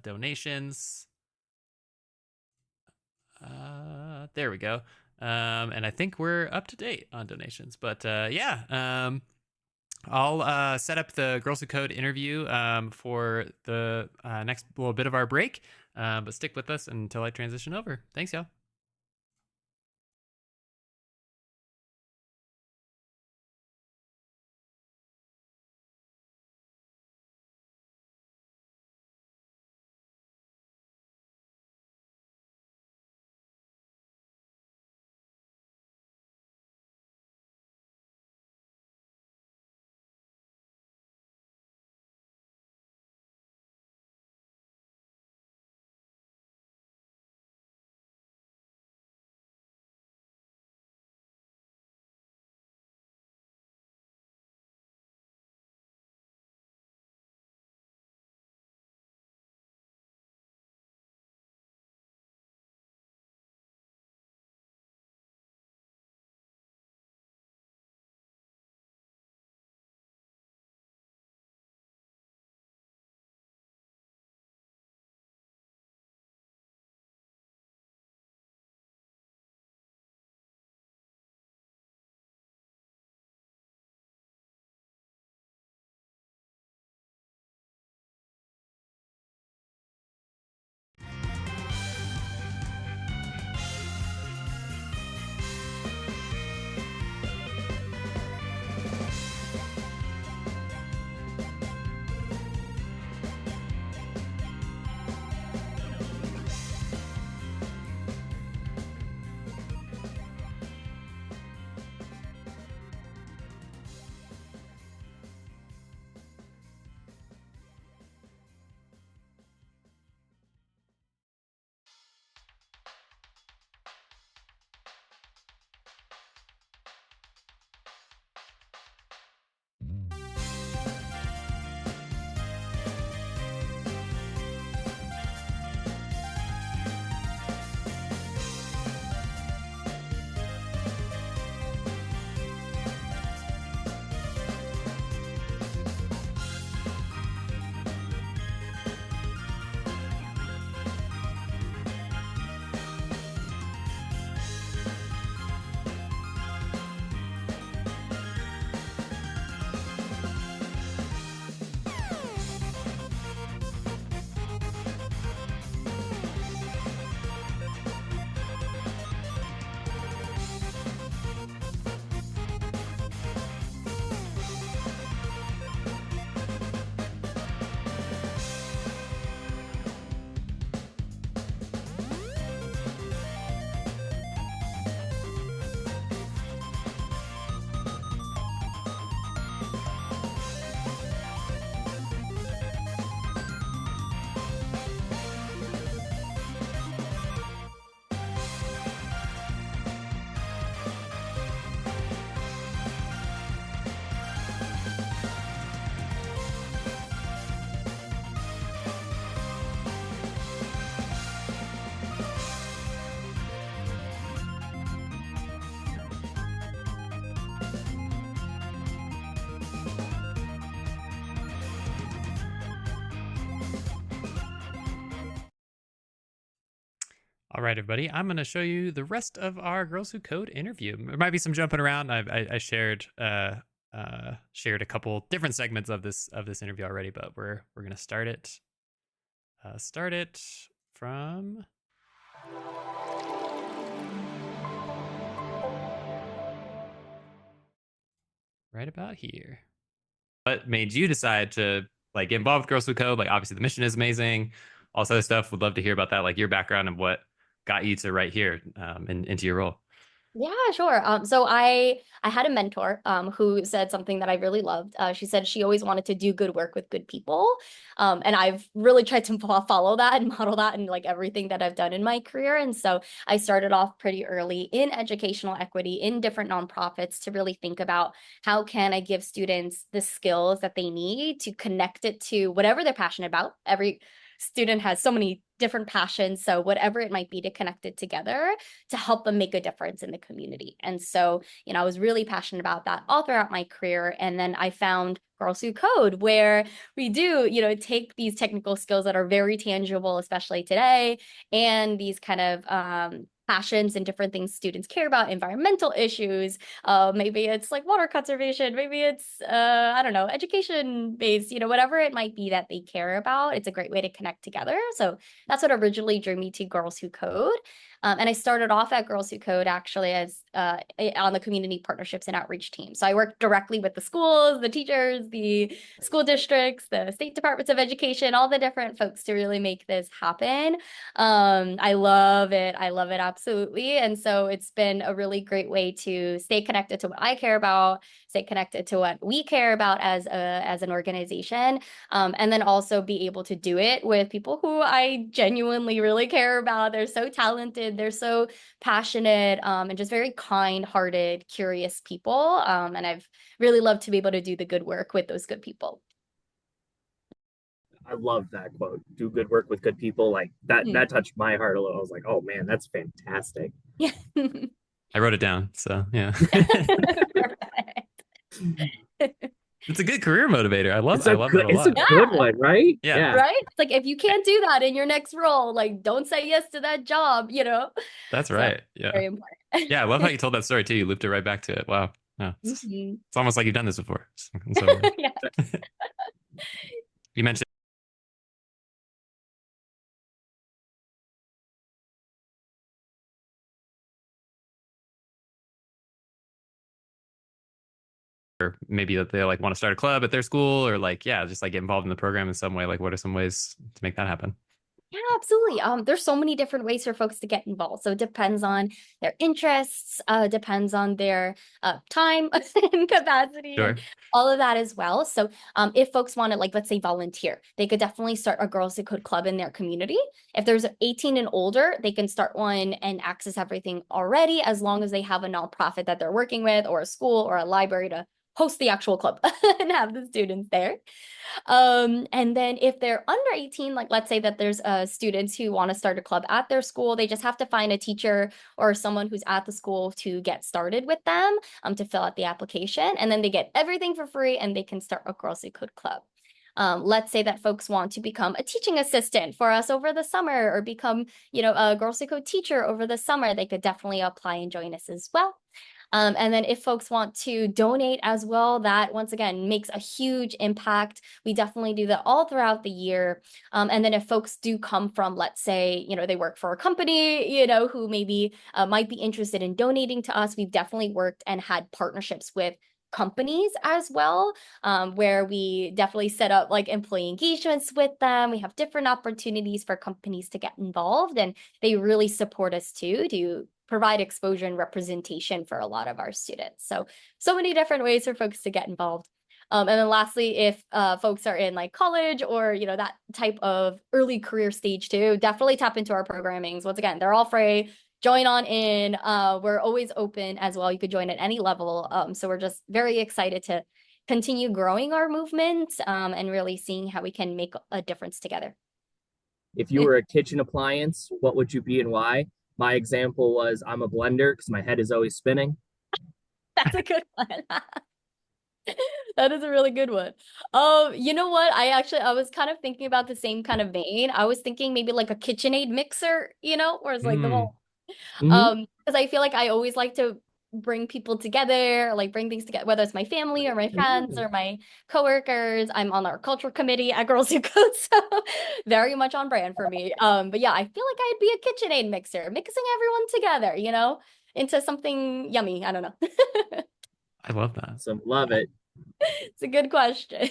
donations. There we go. And I think we're up to date on donations. But I'll set up the Girls Who Code interview for the next little bit of our break. But stick with us until I transition over. Thanks, y'all. All right, everybody. I'm going to show you the rest of our Girls Who Code interview. There might be some jumping around. I shared shared a couple different segments of this interview already, but we're going to start it. Start it from right about here. What made you decide to like get involved with Girls Who Code? Like, obviously, the mission is amazing. All this other stuff. Would love to hear about that, like your background and what got you to right here into your role. Yeah, sure. So I had a mentor who said something that I really loved. She said she always wanted to do good work with good people. And I've really tried to follow that and model that in like everything that I've done in my career. And so I started off pretty early in educational equity in different nonprofits to really think about how can I give students the skills that they need to connect it to whatever they're passionate about. Every student has so many different passions. So whatever it might be to connect it together to help them make a difference in the community. And so, I was really passionate about that all throughout my career. And then I found Girls Who Code, where we do, take these technical skills that are very tangible, especially today, and these kind of passions and different things students care about, environmental issues. Maybe it's like water conservation, maybe it's, I don't know, education based, whatever it might be that they care about. It's a great way to connect together. So that's what originally drew me to Girls Who Code. And I started off at Girls Who Code actually as on the community partnerships and outreach team. So I worked directly with the schools, the teachers, the school districts, the state departments of education, all the different folks to really make this happen. I love it. I love it absolutely. And so it's been a really great way to stay connected to what I care about, stay connected to what we care about as an organization, and then also be able to do it with people who I genuinely really care about. They're so talented, they're so passionate, and just very kind-hearted, curious people. And I've really loved to be able to do the good work with those good people. I love that quote. Do good work with good people. Like that touched my heart a little. I was like, oh man, that's fantastic. Yeah. I wrote it down. So yeah. It's a good career motivator. I love that a lot. It's a good one, right? Yeah. Right? It's like, if you can't do that in your next role, like, don't say yes to that job, That's So, right. Yeah. very important. Yeah, I love how you told that story too. You looped it right back to it. Wow. Yeah. It's almost like you've done this before. Yeah. You mentioned or maybe that they like want to start a club at their school, or like, yeah, just like get involved in the program in some way. Like, what are some ways to make that happen? Yeah, absolutely. There's so many different ways for folks to get involved. So it depends on their interests, depends on their time and capacity, Sure. and all of that as well. So if folks want to, like, let's say volunteer, they could definitely start a Girls Who Code club in their community. If there's 18 and older, they can start one and access everything already, as long as they have a nonprofit that they're working with, or a school or a library to host the actual club and have the students there. And then if they're under 18, like let's say that there's students who want to start a club at their school, they just have to find a teacher or someone who's at the school to get started with them, to fill out the application, and then they get everything for free and they can start a Girls Who Code club. Let's say that folks want to become a teaching assistant for us over the summer, or become, a Girls Who Code teacher over the summer, they could definitely apply and join us as well. And then if folks want to donate as well, that once again makes a huge impact. We definitely do that all throughout the year. And then if folks do come from, let's say, they work for a company, who maybe might be interested in donating to us, we've definitely worked and had partnerships with companies as well, where we definitely set up like employee engagements with them. We have different opportunities for companies to get involved, and they really support us too to provide exposure and representation for a lot of our students. So many different ways for folks to get involved. And then lastly, if folks are in like college or, that type of early career stage too, definitely tap into our programmings. Once again, they're all free. Join on in. We're always open as well. You could join at any level. So we're just very excited to continue growing our movement, and really seeing how we can make a difference together. If you were a kitchen appliance, what would you be and why? My example was, I'm a blender because my head is always spinning. That's a good one. That is a really good one. You know what? I was kind of thinking about the same kind of vein. I was thinking maybe like a KitchenAid mixer, where it's like the Mm. whole because I feel like I always like to bring people together, like bring things together, whether it's my family or my friends or my coworkers. I'm on our cultural committee at Girls Who Code, so very much on brand for me. But yeah, I feel like I'd be a KitchenAid mixer, mixing everyone together, into something yummy. I don't know. I love that. Some love it. It's a good question.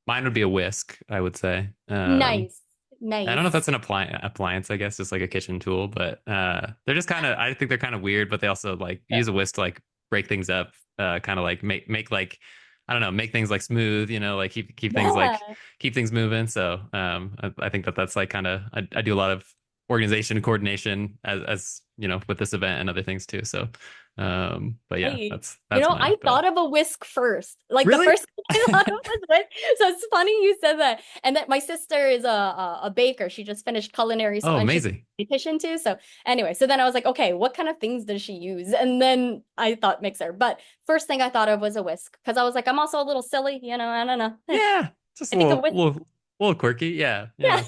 Mine would be a whisk, I would say. Nice. I don't know if Nice. that's an appliance, I guess, just like a kitchen tool, but they're just kind of, I think they're kind of weird, but they also like use a whisk to like break things up, kind of like make like, I don't know, make things like smooth, like keep things like Yeah. keep things moving. So I think that's like kind of, I do a lot of organization and coordination as with this event and other things too. So but yeah, Hey, that's you know, mine. I But thought of a whisk first. Like the really? first thing I thought of was whisk. So it's funny you said that. And that my sister is a baker. She just finished culinary school Oh, and she's amazing. a dietitian too. So anyway, so then I was like, okay, what kind of things does she use? And then I thought mixer. But first thing I thought of was a whisk because I was like, I'm also a little silly, I don't know. Yeah, just I a think a little, whisk. little quirky. Yeah, Yeah.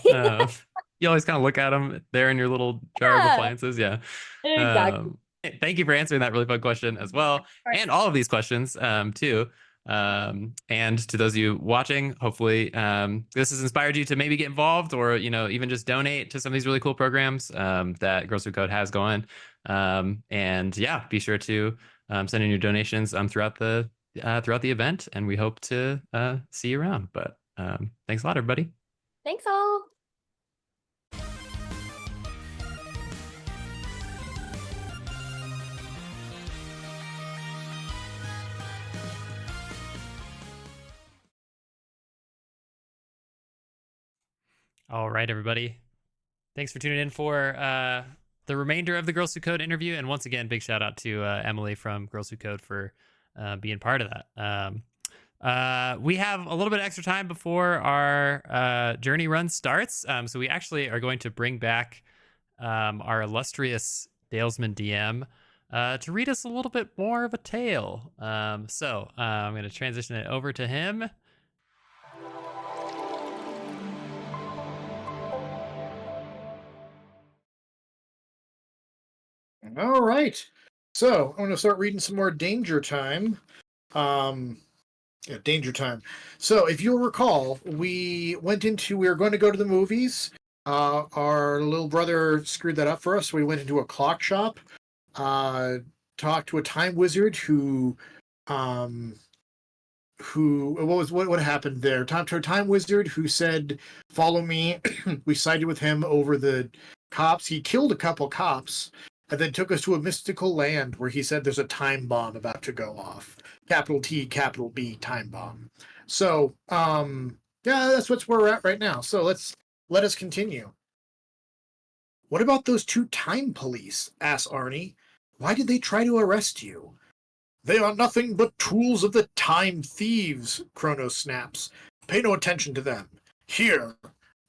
you always kind of look at them there in your little jar of Yeah. appliances. Yeah. Exactly. Thank you for answering that really fun question as well, and all of these questions too. And to those of you watching, hopefully this has inspired you to maybe get involved, or even just donate to some of these really cool programs that Girls Who Code has going. And yeah, be sure to send in your donations throughout the event, and we hope to see you around. But thanks a lot, everybody. Thanks all. All right, everybody. Thanks for tuning in for the remainder of the Girls Who Code interview. And once again, big shout out to Emily from Girls Who Code for being part of that. We have a little bit of extra time before our journey run starts. So we actually are going to bring back our illustrious Dalesman DM to read us a little bit more of a tale. So I'm going to transition it over to him. All right. So I'm going to start reading some more Danger Time. Danger Time. So if you'll recall, we were going to go to the movies. Our little brother screwed that up for us. So we went into a clock shop, talked to a time wizard what happened there? To a time wizard who said, "Follow me." We sided with him over the cops. He killed a couple cops, and then took us to a mystical land where he said there's a time bomb about to go off. Capital T, capital B, time bomb. So, yeah, that's where we're at right now. So let us continue. What about those two time police? Asked Arnie. Why did they try to arrest you? They are nothing but tools of the time thieves, Kronos snaps. Pay no attention to them. Here.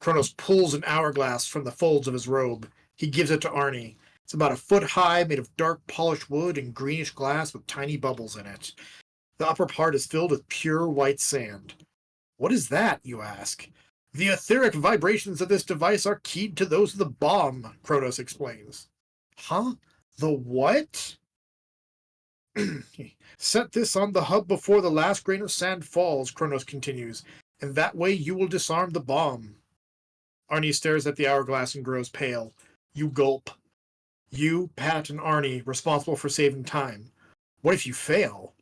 Kronos pulls an hourglass from the folds of his robe. He gives it to Arnie. It's about a foot high, made of dark polished wood and greenish glass with tiny bubbles in it. The upper part is filled with pure white sand. What is that, you ask? The etheric vibrations of this device are keyed to those of the bomb, Kronos explains. Huh? The what? Set this on the hub before the last grain of sand falls, Kronos continues, and that way you will disarm the bomb. Arnie stares at the hourglass and grows pale. You gulp. You, Pat, and Arnie, responsible for saving time. What if you fail?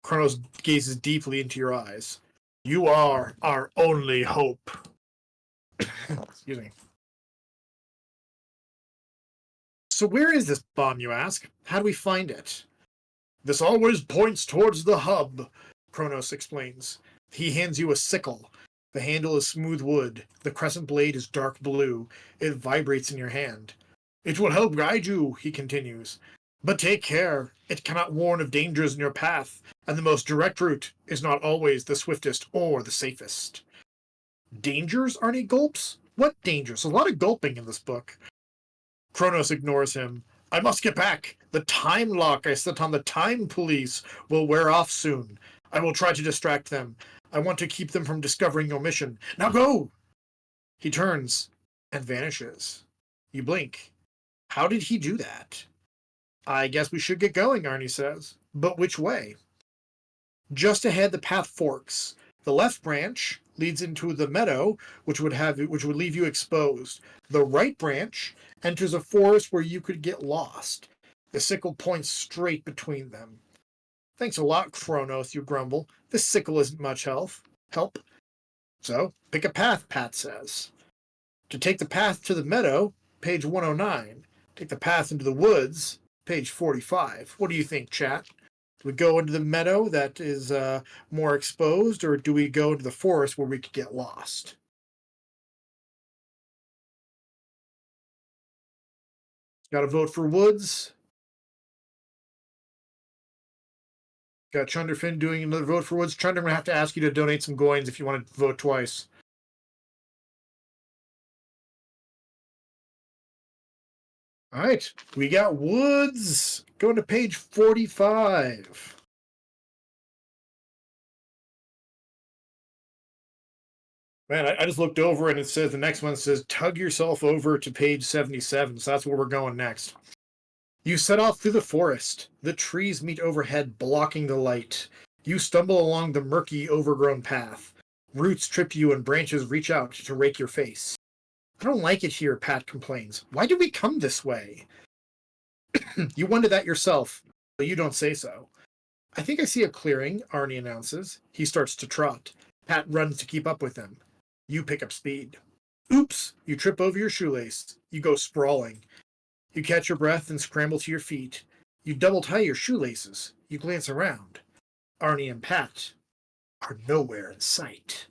Kronos gazes deeply into your eyes. You are our only hope. Excuse me. So where is this bomb, you ask? How do we find it? This always points towards the hub, Kronos explains. He hands you a sickle. The handle is smooth wood. The crescent blade is dark blue. It vibrates in your hand. It will help guide you, he continues. But take care. It cannot warn of dangers in your path, and the most direct route is not always the swiftest or the safest. Dangers, Arnie gulps? What dangers? A lot of gulping in this book. Kronos ignores him. I must get back. The time lock I set on the time police will wear off soon. I will try to distract them. I want to keep them from discovering your mission. Now go! He turns and vanishes. You blink. How did he do that? I guess we should get going, Arnie says. But which way? Just ahead, the path forks. The left branch leads into the meadow, which would leave you exposed. The right branch enters a forest where you could get lost. The sickle points straight between them. Thanks a lot, Kronos, you grumble. This sickle isn't much help. So, pick a path, Pat says. To take the path to the meadow, page 109. Take the path into the woods, page 45. What do you think, chat? Do we go into the meadow that is more exposed, or do we go into the forest where we could get lost? Got to vote for woods. Got Chunderfin doing another vote for woods. Chunder, I'm going to have to ask you to donate some coins if you want to vote twice. All right, we got woods. Going to page 45. Man, I just looked over and it says the next one says tug yourself over to page 77. So that's where we're going next. You set off through the forest. The trees meet overhead, blocking the light. You stumble along the murky, overgrown path. Roots trip you and branches reach out to rake your face. I don't like it here, Pat complains. Why did we come this way? You wonder that yourself, but you don't say so. I think I see a clearing, Arnie announces. He starts to trot. Pat runs to keep up with him. You pick up speed. Oops! You trip over your shoelace. You go sprawling. You catch your breath and scramble to your feet. You double tie your shoelaces. You glance around. Arnie and Pat are nowhere in sight.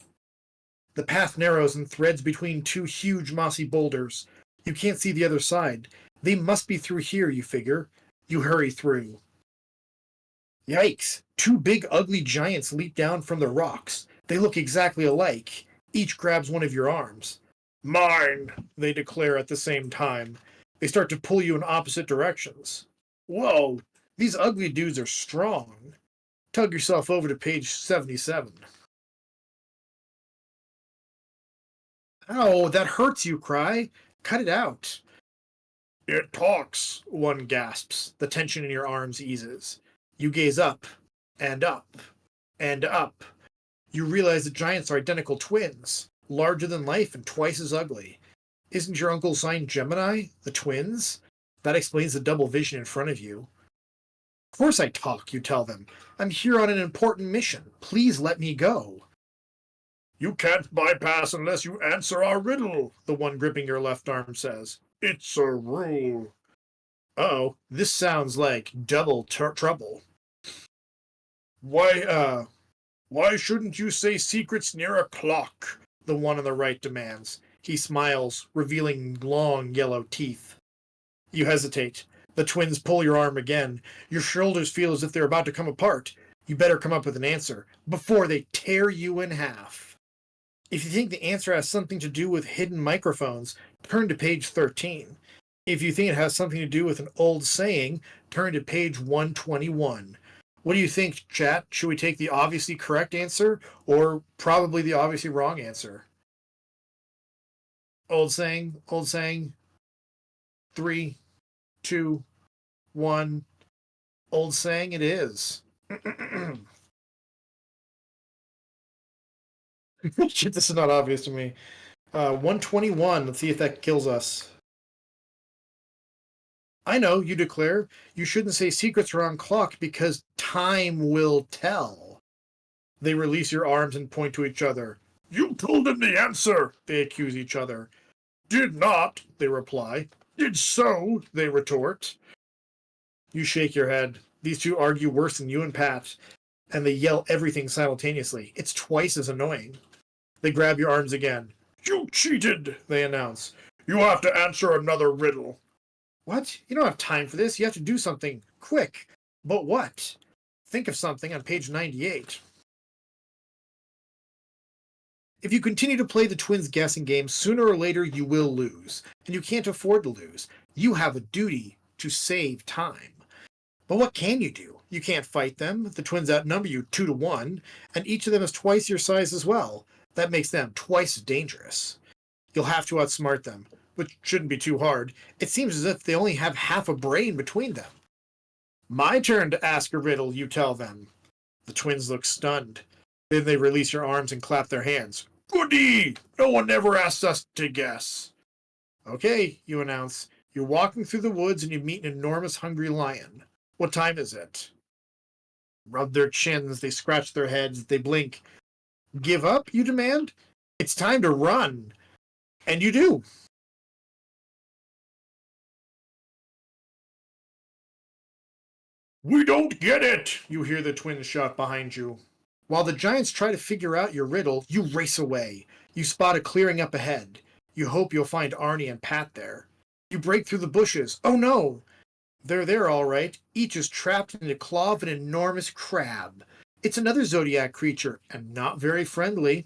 The path narrows and threads between two huge mossy boulders. You can't see the other side. They must be through here, you figure. You hurry through. Yikes! Two big ugly giants leap down from the rocks. They look exactly alike. Each grabs one of your arms. Mine, they declare at the same time. They start to pull you in opposite directions. Whoa, these ugly dudes are strong. Tug yourself over to page 77. Ow, that hurts, you cry. Cut it out. It talks, one gasps. The tension in your arms eases. You gaze up, and up, and up. You realize the giants are identical twins, larger than life and twice as ugly. Isn't your uncle's sign Gemini, the twins? That explains the double vision in front of you. Of course I talk, you tell them. I'm here on an important mission. Please let me go. You can't bypass unless you answer our riddle, the one gripping your left arm says. It's a rule. Uh-oh, this sounds like double trouble. Why shouldn't you say secrets near a clock? The one on the right demands. He smiles, revealing long yellow teeth. You hesitate. The twins pull your arm again. Your shoulders feel as if they're about to come apart. You better come up with an answer before they tear you in half. If you think the answer has something to do with hidden microphones, turn to page 13. If you think it has something to do with an old saying, turn to page 121. What do you think, chat? Should we take the obviously correct answer or probably the obviously wrong answer? Old saying. 3, 2, 1. Old saying it is. Shit, this is not obvious to me. 121. Let's see if that kills us. I know, you declare. You shouldn't say secrets around clock because time will tell. They release your arms and point to each other. You told him the answer, they accuse each other. Did not, they reply. Did so, they retort. You shake your head. These two argue worse than you and Pat, and they yell everything simultaneously. It's twice as annoying. They grab your arms again. You cheated, they announce. You have to answer another riddle. What? You don't have time for this. You have to do something quick. But what? Think of something on page 98. If you continue to play the twins' guessing game, sooner or later you will lose. And you can't afford to lose. You have a duty to save time. But what can you do? You can't fight them. The twins outnumber you 2-1, and each of them is twice your size as well. That makes them twice as dangerous. You'll have to outsmart them, which shouldn't be too hard. It seems as if they only have half a brain between them. My turn to ask a riddle, you tell them. The twins look stunned. Then they release your arms and clap their hands. Goody! No one ever asks us to guess. Okay, you announce. You're walking through the woods and you meet an enormous hungry lion. What time is it? Rub their chins, they scratch their heads, they blink. Give up, you demand? It's time to run. And you do. We don't get it, you hear the twins shout behind you. While the giants try to figure out your riddle, you race away. You spot a clearing up ahead. You hope you'll find Arnie and Pat there. You break through the bushes. Oh no! They're there all right. Each is trapped in the claw of an enormous crab. It's another zodiac creature, and not very friendly.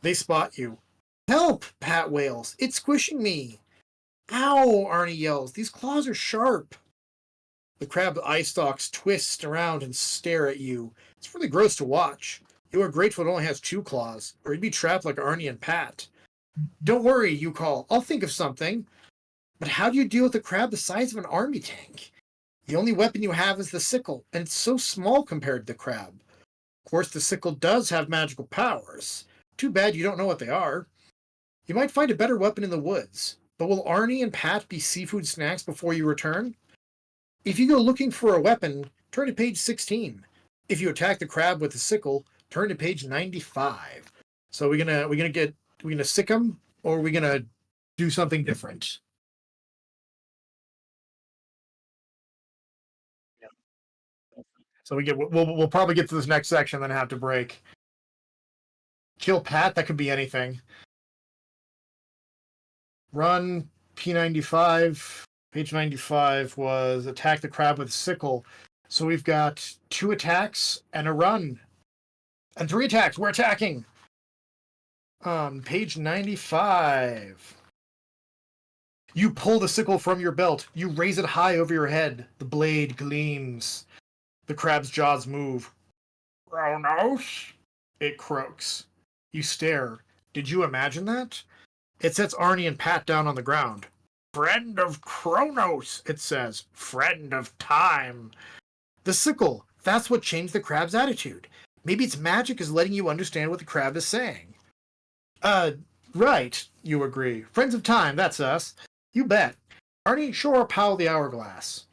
They spot you. Help! Pat wails. It's squishing me. Ow! Arnie yells. These claws are sharp. The crab eye stalks twist around and stare at you. It's really gross to watch. You are grateful it only has 2 claws, or you'd be trapped like Arnie and Pat. Don't worry, you call. I'll think of something. But how do you deal with a crab the size of an army tank? The only weapon you have is the sickle, and it's so small compared to the crab. Of course, the sickle does have magical powers. Too bad you don't know what they are. You might find a better weapon in the woods, but will Arnie and Pat be seafood snacks before you return? If you go looking for a weapon, turn to page 16. If you attack the crab with the sickle, turn to page 95. So we're gonna sick them, or are we gonna do something different? So we'll probably get to this next section, then have to break. Kill Pat, that could be anything. Run, P95. Page 95 was attack the crab with a sickle. So we've got 2 attacks and a run. And 3 attacks. We're attacking. Page 95. You pull the sickle from your belt. You raise it high over your head. The blade gleams. The crab's jaws move. Kronos? It croaks. You stare. Did you imagine that? It sets Arnie and Pat down on the ground. Friend of Kronos, it says. Friend of time. The sickle. That's what changed the crab's attitude. Maybe its magic is letting you understand what the crab is saying. Right, you agree. Friends of time, that's us. You bet. Arnie, show our pal the hourglass.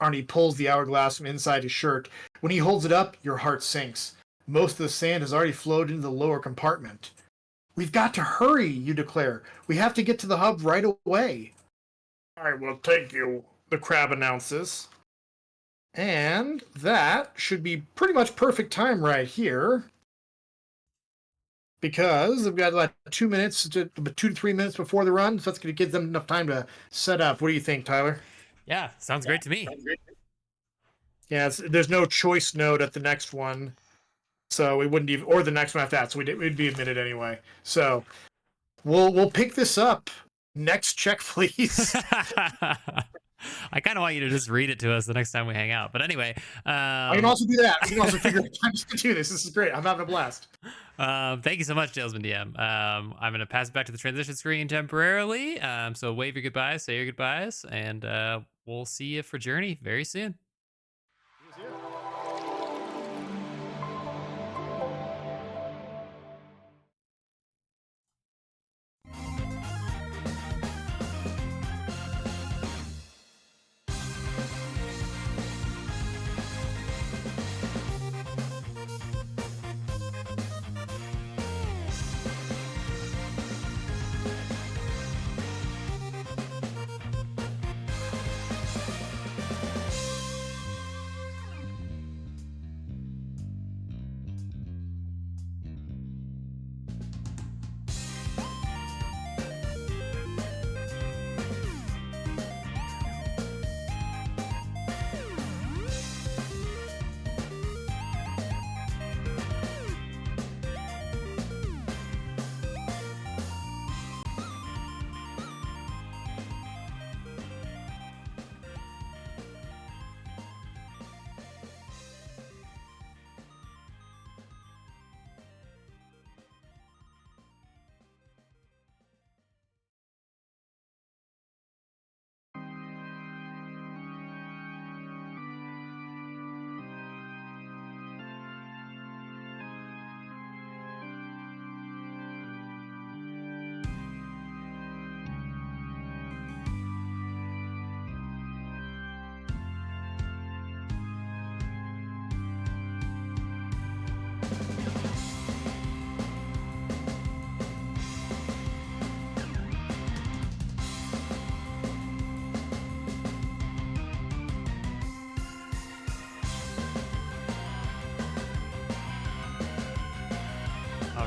Arnie pulls the hourglass from inside his shirt. When he holds it up, your heart sinks. Most of the sand has already flowed into the lower compartment. We've got to hurry, you declare. We have to get to the hub right away. I will take you, the crab announces. And that should be pretty much perfect time right here. Because we've got like 2 to 3 minutes before the run, so that's going to give them enough time to set up. What do you think, Tyler? Yeah, sounds great to me. Yeah, there's no choice node at the next one, so we wouldn't even, or the next one after that, so we'd be admitted anyway. So we'll pick this up. Next check, please. I kind of want you to just read it to us the next time we hang out. But anyway, I can also do that. I can also figure out times to do this. This is great. I'm having a blast. Thank you so much, Dalesman DM. I'm going to pass it back to the transition screen temporarily. So wave your goodbyes, say your goodbyes, and we'll see you for Journey very soon.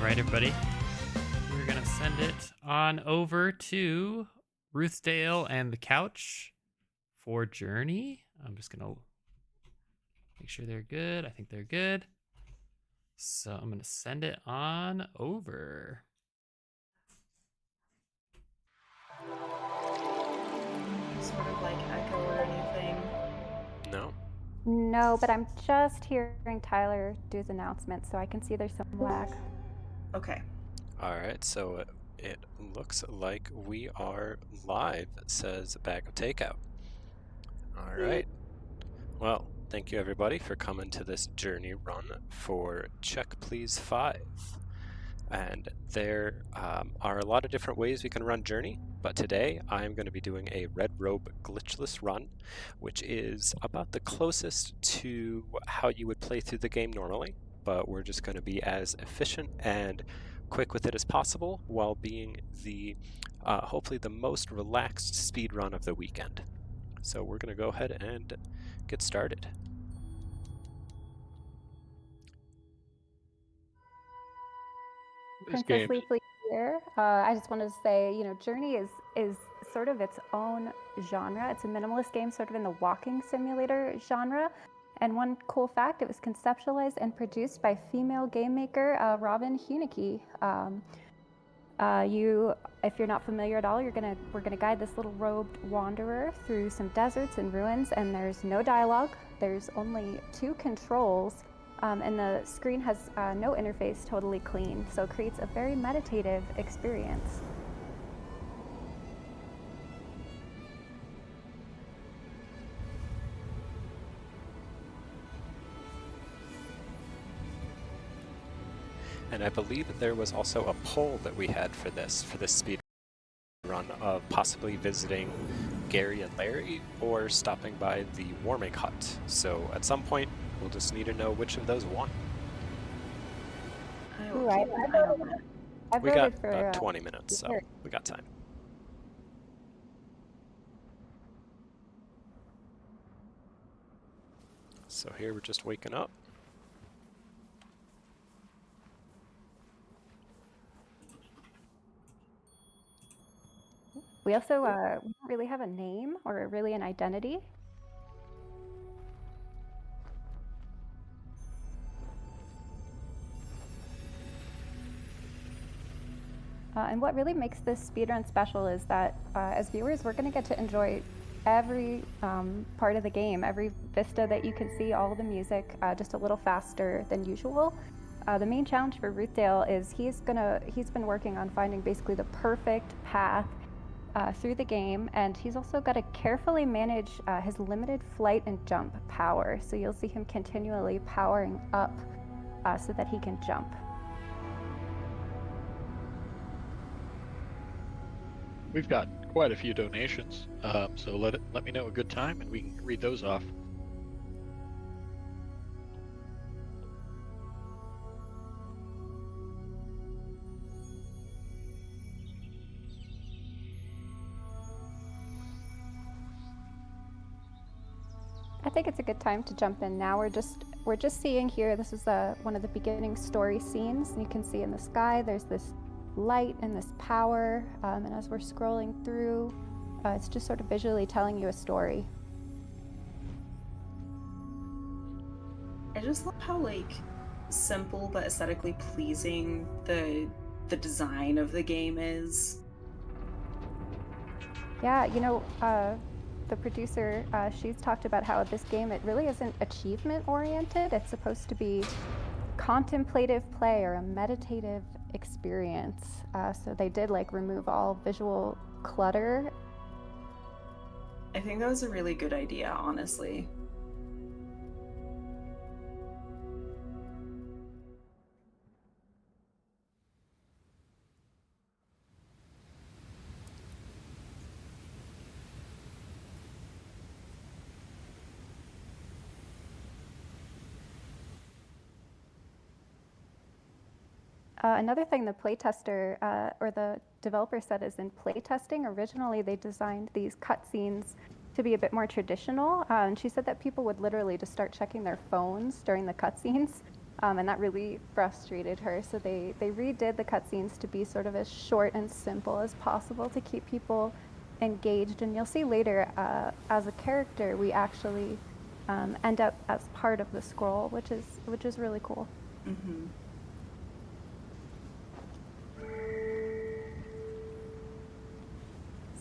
right, everybody. We're going to send it on over to Ruthdale and the couch for Journey. I'm just going to make sure they're good. I think they're good. So I'm going to send it on over. Sort of like echo or anything. No. No, but I'm just hearing Tyler do his announcement, so I can see there's some lag. Okay. All right, so it looks like we are live, it says Bag of Takeout. All right. Well, thank you everybody for coming to this journey run for Check Please 5. And there are a lot of different ways we can run Journey, but today I'm going to be doing a Red Robe glitchless run, which is about the closest to how you would play through the game normally, but we're just going to be as efficient and quick with it as possible while being the hopefully the most relaxed speed run of the weekend. So we're going to go ahead and get started. Princess Leafly here. I just wanted to say, Journey is sort of its own genre. It's a minimalist game, sort of in the walking simulator genre. And one cool fact, it was conceptualized and produced by female game maker Robin Hunicke. If you're not familiar at all, we're gonna guide this little robed wanderer through some deserts and ruins, and there's no dialogue. There's only 2 controls, and the screen has no interface, totally clean, so it creates a very meditative experience. And I believe that there was also a poll that we had for this speed run of possibly visiting Gary and Larry or stopping by the warming hut. So at some point, we'll just need to know which of those won. I We got voted for about 20 minutes, so we got time. So here we're just waking up. We also we don't really have a name or really an identity. And what really makes this speedrun special is that as viewers, we're going to get to enjoy every part of the game, every vista that you can see, all the music, just a little faster than usual. The main challenge for Ruthdale is he's been working on finding basically the perfect path through the game, and he's also got to carefully manage his limited flight and jump power. So you'll see him continually powering up so that he can jump. We've got quite a few donations, so let me know a good time and we can read those off. I think it's a good time to jump in now. We're just seeing here, this is one of the beginning story scenes, and you can see in the sky there's this light and this power, and as we're scrolling through, it's just sort of visually telling you a story. I just love how simple but aesthetically pleasing the design of the game is. Yeah, the producer, she's talked about how this game, it really isn't achievement oriented. It's supposed to be contemplative play or a meditative experience. So they did remove all visual clutter. I think that was a really good idea, honestly. Another thing the playtester or the developer said is in playtesting, originally they designed these cutscenes to be a bit more traditional. And she said that people would literally just start checking their phones during the cutscenes. and that really frustrated her. So they redid the cutscenes to be sort of as short and simple as possible to keep people engaged. And you'll see later, as a character, we actually end up as part of the scroll, which is really cool. Mm-hmm.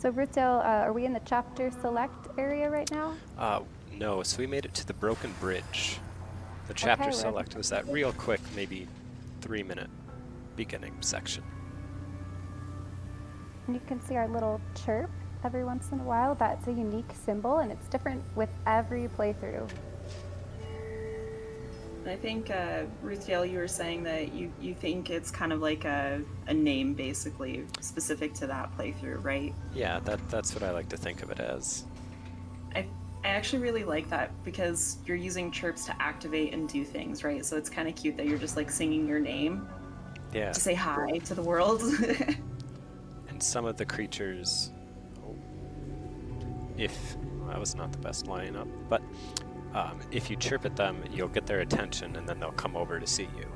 So Rutil, are we in the chapter select area right now? No, so we made it to the broken bridge. The chapter Okay, select was that real quick, maybe 3-minute beginning section. And you can see our little chirp every once in a while. That's a unique symbol, and it's different with every playthrough. I think, Ruthiel, you were saying that you think it's kind of like a name, basically, specific to that playthrough, right? Yeah, that's what I like to think of it as. I actually really like that because you're using chirps to activate and do things, right? So it's kind of cute that you're just like singing your name Yeah. to say hi to the world. And some of the creatures, that was not the best lineup, but if you chirp at them, you'll get their attention and then they'll come over to see you.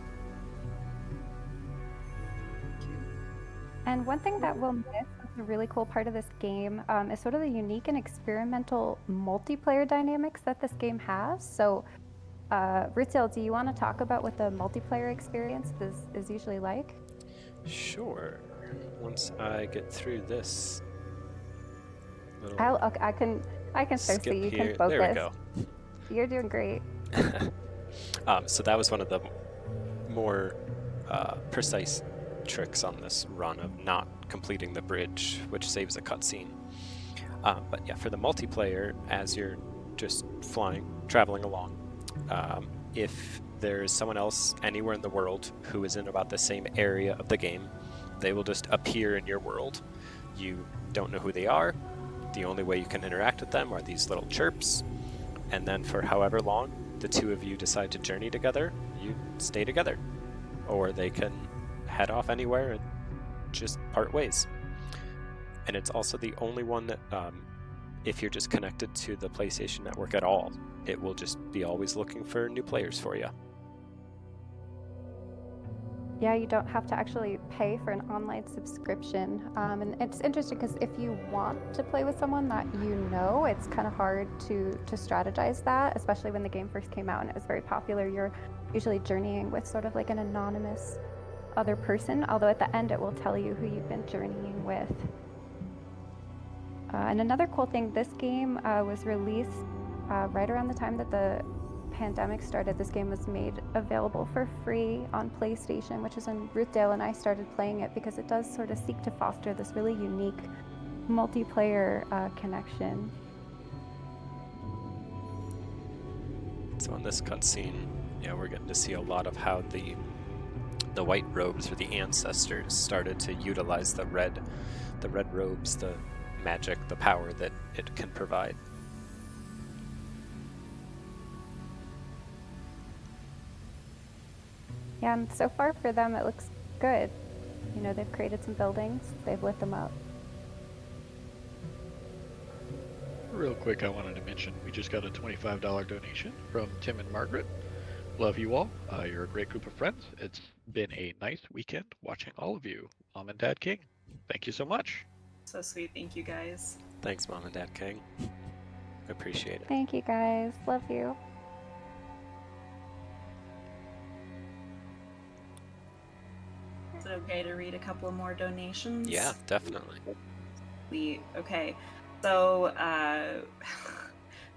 And one thing that we'll miss, that's a really cool part of this game, is sort of the unique and experimental multiplayer dynamics that this game has. So, Rutil, do you want to talk about what the multiplayer experience is usually like? Sure. Once I get through this little I can start so you here. can focus. There we go. You're doing great. So that was one of the more precise tricks on this run of not completing the bridge, which saves a cutscene. But yeah, for the multiplayer, as you're just traveling along, if there's someone else anywhere in the world who is in about the same area of the game, they will just appear in your world. You don't know who they are. The only way you can interact with them are these little chirps. And then for however long the two of you decide to journey together, you stay together. Or they can head off anywhere and just part ways. And it's also the only one that, if you're just connected to the PlayStation Network at all, it will just be always looking for new players for you. Yeah, you don't have to actually pay for an online subscription. And it's interesting because if you want to play with someone that you know, it's kind of hard to strategize that, especially when the game first came out and it was very popular. You're usually journeying with sort of like an anonymous other person, although at the end it will tell you who you've been journeying with. And another cool thing, this game was released right around the time that the pandemic started. This game was made available for free on PlayStation, which is when Ruthdale and I started playing it because it does sort of seek to foster this really unique multiplayer connection. So in this cutscene, we're getting to see a lot of how the white robes or the ancestors started to utilize the red robes, the magic, the power that it can provide. Yeah, and so far for them it looks good. They've created some buildings, they've lit them up. Real quick, I wanted to mention we just got a $25 donation from Tim and Margaret. Love you all. You're a great group of friends. It's been a nice weekend watching all of you. Mom and Dad King, thank you so much. So sweet. Thank you, guys. Thanks, Mom and Dad King. Appreciate it. Thank you guys. Love you. Is it okay to read a couple of more donations? Yeah, definitely. Okay. So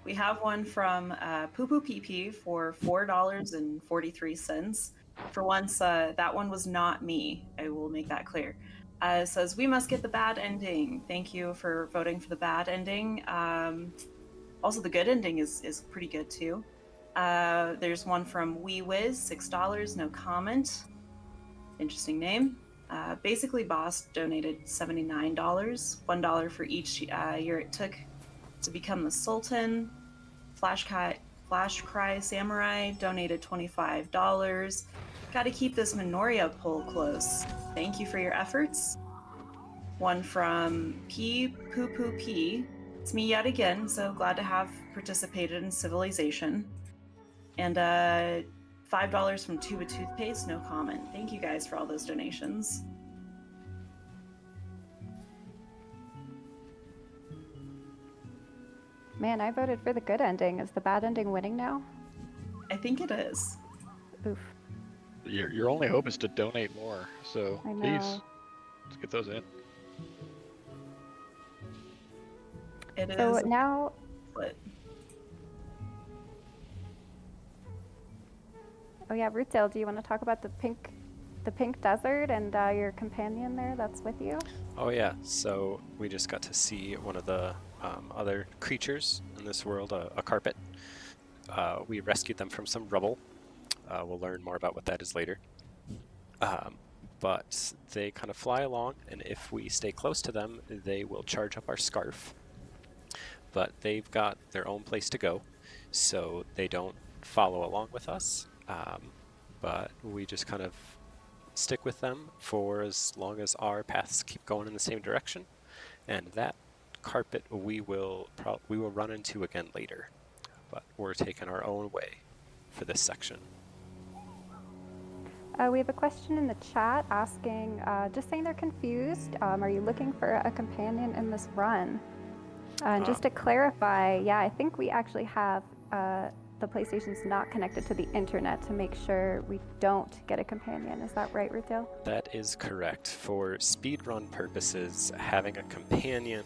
we have one from Poo Poo Pee Pee for $4.43. For once, that one was not me. I will make that clear. It says, we must get the bad ending. Thank you for voting for the bad ending. Also, the good ending is pretty good, too. There's one from Wee Wiz, $6, no comment. Interesting name. Basically, Boss donated $79, $1 for each year it took to become the Sultan. Flash Cry Samurai donated $25. Gotta keep this Minoria poll close. Thank you for your efforts. One from P Poo Poo P. It's me yet again, so glad to have participated in Civilization. And $5 from Tuba Toothpaste, no comment. Thank you guys for all those donations. Man, I voted for the good ending. Is the bad ending winning now? I think it is. Oof. Your only hope is to donate more, so I please, know. let's get those in. It is. So now, Split. oh yeah, Rootail, do you want to talk about the pink desert and your companion there that's with you? Oh yeah, so we just got to see one of the other creatures in this world, a carpet. We rescued them from some rubble. We'll learn more about what that is later. But they kind of fly along, and if we stay close to them, they will charge up our scarf. But they've got their own place to go, so they don't follow along with us. But we just kind of stick with them for as long as our paths keep going in the same direction, and that carpet we will run into again later. But we're taking our own way for this section. We have a question in the chat asking, just saying they're confused. Are you looking for a companion in this run? And just to clarify, yeah, I think we actually have the PlayStation's not connected to the internet to make sure we don't get a companion. Is that right, Rudil? That is correct. For speedrun purposes, having a companion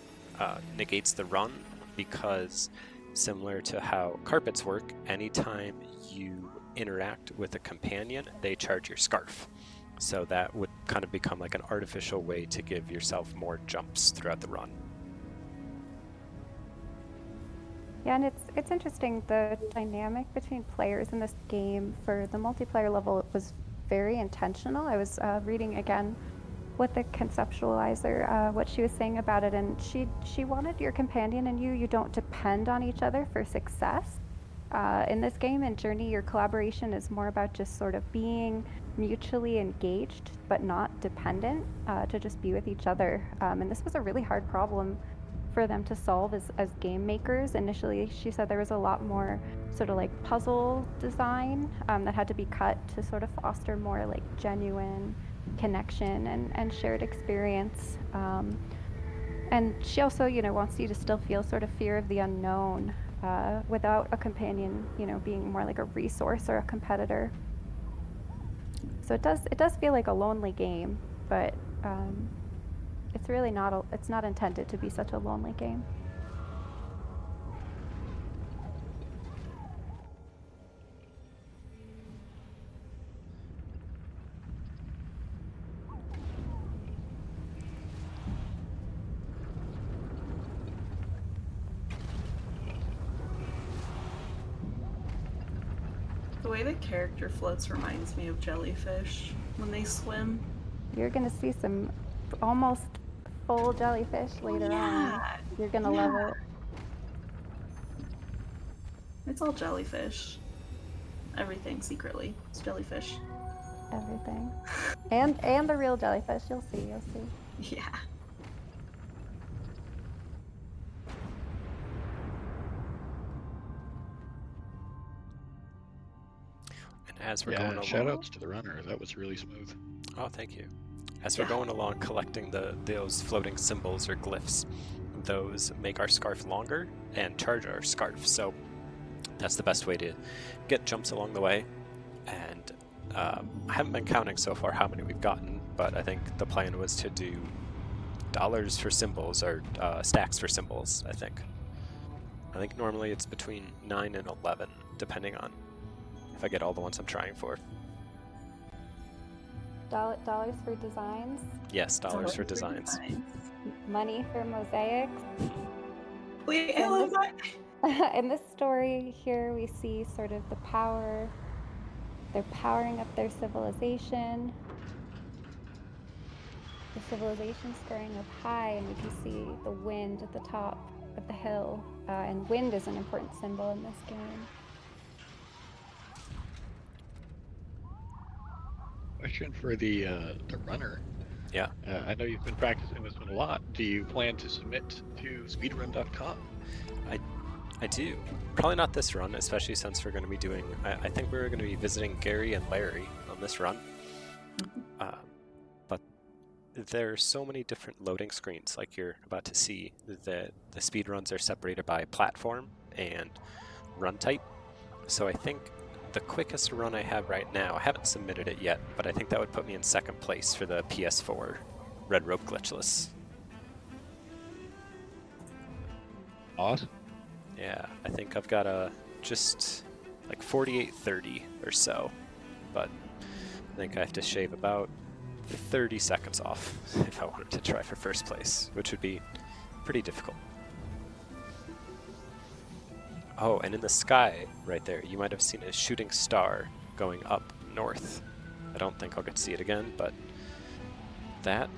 negates the run, because similar to how carpets work, anytime you interact with a companion, they charge your scarf. So that would kind of become like an artificial way to give yourself more jumps throughout the run. Yeah, and it's interesting, the dynamic between players in this game for the multiplayer level was very intentional. I was reading again what the conceptualizer, what she was saying about it, and she wanted your companion and you don't depend on each other for success. In this game and Journey, your collaboration is more about just sort of being mutually engaged, but not dependent, to just be with each other. And this was a really hard problem for them to solve as game makers. Initially, she said there was a lot more sort of like puzzle design that had to be cut to sort of foster more like genuine connection and shared experience. And she also, wants you to still feel sort of fear of the unknown without a companion, being more like a resource or a competitor. So it does feel like a lonely game, but it's really not. It's not intended to be such a lonely game. The way the character floats reminds me of jellyfish when they swim. You're gonna see some almost full jellyfish later on. You're gonna love it. It's all jellyfish. Everything secretly. It's jellyfish. Everything. And the real jellyfish. You'll see. Yeah. And as we're going along, shoutouts to the runner. That was really smooth. Oh, thank you. As we're going along collecting those floating symbols or glyphs, those make our scarf longer and charge our scarf. So that's the best way to get jumps along the way. And I haven't been counting so far how many we've gotten, but I think the plan was to do dollars for symbols or stacks for symbols, I think. I think normally it's between 9 and 11, depending on if I get all the ones I'm trying for. Dollars for designs. Yes, dollars for designs. Money for mosaics. Wait, I love that. In this story here, we see sort of the power. They're powering up their civilization. The civilization's scoring up high, and we can see the wind at the top of the hill. And wind is an important symbol in this game. Question for the runner. Yeah. I know you've been practicing this one a lot. Do you plan to submit to speedrun.com? I do. Probably not this run, especially since we're going to be doing... I think we're going to be visiting Gary and Larry on this run. But there are so many different loading screens, like you're about to see, that the speedruns are separated by platform and run type. So I think the quickest run I have right now, I haven't submitted it yet, but I think that would put me in second place for the PS4 Red Rope Glitchless. Awesome. Yeah, I think I've got a just like 48:30 or so, but I think I have to shave about 30 seconds off if I wanted to try for first place, which would be pretty difficult. Oh, and in the sky right there, you might have seen a shooting star going up north. I don't think I'll get to see it again, but that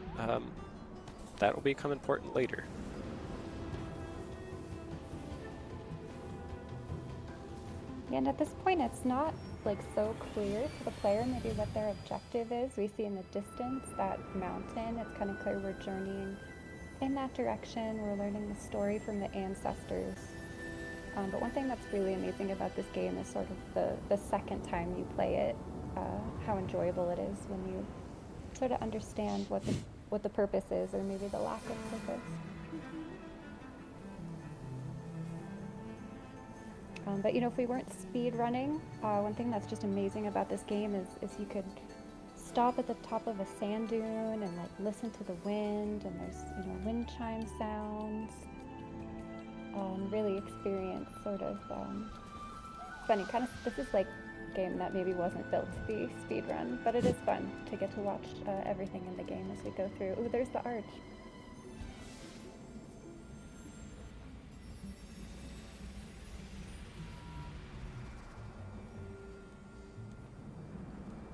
will become important later. And at this point, it's not like so clear to the player maybe what their objective is. We see in the distance that mountain. It's kind of clear we're journeying in that direction. We're learning the story from the ancestors. But one thing that's really amazing about this game is sort of the second time you play it, how enjoyable it is when you sort of understand what the purpose is, or maybe the lack of purpose. But you know, if we weren't speed running, one thing that's just amazing about this game is you could stop at the top of a sand dune and like listen to the wind, and there's, you know, wind chime sounds, and really experience sort of funny kind of. This is like a game that maybe wasn't built to be speed run, but it is fun to get to watch everything in the game as we go through. Ooh, there's the arch.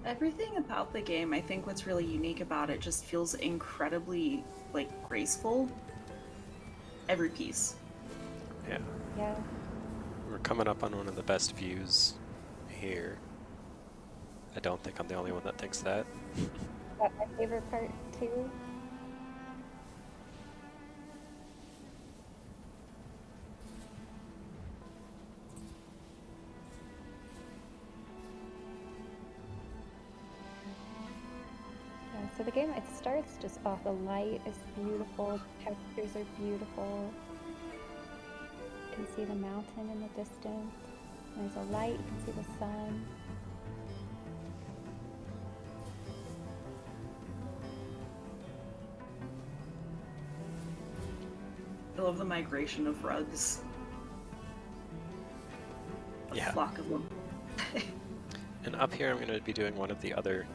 Everything about the game, I think what's really unique about it just feels incredibly, like, graceful. Every piece. Yeah. Yeah. We're coming up on one of the best views here. I don't think I'm the only one that thinks that. That's my favorite part too. So the game, it starts just off, the light is beautiful, textures are beautiful. You can see the mountain in the distance. There's a light, you can see the sun. I love the migration of rugs. Yeah. A flock of them. And up here I'm going to be doing one of the other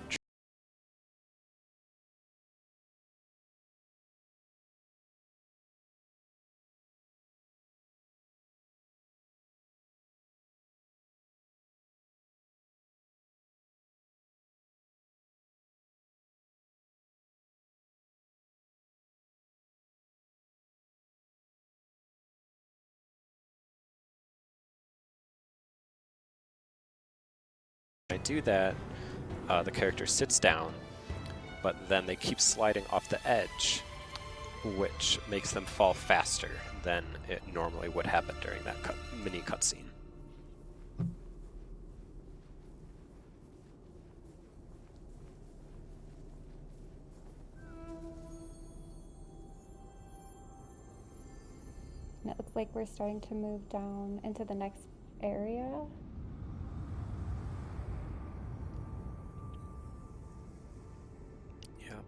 I do that, the character sits down, but then they keep sliding off the edge, which makes them fall faster than it normally would happen during that mini cutscene. And it looks like we're starting to move down into the next area. Yep.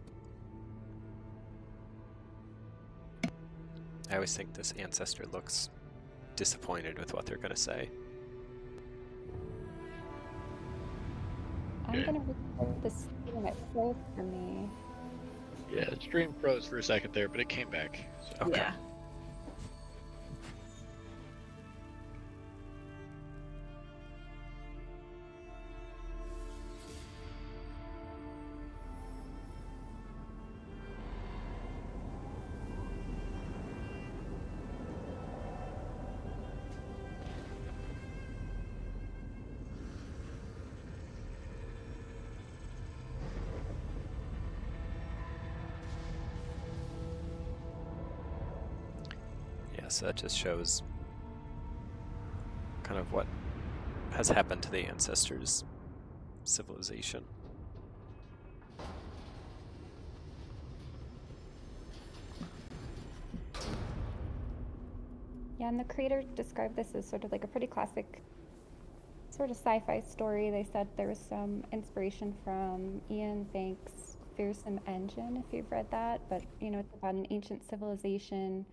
I always think this ancestor looks disappointed with what they're going to say. I'm gonna record the stream, it froze for me. Yeah, the stream froze for a second there, but it came back. So. Okay. Yeah. Yeah, so that just shows kind of what has happened to the ancestors' civilization. Yeah, and the creator described this as sort of like a pretty classic sort of sci-fi story. They said there was some inspiration from Ian Banks' Fearsome Engine, if you've read that. But, you know, it's about an ancient civilization,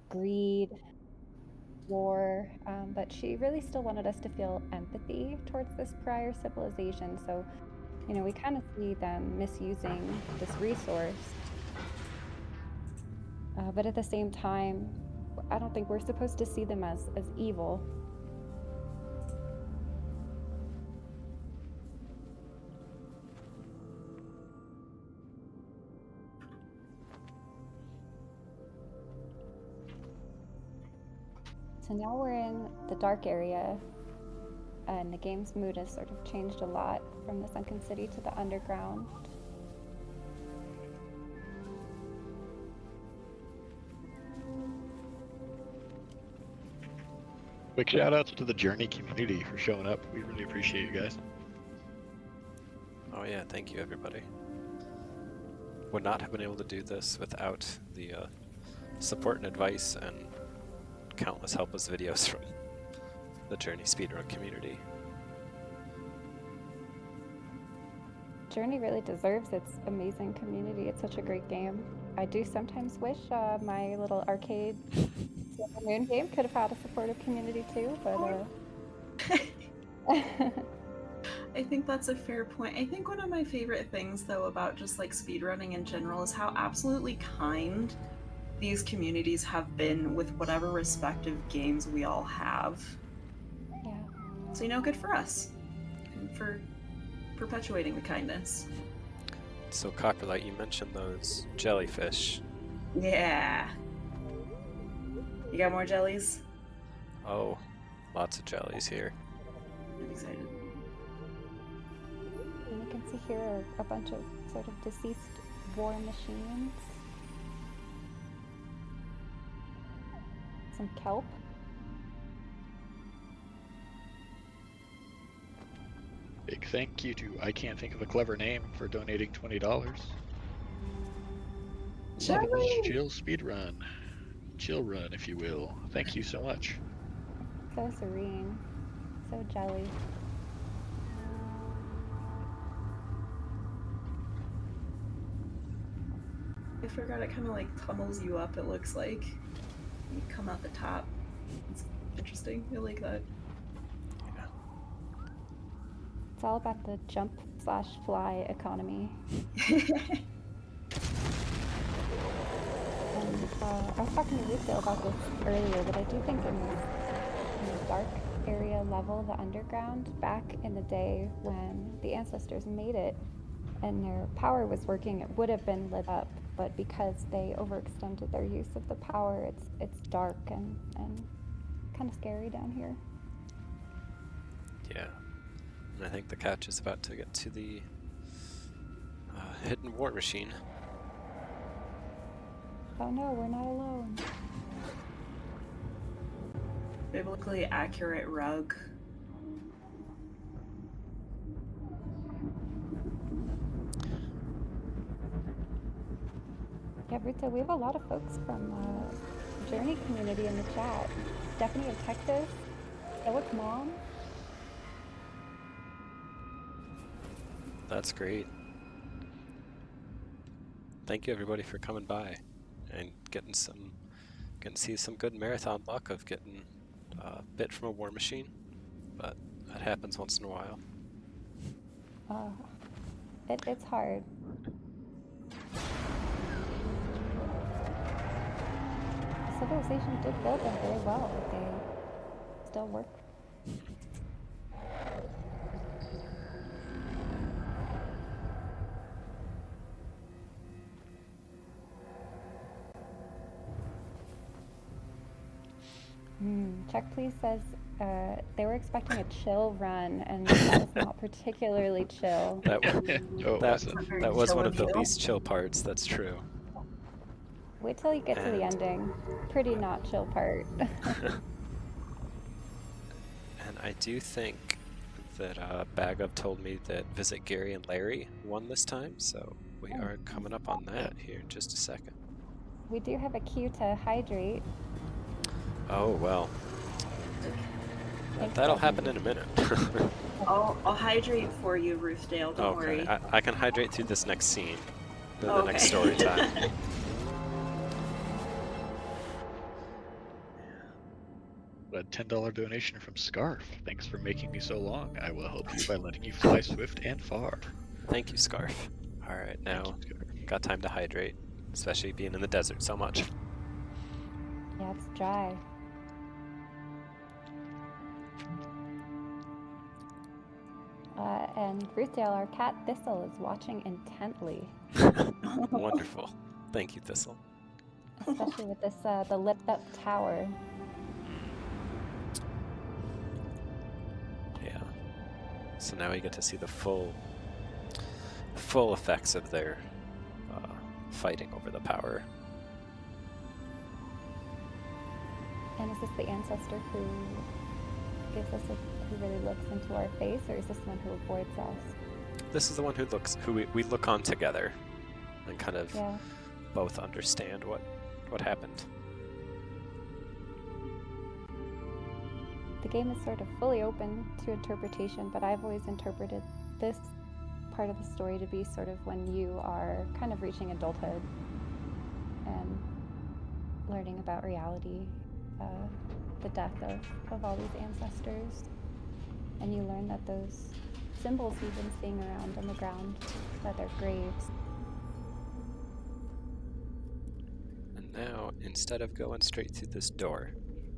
greed, war. But she really still wanted us to feel empathy towards this prior civilization. So, you know, we kind of see them misusing this resource. But at the same time, I don't think we're supposed to see them as evil. So now we're in the dark area, and the game's mood has sort of changed a lot from the sunken city to the underground. Quick shout outs to the Journey community for showing up. We really appreciate you guys. Oh yeah, thank you everybody. Would not have been able to do this without the support and advice and countless helpless videos from the Journey speedrun community. Journey really deserves its amazing community. It's such a great game. I do sometimes wish my little arcade Silver Moon game could have had a supportive community too, but I think that's a fair point. I think one of my favorite things, though, about just like speedrunning in general is how absolutely kind these communities have been with whatever respective games we all have. Yeah. So, you know, good for us and for perpetuating the kindness. So Copperlight, you mentioned those jellyfish. Yeah. You got more jellies? Oh, lots of jellies here. I'm excited. And you can see here are a bunch of sort of deceased war machines. Some kelp. Big thank you to I Can't Think of a Clever Name for donating $20. Lovely chill speedrun. Chill run, if you will. Thank you so much. So serene. So jelly. I forgot it kind of like tunnels you up, it looks like. You come out the top. It's interesting. I like that. It's all about the jump/fly economy. And I was talking to Lucille about this earlier, but I do think in the dark area level, the underground, back in the day when the ancestors made it and their power was working, it would have been lit up. But because they overextended their use of the power, it's dark and kind of scary down here. Yeah. And I think the couch is about to get to the hidden war machine. Oh no, we're not alone. Biblically accurate rug. Yeah, Bruto, we have a lot of folks from Journey community in the chat. Stephanie of Texas, Stoic Mom. That's great. Thank you everybody for coming by and getting to see some good marathon luck of getting bit from a war machine, but that happens once in a while. It's hard. Civilization did build them very well, but they still work. Check Please says they were expecting a chill run, and that was not particularly chill. That was one of the least chill parts, that's true. Wait till you get to the ending. Pretty not chill part. I do think that Bag of told me that Visit Gary and Larry won this time, so we are coming up on that here in just a second. We do have a cue to hydrate. Oh, well. That'll happen in a minute. I'll hydrate for you, Ruthdale. Don't Okay, worry. I can hydrate through this next scene, the Okay. next story time. A $10 donation from Scarf. Thanks for making me so long. I will help you by letting you fly swift and far. Thank you, Scarf. All right, now got time to hydrate, especially being in the desert so much. Yeah, it's dry. And Ruthdale, our cat Thistle, is watching intently. Wonderful. Thank you, Thistle. Especially with this, the lit up tower. Yeah. So now we get to see the full effects of their fighting over the power. And is this the ancestor who gives us who really looks into our face, or is this one who avoids us? This is the one who we look on together and kind of Yeah. both understand what happened. The game is sort of fully open to interpretation, but I've always interpreted this part of the story to be sort of when you are kind of reaching adulthood and learning about reality, the death of all these ancestors. And you learn that those symbols you've been seeing around on the ground, that they're graves. And now, instead of going straight through this door,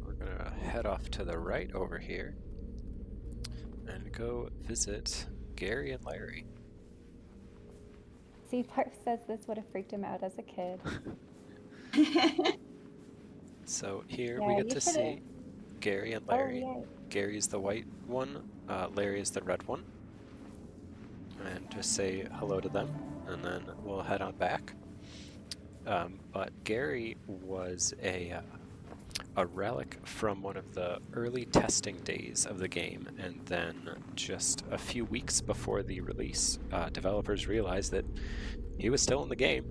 we're gonna head off to the right over here and go visit Gary and Larry. See, Park says this would have freaked him out as a kid. So here Yeah, we get you to should've- see Gary and Larry. Oh, yeah. Gary's the white one, Larry is the red one. And just say hello to them, and then we'll head on back. But Gary was a relic from one of the early testing days of the game, and then just a few weeks before the release, developers realized that he was still in the game,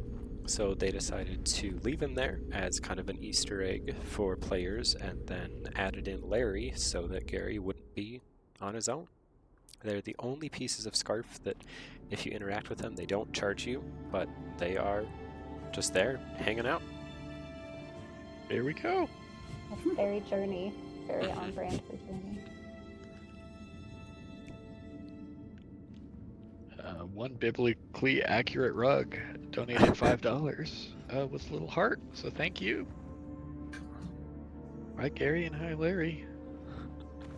so they decided to leave him there as kind of an Easter egg for players, and then added in Larry so that Gary wouldn't be on his own. They're the only pieces of Scarf that if you interact with them, they don't charge you, but they are just there, hanging out. Here we go. That's very Journey, very on brand for Journey. One biblically accurate rug donated $5 with a little heart, so thank you. Right, Gary, and hi, Larry.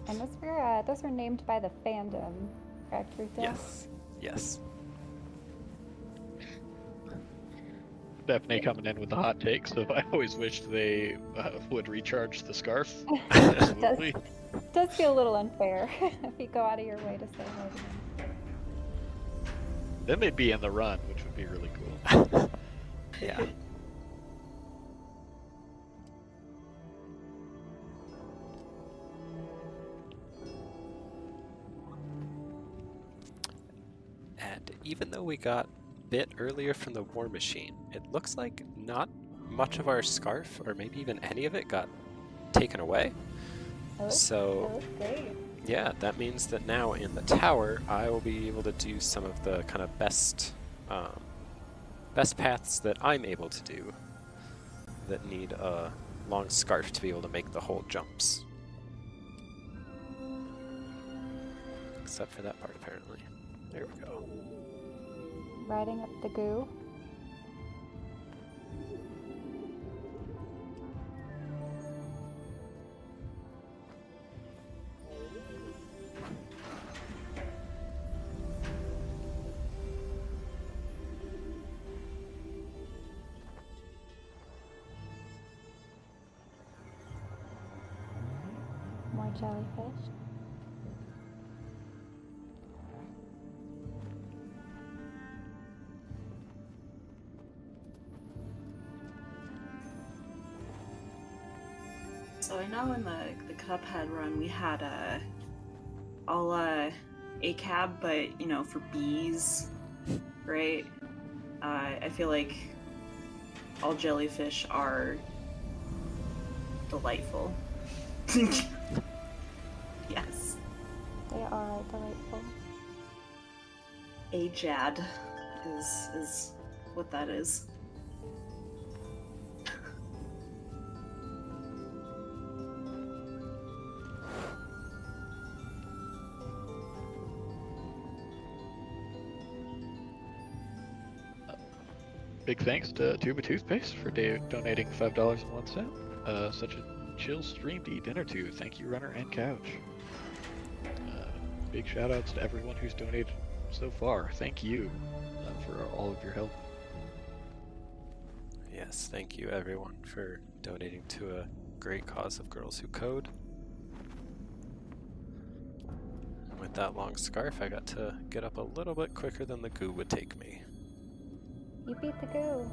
And those were named by the fandom, correct, Ruthdale? Yes. Yes. Stephanie coming in with the hot take, so I always wished they would recharge the scarf. It Absolutely. does feel a little unfair if you go out of your way to say hi to them. Then they'd be in the run, which would be really cool. Yeah. And even though we got a bit earlier from the War Machine, it looks like not much of our Scarf, or maybe even any of it, got taken away. So, That looks great. yeah, that means that now in the tower, I will be able to do some of the kind of best paths that I'm able to do that need a long Scarf to be able to make the whole jumps. Except for that part, apparently. There we go. Riding up the goo. More jellyfish. So I know in the Cuphead run we had I'll a cab, but you know, for bees, right? I feel like all jellyfish are delightful. Yes. They are delightful. Ajad is what that is. Big thanks to Tuba Toothpaste for donating $5.01. Such a chill stream to eat dinner to. Thank you, Runner and Couch. Big shout outs to everyone who's donated so far. Thank you for all of your help. Yes, thank you everyone for donating to a great cause of girls who code. With that long scarf, I got to get up a little bit quicker than the goo would take me. You beat the goo.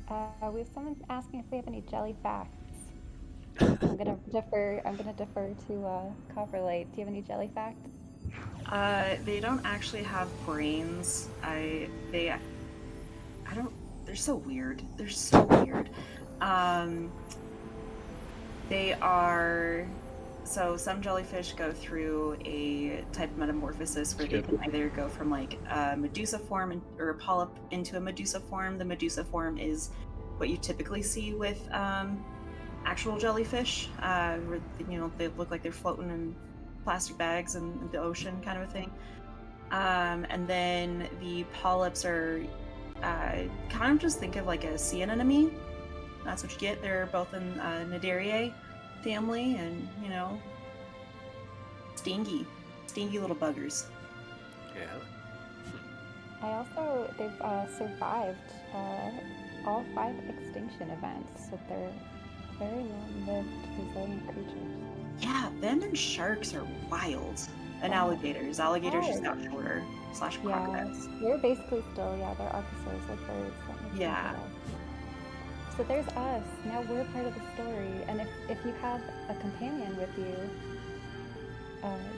We have someone asking if we have any jelly facts. I'm gonna defer to Copperlight. Do you have any jelly facts? They don't actually have brains. I don't. They're so weird. They're so weird. They are. So some jellyfish go through a type of metamorphosis where they can either go from like a Medusa form or a polyp into a Medusa form. The Medusa form is what you typically see with actual jellyfish, where they look like they're floating in plastic bags in the ocean, kind of a thing. And then the polyps are kind of just think of like a sea anemone. That's what you get. They're both in Nidariae family, and stingy little buggers. Yeah. They've survived all 5 extinction events, so they're very long-lived, resilient creatures. Yeah, them and sharks are wild. And alligators just got shorter / crocodiles. They're basically still, they're archosaurs, like birds. Yeah. So there's us. Now we're part of the story, and if you have a companion with you,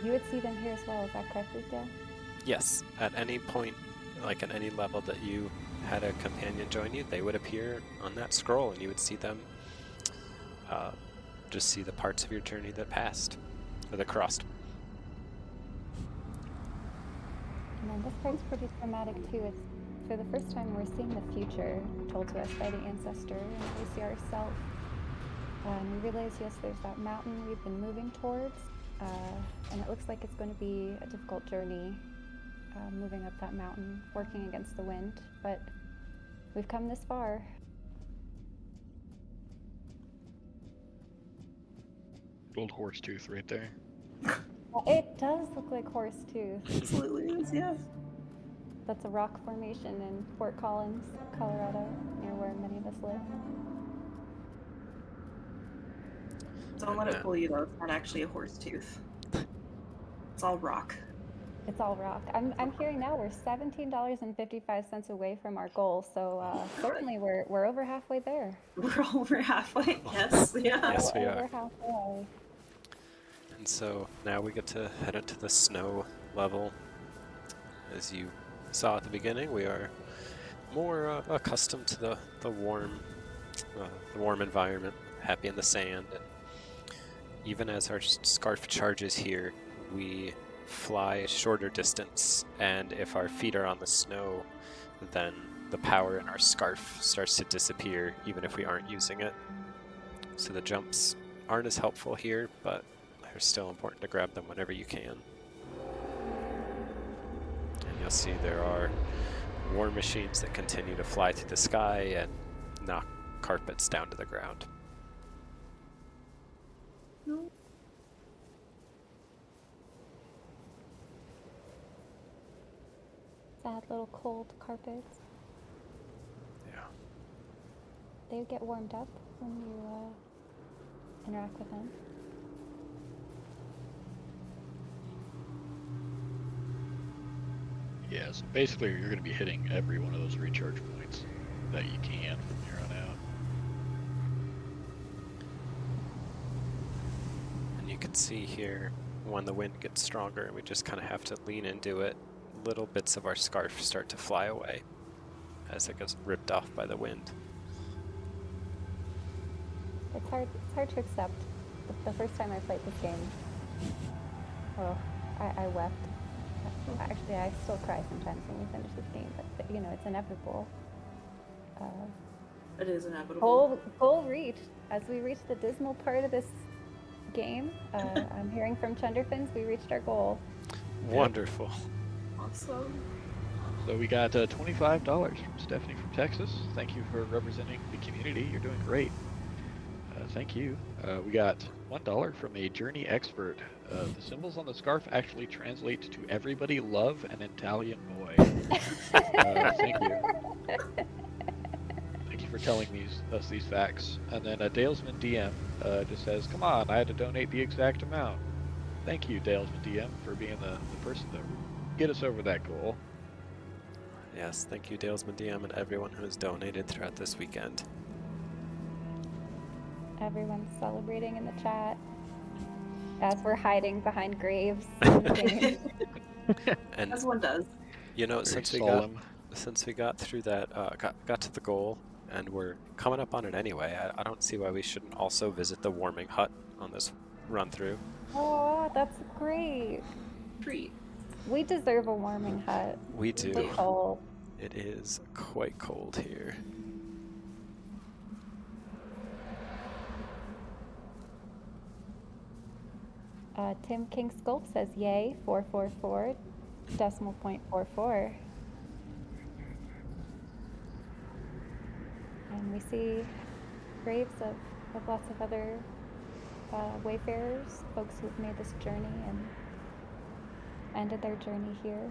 you would see them here as well. Is that correct, Dale? Yes, at any point, like at any level that you had a companion join you, they would appear on that scroll, and you would see them. Just see the parts of your journey that passed, or that crossed. And then this part's pretty dramatic too. It's for the first time we're seeing the future told to us by the ancestor, and we see ourselves. And we realize, yes, there's that mountain we've been moving towards, and it looks like it's going to be a difficult journey, moving up that mountain, working against the wind, but we've come this far. Old horse tooth right there. It does look like horse tooth. Absolutely is, yeah. That's a rock formation in Fort Collins, Colorado, near where many of us live. Don't let it fool you though, it's not actually a horse tooth. It's all rock. It's all rock. I'm hearing now we're $17.55 away from our goal, so certainly we're over halfway there. We're over halfway, yes, yeah. Yes, we We're are. over halfway. And so now we get to head into the snow level. As you saw at the beginning, we are more accustomed to the warm environment, happy in the sand. And even as our scarf charges here, we fly a shorter distance, and if our feet are on the snow, then the power in our scarf starts to disappear, even if we aren't using it. So the jumps aren't as helpful here, but they're still important to grab them whenever you can. And you'll see there are war machines that continue to fly through the sky and knock carpets down to the ground. Sad little cold carpets. Yeah. They get warmed up when you interact with them. Yeah, so basically you're going to be hitting every one of those recharge points that you can from here on out. And you can see here when the wind gets stronger, we just kind of have to lean into it. Little bits of our scarf start to fly away as it gets ripped off by the wind. It's hard to accept. The first time I played this game, well, I wept. Actually, I still cry sometimes when we finish this game, but you know, it's inevitable. It is inevitable. Goal reached. As we reach the dismal part of this game, I'm hearing from Chunderfins, we reached our goal. Wonderful. Awesome. So we got $25 from Stephanie from Texas. Thank you for representing the community. You're doing great. Thank you. We got $1 from a Journey expert. The symbols on the scarf actually translate to everybody love an Italian boy. Thank you. Thank you for telling us these facts. And then Dalesman DM just says, come on, I had to donate the exact amount. Thank you, Dalesman DM, for being the person that get us over that goal. Yes, thank you, Dalesman DM, and everyone who has donated throughout this weekend. Everyone's celebrating in the chat as we're hiding behind graves in the game. And As one does. you know, Very since we got through that, got to the goal, and we're coming up on it anyway, I don't see why we shouldn't also visit the warming hut on this run through. Oh, that's great. Treat. We deserve a warming hut. We do. It's cold. It is quite cold here. Tim King Sculpt says, yay, 444, decimal point 44. And we see graves of lots of other wayfarers, folks who've made this journey and ended their journey here.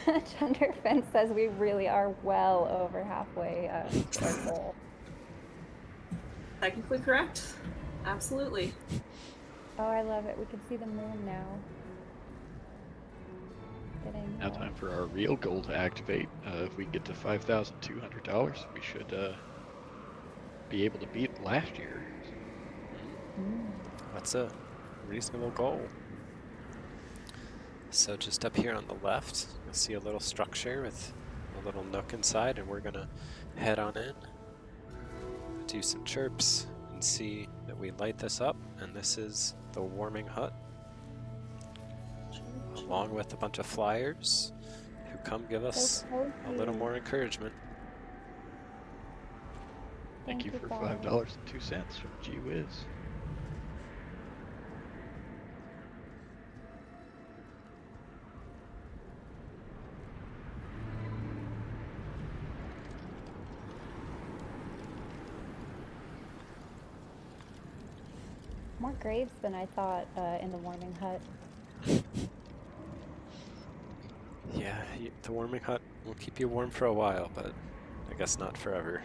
Chunderfence says we really are well over halfway to our goal. Technically correct. Absolutely. Oh, I love it. We can see the moon now. Now time for our real goal to activate. If we get to $5,200, we should be able to beat last year. That's a reasonable goal. So just up here on the left, you'll see a little structure with a little nook inside, and we're gonna head on in, do some chirps, and see that we light this up, and this is the warming hut, along with a bunch of flyers who come give us a little more encouragement. Thank you for $5.02 from G-Wiz. More graves than I thought in the warming hut. Yeah, the warming hut will keep you warm for a while, but I guess not forever.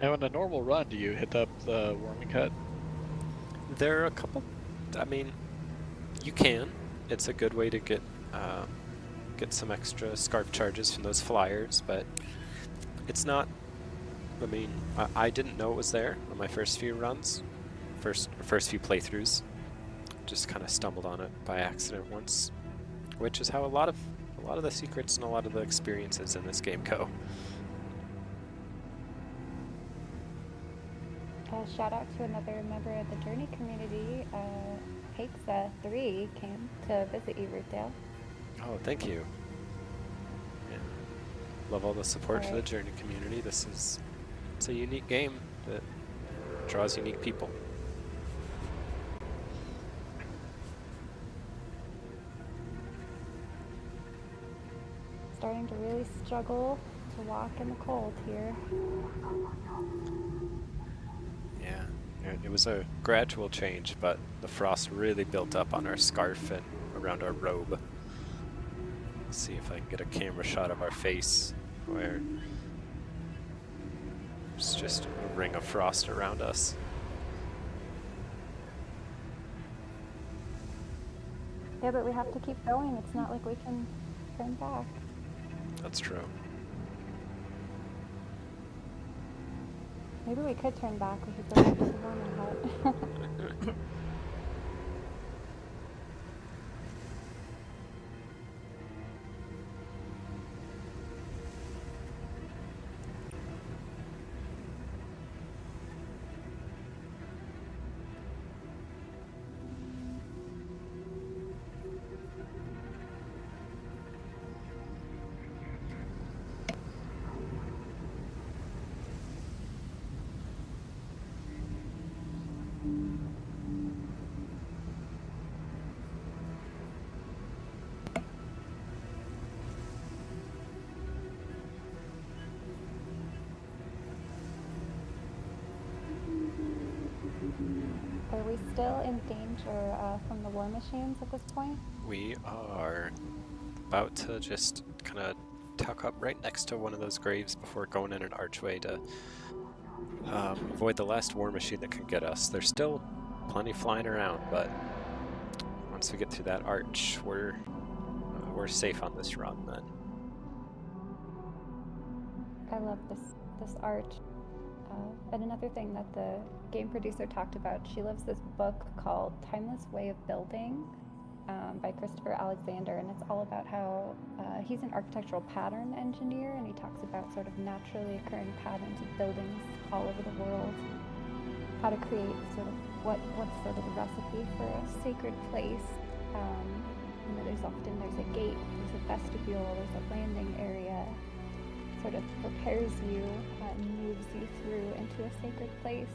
Now in a normal run, do you hit up the warming hut? There are a couple, I mean, you can. It's a good way to get some extra scarf charges from those flyers, but it's not, I mean, I didn't know it was there on my first few runs, first few playthroughs. Just kind of stumbled on it by accident once, which is how a lot of the secrets and a lot of the experiences in this game go. Shout out to another member of the Journey community. Hakexa3 came to visit you, Rootdale. Oh, thank you. Yeah. Love all the support for the Journey community. It's a unique game that draws unique people. Starting to really struggle to walk in the cold here. Yeah, it was a gradual change, but the frost really built up on our scarf and around our robe. Let's see if I can get a camera shot of our face where it's just a ring of frost around us. Yeah, but we have to keep going. It's not like we can turn back. That's true. Maybe we could turn back. We could go back to the warming hut. Are we still in danger from the war machines at this point? We are about to just kind of tuck up right next to one of those graves before going in an archway to avoid the last war machine that can get us. There's still plenty flying around, but once we get through that arch, we're safe on this run then. I love this arch. And another thing that the game producer talked about, she loves this book called Timeless Way of Building by Christopher Alexander, and it's all about how he's an architectural pattern engineer, and he talks about sort of naturally occurring patterns of buildings all over the world, how to create sort of what's sort of the recipe for a sacred place. You know, there's a gate, there's a vestibule, there's a landing area, sort of prepares you and moves you through into a sacred place.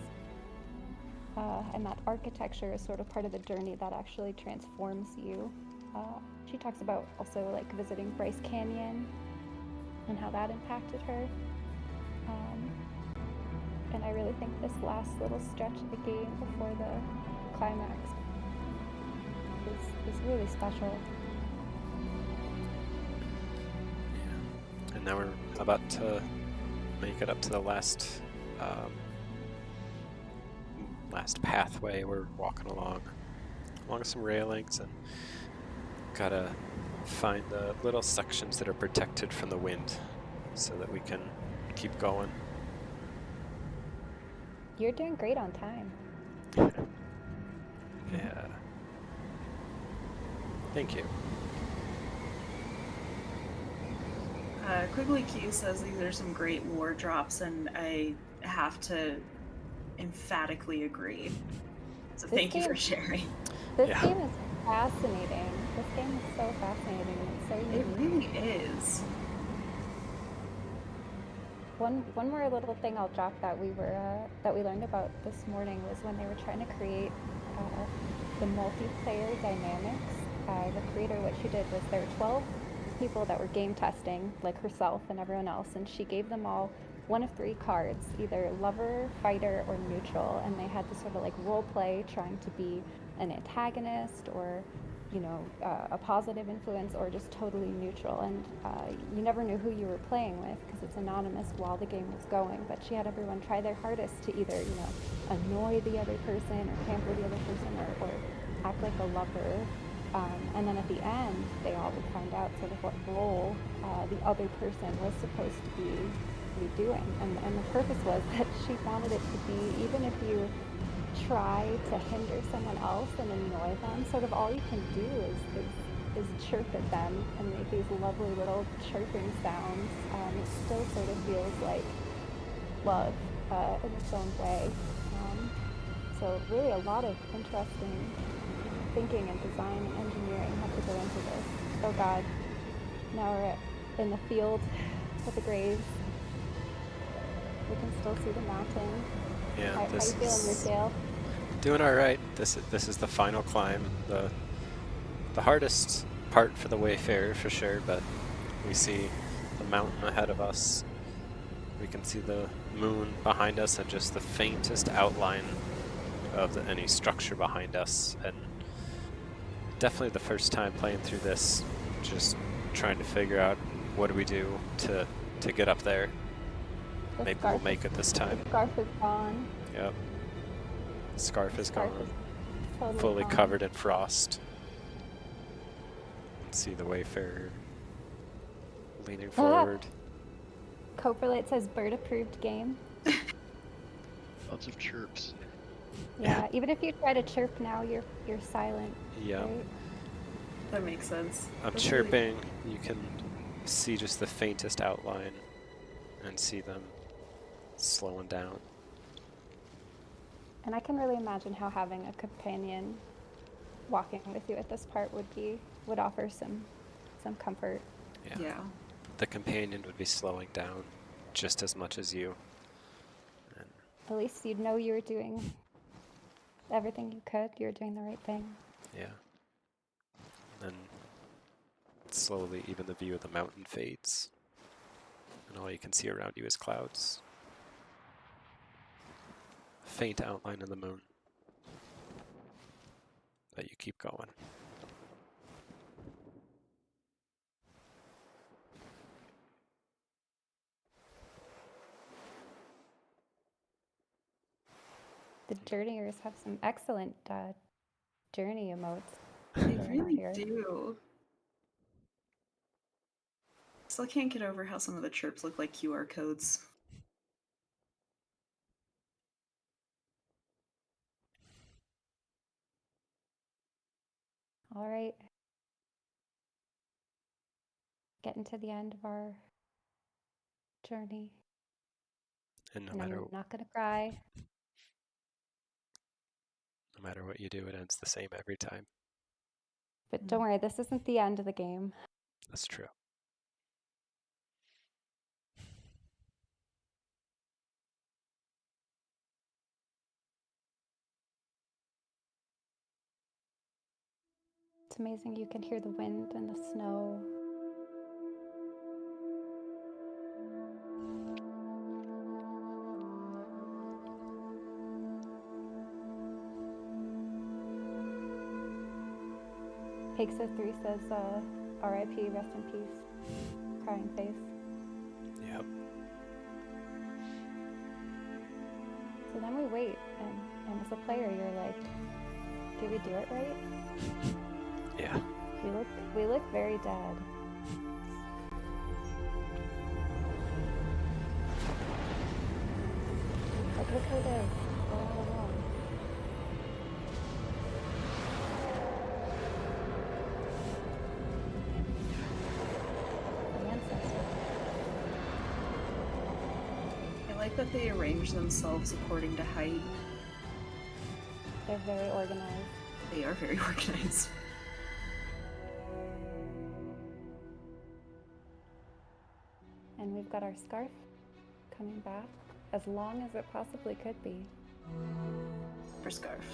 And that architecture is sort of part of the journey that actually transforms you. She talks about also like visiting Bryce Canyon and how that impacted her. And I really think this last little stretch of the game before the climax is really special. And now we're about to make it up to the last pathway. We're walking along some railings and gotta find the little sections that are protected from the wind so that we can keep going. You're doing great on time. Yeah. Thank you. Quigley Q says these are some great lore drops, and I have to emphatically agree. So thank you for sharing. This game is fascinating. This game is so fascinating, and it's so unique. It really is. One more little thing I'll drop that we learned about this morning was when they were trying to create the multiplayer dynamics. The creator, what she did was there were 12 people that were game testing, like herself and everyone else, and she gave them all one of 3 cards, either lover, fighter, or neutral, and they had to sort of like role play trying to be an antagonist or, you know, a positive influence or just totally neutral. And you never knew who you were playing with because it's anonymous while the game was going, but she had everyone try their hardest to either, you know, annoy the other person or pamper the other person or act like a lover. And then at the end, they all would find out sort of what role the other person was supposed to be doing. And the purpose was that she wanted it to be, even if you try to hinder someone else and annoy them, sort of all you can do is chirp at them and make these lovely little chirping sounds. It still sort of feels like love in its own way. So really a lot of interesting thinking and design and engineering have to go into this. Oh God, now we're in the field with the graves. We can still see the mountain. Yeah, How you feeling, Michael? Doing all right. This is the final climb, the hardest part for the Wayfarer for sure. But we see the mountain ahead of us. We can see the moon behind us and just the faintest outline of any structure behind us. And definitely the first time playing through this, just trying to figure out what do we do to get up there. Maybe we'll make it this time. The scarf is gone. Yep. The scarf is gone. Totally Fully gone. covered in frost. See the Wayfarer leaning forward. Coprolite says bird approved game. Lots of chirps. Yeah, even if you try to chirp now, you're silent. Yeah. Right? That makes sense. I'm That's really- chirping. You can see just the faintest outline and see them slowing down. And I can really imagine how having a companion walking with you at this part would offer some comfort. Yeah. The companion would be slowing down just as much as you. And At least you'd know you were doing everything you could. You were doing the right thing. yeah. And then slowly even the view of the mountain fades. And all you can see around you is clouds. A faint outline of the moon. But you keep going. The journeyers have some excellent journey emotes. They going on really here. do. Still can't get over how some of the chirps look like QR codes. All right. Getting to the end of our journey. And no And matter I'm not going to cry. what you do, it ends the same every time. But don't worry, this isn't the end of the game. That's true. It's amazing you can hear the wind and the snow. Pixel3 says, R.I.P., rest in peace, crying face. Yep. So then we wait, and as a player, you're like, did we do it right? Yeah. We look very dead. Like, look who it is. We're all alone. The ancestors. I like that they arrange themselves according to height. They're very organized. They are very organized. And we've got our scarf coming back as long as it possibly could be. For scarf.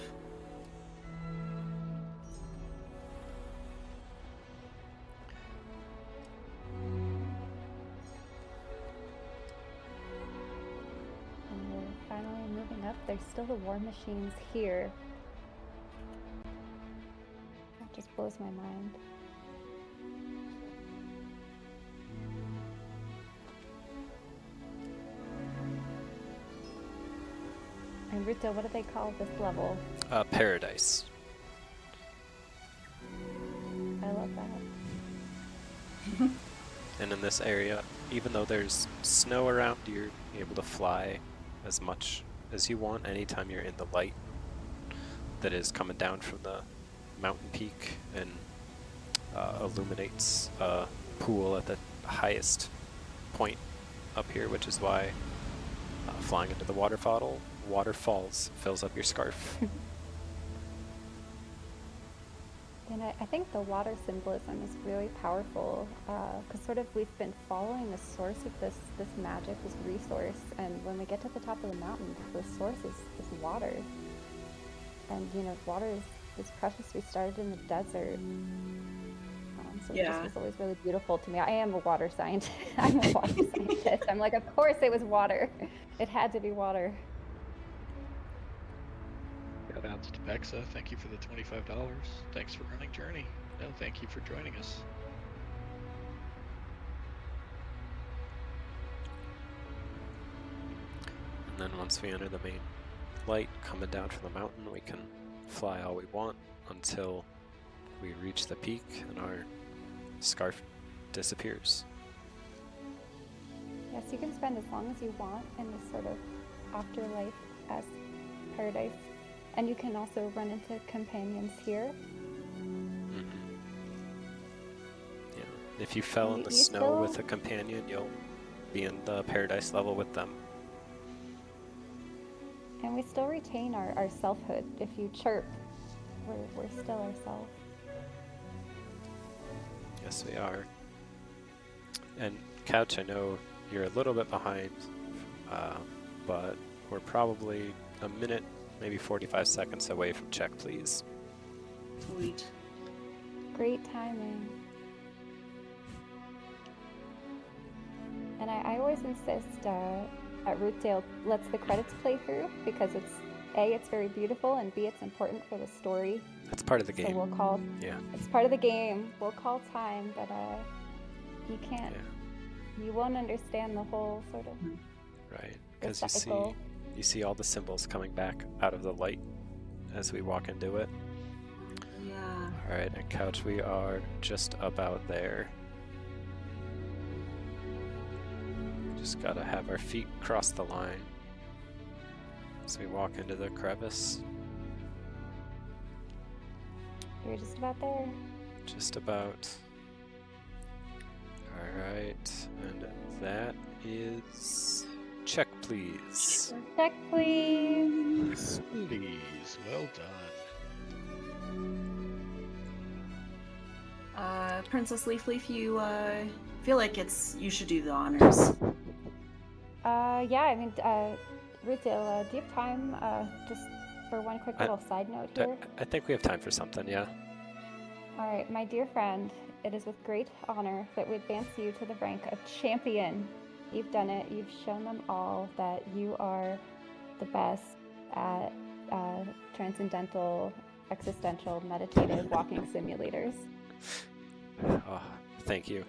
And we're finally moving up. There's still the war machines here. That just blows my mind. And Rita, what do they call this level? Paradise. I love that. And in this area, even though there's snow around, you're able to fly as much as you want anytime you're in the light that is coming down from the mountain peak and illuminates a pool at the highest point up here, which is why flying into the waterfalls fills up your scarf. And I think the water symbolism is really powerful because sort of we've been following the source of this magic, this resource, and when we get to the top of the mountain, the source is water. And you know, water is precious. We started in the desert, so it just was always really beautiful to me. I am a water scientist. I'm a water scientist. I'm like, of course it was water. It had to be water. Shout outs to Bexa. Thank you for the $25. Thanks for running Journey. No, thank you for joining us. And then once we enter the main light coming down from the mountain, we can fly all we want until we reach the peak and our scarf disappears. Yes, you can spend as long as you want in this sort of afterlife as paradise. And you can also run into companions here. Yeah. If you fell in the snow with a companion, you'll be in the paradise level with them. And we still retain our selfhood. If you chirp, we're still ourselves. Yes, we are. And Couch, I know you're a little bit behind, but we're probably a minute, maybe 45 seconds away from check, please. Sweet. Great timing. And I always insist at Rootdale lets the credits play through because it's A, it's very beautiful, and B, it's important for the story. It's part of the game. So we'll call. Yeah. It's part of the game. We'll call time, but you can't. Yeah. You won't understand the whole sort of. Right, because you see all the symbols coming back out of the light as we walk into it. Yeah. All right, and Couch, we are just about there. Just gotta have our feet cross the line as we walk into the crevice. You're just about there. Just about. Alright, and that is check, please. Check, please. Please, well done. Princess Leaf, you feel like you should do the honors. Yeah, I mean, Rootdale, do you have time just for one quick little side note here? I think we have time for something, yeah. All right, my dear friend, it is with great honor that we advance you to the rank of champion. You've done it. You've shown them all that you are the best at transcendental, existential, meditative walking simulators. Oh, thank you.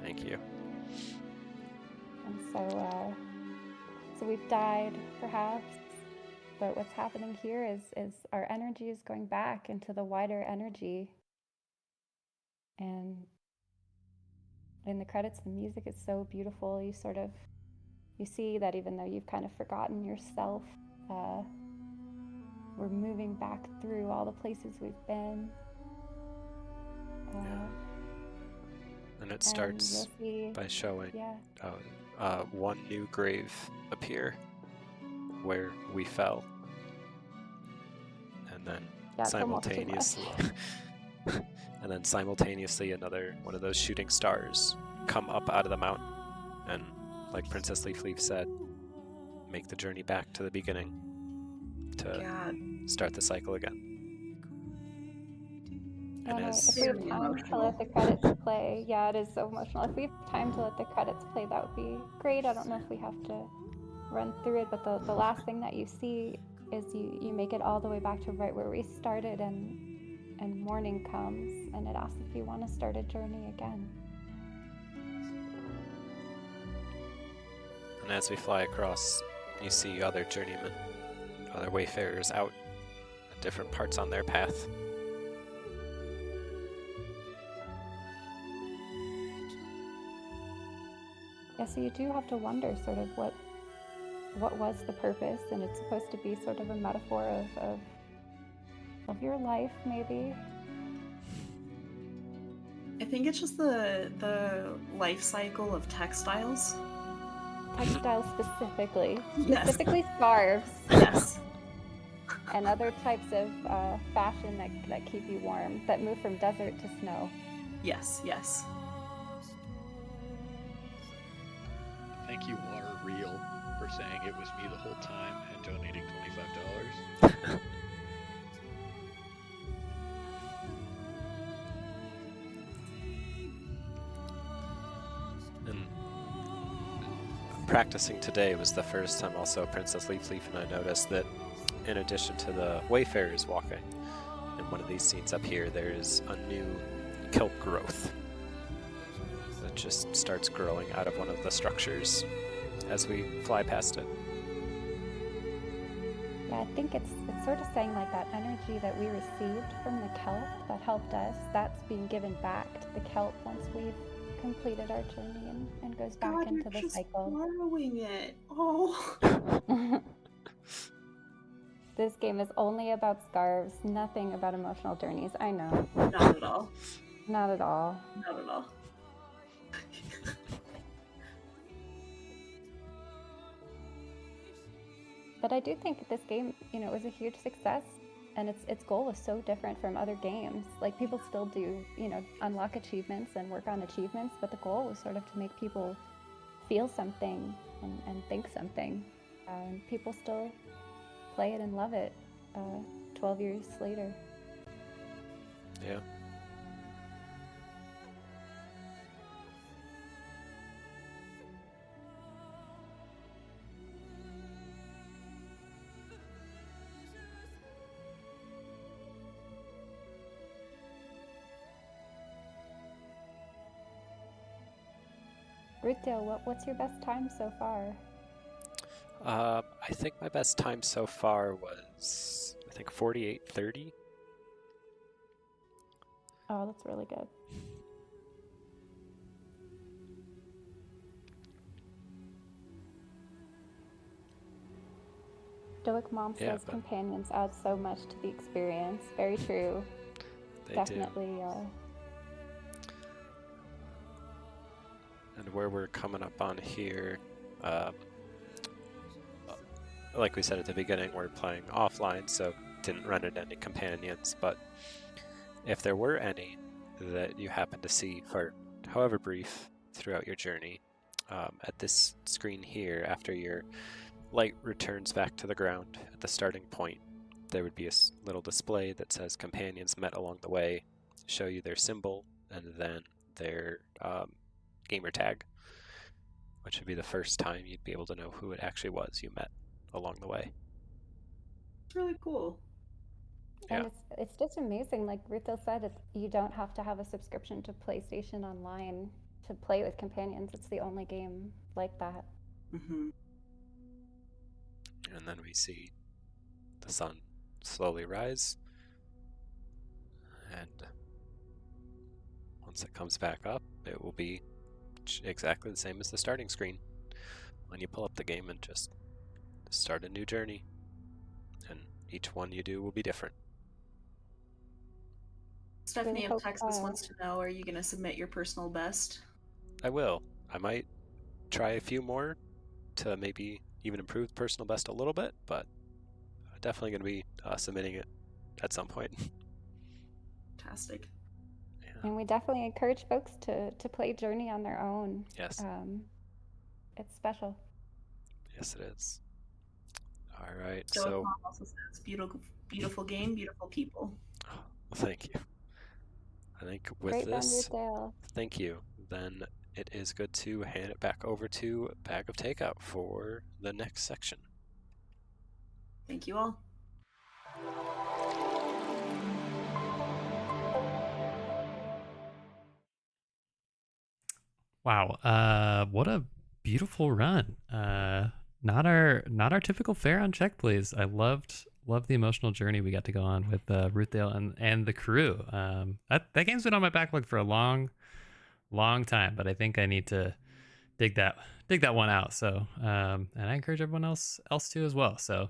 Thank you. And so we've died, perhaps, but what's happening here is our energy is going back into the wider energy. And in the credits, the music is so beautiful. You see that even though you've kind of forgotten yourself, we're moving back through all the places we've been. And it starts by showing one new grave appear where we fell. And then simultaneously another one of those shooting stars come up out of the mountain, and like Princess Leaf said, make the journey back to the beginning to start the cycle again. And if we have time to let the credits play, it is so emotional. If we have time to let the credits play, that would be great. I don't know if we have to run through it, but the last thing that you see is you make it all the way back to right where we started, and morning comes, and it asks if you want to start a journey again. And as we fly across, you see other journeymen, other wayfarers out at different parts on their path. Yeah, so you do have to wonder sort of what was the purpose, and it's supposed to be sort of a metaphor of your life, maybe. I think it's just the life cycle of textiles. Textiles specifically. Yes. Specifically scarves. Yes. And other types of fashion that keep you warm, that move from desert to snow. Yes, yes. Thank you, Water Real, for saying it was me the whole time and donating $25. And practicing today was the first time also Princess Leaf and I noticed that in addition to the wayfarers walking, in one of these scenes up here, there's a new kelp growth that just starts growing out of one of the structures as we fly past it. Yeah, I think it's sort of saying like that energy that we received from the kelp that helped us, that's being given back to the kelp once we've completed our journey and goes back into the cycle. Borrowing it. Oh. This game is only about scarves, nothing about emotional journeys. I know. Not at all. Not at all. Not at all. But I do think this game, was a huge success, and its goal was so different from other games. Like, people still do, unlock achievements and work on achievements, but the goal was sort of to make people feel something and think something. People still play it and love it 12 years later. Yeah. Ruthdale, what's your best time so far? I think my best time so far was, 48:30. Oh, that's really good. Stoic Mom Yeah, says but- companions add so much to the experience. Very true. They Definitely. do. And where we're coming up on here, like we said at the beginning, we're playing offline, so didn't run into any companions, but if there were any that you happen to see for however brief throughout your journey, at this screen here, after your light returns back to the ground at the starting point, there would be a little display that says companions met along the way, show you their symbol, and then their gamer tag, which would be the first time you'd be able to know who it actually was you met along the way. It's really cool. And it's just amazing. Like Ruthdale said, you don't have to have a subscription to PlayStation Online to play with companions. It's the only game like that. Mm-hmm. And then we see the sun slowly rise, and once it comes back up, it will be exactly the same as the starting screen when you pull up the game and just start a new journey, and each one you do will be different. Stephanie of Texas wants to know, are you going to submit your personal best? I will. I might try a few more to maybe even improve personal best a little bit, but definitely going to be submitting it at some point. Fantastic. And we definitely encourage folks to play Journey on their own. Yes. It's special. Yes, it is. All right. So So Mom also says, beautiful game, beautiful people. well, thank you. I think with Great run, this, Ruthdale. thank you. Then it is good to hand it back over to Bag of Takeout for the next section. Thank you all. Wow, what a beautiful run. Not our typical fare on Check Please. I loved the emotional journey we got to go on with Ruthdale and the crew. That game's been on my backlog for a long time, but I think I need to dig that one out. So and I encourage everyone else to as well. So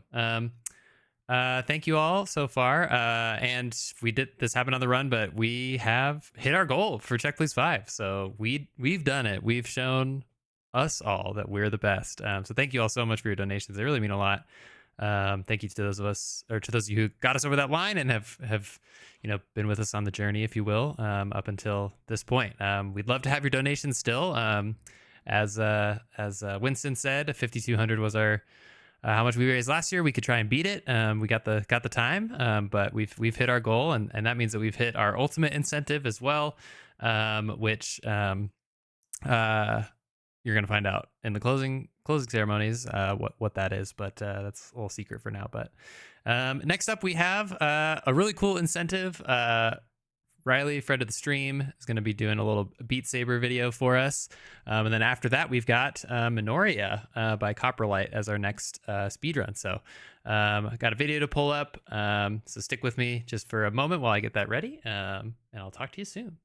thank you all so far. And this happened on the run, but we have hit our goal for Check Please 5. So we've done it. We've shown us all that we're the best. So thank you all so much for your donations. They really mean a lot. Thank you to those of you who got us over that line and have been with us on the journey, if you will, up until this point. We'd love to have your donations still. As Winston said, 5,200 was our how much we raised last year. We could try and beat it. We got the time, but we've hit our goal, and that means that we've hit our ultimate incentive as well, which you're gonna find out in the closing ceremonies what that is, but that's a little secret for now. But next up, we have a really cool incentive. Riley, friend of the stream, is going to be doing a little Beat Saber video for us. And then after that, we've got Minoria by Copperlight as our next speedrun. So I got a video to pull up. So stick with me just for a moment while I get that ready. And I'll talk to you soon.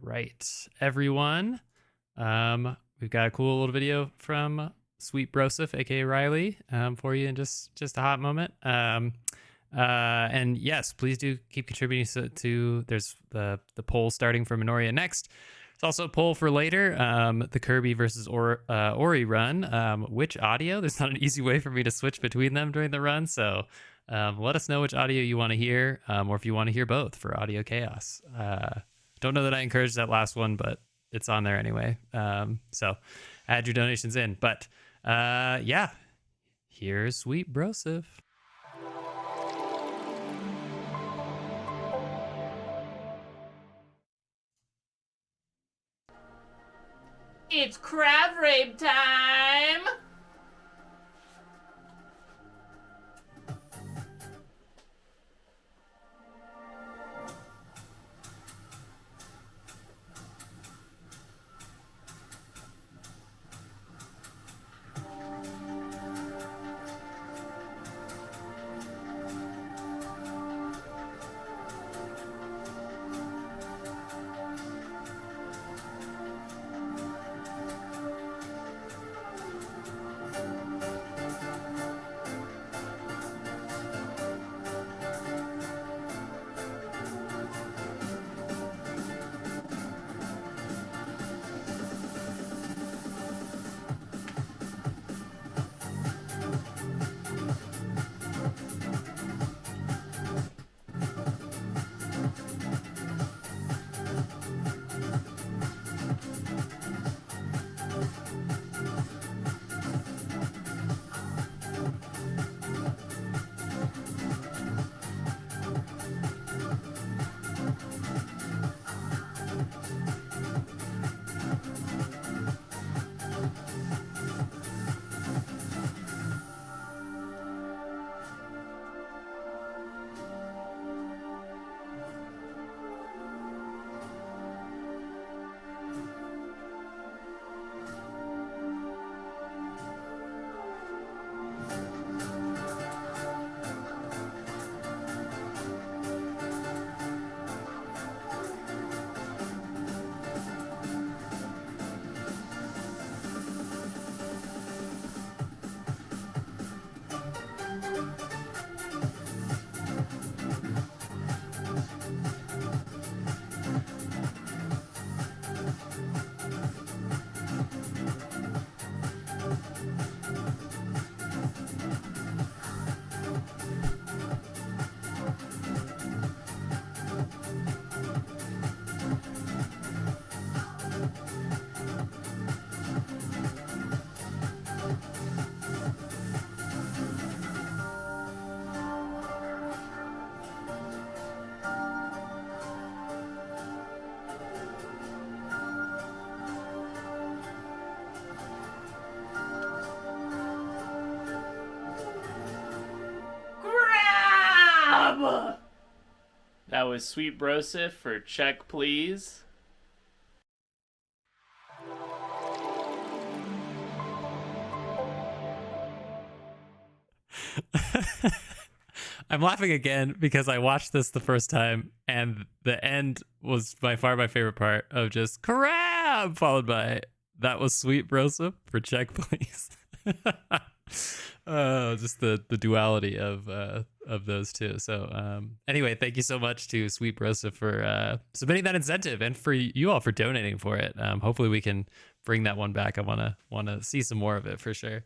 right, everyone. We've got a cool little video from Sweet Broseph, aka Riley, for you in just a hot moment. And yes, please do keep contributing to there's the poll starting for Minoria next. There's also a poll for later, the Kirby versus Ori run. Which audio? There's not an easy way for me to switch between them during the run, so let us know which audio you want to hear, or if you want to hear both for Audio Chaos. Don't know that I encouraged that last one, but it's on there anyway. So add your donations in. But yeah, here's Sweet Broseph. It's crab rape time! That was Sweet Broseph for Check Please. I'm laughing again because I watched this the first time and the end was by far my favorite part of just crab followed by that was Sweet Broseph for Check Please. Just the duality of those two. So anyway, thank you so much to Sweet Broseph for submitting that incentive and for you all for donating for it. Hopefully we can bring that one back. I wanna see some more of it for sure.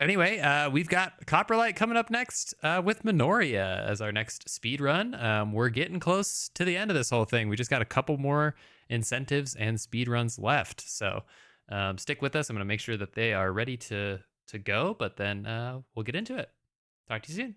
Anyway, we've got Copperlight coming up next with Minoria as our next speed run. We're getting close to the end of this whole thing. We just got a couple more incentives and speed runs left. So stick with us. I'm going to make sure that they are ready to go, but then we'll get into it. Talk to you soon.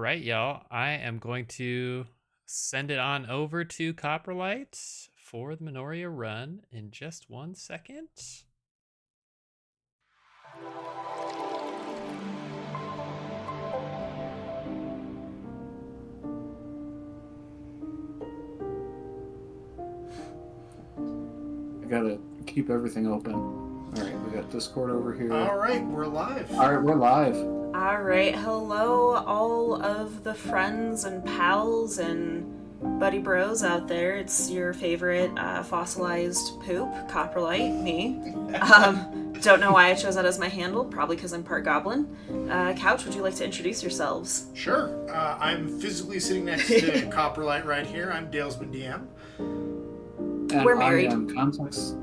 right, y'all. I am going to send it on over to Copperlight for the Minoria run in just 1 second. I gotta keep everything open. All right, we got Discord over here. All right, we're live. All right, we're live. All right, hello, all of the friends and pals and buddy bros out there. It's your favorite fossilized poop, Copperlight, me. Don't know why I chose that as my handle, probably because I'm part goblin. Couch, would you like to introduce yourselves? Sure. I'm physically sitting next to Copperlight right here. I'm Dalesman DM. And We're married. I am context.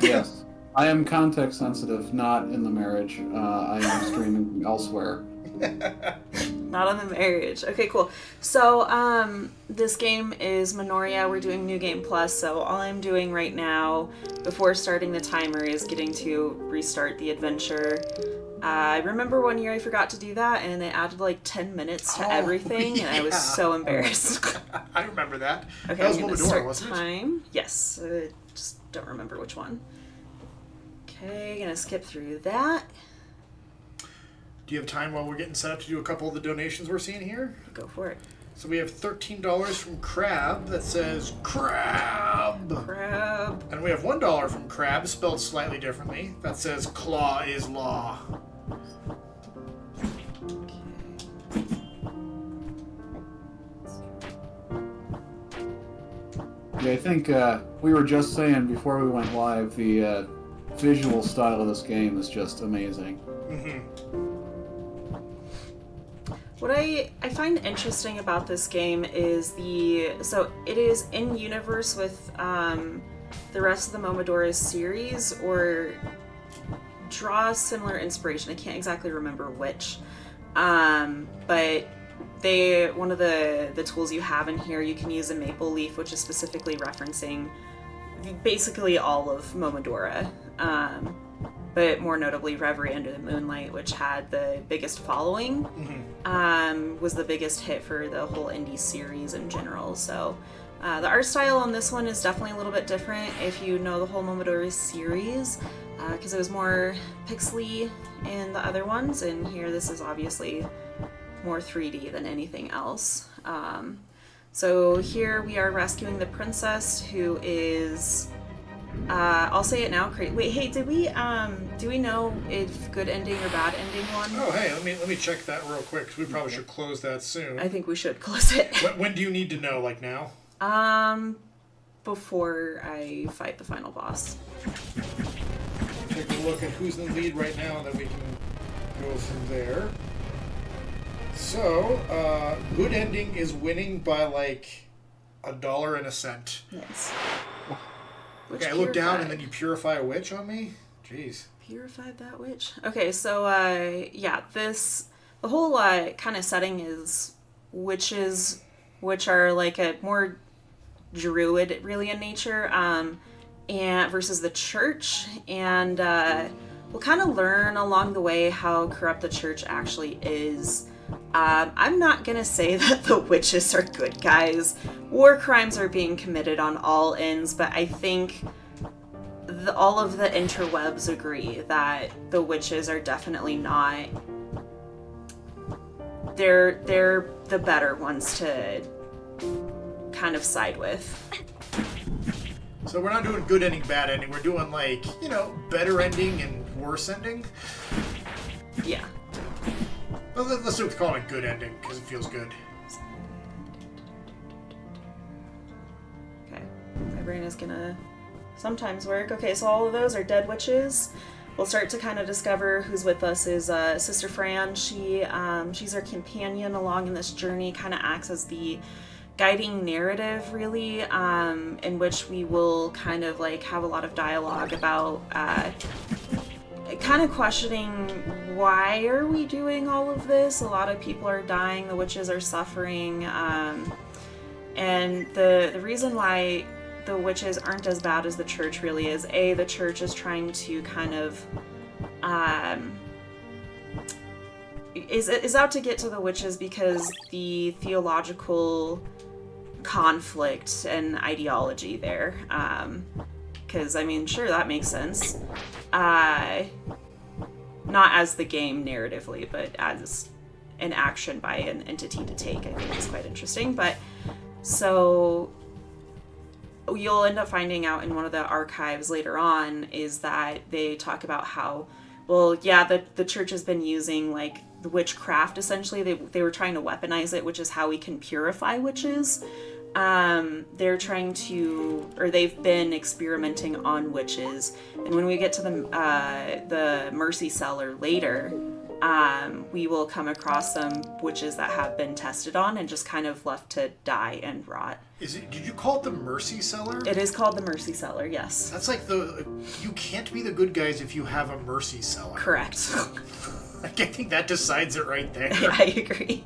Yes, I am context sensitive, not in the marriage. I am streaming elsewhere. Not on the marriage. Okay, cool. So, this game is Minoria. We're doing New Game Plus, so all I'm doing right now, before starting the timer, is getting to restart the adventure. I remember one year I forgot to do that, and it added like 10 minutes to everything, and I was so embarrassed. I remember that. Okay, That was I'm gonna Momodora, start wasn't it? time. Yes, just don't remember which one. Okay, gonna skip through that. Do you have time while we're getting set up to do a couple of the donations we're seeing here? Go for it. So we have $13 from Crab that says Crab. Crab. And we have $1 from Crab, spelled slightly differently, that says Claw is Law. Yeah, I think we were just saying before we went live, the visual style of this game is just amazing. What I find interesting about this game is so it is in universe with the rest of the Momodora's series, or draw similar inspiration. I can't exactly remember which, but one of the tools you have in here, you can use a maple leaf, which is specifically referencing basically all of Momodora. But more notably Reverie Under the Moonlight, which had the biggest following, was the biggest hit for the whole indie series in general. So the art style on this one is definitely a little bit different if you know the whole Momodora series, because it was more pixely in the other ones, and here this is obviously more 3D than anything else. So here we are rescuing the princess, who is... I'll say it now. Wait, hey, do we know if good ending or bad ending won? Oh, hey, let me check that real quick, 'cause we probably should close that soon. I think we should close it. When do you need to know? Like now? Before I fight the final boss. Take a look at who's in the lead right now, and then we can go from there. So, good ending is winning by like $1.01. Yes. Okay, I look down and then you purify a witch on me? Jeez. Purified that witch? Okay, so, yeah, the whole, kind of setting is witches, which are like a more druid, really, in nature, and versus the church, and, we'll kind of learn along the way how corrupt the church actually is. I'm not gonna say that the witches are good guys. War crimes are being committed on all ends, but I think all of the interwebs agree that the witches are definitely not... They're the better ones to kind of side with. So we're not doing good ending, bad ending. We're doing, like, better ending and worse ending? Yeah. Well, let's call it good ending, because it feels good. Okay. My brain is gonna sometimes work. Okay, so all of those are dead witches. We'll start to kind of discover who's with us is Sister Fran. She's our companion along in this journey, kind of acts as the guiding narrative, really, in which we will kind of like have a lot of dialogue about kind of questioning, why are we doing all of this? A lot of people are dying, the witches are suffering, and the reason why the witches aren't as bad as the church really is, the church is trying to kind of is out to get to the witches because the theological conflict and ideology there. Because, I mean, sure, that makes sense. Not as the game narratively, but as an action by an entity to take, I think is quite interesting. But, so, you'll end up finding out in one of the archives later on is that they talk about how, well, yeah, the church has been using, like, the witchcraft, essentially. They were trying to weaponize it, which is how we can purify witches. They're trying to, or they've been experimenting on witches. And when we get to the Mercy Cellar later, we will come across some witches that have been tested on and just kind of left to die and rot. Did you call it the Mercy Cellar? It is called the Mercy Cellar, yes. That's like you can't be the good guys if you have a Mercy Cellar. Correct. I think that decides it right there. Yeah, I agree.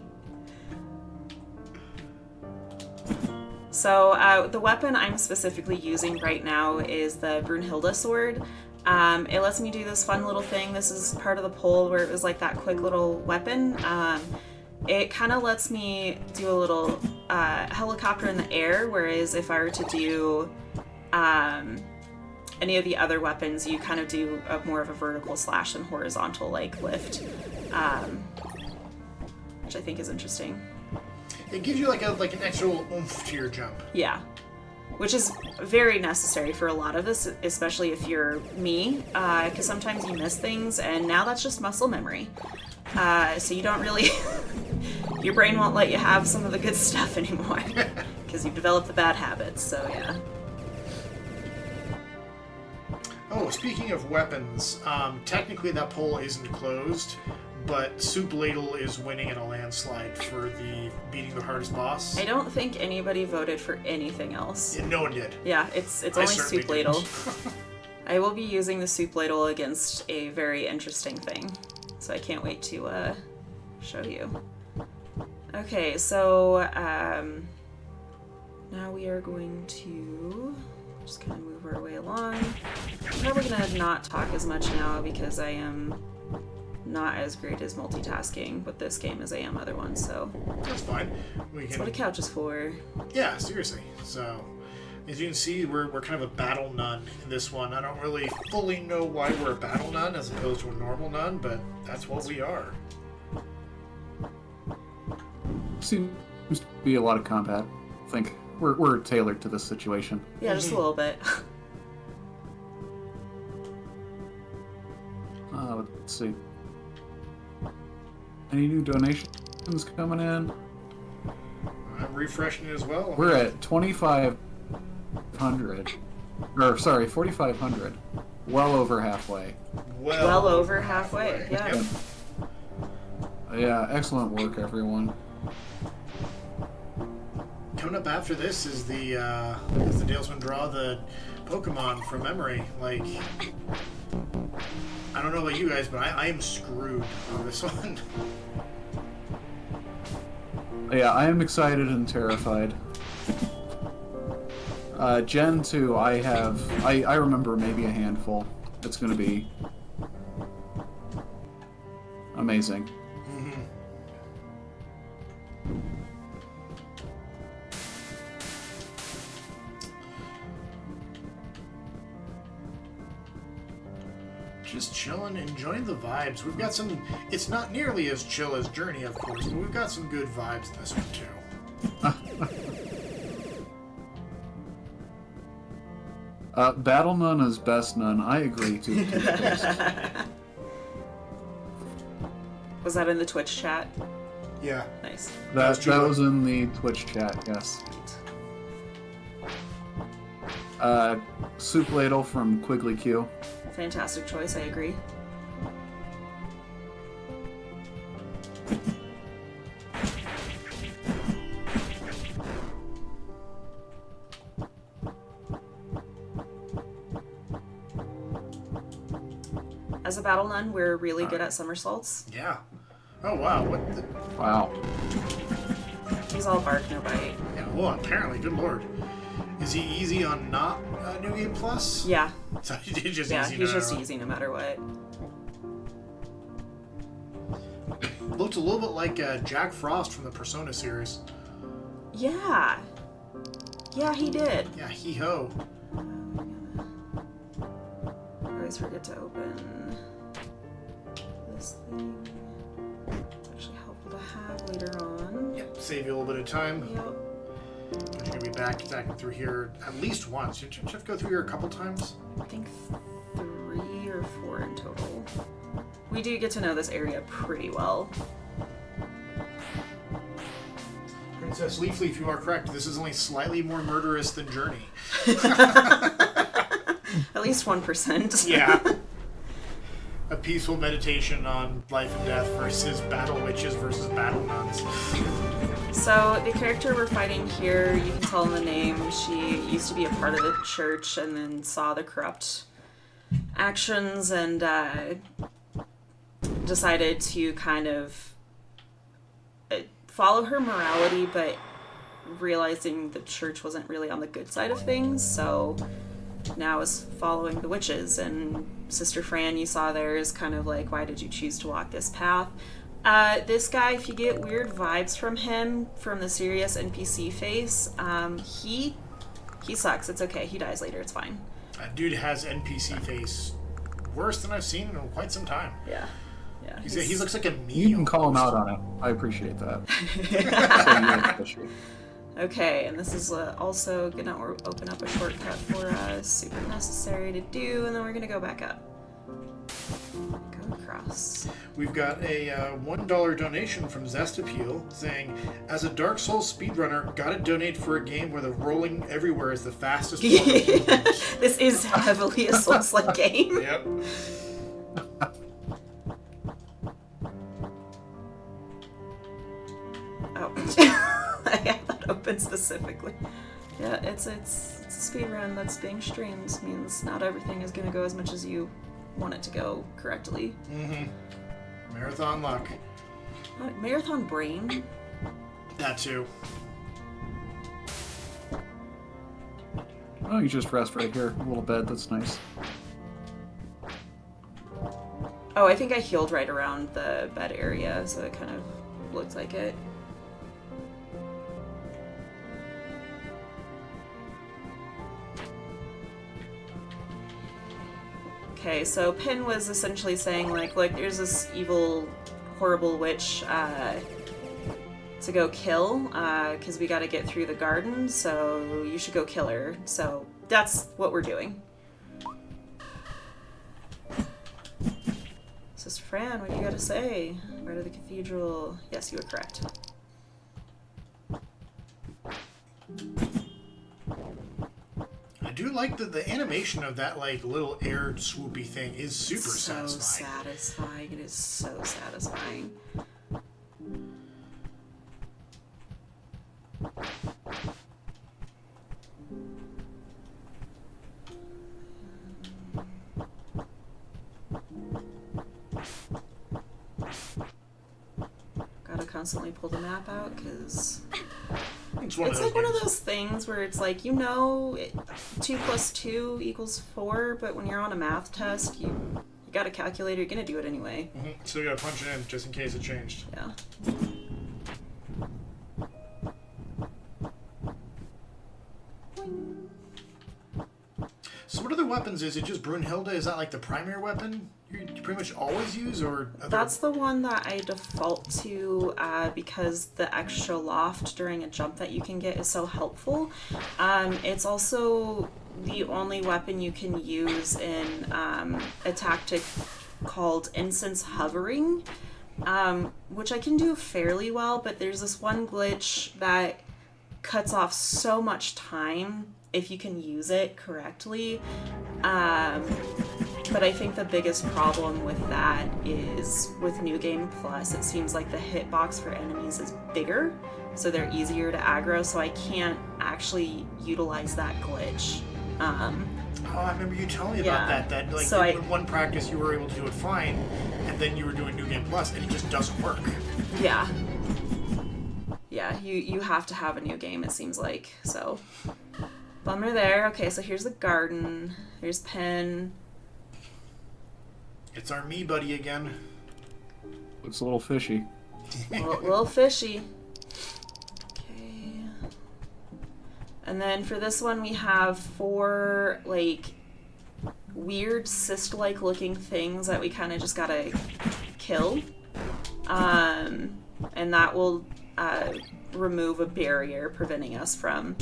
So the weapon I'm specifically using right now is the Brunhilde sword. It lets me do this fun little thing. This is part of the poll where it was like that quick little weapon. It kind of lets me do a little helicopter in the air, whereas if I were to do any of the other weapons, you kind of do more of a vertical slash than horizontal like lift, which I think is interesting. It gives you like an extra little oomph to your jump. Yeah, which is very necessary for a lot of us, especially if you're me, because sometimes you miss things, and now that's just muscle memory. So you don't really, your brain won't let you have some of the good stuff anymore, because you've developed the bad habits, so yeah. Oh, speaking of weapons, technically that poll isn't closed, but Soup Ladle is winning in a landslide for the beating the hardest boss. I don't think anybody voted for anything else. Yeah, no one did. Yeah, it's only Soup Ladle. I will be using the Soup Ladle against a very interesting thing, so I can't wait to show you. Okay, so now we are going to just kind of move our way along. I'm probably gonna not talk as much now because I am not as great as multitasking with this game as I am other ones, so that's fine. That's what a couch is for. Yeah, seriously. So, as you can see, we're kind of a battle nun in this one. I don't really fully know why we're a battle nun as opposed to a normal nun, but that's what we are. Seems to be a lot of combat. I think we're tailored to this situation. Yeah, just a little bit. Let's see. Any new donations coming in? I'm refreshing it as well. We're at 2,500. Or, sorry, 4,500. Well over halfway. Well over halfway, yeah. Yep. Yeah, excellent work, everyone. Coming up after this is the Dalesman draw the Pokemon from memory. Like, I don't know about you guys, but I am screwed on this one. Yeah, I am excited and terrified. Gen 2, I remember maybe a handful. It's going to be amazing. Just chilling, enjoying the vibes. We've got some. It's not nearly as chill as Journey, of course, but we've got some good vibes in this one too. Battle Nun is best nun. I agree too. Was that in the Twitch chat? Yeah. Nice. That was in the Twitch chat, yes. Soup Ladle from Quigley Q. Fantastic choice, I agree. As a battle nun, we're really good at somersaults. Yeah. Oh wow, what the... Wow. He's all bark, no bite. Yeah, well, apparently, good lord. Is he easy on not New Game Plus? Yeah. So he's just yeah, easy he's no just matter easy no matter what. looked a little bit like Jack Frost from the Persona series. Yeah. Yeah, he did. Yeah, hee-ho. I always forget to open this thing. It's actually helpful to have later on. Yep, save you a little bit of time. Yep. But you're going to be back through here at least once. Did you have to go through here a couple times? I think 3 or 4 in total. We do get to know this area pretty well. Princess Leafleaf, you are correct. This is only slightly more murderous than Journey. At least 1%. Yeah. A peaceful meditation on life and death versus battle witches versus battle nuns. So the character we're fighting here, you can tell in the name, she used to be a part of the church and then saw the corrupt actions and decided to kind of follow her morality, but realizing the church wasn't really on the good side of things, so now is following the witches. And Sister Fran, you saw there, is kind of like, why did you choose to walk this path? This guy, if you get weird vibes from him, from the serious NPC face, he sucks. It's okay. He dies later. It's fine. That dude has NPC face worse than I've seen in quite some time. Yeah. Yeah. He looks like a meme. You can call him out on it. I appreciate that. Okay, and this is also gonna open up a shortcut for us. Super necessary to do, and then we're gonna go back up. Go across. We've got a $1 donation from Zest Appeal saying, as a Dark Souls speedrunner, gotta donate for a game where the rolling everywhere is the fastest form of movement. This is heavily a Souls-like game. Yep. Oh. I have that open specifically. Yeah, it's a speedrun that's being streamed. Means not everything is gonna go as much as you want it to go correctly. Mm-hmm. Marathon luck. Marathon brain? That too. Oh, you just rest right here. A little bed, that's nice. Oh, I think I healed right around the bed area, so it kind of looked like it. Okay, so Pin was essentially saying, like, look, there's this evil, horrible witch to go kill, because we gotta get through the garden, so you should go kill her. So that's what we're doing. Sister Fran, what do you gotta say? Right to the cathedral. Yes, you were correct. I do like the animation of that like little air swoopy thing is super satisfying. Satisfying. It is so satisfying. Gotta constantly pull the map out because it's like one of those things where it's like, 2 + 2 = 4, but when you're on a math test, you got a calculator, you're gonna do it anyway. Mm-hmm. So you gotta punch it in just in case it changed. Yeah. So what other weapons is it? Just Brunhilde? Is that like the primary weapon you pretty much always use, or That's the one that I default to because the extra loft during a jump that you can get is so helpful. It's also the only weapon you can use in a tactic called Incense Hovering, which I can do fairly well, but there's this one glitch that cuts off so much time if you can use it correctly. But I think the biggest problem with that is with New Game Plus, it seems like the hitbox for enemies is bigger, so they're easier to aggro, so I can't actually utilize that glitch. Oh, I remember you telling me about that. That like So in one practice you were able to do it fine, and then you were doing New Game Plus, and it just doesn't work. Yeah. Yeah, you have to have a new game, it seems like. So, bummer there. Okay, so here's the garden. Here's Pen. It's our me buddy again. Looks a little fishy. A little fishy. Okay. And then for this one, we have 4 like weird cyst-like looking things that we kind of just gotta kill. And that will remove a barrier preventing us from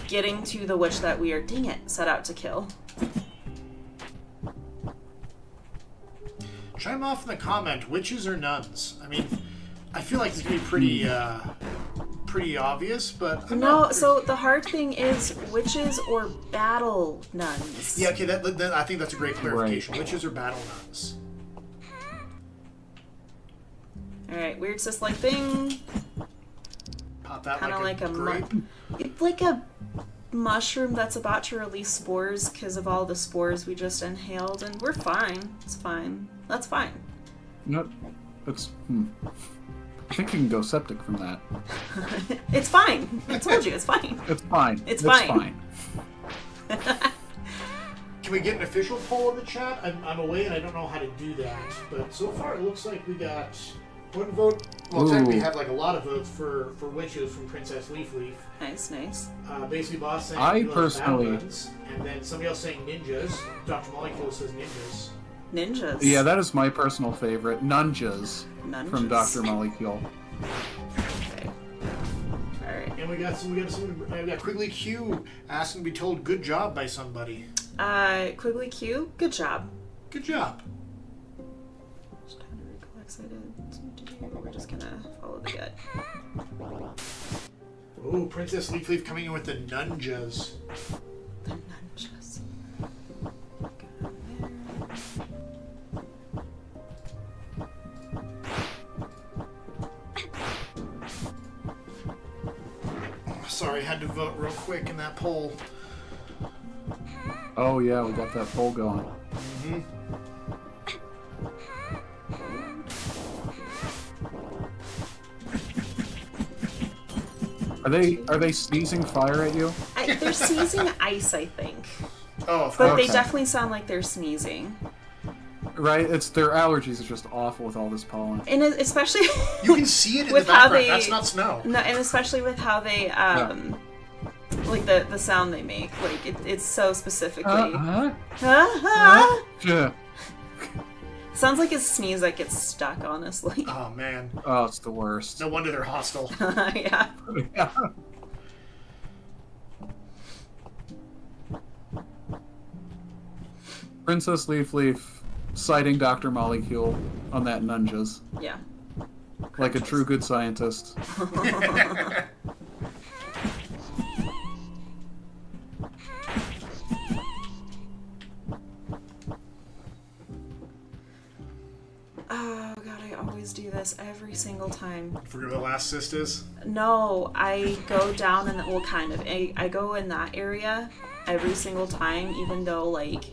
getting to the witch that we are, dang it, set out to kill. Chime off in the comment, witches or nuns? I mean, I feel like it's gonna be pretty pretty obvious, but No, so the hard thing is witches or battle nuns. Yeah, okay, that I think that's a great clarification. Witches or battle nuns? Alright, weird cyst-like thing. Pop that Kind of like like a grape. It's like a mushroom that's about to release spores because of all the spores we just inhaled, and we're fine. It's fine. That's fine. No, it's. I think you can go septic from that. It's fine. I told you, it's fine. It's fine. It's fine. Can we get an official poll in the chat? I'm away and I don't know how to do that. But so far it looks like we got 1 vote. Well, technically we have like a lot of votes for witches from Princess Leaf Leaf. Nice, nice. Basically, Boss saying I he loves personally- battle nuns, and then somebody else saying ninjas. Dr. Molecule says ninjas. Ninjas. Yeah, that is my personal favorite. Nunjas from Nunjas. Dr. Molecule. Okay. Alright. And we got Quigley Q asking to be told good job by somebody. Quigley Q, good job. Good job. Just trying to recall excited. We're just gonna follow the gut. Ooh, Princess Leaf Leaf coming in with the nunjas. The nunjas. Sorry, had to vote real quick in that poll. Oh yeah, we got that poll going. Mm-hmm. Are they sneezing fire at you? They're sneezing ice, I think. Oh, but they okay. definitely sound like they're sneezing. Right, it's their allergies are just awful with all this pollen. And especially you can see it in with the how background. they, That's not snow. No, and especially with how they like the sound they make, like it's so specifically. Yeah. Sounds like a sneeze that gets stuck, honestly. Oh man. Oh, it's the worst. No wonder they're hostile. Yeah. Yeah. Princess Leaf Leaf citing Dr. Molecule on that nunjas. Yeah. Like a true good scientist. Oh god, I always do this every single time. Forget what the last cyst is? No, I go down and well, kind of. I go in that area every single time, even though like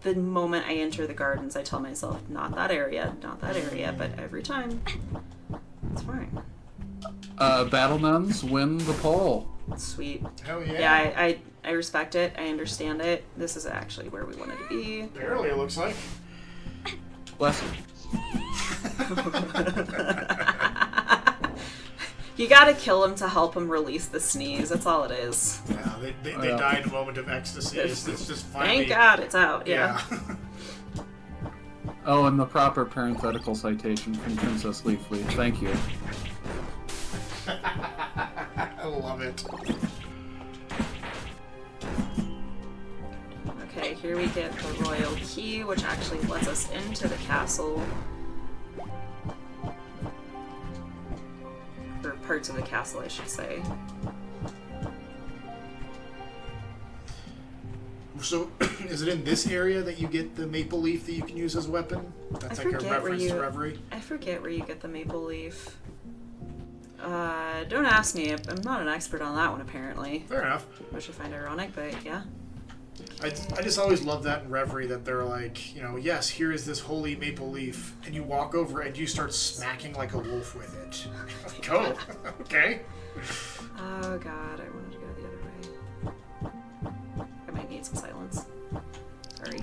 the moment I enter the gardens, I tell myself not that area, but every time it's fine. Battle Nuns win the poll. Sweet. Hell yeah. Yeah, I respect it. I understand it. This is actually where we wanted to be. Barely, it looks like. Bless you. You gotta kill him to help him release the sneeze. That's all it is. Yeah, they die in a moment of ecstasy. It's just finally... Thank God it's out. Yeah. Oh, and the proper parenthetical citation from Princess Leaf Leaf. Thank you. I love it. Okay, here we get the royal key, which actually lets us into the castle. Or parts of the castle, I should say. So, is it in this area that you get the maple leaf that you can use as a weapon? That's like a reference to Reverie? I forget where you get the maple leaf. Don't ask me. I'm not an expert on that one, apparently. Fair enough. Which I find ironic, but yeah. I just always love that in Reverie, that they're like, you know, yes, here is this holy maple leaf, and you walk over and you start smacking like a wolf with it. Like, oh, okay. Oh god, I wanted to go the other way. I might need some silence. Sorry.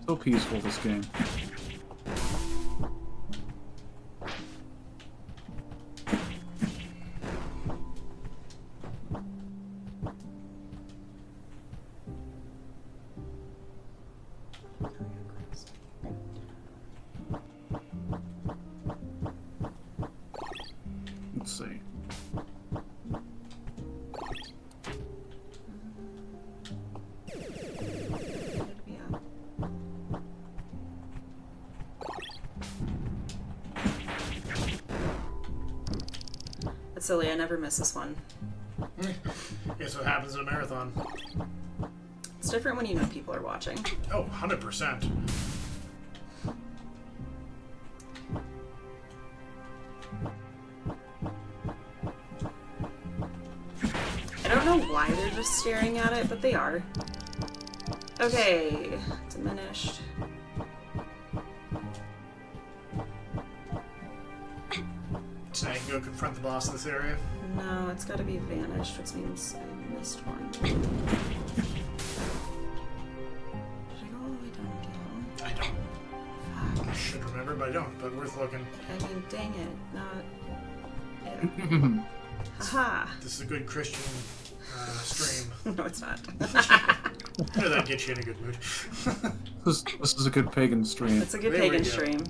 So peaceful, this game. Let's see. That's silly. I never miss this one. Guess what happens in a marathon? It's different when you know people are watching. Oh, 100%. I don't know why they're just staring at it, but they are. Okay, diminished. So I can go confront the boss in this area? No, it's got to be vanished, which means I missed one. Should I go all the way down again? I don't. I should remember, but I don't. But worth looking. I mean, dang it, not. Yeah. Haha. This is a good Christian stream. No, it's not. No, that gets you in a good mood. This is a good pagan stream. It's a good pagan stream.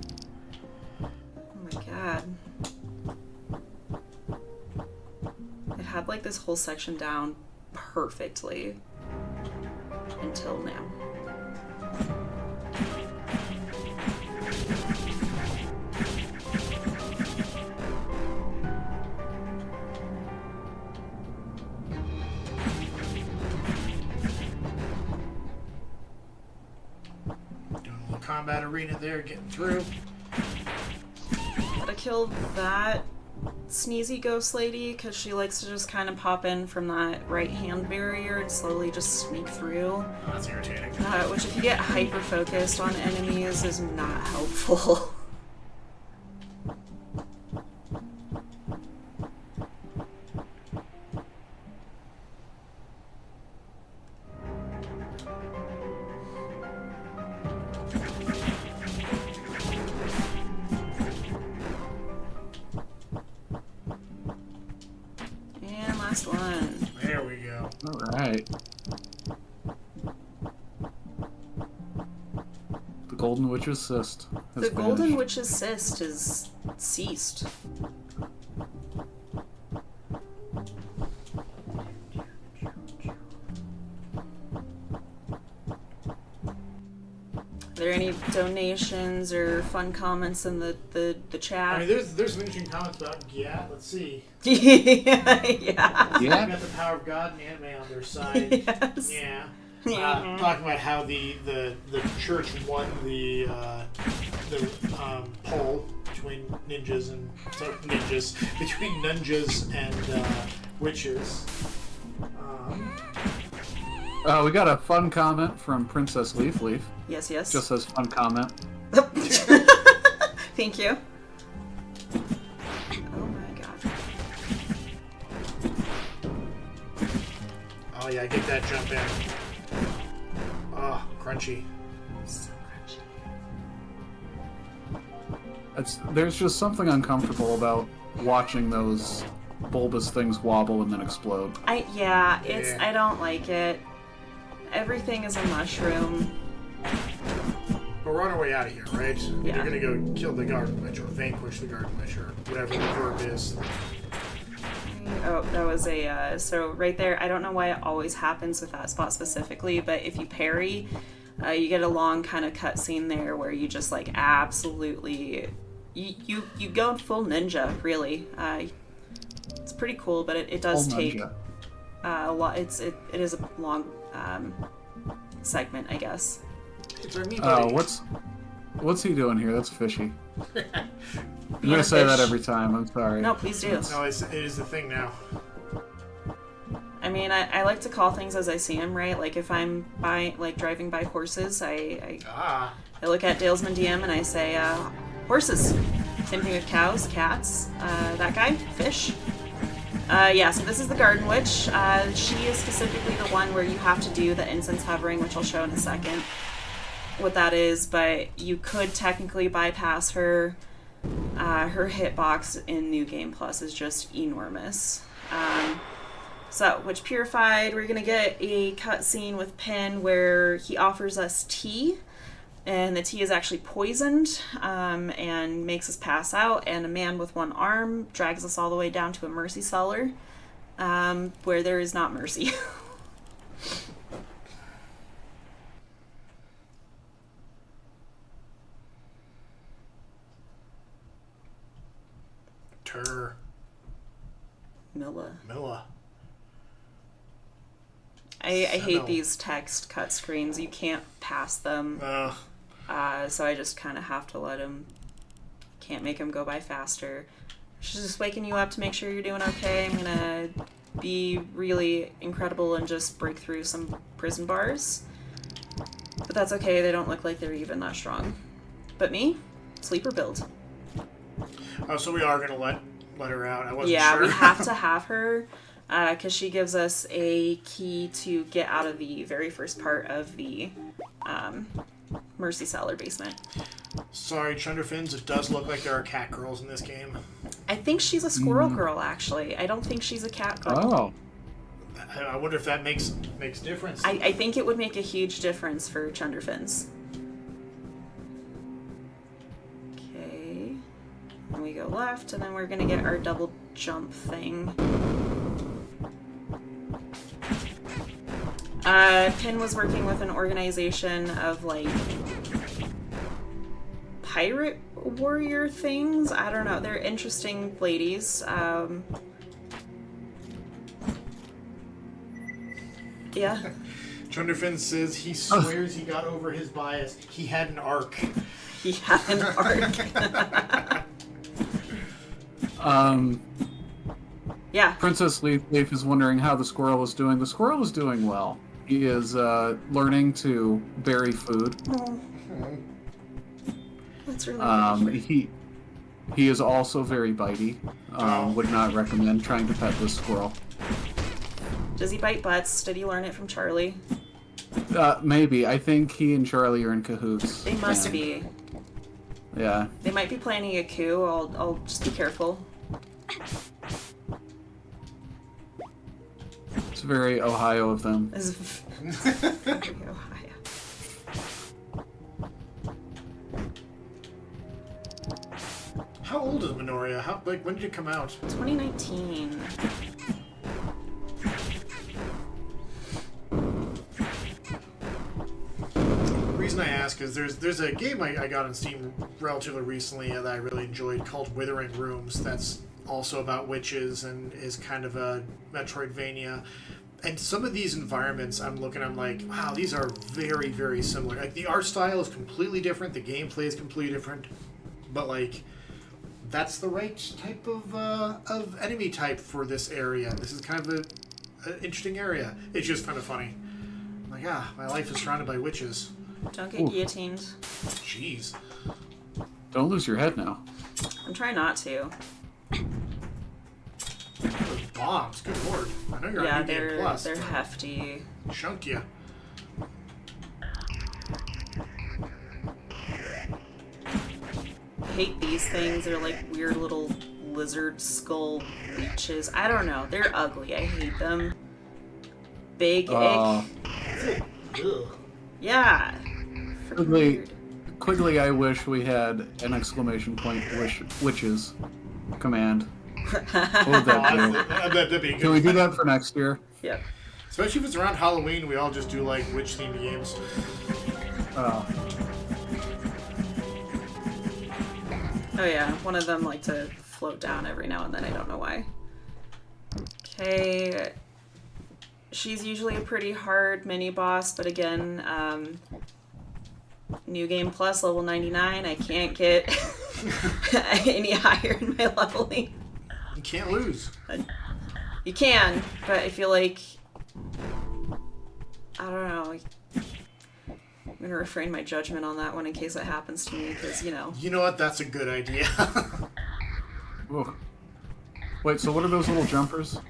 Oh my god. It had like this whole section down perfectly until now. Doing a little combat arena there, getting through. Gotta kill that sneezy ghost lady because she likes to just kind of pop in from that right hand barrier and slowly just sneak through. Oh, that's irritating. Which if you get hyper focused on enemies is not helpful. And last one. There we go. All right. The Golden Witch's cyst has The Golden vanished. Witch's cyst is ceased. Are there any donations or fun comments in the chat? I mean, there's some interesting comments about yeah. Let's see. Yeah. They've got the power of God and anime on their side. Yes. Yeah. Yeah. Talking about how the church won the poll between ninjas and between ninjas and witches. We got a fun comment from Princess Leaf Leaf. Yes, yes. Just says fun comment. Thank you. Oh my god. Oh yeah, get that jump in. Oh, crunchy. So crunchy. There's just something uncomfortable about watching those bulbous things wobble and then explode. I don't like it. Everything is a mushroom. But we're on our way out of here, right? Yeah. You're gonna go kill the Garden Witch or vanquish the Garden Witch or whatever the verb is. Oh, that was a, so right there, I don't know why it always happens with that spot specifically, but if you parry, you get a long kind of cutscene there where you just like absolutely, you go full ninja, really. It's pretty cool, but it does Full take, ninja. a lot. It is a long segment, I guess. It's our me Oh, buddy. what's he doing here? That's fishy. I'm Being gonna a say that fish. every time. I'm sorry. No, please do. No, it is the thing now. I mean, I like to call things as I see them, right? Like if I'm driving by horses, I look at Dalesman DM and I say, horses. Same thing with cows, cats, that guy, fish. Yeah, so this is the Garden Witch. She is specifically the one where you have to do the incense hovering, which I'll show in a second what that is, but you could technically bypass her. Her hitbox in New Game Plus is just enormous. So, Witch Purified, we're gonna get a cutscene with Pin where he offers us tea, and the tea is actually poisoned, and makes us pass out, and a man with one arm drags us all the way down to a mercy cellar, where there is not mercy. Milla. I hate these text cut screens. You can't pass them. So I just kind of have to let him. Can't make him go by faster. She's just waking you up to make sure you're doing okay. I'm gonna be really incredible and just break through some prison bars. But that's okay. They don't look like they're even that strong. But me, sleeper build. Oh, so we are gonna let her out. I wasn't Yeah, sure. we have to have her. Because she gives us a key to get out of the very first part of the Mercy Cellar basement. Sorry, Chunderfins, it does look like there are cat girls in this game. I think she's a squirrel girl, actually. I don't think she's a cat girl. Oh. I wonder if that makes difference. I think it would make a huge difference for Chunderfins. Okay. And we go left, and then we're going to get our double jump thing. Pin was working with an organization of, like, pirate warrior things. I don't know. They're interesting ladies. Yeah. Chunderfin says he swears he got over his bias. He had an arc. He had an arc. Yeah. Princess Leaf is wondering how the squirrel is doing. The squirrel is doing well. He is learning to bury food. Oh. That's really He is also very bitey. Would not recommend trying to pet this squirrel. Does he bite butts? Did he learn it from Charlie? Maybe. I think he and Charlie are in cahoots. They must be. Yeah. They might be planning a coup. I'll just be careful. It's very Ohio of them. It's very Ohio. How old is Minoria? When did it come out? 2019. The reason I ask is there's a game I got on Steam relatively recently that I really enjoyed called Withering Rooms. That's also about witches and is kind of a Metroidvania. And some of these environments I'm like, wow, these are very, very similar. Like the art style is completely different, the gameplay is completely different, but like that's the right type of enemy type for this area. This is kind of an interesting area. It's just kind of funny. I'm like, my life is surrounded by witches. Don't get guillotined. Jeez. Don't lose your head now. I'm trying not to. Those bombs, good lord. I know you're on New Game Plus. They're hefty. Chunk ya. I hate these things. They're like weird little lizard skull leeches. I don't know. They're ugly. I hate them. Big ick. Yeah. Quickly, I wish we had an exclamation point witches command. What would that do? That'd be a good. Can we do that for next year? Yeah. Especially if it's around Halloween, we all just do like witch-themed games. Oh yeah, one of them like to float down every now and then. I don't know why. Okay. she's usually a pretty hard mini boss, but again, New Game Plus level 99, I can't get any higher in my leveling. You can't lose. You can, but I feel like, I don't know. I'm gonna refrain my judgment on that one in case it happens to me, because, you know. You know what? That's a good idea. Ooh. Wait, so what are those little jumpers?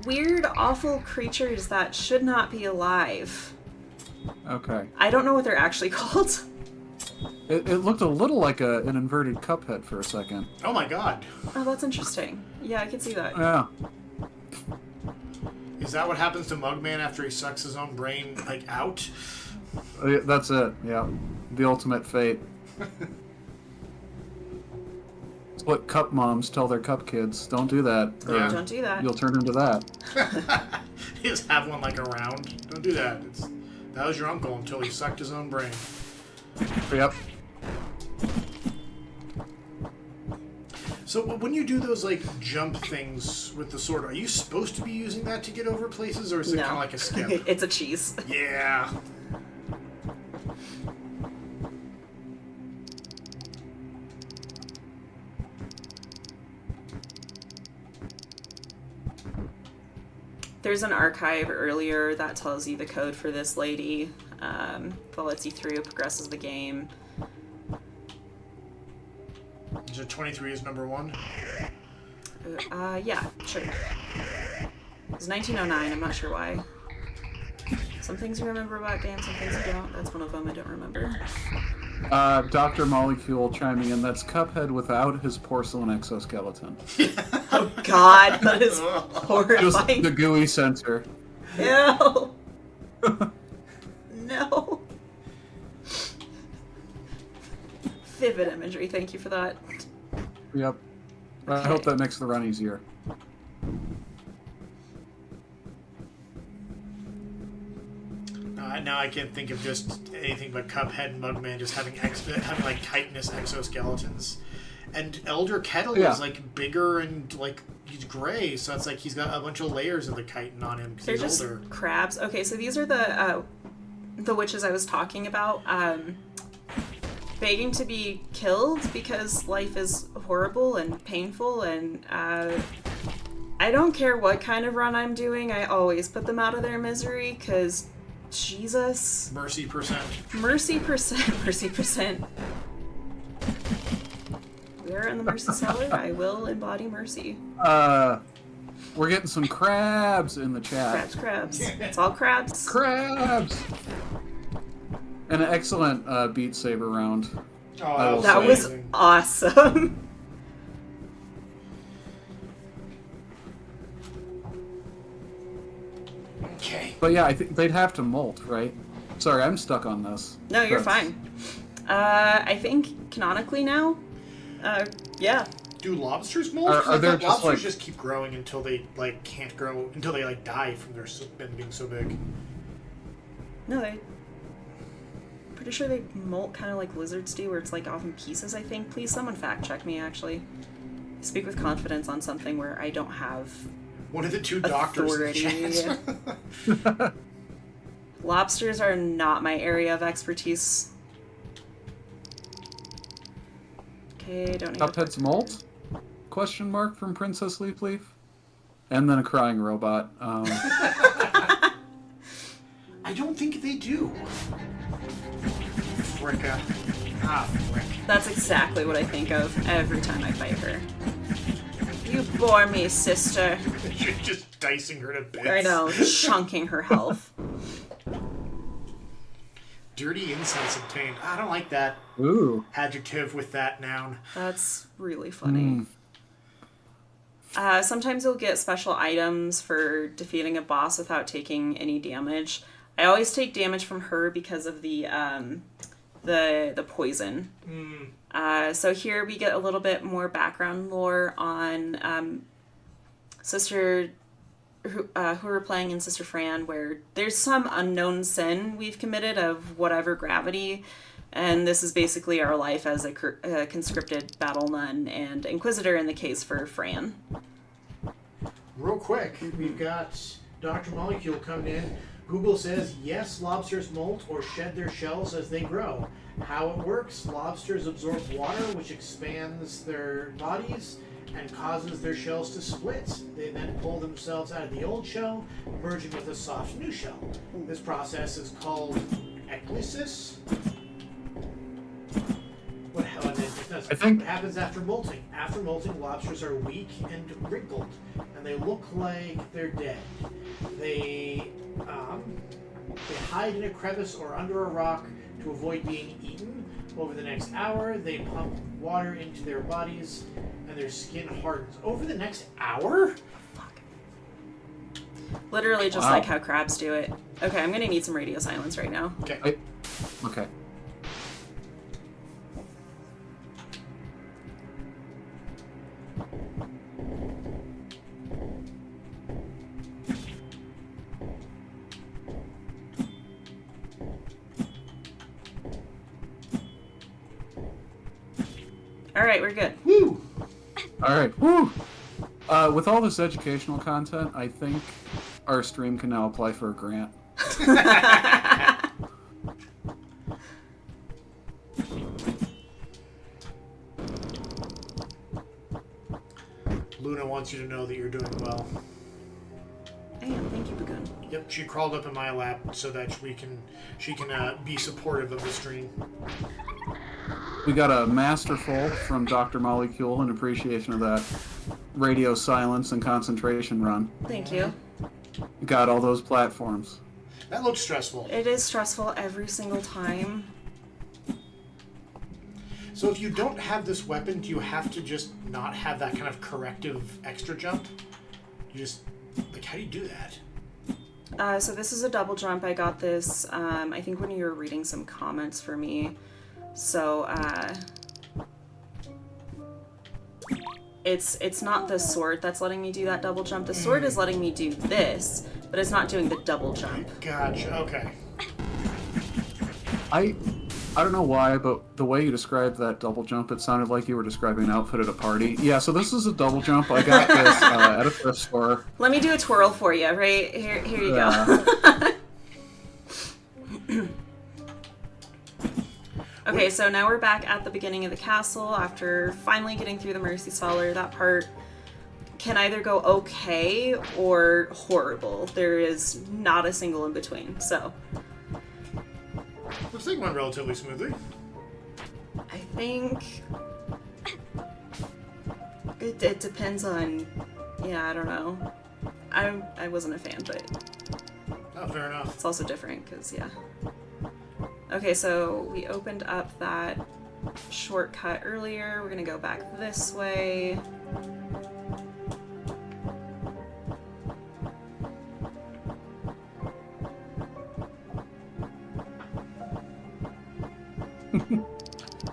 Weird, awful creatures that should not be alive. Okay. I don't know what they're actually called. It looked a little like an inverted Cuphead for a second. Oh my god. Oh, that's interesting. Yeah, I can see that. Yeah. Is that what happens to Mugman after he sucks his own brain, like, out? That's it, yeah. The ultimate fate. It's what cup moms tell their cup kids. Don't do that. Yeah, don't do that. You'll turn into that. You just have one, like, around. Don't do that. That was your uncle until he sucked his own brain. Yep. So when you do those, like, jump things with the sword, are you supposed to be using that to get over places, or is it kind of like a skip? It's a cheese. Yeah. There's an archive earlier that tells you the code for this lady, that lets you through, progresses the game. Is it 23 is number 1? Yeah, sure. It's 1909, I'm not sure why. Some things you remember about games, some things you don't. That's one of them I don't remember. Dr. Molecule chiming in, that's Cuphead without his porcelain exoskeleton. Oh god, that is horrifying. Just the gooey center. Ew. No. Vivid imagery, thank you for that. Yep. I hope that makes the run easier. Now I can't think of just anything but Cuphead and Mugman just having like chitinous exoskeletons. And Elder Kettle is like bigger and like he's gray, so it's like he's got a bunch of layers of the chitin on him because They're he's just older. crabs. Okay, so these are the witches I was talking about. Begging to be killed because life is horrible and painful, and I don't care what kind of run I'm doing, I always put them out of their misery, because Jesus. Mercy percent. Mercy percent. Mercy percent. We are in the mercy cellar. I will embody mercy. We're getting some crabs in the chat. Crabs. It's all crabs. Crabs! And an excellent Beat Saber round. Oh, that was awesome. Okay. But yeah, I think they'd have to molt, right? Sorry, I'm stuck on this. No, you're fine. I think canonically now, yeah. Do lobsters molt? Are there just, lobsters like- just keep growing until they like can't grow until they like die from their being so big? No, pretty sure they molt kind of like lizards do, where it's like off in pieces, I think. Please, someone fact check me, actually. I speak with confidence on something where I don't have One of the two doctors in the authority. chat. Lobsters are not my area of expertise. Okay, don't need Cuphead's molt? Question mark from Princess Leaf Leaf? And then a crying robot. I don't think they do. Fricka. Frick. That's exactly what I think of every time I fight her. You bore me, sister. You're just dicing her to bits. I know, chunking her health. Dirty incense obtained. I don't like that adjective with that noun. That's really funny. Sometimes you'll get special items for defeating a boss without taking any damage. I always take damage from her because of the poison. So here we get a little bit more background lore on Sister who we're playing in Sister Fran, where there's some unknown sin we've committed of whatever gravity, and this is basically our life as a conscripted battle nun and inquisitor in the case for Fran. Real quick, we've got Dr. Molecule coming in. Google says, yes, lobsters molt or shed their shells as they grow. How it works, lobsters absorb water, which expands their bodies and causes their shells to split. They then pull themselves out of the old shell, merging with a soft new shell. This process is called eclysis. I think what happens after molting. After molting, lobsters are weak and wrinkled, and they look like they're dead. They hide in a crevice or under a rock to avoid being eaten. Over the next hour, they pump water into their bodies, and their skin hardens. Over the next hour? Literally just like how crabs do it. Okay, I'm gonna need some radio silence right now. Okay. Okay. All right, we're good. Woo! All right. Woo! With all this educational content, I think our stream can now apply for a grant. Luna wants you to know that you're doing well. I am. Thank you, Bagun. Yep, she crawled up in my lap so that she can be supportive of the stream. We got a masterful from Dr. Molecule in appreciation of that radio silence and concentration run. Thank you. Got all those platforms. That looks stressful. It is stressful every single time. So if you don't have this weapon, do you have to just not have that kind of corrective extra jump? You just, like, how do you do that? So this is a double jump. I got this, I think when you were reading some comments for me. So, it's not the sword that's letting me do that double jump. The sword is letting me do this, but it's not doing the double jump. Gotcha, okay. I don't know why, but the way you described that double jump, it sounded like you were describing an outfit at a party. Yeah, so this is a double jump. I got this at a thrift store. Let me do a twirl for you, right? Here you go. Okay, so now we're back at the beginning of the castle after finally getting through the Mercy Scholar. That part can either go okay or horrible. There is not a single in between, so. Looks like it went relatively smoothly. I think it depends on, yeah, I don't know. I wasn't a fan, but oh, fair enough. It's also different because, yeah. Okay, so we opened up that shortcut earlier. We're gonna go back this way.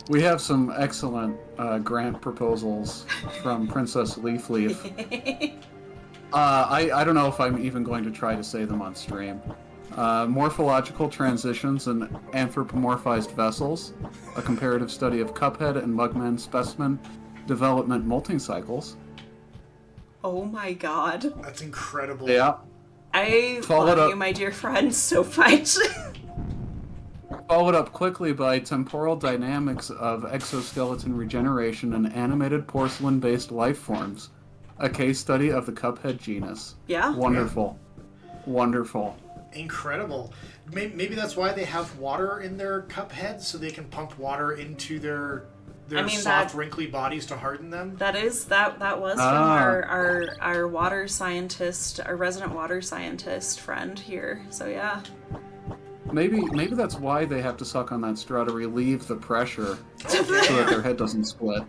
We have some excellent grant proposals from Princess Leafleaf. I don't know if I'm even going to try to say them on stream. Morphological transitions in anthropomorphized vessels, a comparative study of Cuphead and Mugman specimen development molting cycles. Oh my god. That's incredible. Yeah. I Followed love up- you, my dear friend, so much. Followed up quickly by temporal dynamics of exoskeleton regeneration in animated porcelain-based life forms, a case study of the Cuphead genus. Yeah. Wonderful. Wonderful. Incredible. Maybe that's why they have water in their cup heads, so they can pump water into their soft, wrinkly bodies to harden them. That was from our water scientist, our resident water scientist friend here. So yeah. Maybe that's why they have to suck on that straw to relieve the pressure so that their head doesn't split.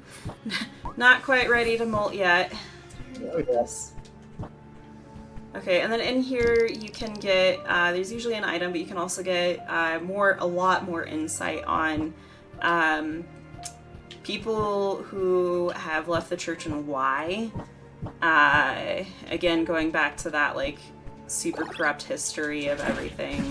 Not quite ready to molt yet. Yes. Okay, and then in here you can get, there's usually an item, but you can also get a lot more insight on people who have left the church and why. Again, going back to that, like, super corrupt history of everything.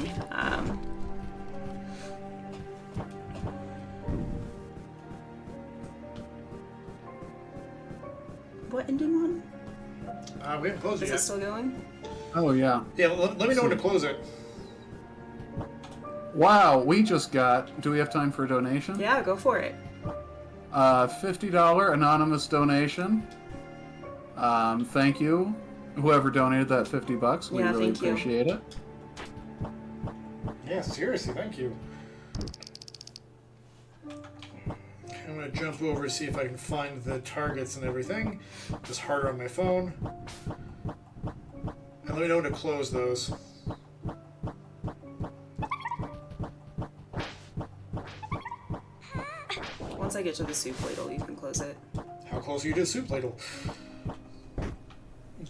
What ending one? We haven't closed it Is yet. it still going? Oh yeah. Yeah, let me know when to close it. Wow, we just got. Do we have time for a donation? Yeah, go for it. $50 anonymous donation. Thank you, whoever donated that $50. We really thank you. appreciate it. Yeah, seriously, thank you. I'm gonna jump over to see if I can find the targets and everything. Just harder on my phone. And let me know when to close those. Once I get to the soup ladle, you can close it. How close are you to the soup ladle?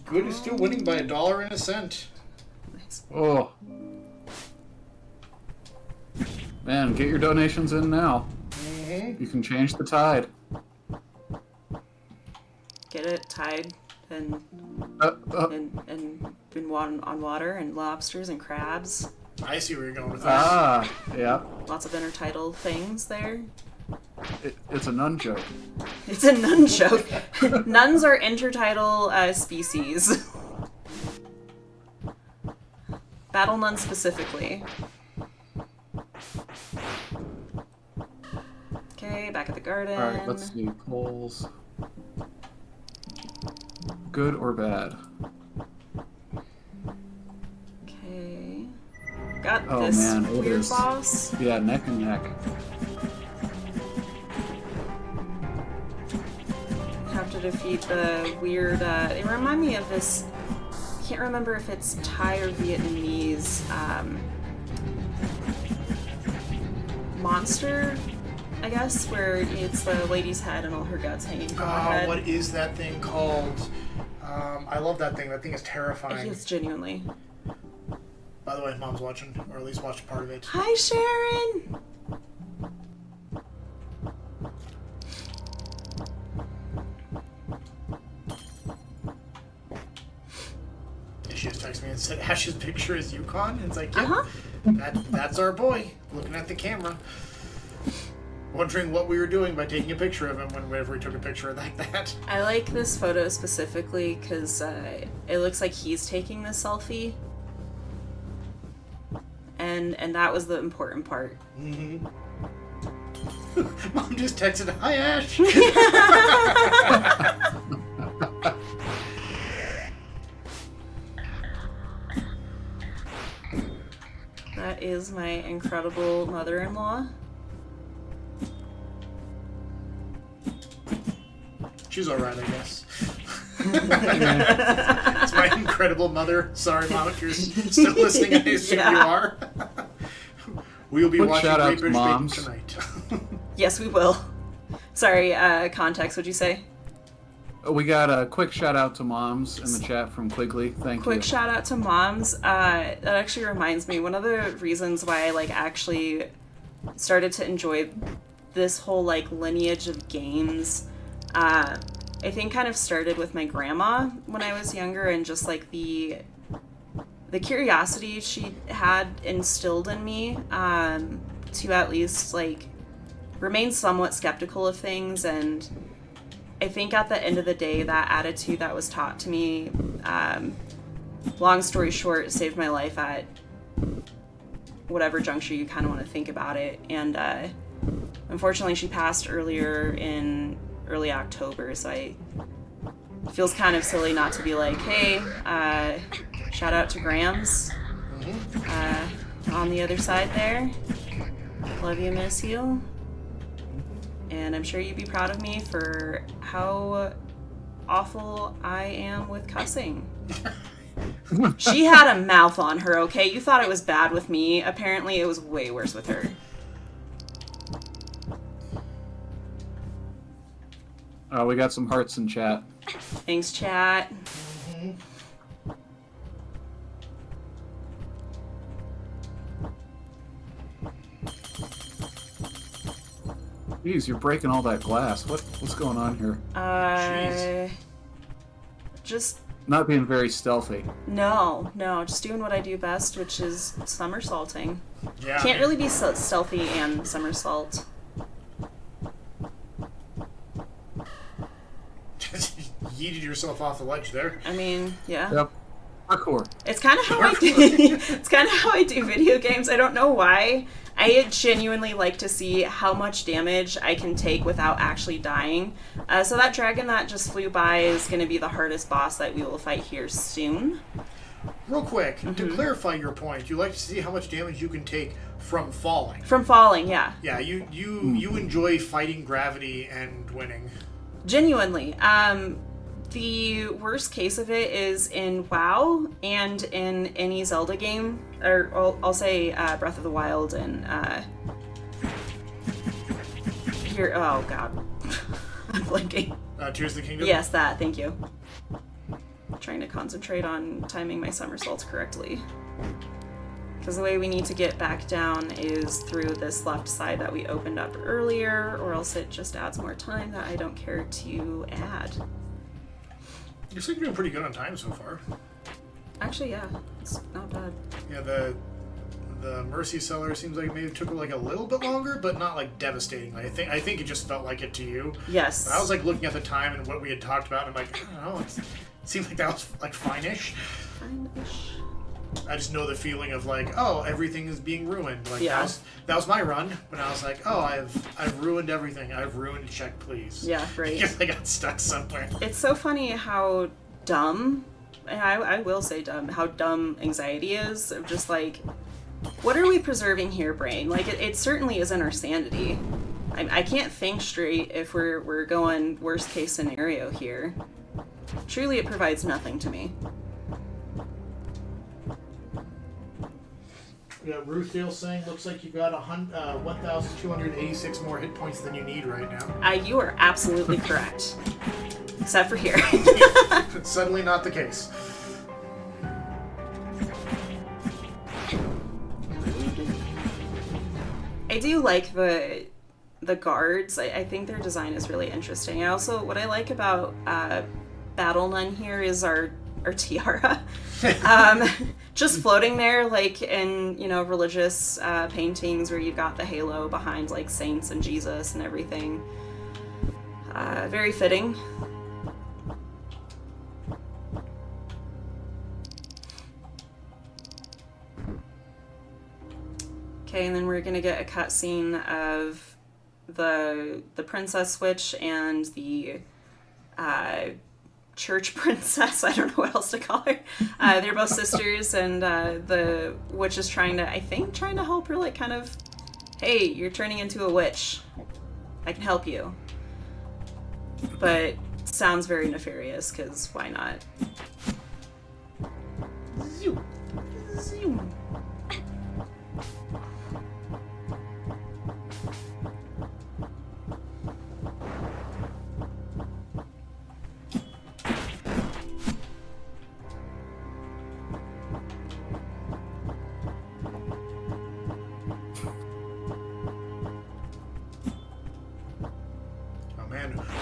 Good is still winning by $1.01. Nice. Oh. Man, get your donations in now. Mm-hmm. You can change the tide. Get it tied and been on water and lobsters and crabs. I see where you're going with this. Ah, yeah. Lots of intertidal things there. It's a nun joke. It's a nun joke. Nuns are intertidal species. Battle nuns specifically. Okay, back at the garden. Alright, let's see. Polls. Good or bad? Okay. Got Oh this man, it weird is. boss. Yeah, neck and neck. Have to defeat the weird, they remind me of this, I can't remember if it's Thai or Vietnamese, monster, I guess, where it's the lady's head and all her guts hanging from her head. What is that thing called? I love that thing. That thing is terrifying. It's genuinely. By the way, Mom's watching, or at least watched part of it. Hi, Sharon! She just texted me and said Ash's picture is Yukon. And it's like, yeah, that's our boy looking at the camera. Wondering what we were doing by taking a picture of him whenever we took a picture like that. I like this photo specifically because it looks like he's taking the selfie. And that was the important part. Mm-hmm. Mom just texted, "Hi, Ash." That is my incredible mother-in-law. She's alright, I guess. It's my incredible mother. Sorry, Mom, if you're still listening, I assume you are. We'll be Quick watching shout out Great to British Baking moms. tonight. Yes, we will. Sorry, context, what'd you say? We got a quick shout out to moms in the chat from Quigley. Thank you. Quick shout out to moms. That actually reminds me, one of the reasons why I actually started to enjoy this whole lineage of games, I think kind of started with my grandma when I was younger, and just the curiosity she had instilled in me to at least remain somewhat skeptical of things. And I think at the end of the day, that attitude that was taught to me, long story short, saved my life at whatever juncture you kind of want to think about it. And unfortunately, she passed earlier in early October, so it feels kind of silly not to be like, hey, shout out to Grams on the other side there. Love you, miss you. And I'm sure you'd be proud of me for how awful I am with cussing. She had a mouth on her, okay? You thought it was bad with me. Apparently it was way worse with her. We got some hearts in chat. Thanks, chat. Jeez, you're breaking all that glass. What's going on here? Just Not being very stealthy. no, just doing what I do best, which is somersaulting. Yeah. Can't really be stealthy and somersault. yeeted yourself off the ledge there. I mean, yeah. Yep. Parkour. It's kind of how I do. It's kind of how I do video games. I don't know why. I genuinely like to see how much damage I can take without actually dying. So that dragon that just flew by is going to be the hardest boss that we will fight here soon. Real quick, to clarify your point, you like to see how much damage you can take from falling. From falling, yeah. Yeah, you enjoy fighting gravity and winning. Genuinely. The worst case of it is in WoW and in any Zelda game, or I'll say Breath of the Wild and here. Oh God, I'm blanking. Tears of the Kingdom. Yes, that. Thank you. Trying to concentrate on timing my somersaults correctly, because the way we need to get back down is through this left side that we opened up earlier, or else it just adds more time that I don't care to add. You seem doing pretty good on time so far. Actually, yeah, it's not bad. Yeah, the Mercy Cellar seems like maybe took like a little bit longer, but not like devastatingly. I think it just felt like it to you. Yes. But I was like looking at the time and what we had talked about, and I'm like, I don't know, it seemed like that was like fine-ish. Fine-ish. I just know the feeling of like, oh, everything is being ruined. Like Yeah. that was my run when I was like, oh, I've ruined everything. I've ruined Check Please. Yeah, right. Because I got stuck somewhere. It's so funny how dumb, and I will say dumb, how dumb anxiety is. Of just like, what are we preserving here, brain? Like, it certainly isn't our sanity. I can't think straight if we're going worst case scenario here. Truly, it provides nothing to me. Yeah, Ruthdale saying, looks like you've got 1,286 more hit points than you need right now. You are absolutely correct. Except for here. It's suddenly not the case. I do like the guards. I think their design is really interesting. What I like about Battle Nun here is our tiara. Just floating there, like in, religious paintings where you've got the halo behind like saints and Jesus and everything. Very fitting. Okay, and then we're gonna get a cutscene of the princess switch and the church princess. I don't know what else to call her. They're both sisters, and the witch is trying to help her, like, kind of, hey, you're turning into a witch. I can help you. But sounds very nefarious, because why not? Zoom. Zoom.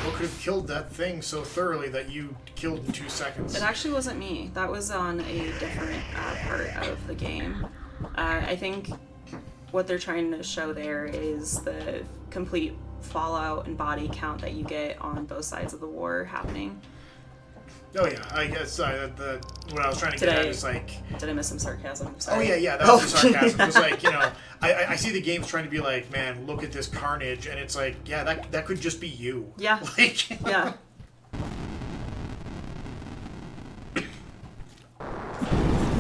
What could have killed that thing so thoroughly that you killed in 2 seconds? It actually wasn't me. That was on a different part of the game. I think what they're trying to show there is the complete fallout and body count that you get on both sides of the war happening. Oh yeah, I guess what I was trying to get at is like... Did I miss some sarcasm? Sorry. Oh yeah, that was the sarcasm. It was like, I see the games trying to be like, man, look at this carnage, and it's like, yeah, that could just be you. Yeah. Like, yeah.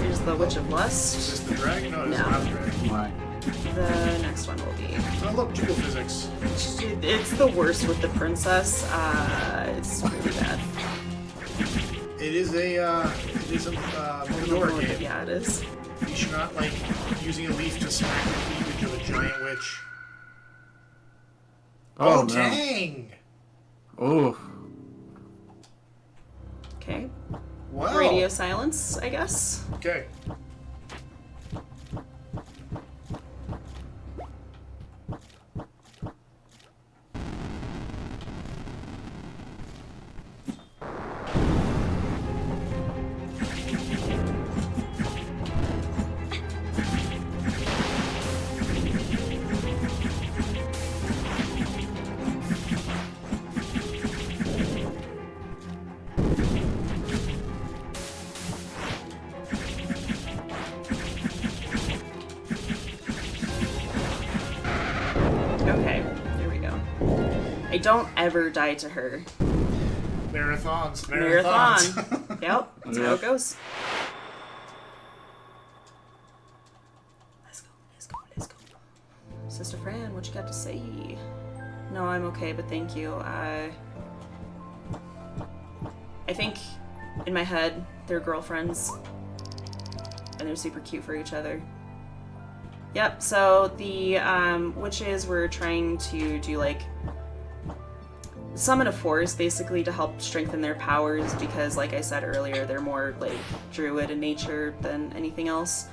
Here's the Witch of Lust. Is this the dragon? No, it's not the dragon. Why? The next one will be... Oh look, geophysics. It's the worst with the princess. It's really bad. It is a Mordor game. Yeah, it is. You should not like using a leaf to smack the cleavage of a giant witch. Oh, no. dang! Oh. Okay. Wow. Radio silence, I guess. Okay. I don't ever die to her. Marathons. Marathon. Yep, that's how it goes. Let's go. Sister Fran, what you got to say? No, I'm okay, but thank you. I think in my head they're girlfriends and they're super cute for each other. Yep, so the witches were trying to do like summon a force basically to help strengthen their powers because like I said earlier, they're more like druid in nature than anything else.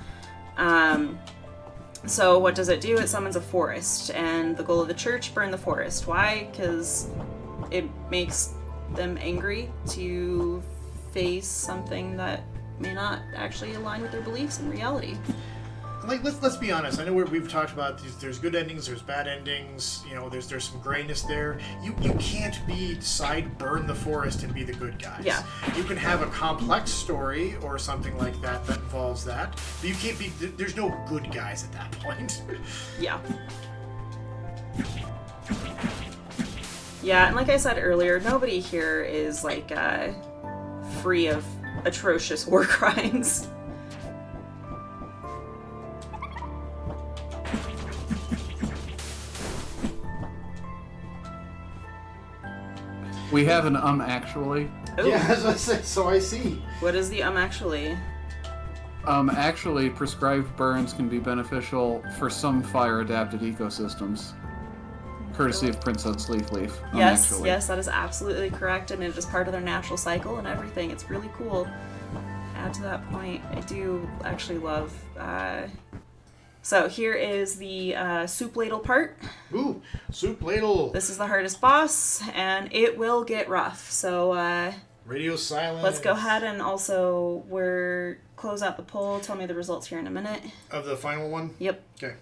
So what does it do? It summons a forest, and the goal of the church, burn the forest. Why? Because it makes them angry to face something that may not actually align with their beliefs in reality. Like, let's be honest. I know we've talked about there's good endings, there's bad endings. You know, there's some grayness there. You can't decide burn the forest and be the good guys. Yeah. You can have a complex story or something like that involves that, but you can't be. There's no good guys at that point. Yeah. Yeah, and like I said earlier, nobody here is like free of atrocious war crimes. We have an actually. Ooh. Yeah, as I say, so I see. What is the actually? Actually, prescribed burns can be beneficial for some fire-adapted ecosystems. Courtesy of Princess Leaf. Yes, yes, that is absolutely correct, and it is part of their natural cycle and everything. It's really cool. Add to that point, I do actually love. So here is the soup ladle part. Ooh, soup ladle. This is the hardest boss, and it will get rough. So radio silence. Let's go ahead and also close out the poll. Tell me the results here in a minute. Of the final one? Yep. Okay.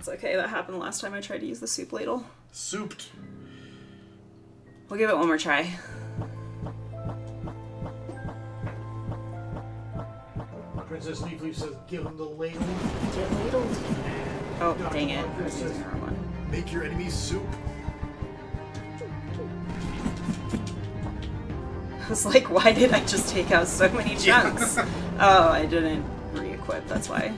Okay, that happened last time I tried to use the soup ladle. Souped. We'll give it one more try. Princess Leaf says, give him the ladle. Get ladled. Oh, dang it. I was using the wrong one. Make your enemies soup. I was like, why did I just take out so many chunks? Oh, I didn't re-equip, that's why.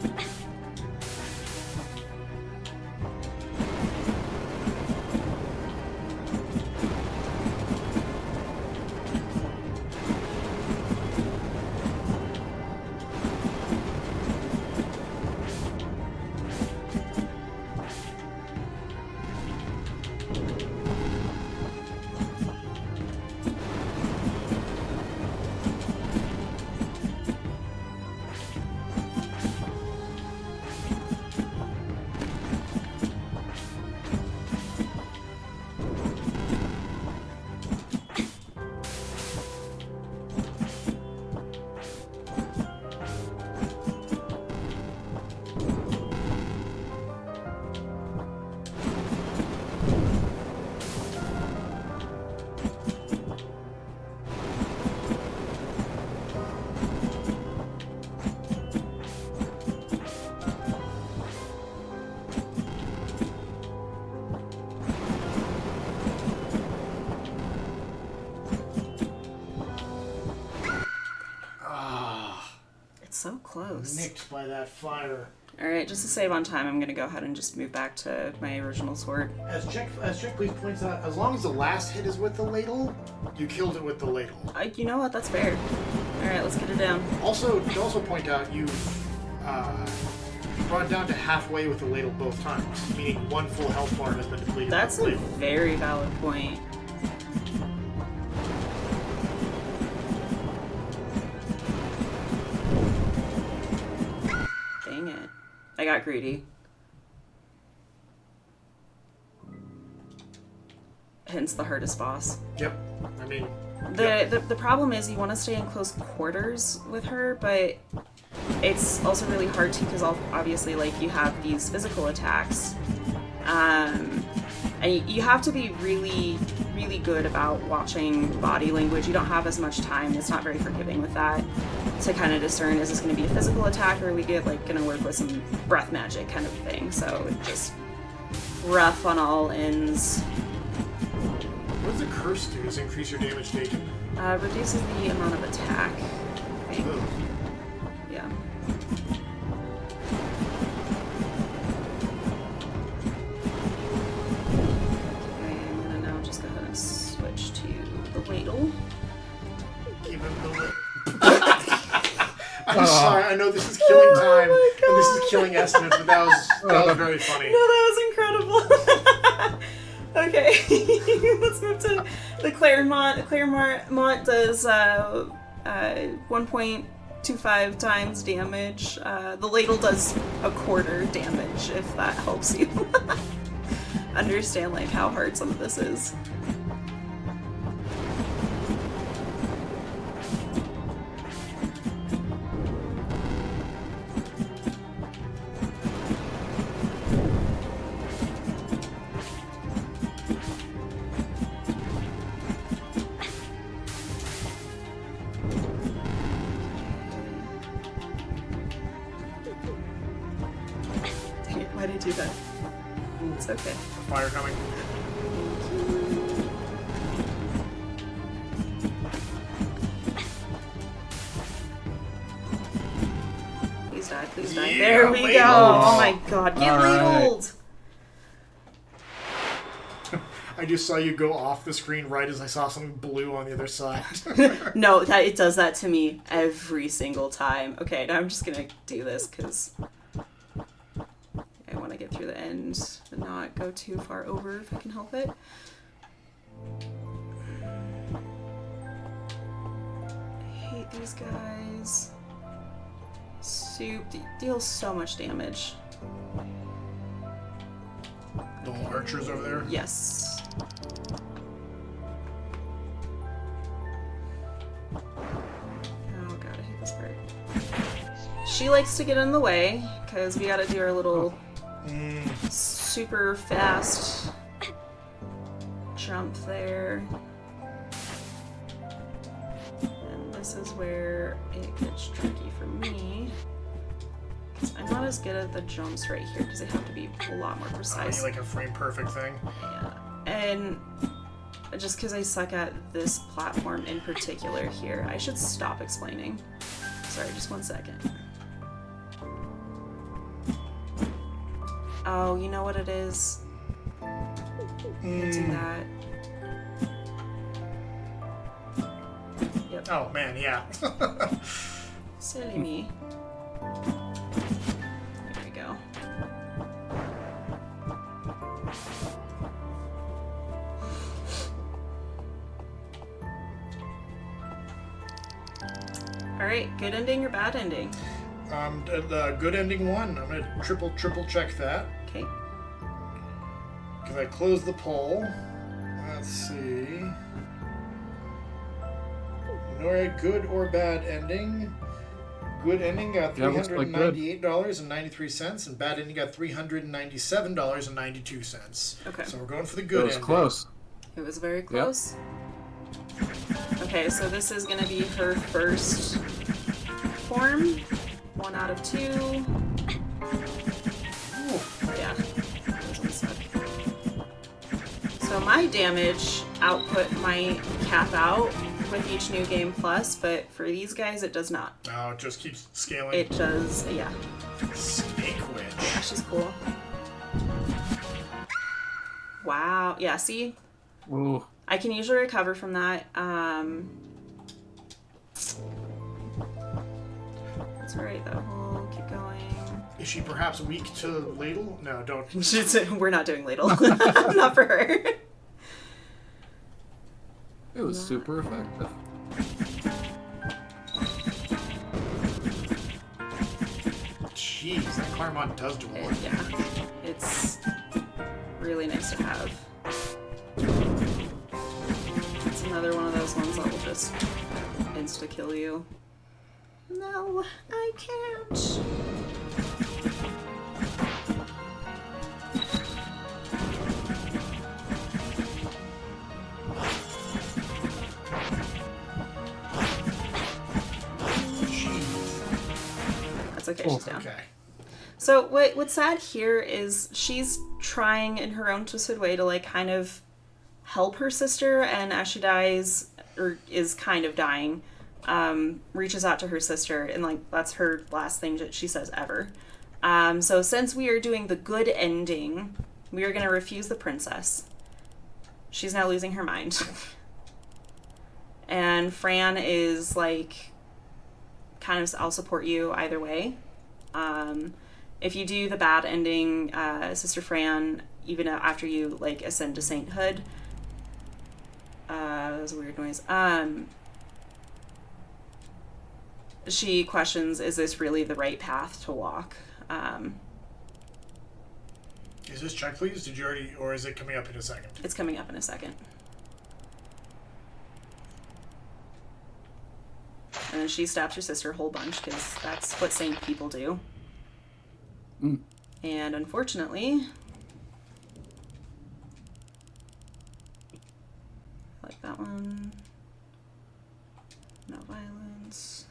close. Nicked by that fire. All right, just to save on time, I'm gonna go ahead and just move back to my original sword. As Check Please points out, as long as the last hit is with the ladle, you killed it with the ladle. You know what? That's fair. All right, let's get it down. Also, to also point out, you brought it down to halfway with the ladle both times, meaning one full health bar has been depleted. That's with a the ladle. very valid point. Dang it. I got greedy. Hence the hardest boss. Yep. I mean... The problem is you want to stay in close quarters with her, but it's also really hard to, because obviously, like, you have these physical attacks. And you have to be really, really good about watching body language. You don't have as much time. It's not very forgiving with that to kind of discern, is this going to be a physical attack or are we going to work with some breath magic kind of thing. So it's just rough on all ends. What does the curse do? Does it increase your damage taken? Reduces the amount of attack, I think. Oh. Yeah. I'm gonna now just go ahead and switch to the ladle. Give him the ladle. I'm sorry, I know this is killing time, and this is killing estimates, but that was very funny. No, that was incredible. Okay, let's move to the Claremont. Claremont does 1.25 times damage. The ladle does a quarter damage, if that helps you understand like how hard some of this is. Why did I do that? It's okay. Fire coming. Please die, please die. Yeah, There we ladle. go! Oh my god, get ladled! I just saw you go off the screen right as I saw something blue on the other side. No, it does that to me every single time. Okay, now I'm just gonna do this because I want to get through the end and not go too far over if I can help it. I hate these guys. Soup deals so much damage. The little archers over there? Yes. Oh god, I hate this part. She likes to get in the way, because we gotta do our little super fast jump there. And this is where it gets tricky for me. I'm not as good at the jumps right here because they have to be a lot more precise. Like a frame perfect thing. Yeah, and just because I suck at this platform in particular here, I should stop explaining. Sorry, just 1 second. Oh, you know what it is? Do that. Yep. Oh man, yeah. Silly me. There we go. Alright, good ending or bad ending? The good ending one. I'm gonna triple check that. Okay. Because I closed the poll. Let's see. Nora, good or bad ending? Good ending got $398.93, and bad ending got $397.92. Okay. So we're going for the good That was ending. close. It was very close. Okay, so this is gonna be her first form. 1 out of 2. Yeah. So my damage output might cap out with each new game plus, but for these guys, it does not. Oh, it just keeps scaling. It does, yeah. Snake witch. Yeah, she's cool. Wow. Yeah, see? Ooh. I can usually recover from that. That's alright, though. We'll keep going. Is she perhaps weak to ladle? No, don't. We're not doing ladle. Not for her. It was super effective. Jeez, that Claremont does do a lot. Yeah. It's really nice to have. It's another one of those ones that will just insta-kill you. No, I can't. That's okay, she's down. Okay. So what's sad here is she's trying in her own twisted way to like kind of help her sister, and as she dies, or is kind of dying, reaches out to her sister, and like that's her last thing that she says ever. So since we are doing the good ending, we are going to refuse the princess. She's now losing her mind. And Fran is like, kind of, I'll support you either way. If you do the bad ending, Sister Fran, even after you like ascend to sainthood, that was a weird noise. She questions, is this really the right path to walk? Is this check, please? Did you already, or is it coming up in a second? It's coming up in a second. And then she stabs her sister a whole bunch, because that's what saint people do. Mm. And unfortunately, like that one, no violence.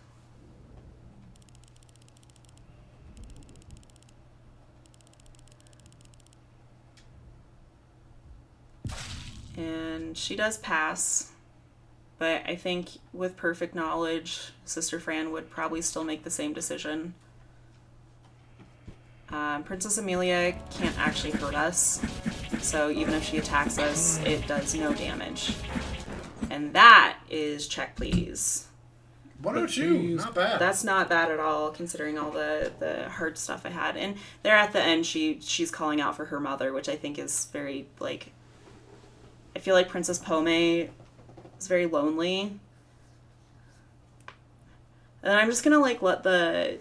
And she does pass, but I think with perfect knowledge, Sister Fran would probably still make the same decision. Princess Amelia can't actually hurt us, so even if she attacks us, it does no damage. And that is check, please. 102, not bad. That's not bad at all, considering all the hard stuff I had. And there at the end, she's calling out for her mother, which I think is very, like, I feel like Princess Pome is very lonely. And I'm just gonna like let the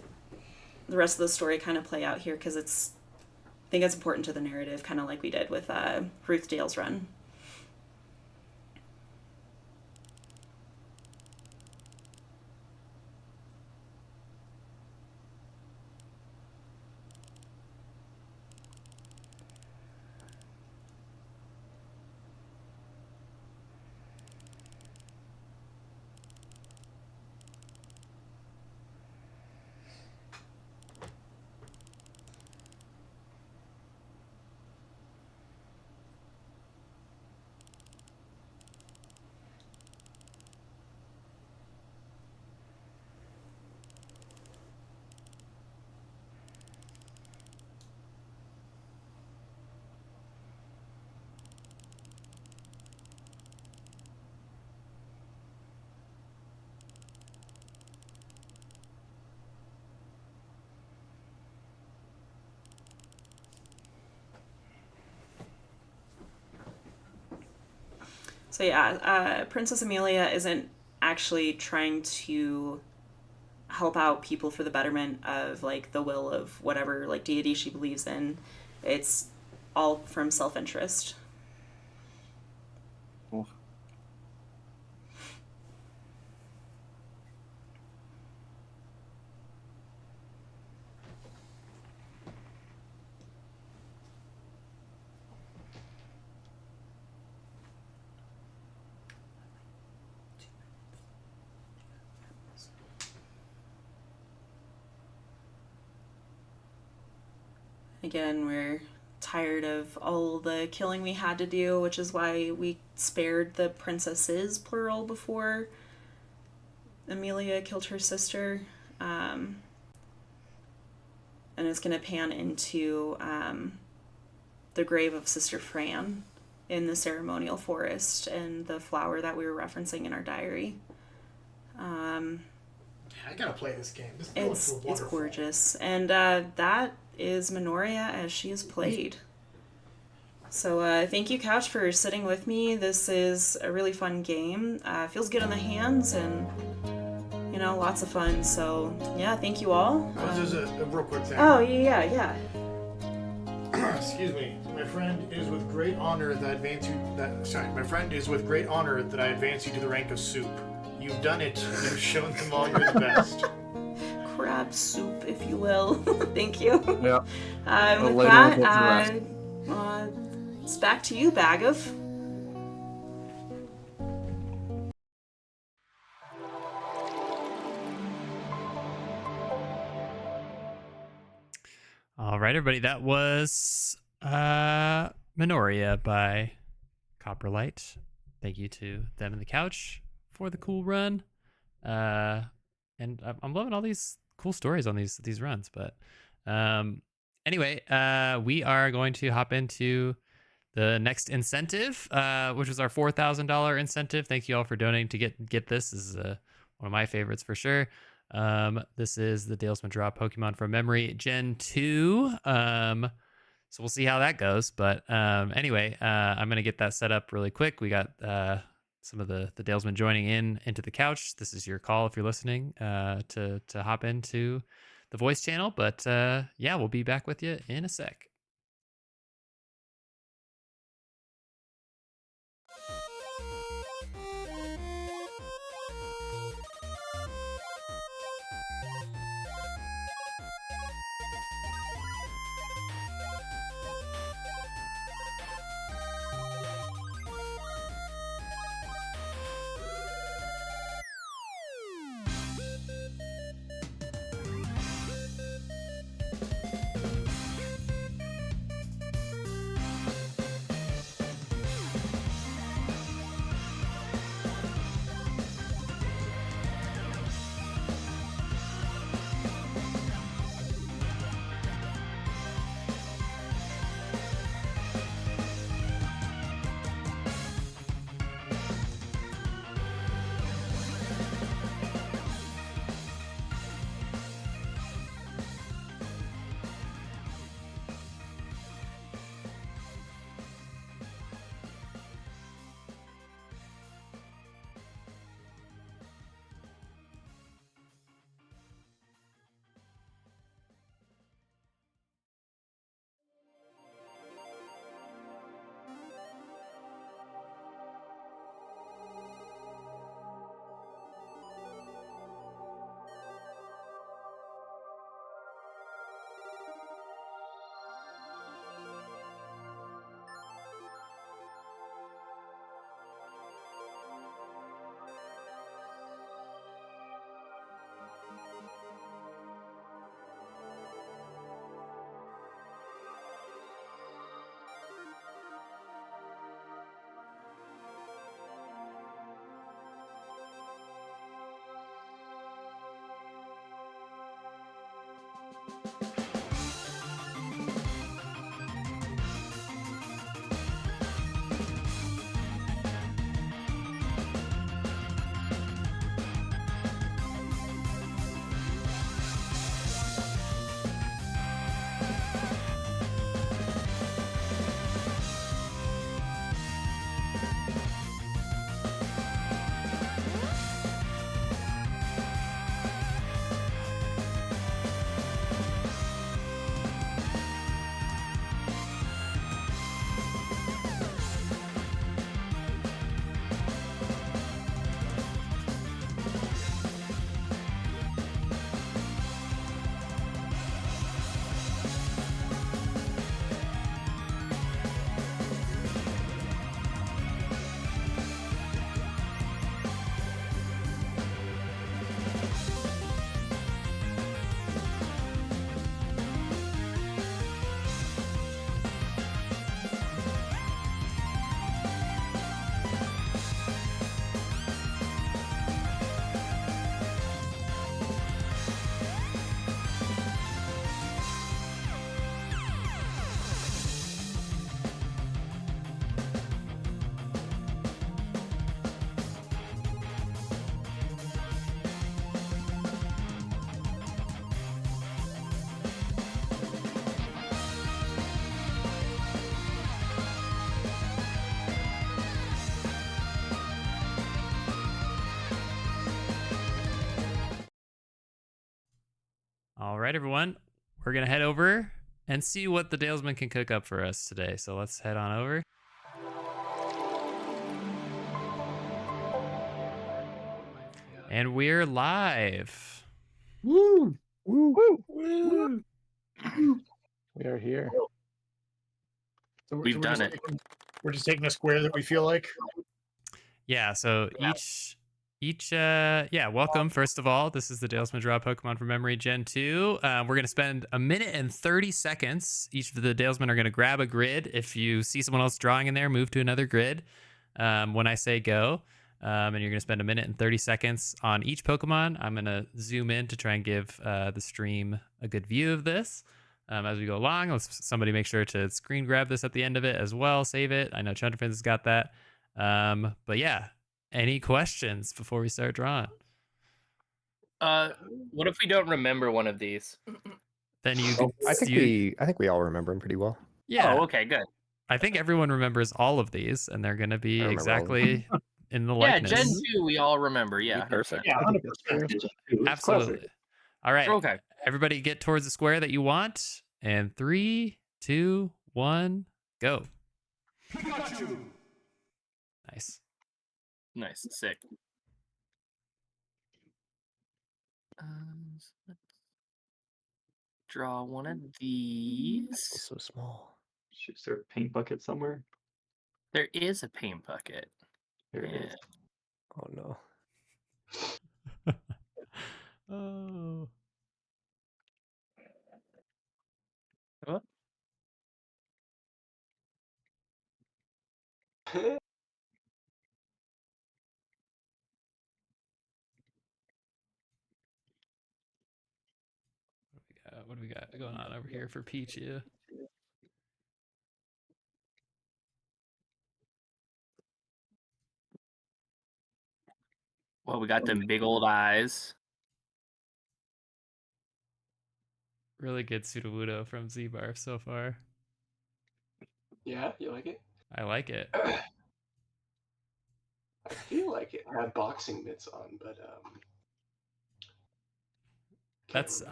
rest of the story kind of play out here, because I think it's important to the narrative, kind of like we did with Ruth Dale's run. So yeah, Princess Amelia isn't actually trying to help out people for the betterment of like the will of whatever like deity she believes in. It's all from self-interest. Cool. Again, we're tired of all the killing we had to do, which is why we spared the princesses, plural, before Amelia killed her sister. And it's going to pan into the grave of Sister Fran in the ceremonial forest and the flower that we were referencing in our diary. I gotta play this game. It's gorgeous. And that is Minoria as she is played. So thank you, Couch, for sitting with me. This is a really fun game. Feels good on the hands and, you know, lots of fun. So yeah, thank you all. Just a real quick thing. Oh, yeah. Excuse me. My friend is with great honor that I advance you. My friend is with great honor that I advance you to the rank of soup. You've done it. You've shown them all you're the best. Crab soup, if you will. Thank you. Yeah. With that, it's back to you, Bag of. All right, everybody. That was Minoria by Copperlight. Thank you to them in the couch for the cool run. And I'm loving all these cool stories on these runs. But anyway, we are going to hop into the next incentive, which was our $4,000 incentive. Thank you all for donating to get this. This is one of my favorites for sure. This is the Dalesman Draw Pokemon from Memory Gen 2. So we'll see how that goes. But anyway, I'm going to get that set up really quick. We got some of the Dalesmen joining into the couch. This is your call if you're listening to hop into the voice channel. But yeah, we'll be back with you in a sec. All right, everyone. We're going to head over and see what the Dalesman can cook up for us today. So let's head on over. And we're live. Woo! Woo! Woo! Woo! We are here. So We've done it. We're just taking a square that we feel like. Yeah, so welcome, first of all. This is the Dalesman Draw Pokemon from Memory Gen 2. We're going to spend 1:30 seconds. Each of the Dalesmen are going to grab a grid. If you see someone else drawing in there, move to another grid when I say go. And you're going to spend 1:30 seconds on each Pokemon. I'm going to zoom in to try and give the stream a good view of this. As we go along, let's somebody make sure to screen grab this at the end of it as well. Save it. I know Chunderfins has got that. But yeah, any questions before we start drawing? What if we don't remember one of these? Then you can. I think we all remember them pretty well. Yeah. Oh, okay, good. I think everyone remembers all of these, and they're going to be exactly in the likeness. Yeah, Gen 2 we all remember. Yeah, perfect. Yeah, 100%. Absolutely. All right. Okay. Everybody get towards the square that you want. And 3, 2, 1, go. Nice. Nice. Sick. Let's draw one of these. So small. Is there a paint bucket somewhere? There is a paint bucket. There it is. Oh no. Oh. What? What do we got going on over here for Pichu? Well, we got them big old eyes. Really good Sudowoodo from Z-Barf so far. Yeah, you like it? I like it. I feel like it had boxing mitts on, but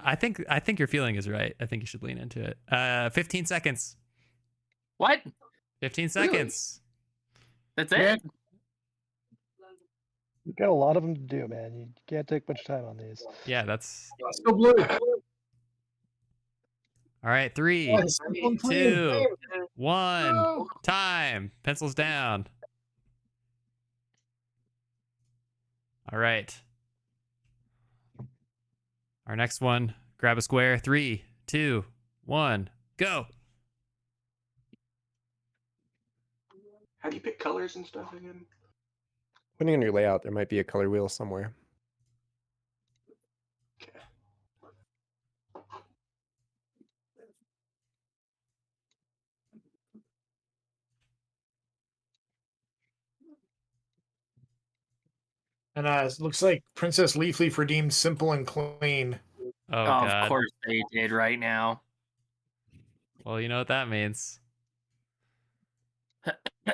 I think your feeling is right. I think you should lean into it. 15 seconds. What? 15 seconds. That's it? You've got a lot of them to do, man. You can't take much time on these. Yeah, that's. Let's go blue. All right, 3, 2, 1. Time. Pencils down. All right. Our next one. Grab a square. 3, 2, 1. Go. how do you pick colors and stuff again? Depending on your layout, there might be a color wheel somewhere. And it looks like Princess Leafleaf redeemed simple and clean. Oh, God. Of course they did right now. Well, you know what that means.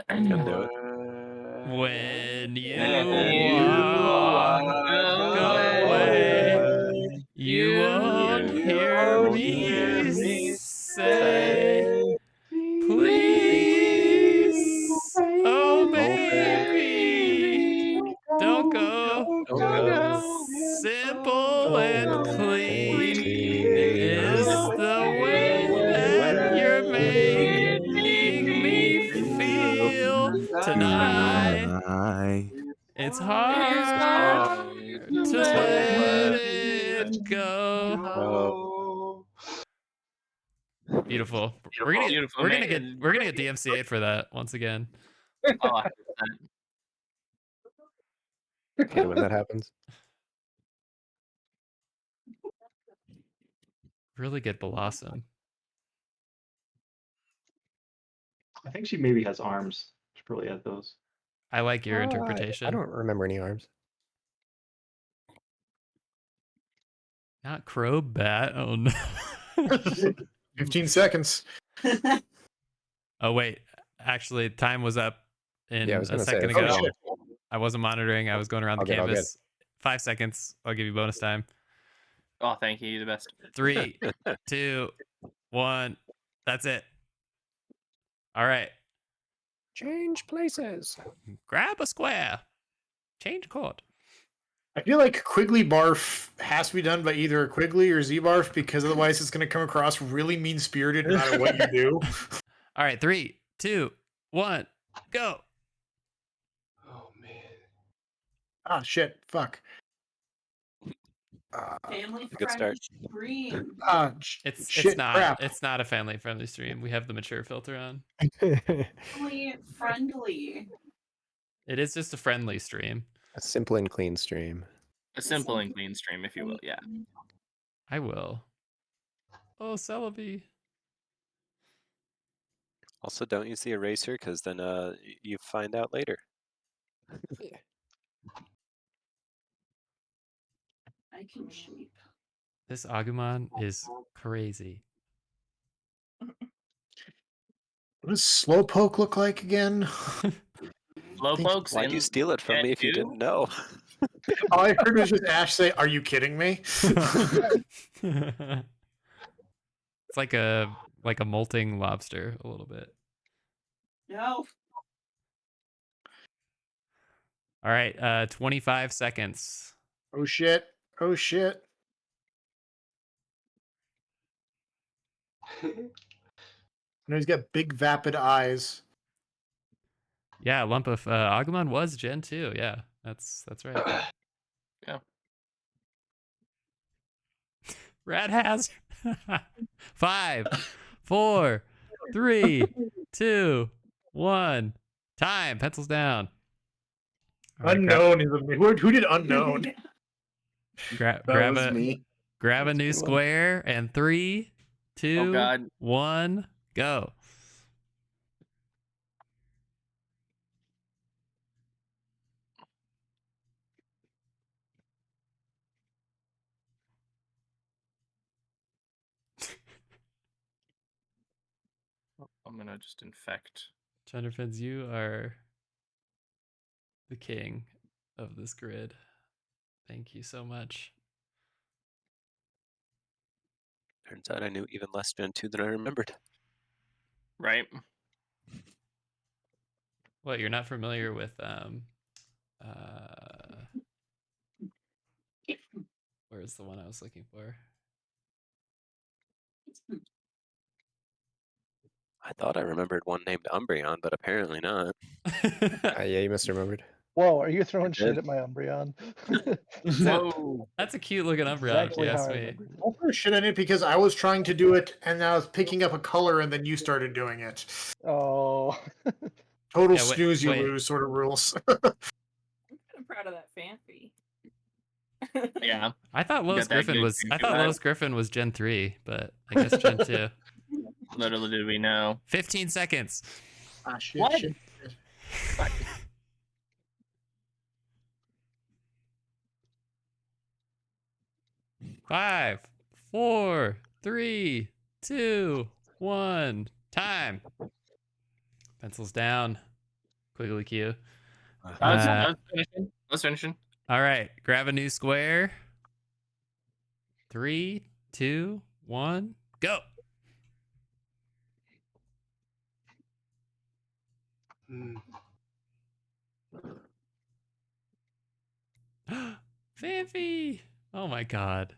Can do it. When you walk away, you won't hear me say, please, oh baby, don't go. Simple and clean is the way that you're making me feel tonight. It's hard to let it go. Beautiful. We're gonna get DMCA for that once again. Oh, Okay, when that happens. Really good Blossom. I think she maybe has arms. She probably had those. I like your interpretation. I don't remember any arms. Not Crobat. Oh no. 15 seconds. Oh wait, actually, time was up in Yeah, I was a gonna say, second oh, ago. shit. I wasn't monitoring. I was going around the All good, all good. canvas. 5 seconds. I'll give you bonus time. Oh, thank you. You're the best. 3, 2, 1. That's it. All right. Change places. Grab a square. Change court. I feel like Quigley Barf has to be done by either Quigley or Z Barf because otherwise it's going to come across really mean spirited no matter what you do. All right, 3, 2, 1, go. Oh man. Ah, shit. Fuck. Family Good start. friendly stream. It's shit, not crap. it's not a family friendly stream. We have the mature filter on. Family friendly. It is just a friendly stream. A simple and clean stream. A simple and clean stream, if you will. Yeah. I will. Oh, Celebi. Also, don't use the eraser because then you find out later. I can shape. This Agumon is crazy. What does Slowpoke look like again? Slowpoke's Why'd you steal it from me if you didn't know? All I heard was just Ash say, "Are you kidding me?" It's like a molting lobster a little bit. No. All right, 25 seconds. Oh shit. Oh shit. No, he's got big vapid eyes. Yeah, lump of Agumon was Gen 2. Yeah, that's right. Yeah. Rat has 5, 4, 3, 2, 1. Time. Pencils down. All right, Unknown is who did unknown? grab was a me. grab a new square and 3, 2, God. 1, go. I'm gonna just infect. Chunderfins, you are the king of this grid. Thank you so much. Turns out I knew even less Gen 2 than I remembered. Right. What, you're not familiar with where's the one I was looking for? I thought I remembered one named Umbreon, but apparently not. Yeah, you must have remembered. Whoa, are you throwing did. shit at my Umbreon? Whoa. That's a cute looking That's Umbreon, exactly if you how ask I me. remembered it. Don't throw shit in it because I was trying to do it and I was picking up a color and then you started doing it. Oh. Total Yeah, wait- snooze you wait. lose sort of rules. I'm proud of that fancy. Yeah. I thought You Lois got that Griffin good was green Lois Griffin was Gen 3, but I guess Gen 2. Little did we know. 15 seconds. Ah, shit, What? shit. Five, 4, 3, 2, 1. Time. Pencils down. Quigley Q. I was finishing. All right, grab a new square. 3, 2, 1, go. Fanfi. Oh my god.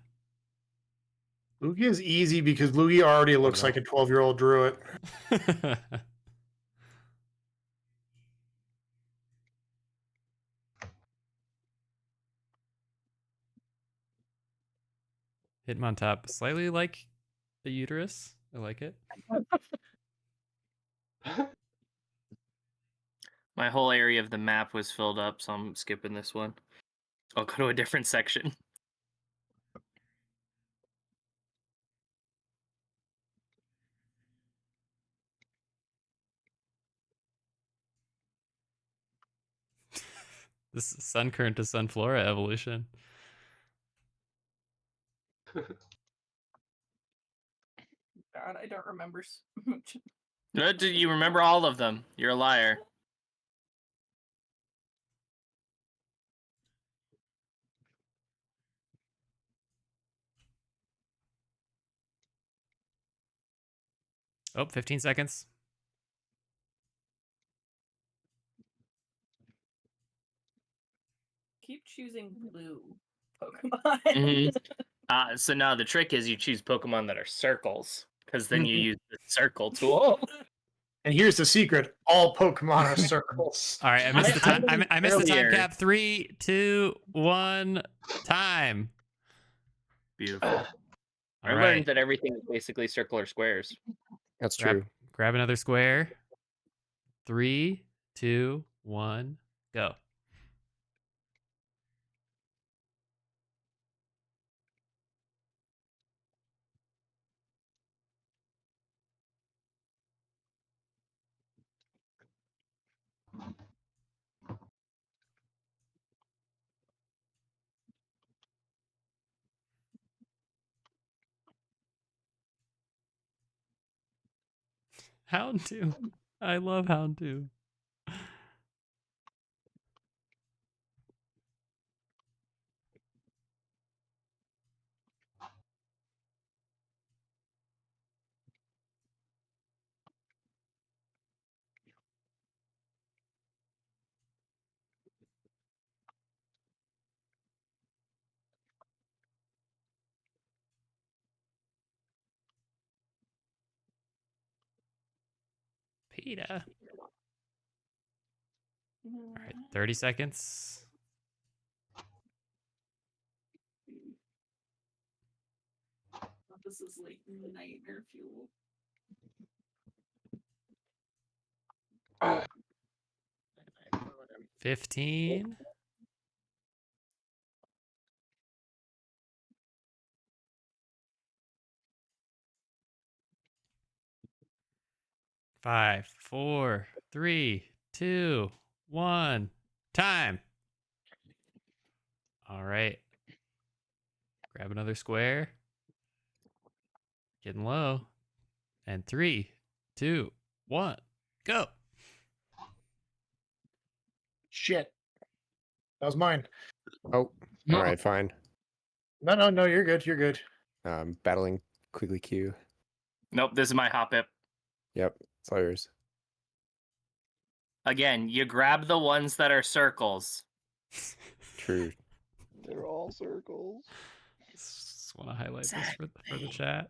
Lugia is easy because Lugia already looks like a 12-year-old druid. Hitmontop, slightly like a uterus. I like it. My whole area of the map was filled up, so I'm skipping this one. I'll go to a different section. This sun current to sunflora evolution. God, I don't remember. Good, you remember all of them. You're a liar. Oh, 15 seconds. Keep choosing blue Pokemon. So now the trick is you choose Pokemon that are circles, because then you use the circle tool. And here's the secret: all Pokemon are circles. All right, I missed the time. I missed the time cap. 3, 2, 1, time. Beautiful. I All learned right. that everything is basically circle or squares. That's true. Grab another square. 3, 2, 1, go. Houndoom. I love Houndoom. PETA. All right, 30 seconds. This is like nightmare fuel. Uh, 15. 5, 4, 3, 2, 1, time. All right. Grab another square. Getting low. And 3, 2, 1, go. Shit. That was mine. Oh, all right, fine. No, you're good. You're good. Battling Quigley Q. Nope, this is my hop it. Yep, it's all yours. Again, you grab the ones that are circles. True. They're all circles. Just want to highlight this for the chat.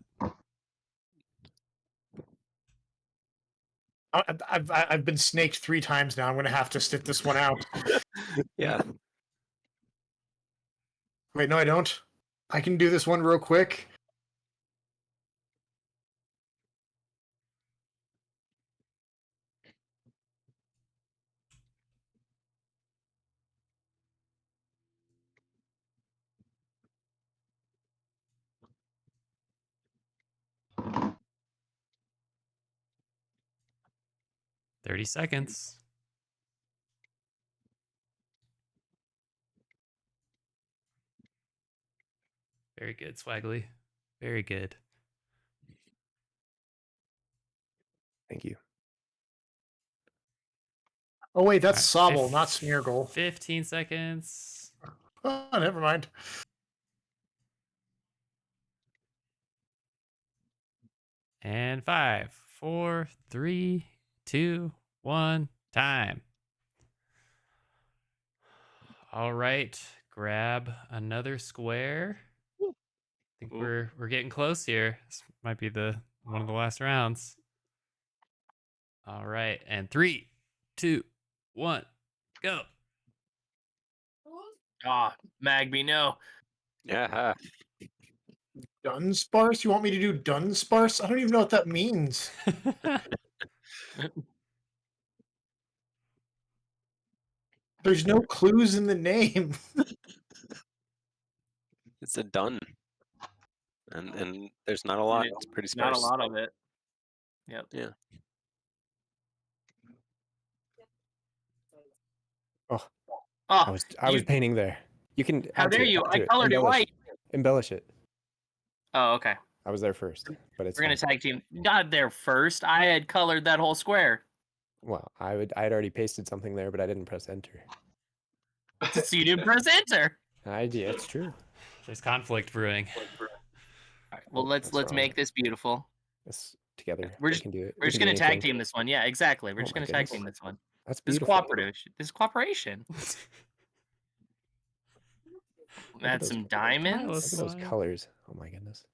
I've been snaked 3 times now. I'm gonna have to sit this one out. Yeah. Wait, no, I don't. I can do this one real quick. Thirty seconds. Very good, Swaggly. Very good. Thank you. Oh wait, that's All right, Sobble, not Smeargle. 15 seconds. Oh, never mind. And 5, 4, 3, 2, 1, time. All right, grab another square. I think we're getting close here. This might be one of the last rounds. All right, and 3, 2, 1, go. Ah, Magby, no. Yeah. Dunsparce? You want me to do Dunsparce? I don't even know what that means. There's no clues in the name. It's a dun. And there's not a lot. It's pretty sparse. Not a lot of it. Yep. Yeah. Oh, Oh, I was painting there. You can. How add to dare it, you? add to I it. colored it Embellish. white. Embellish it. Oh, okay. I was there first, but it's We're gonna fine. tag team. Not there first. I had colored that whole square. Well, I'd already pasted something there, but I didn't press enter. So you didn't press enter. Yeah, it's true. There's conflict brewing. All right, well, Oh, let's that's wrong. make this beautiful. together. We're They just can do it. we're They just can do gonna tag anything. team this one. Yeah, exactly. We're Oh just my gonna tag goodness. team this one. That's This is beautiful. cooperative. This is cooperation. Look at Add those, some look diamonds. at those colors. Oh my goodness.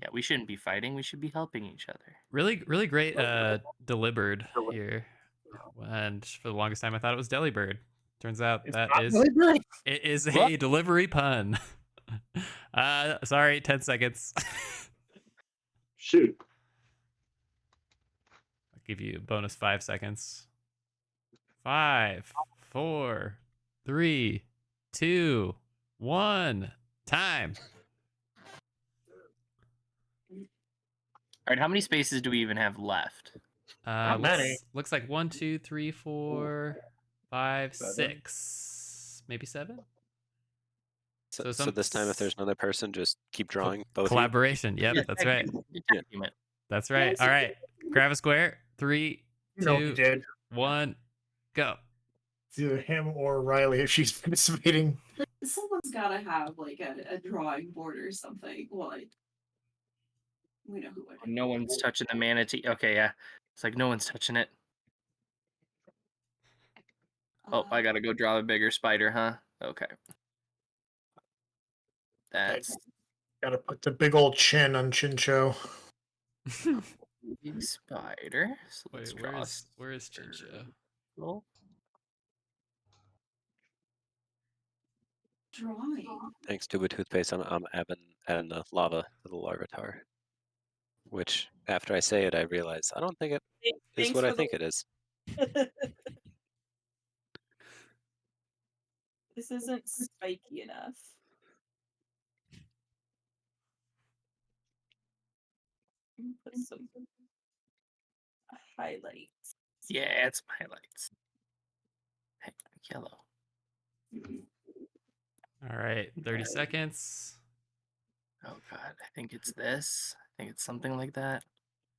Yeah, we shouldn't be fighting. We should be helping each other. Really, really great delivered here. And for the longest time, I thought it was Delibird. Turns out it is a delivery pun. Sorry, 10 seconds. Shoot. I'll give you a bonus 5 seconds. 5, 4, 3, 2, 1. Time. All right, how many spaces do we even have left? Not many. Looks like 1, 2, 3, 4, 5, 6, maybe 7. So this time, if there's another person, just keep drawing both. Collaboration. Yep, that's right. That's right. All right. Grab a square. 3, You know he 2, did. 1, go. It's either him or Riley if she's participating. Someone's gotta have like a drawing board or something. Well, we know who would. No one's touching the manatee. Okay, yeah. It's like no one's touching it. Oh, I gotta go draw a bigger spider, huh? Okay. That's Gotta put the big old chin on Chincho. big spider. So let's Wait, draw. where is Chincho? Well, Drawing. Thanks to a toothpaste, I'm adding the lava to the larva tower. Which, after I say it, I realize I don't think it is what I think it is. This isn't spiky enough. Put some highlights. yeah, it's highlights. Hey, yellow. All right. 30 seconds. Oh god, I think it's this. I think it's something like that.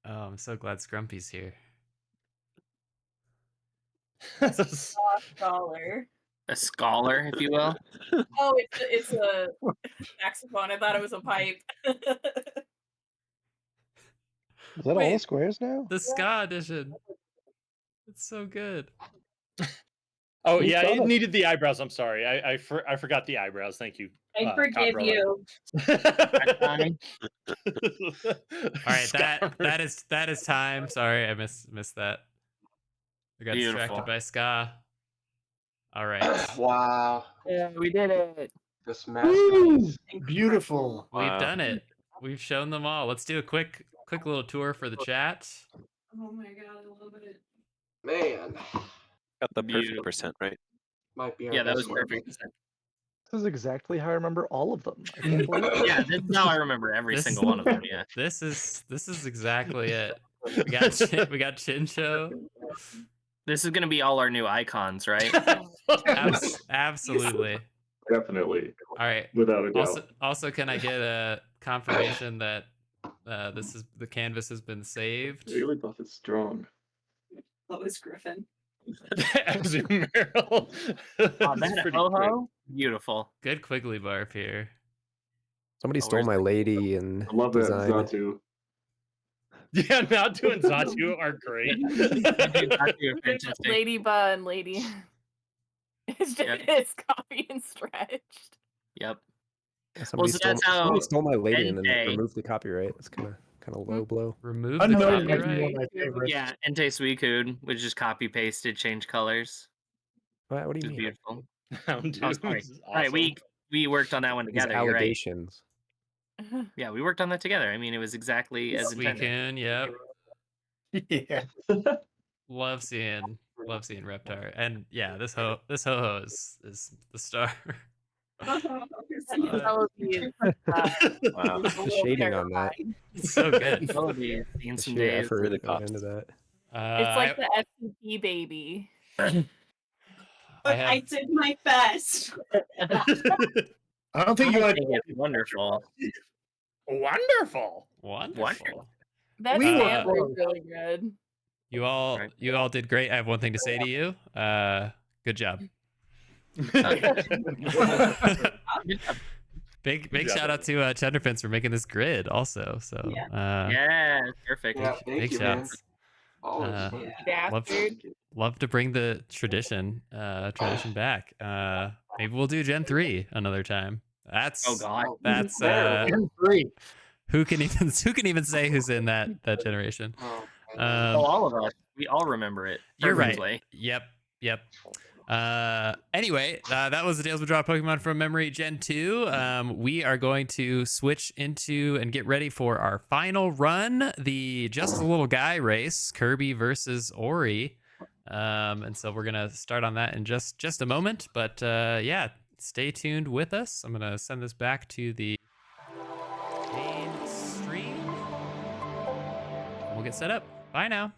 Oh, I'm so glad Scrumpy's here. Scholar. A scholar, if you will. Oh, it's a saxophone. I thought it was a pipe. Is that all the squares now? The ska edition. It's so good. Oh Who's yeah, got it it? needed the eyebrows. I'm sorry, I forgot the eyebrows. Thank you. I forgive Copperlight. you. All right, that is time. Sorry, I missed that. I got distracted Beautiful. by ska. All right. Wow. Yeah, we did it. This masterpiece. Beautiful. We've Wow. done it. We've shown them all. Let's do a quick little tour for the chat. Oh my god, I love it. Man. Got the perfect Beautiful. percent, right? Might be our Yeah, that best was work. perfect. This is exactly how I remember all of them. I can't believe it. Yeah, that's how I remember every single one of them. Yeah. This is exactly it. We got Chincho. This is gonna be all our new icons, right? Absolutely. Definitely. All right. Without a doubt. Also, can I get a confirmation that the canvas has been saved? Daily buff is strong. That was Griffin. Azumarill. Oh, that ho-ho? Beautiful. Good Quiggly barf here. Somebody stole my lady and I love that design. Zatu. Yeah, Natu and Zatu are great. Lady Bun, lady. It's just it's copy and stretched. Yep. Yeah, somebody, so that's how somebody stole my lady and then Entei- removed the copyright. It's kind of low blow. Remove I the know it might be copyright. one of my favorites. Yeah, Entei Suicune, which just copy pasted, change colors. What do Which you is mean? beautiful. Hound Oh, sorry. Dude's All right, we worked on that one These together. You're right. allegations. Yeah, we worked on that together. I mean, it was exactly as intended. Suicune, yep. Yeah. Love seeing Reptar. And yeah, this ho-ho is the star. Wow. The shading on that. It's so good. Melody, seen The some sheer days. effort Really that went into that. It's like the FCP baby. But have- I did my best. I don't think you I had. think it's wonderful. Wonderful. Wonderful. That We sample were- is really good. You all did great. I have one thing to say to you. Good job. Good Big Good job, shout out to Chenderpins for making this grid also. So Yeah, perfect. Yeah, thank big you, man. shouts. Always Uh, fun. love to bring the tradition back. Maybe we'll do Gen 3 another time. Oh God. That's Gen 3. who can even say who's in that generation? All of us. We all remember it You're perfectly. right. Yep. Anyway, that was the Tales of Draw Pokemon from Memory Gen 2. We are going to switch into and get ready for our final run, the Just a Little Guy race, Kirby versus Ori. And so we're gonna start on that in just a moment. But yeah, stay tuned with us. I'm gonna send this back to the main stream. We'll get set up. Bye now.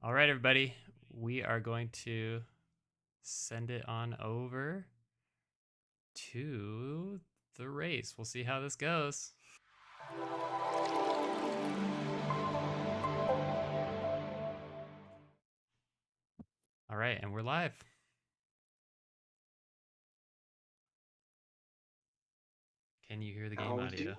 All right, everybody. We are going to send it on over to the race. We'll see how this goes. All right, and we're live. Can you hear the game audio?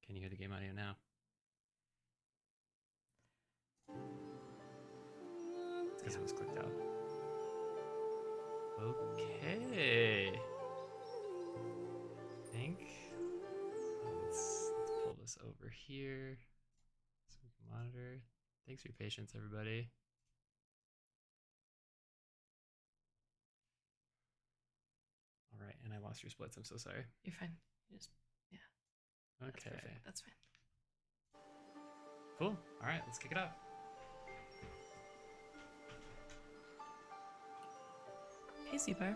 Can you hear the game audio now? It's because it was clicked out. Okay. I think let's pull this over here so we can monitor. Thanks for your patience, everybody. All right, and I lost your splits. I'm so sorry. You're fine. Just yeah. Okay. That's fine. Cool. All right, let's kick it off. Hey, Seabarf.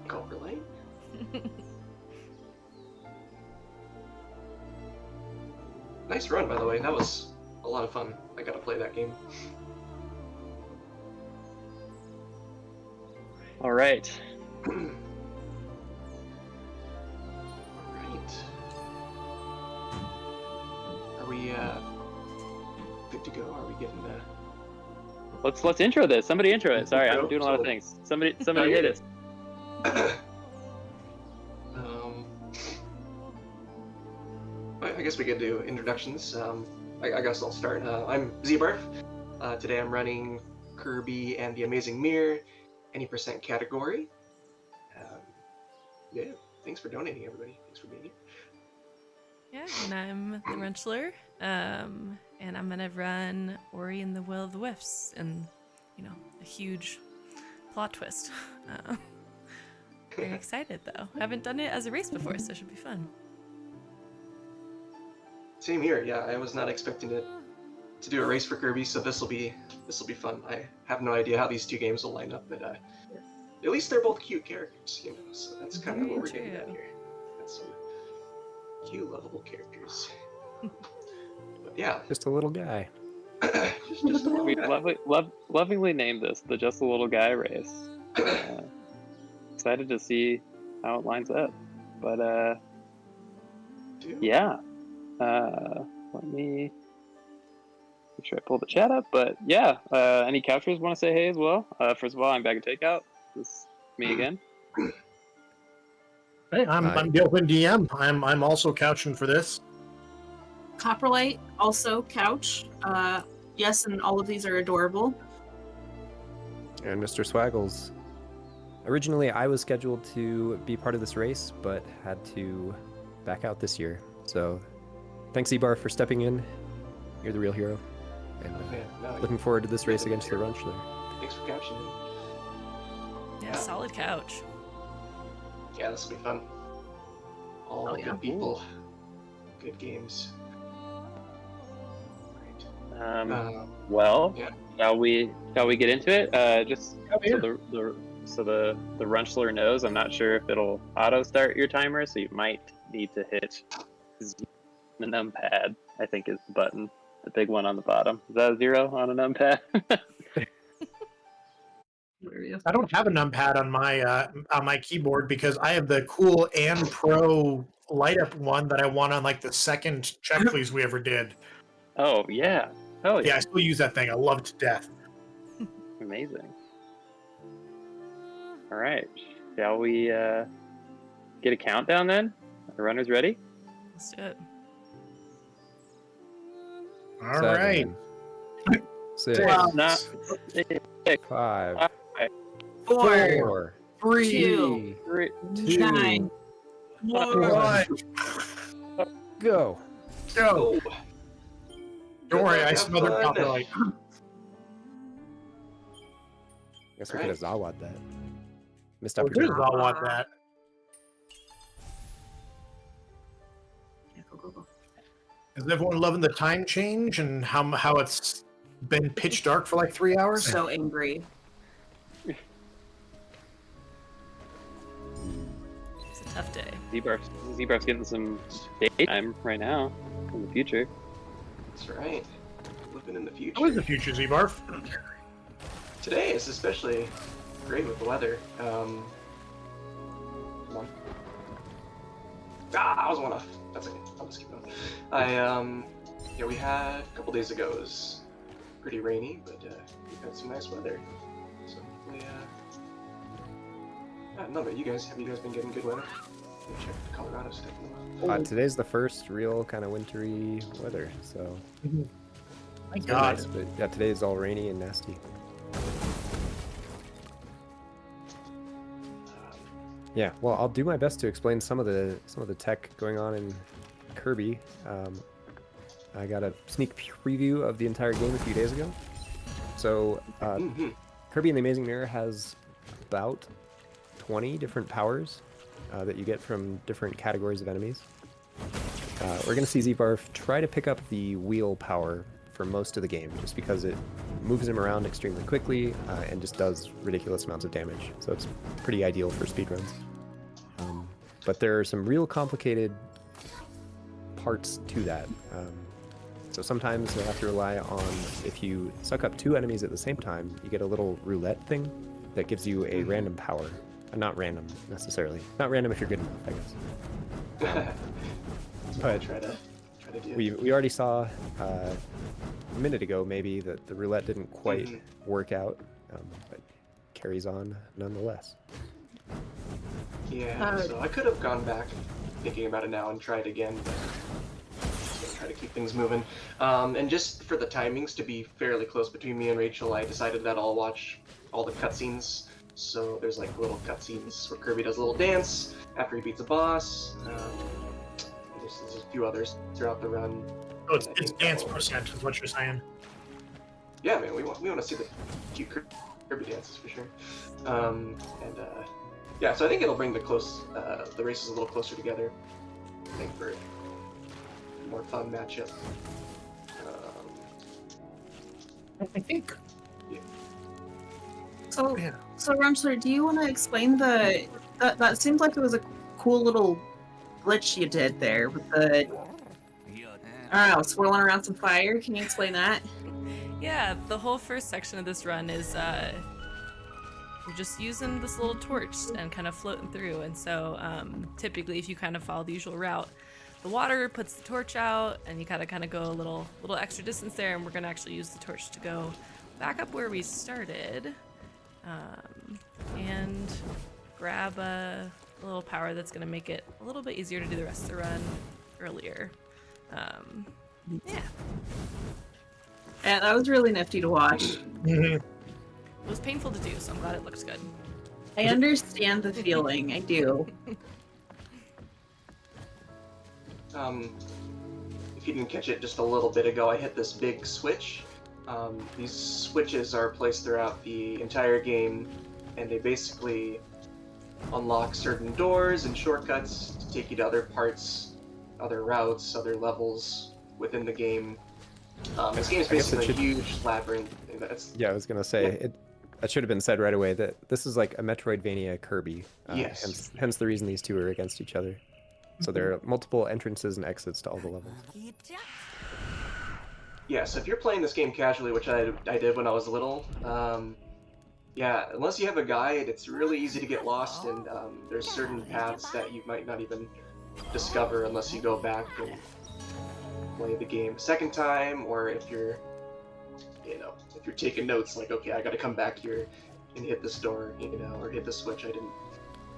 Copper Light. Nice run, by the way. That was a lot of fun. I got to play that game. All right. Right. Are we good to go? Are we getting the? Let's intro this. Somebody intro it. Sorry, I'm Intro? doing a lot of So- things. Somebody hit us. I guess we could do introductions. I guess I'll start. I'm Zbarf. Today I'm running Kirby and the Amazing Mirror, any percent category. Yeah, thanks for donating, everybody. Thanks for being here. Yeah, and I'm the Wrenchler, and I'm gonna run Ori and the Will of the Wisps, and a huge plot twist. Very excited though. Haven't done it as a race before, so it should be fun. Same here. Yeah, I was not expecting to do a race for Kirby, so this will be fun. I have no idea how these two games will line up, but at least they're both cute characters, so that's kind of what we're getting at here. Got some cute, lovable characters. But yeah, Just a little guy. just a little We guy. lovingly named this the Just a Little Guy race. Excited to see how it lines up. But yeah. Let me make sure I pull the chat up. But yeah, any couchers want to say hey as well? First of all, I'm back at Takeout. This is me again. Hey, I'm Gilpin DM. I'm also couching for this. Copperlight, also couch. Yes, and all of these are adorable. And Mr. Swaggles. Originally, I was scheduled to be part of this race, but had to back out this year. So, thanks, Ebar, for stepping in. You're the real hero. And looking forward to this race against the Wrenchler. Thanks for couching me. Yeah, solid couch. Yeah, this will be fun. All good people, good games. Well, yeah. shall we get into it? Just so the Wrenchler knows, I'm not sure if it'll auto start your timer, so you might need to hit the numpad. I think is the button, the big one on the bottom. Is that a 0 on a numpad? I don't have a numpad on my keyboard because I have the cool and pro light up one that I won on like the second check please we ever did. Oh yeah. Oh yeah. I still use that thing. I love it to death. Amazing. All right. Shall we get a countdown then? Are the runners ready? Let's do it. All right. 6, Not 5, 4, 3, 2, 9, 1. Go. Go. Don't worry, I smothered Copperlight. Guess we could have Zawad that. Missed We could opportunity. have Zawad that. Is everyone loving the time change and how it's been pitch dark for like 3 hours? So angry. Tough day. Z-Barf's getting some daytime right now in the future. That's right. Living in the future. How is the future, Z-Barf? Today is especially great with the weather. Come on. I was one off. That's okay. I'll just keep going. Yeah, we had a couple days ago. It was pretty rainy, but we've had some nice weather. So hopefully, I don't know about you guys. Have you guys been getting good weather? Let me check the Colorado stuff. Today's the first real kind of wintry weather, so. My it's God. nice, but yeah, today is all rainy and nasty. Yeah, well, I'll do my best to explain some of the tech going on in Kirby. I got a sneak preview of the entire game a few days ago. So, Kirby and the Amazing Mirror has about 20 different powers that you get from different categories of enemies. We're going to see Z-Barf try to pick up the wheel power for most of the game, just because it moves him around extremely quickly and just does ridiculous amounts of damage. So it's pretty ideal for speedruns. But there are some real complicated parts to that. So sometimes you'll have to rely on, if you suck up 2 enemies at the same time, you get a little roulette thing that gives you a random power. Not random, necessarily. Not random if you're good enough, I guess. But try to do. we already saw a minute ago, maybe, that the roulette didn't quite work out, but carries on nonetheless. Yeah, so I could have gone back thinking about it now and tried again, but try to keep things moving. And just for the timings to be fairly close between me and Rachel, I decided that I'll watch all the cutscenes. So there's like little cutscenes where Kirby does a little dance after he beats a boss. There's a few others throughout the run. Oh, it's dance percent is what you're saying. Yeah, man, we want to see the cute Kirby dances for sure. Yeah, so I think it'll bring the races a little closer together. I think for a more fun matchup. I think. Yeah. So, Rumsler, do you want to explain that seemed like it was a cool little glitch you did there with the, I don't know, swirling around some fire? Can you explain that? Yeah, the whole first section of this run is you're just using this little torch and kind of floating through. And so typically, if you kind of follow the usual route, the water puts the torch out, and you gotta kind of go a little extra distance there. And we're gonna actually use the torch to go back up where we started, and grab a little power that's gonna make it a little bit easier to do the rest of the run earlier. Yeah. Yeah, that was really nifty to watch. It was painful to do, so I'm glad it looks good. I understand the feeling. I do. If you didn't catch it just a little bit ago, I hit this big switch. These switches are placed throughout the entire game, and they basically unlock certain doors and shortcuts to take you to other parts, other routes, other levels within the game. This game is basically a huge labyrinth. Yeah, I was gonna say that should have been said right away. That this is like a Metroidvania Kirby. Yes. Hence the reason these two are against each other. So there are multiple entrances and exits to all the levels. Yeah, so if you're playing this game casually, which I did when I was little, yeah, unless you have a guide, it's really easy to get lost, and there's certain paths that you might not even discover unless you go back and play the game a second time, or if you're, if you're taking notes, like, okay, I gotta come back here and hit this door, or hit this switch, I didn't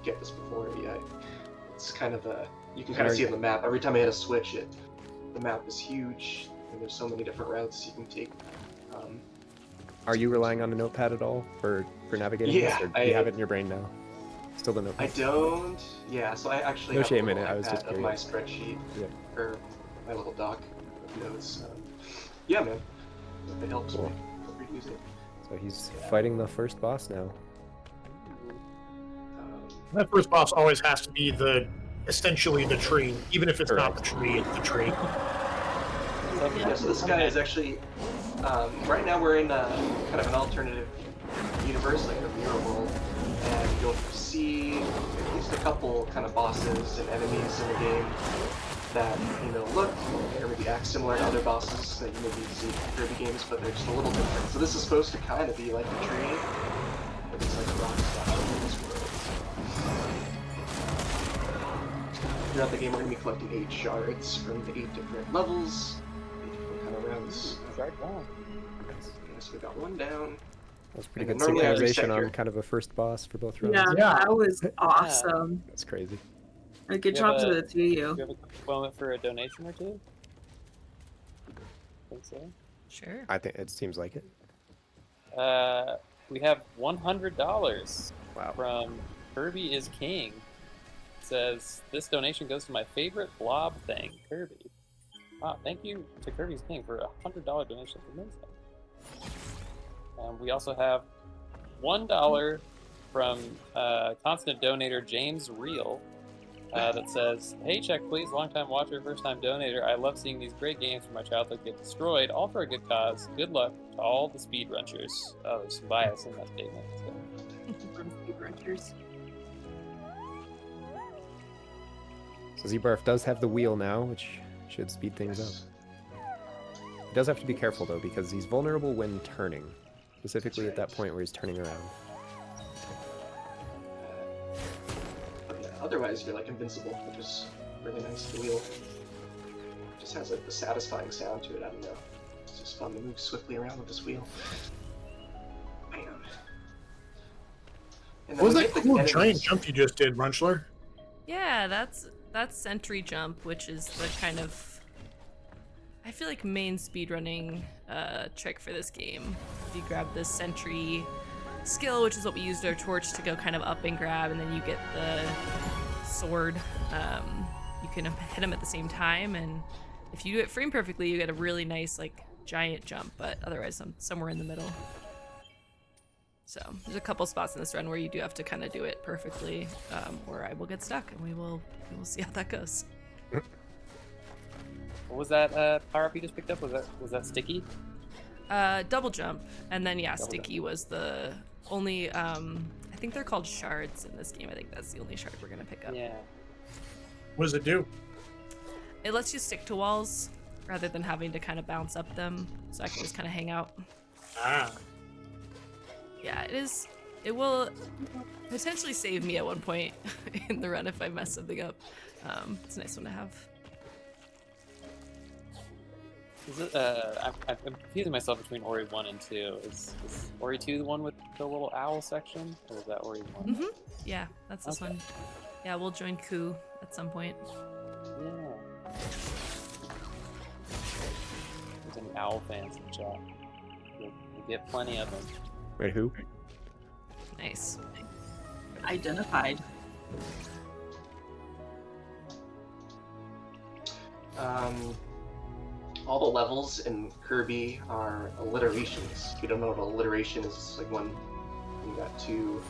get this before. Yeah, it's kind of you can kind of see on the map. Every time I hit a switch, the map is huge, and there's so many different routes you can take. Are you relying on a notepad at all for navigating Yeah, this, or do you have it in your brain now? Still the notepad? I don't. Yeah, so I actually have shame a in little it, I was just iPad of my curious. spreadsheet, Yeah. or my little doc of notes. Yeah, man, if it helps me, feel free to use it. So he's fighting the first boss now. That first boss always has to be essentially the tree, even if it's not the tree, it's the tree. Yeah, so this guy is actually, right now we're in kind of an alternative universe, like a mirror world, and you'll see at least a couple kind of bosses and enemies in the game that look or maybe act similar to other bosses that you maybe see in Kirby games, but they're just a little different. So this is supposed to kind of be like a tree, but it's like a rock style in this world. Throughout the game, we're going to be collecting 8 shards from the 8 different levels, 8 different kind of rounds. So we got one down. That was pretty And good then normally I synchronization reset on your- kind of a first boss for both rounds. Yeah, that was awesome. That's crazy. Good Do you job have to a- the two of you. Do you have a quick moment for a donation or two? Think so? Sure. I think it seems like it. We have $100 Wow. from Kirby is King. It says, this donation goes to my favorite blob thing, Kirby. Wow, thank you to Kirby's King for a $100 donation. That's amazing. We also have $1 from constant donator James Reel that says, hey, check please, long-time watcher, first-time donator. I love seeing these great games from my childhood get destroyed, all for a good cause. Good luck to all the speedrunners. Oh, there's some bias in that statement. Speedrunners. So Z-Barf does have the wheel now, which should speed things up. He does have to be careful though, because he's vulnerable when turning, specifically at that point where he's turning around. But yeah, otherwise you're like invincible, which is really nice. The wheel just has like the satisfying sound to it. I don't know. It's just fun to move swiftly around with this wheel. Bam. And then What was we that get the cool enemies. giant jump you just did, Runchler? Yeah, that's sentry jump, which is the kind of, I feel like, main speedrunning trick for this game. If you grab the sentry skill, which is what we used our torch to go kind of up and grab, and then you get the sword. You can hit them at the same time, and if you do it frame perfectly, you get a really nice like giant jump. But otherwise, I'm somewhere in the middle. So there's a couple spots in this run where you do have to kind of do it perfectly, or I will get stuck, and we will see how that goes. What was that power up you just picked up? Was that sticky? Double jump, and then Double sticky was the only. I think they're called shards in this game. I think that's the only shard we're gonna pick up. Yeah. What does it do? It lets you stick to walls rather than having to kind of bounce up them, so I can just kind of hang out. Ah. Yeah, it is. It will potentially save me at one point in the run if I mess something up. It's a nice one to have. Is it, I'm confusing myself between Ori 1 and 2. Is Ori 2 the one with the little owl section? Or is that Ori 1? Mm-hmm. Yeah, that's this one. Yeah, we'll join Ku at some point. Yeah. There's any owl fans in the chat. You'll get plenty of them. Wait, who? Nice. Identified. All the levels in Kirby are alliterations. If you don't know what alliteration is, it's like when you got two,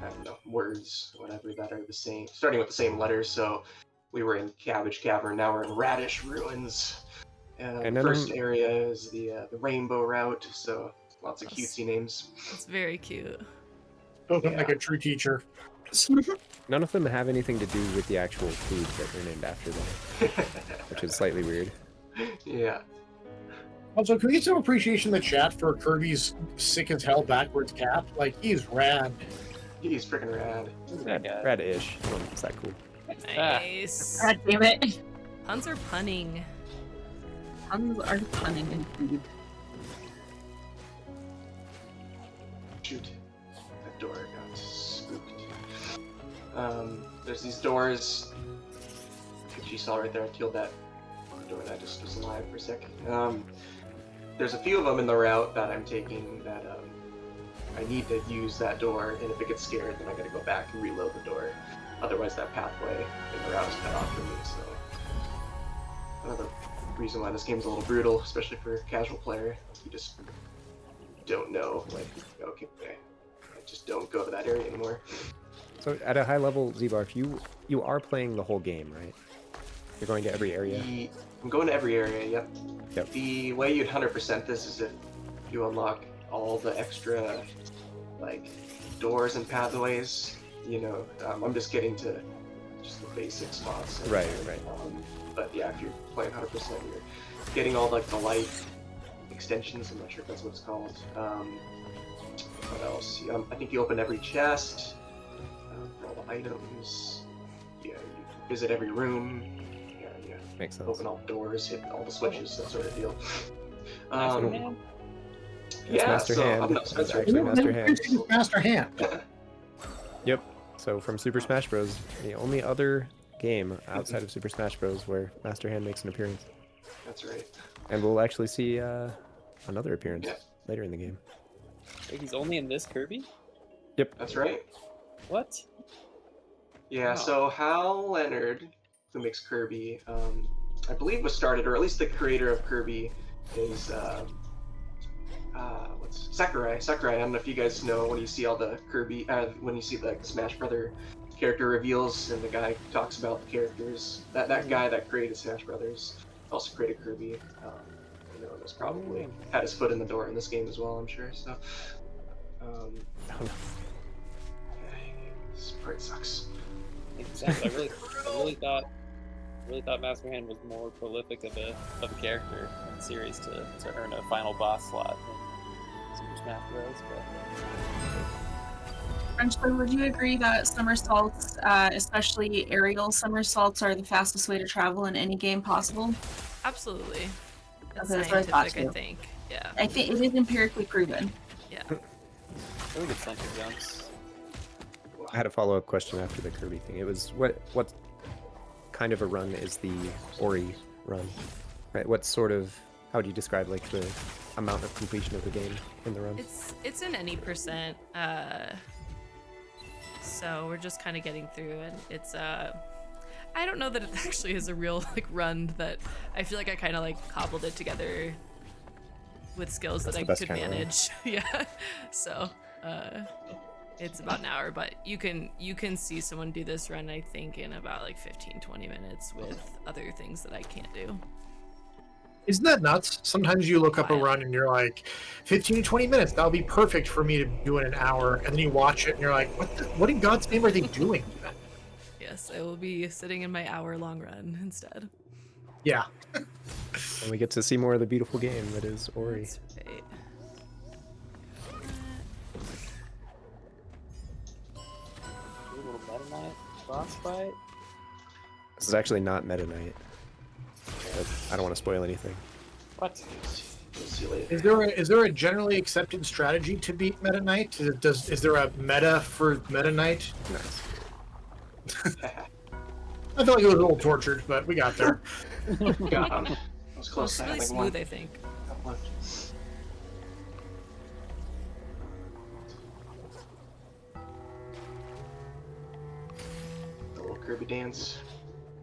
I don't know, words, whatever, that are the same, starting with the same letters. So we were in Cabbage Cavern, now we're in Radish Ruins. And The then first area is the Rainbow Route, so lots of That's- cutesy names. It's very cute. Spoken like a true teacher. None of them have anything to do with the actual food that they're named after them, which is slightly weird. Yeah. Also, can we get some appreciation in the chat for Kirby's sick as hell backwards cap? Like, he's rad. He's freaking rad. Rad-ish. I don't know if it's that cool. Nice. God damn it. Puns are punning. Puns are punning indeed. Shoot. That door got spooked. There's these doors. Which you saw right there. I killed that door that just was alive for a second. There's a few of them in the route that I'm taking that I need to use that door, and if it gets scared, then I gotta go back and reload the door. Otherwise, that pathway in the route is cut off for me. So another reason why this game's a little brutal, especially for a casual player. You just don't know, like, okay, I just don't go to that area anymore. So at a high level, Z-Barf, you are playing the whole game, right? You're going to every area? I'm going to every area, yep. Yep. The way you'd 100% this is if you unlock all the extra, like, doors and pathways. You know, I'm just getting to just the basic spots. Right. But yeah, if you're playing 100%, you're getting all like the light extensions. I'm not sure if that's what it's called. What else? I think you open every chest for all the items. Yeah, you visit every room. Yeah. Makes sense. Open all the doors, hit all the switches, that sort of deal. It's Master Hand. That's Actually Master Hand. Master Hand. Yep. So from Super Smash Bros., the only other game outside of Super Smash Bros. Where Master Hand makes an appearance. That's right. And we'll actually see another appearance later in the game. Wait, he's only in this Kirby? Yep. That's right. What? Yeah, Wow. so Hal Leonard, who makes Kirby, I believe was started, or at least the creator of Kirby is, what's Sakurai. Sakurai, I don't know if you guys know when you see all the Kirby, when you see the Smash Brother character reveals and the guy talks about the characters, that guy that created Smash Brothers also created Kirby. You know, and was probably had his foot in the door in this game as well, I'm sure, so. This part sucks. Exactly. I really thought Master Hand was more prolific of a character in the series to earn a final boss slot in Super Smash Bros. Frenchman, would you agree that somersaults, especially aerial somersaults, are the fastest way to travel in any game possible? Absolutely. That's Okay, that's what I thought scientific, I too. think. Yeah. I think it is empirically proven. Yeah. Really good center jumps. I had a follow-up question after the Kirby thing. It was what kind of a run is the Ori run? Right. What sort of, how do you describe like the amount of completion of the game in the run? It's in any percent. So we're just kind of getting through it. It's I don't know that it actually is a real like run that I feel like I kind of like cobbled it together with skills That's that the I best could kind of run. manage. Yeah. So it's about an hour, but you can see someone do this run I think in about like 15-20 minutes with other things that I can't do. Isn't that nuts? Sometimes you look up a run and you're like, 15 to 20 minutes, that'll be perfect for me to do in an hour. And then you watch it and you're like, what in God's name are they doing? Yes, I will be sitting in my hour-long run instead. Yeah. And we get to see more of the beautiful game that is Ori. That's right. A little Meta Knight boss fight. This is actually not Meta Knight. But I don't want to spoil anything. What? Is there a generally accepted strategy to beat Meta Knight? Is there a meta for Meta Knight? Nice. I felt like it was a little tortured, but we got there. God, that was Well, close. it's really smooth, I think. The little Kirby dance.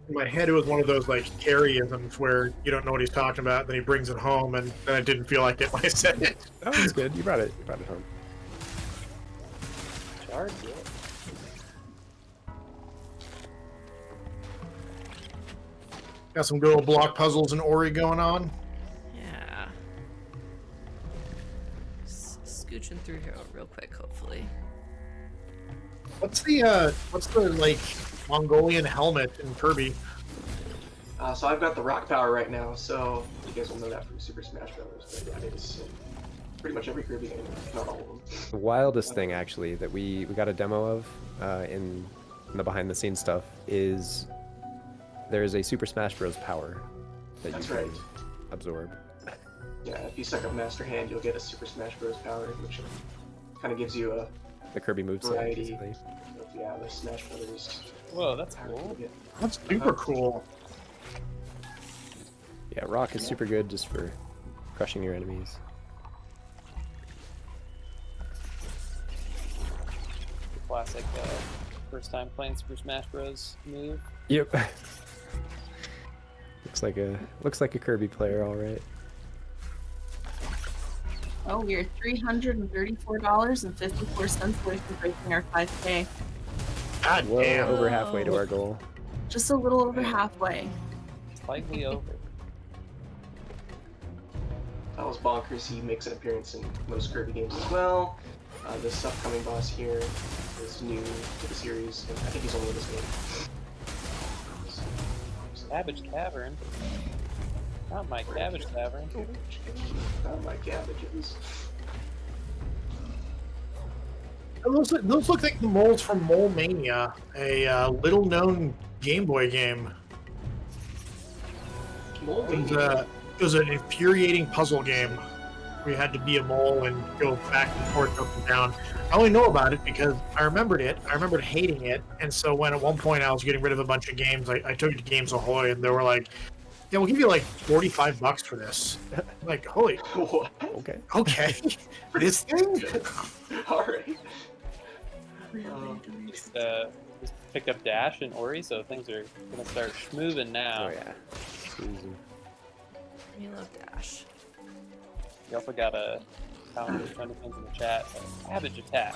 In my head, it was one of those like carryisms where you don't know what he's talking about, then he brings it home, and then I didn't feel like it when I said it. That was good. You brought it home. Charge it. Got some good old block puzzles and Ori going on. Yeah. Just scooching through here real quick, hopefully. What's the like Mongolian helmet in Kirby? So I've got the rock power right now, so you guys will know that from Super Smash Bros. But yeah, it's pretty much every Kirby game, not all of them. The wildest thing actually that we got a demo of in the behind the scenes stuff is there's a Super Smash Bros. Power that That's you can right. absorb. Yeah, if you suck up Master Hand, you'll get a Super Smash Bros. Power, which kind of gives you a The Kirby moveset, variety basically. of, yeah, the Smash Brothers. Whoa, that's cool. That's super cool. Yeah, Rock is super good just for crushing your enemies. Classic first time playing Super Smash Bros. Move. Yep. looks like a Kirby player, all right. Oh, we are $334.54 away from breaking our 5K. God Well damn. over halfway to our goal. Just a little over halfway. Slightly over. that was bonkers. He makes an appearance in most Kirby games as well. This upcoming boss here is new to the series, and I think he's only in this game. Cabbage Cavern. Not my Cabbage Cavern. Not my cabbages. Those look like the moles from Mole Mania, a little-known Game Boy game. It was an infuriating puzzle game where you had to be a mole and go back and forth, up and down. I only know about it because I remembered it. I remembered hating it, and so when at one point I was getting rid of a bunch of games, I took it to Games Ahoy, and they were like, "Yeah, we'll give you like $45 for this." I'm like, holy, what? Okay, this thing. All right. Just picked up Dash and Ori, so things are gonna start schmoving now. Oh yeah. You love Dash. We also got a comment of things in the chat. Cabbage attack.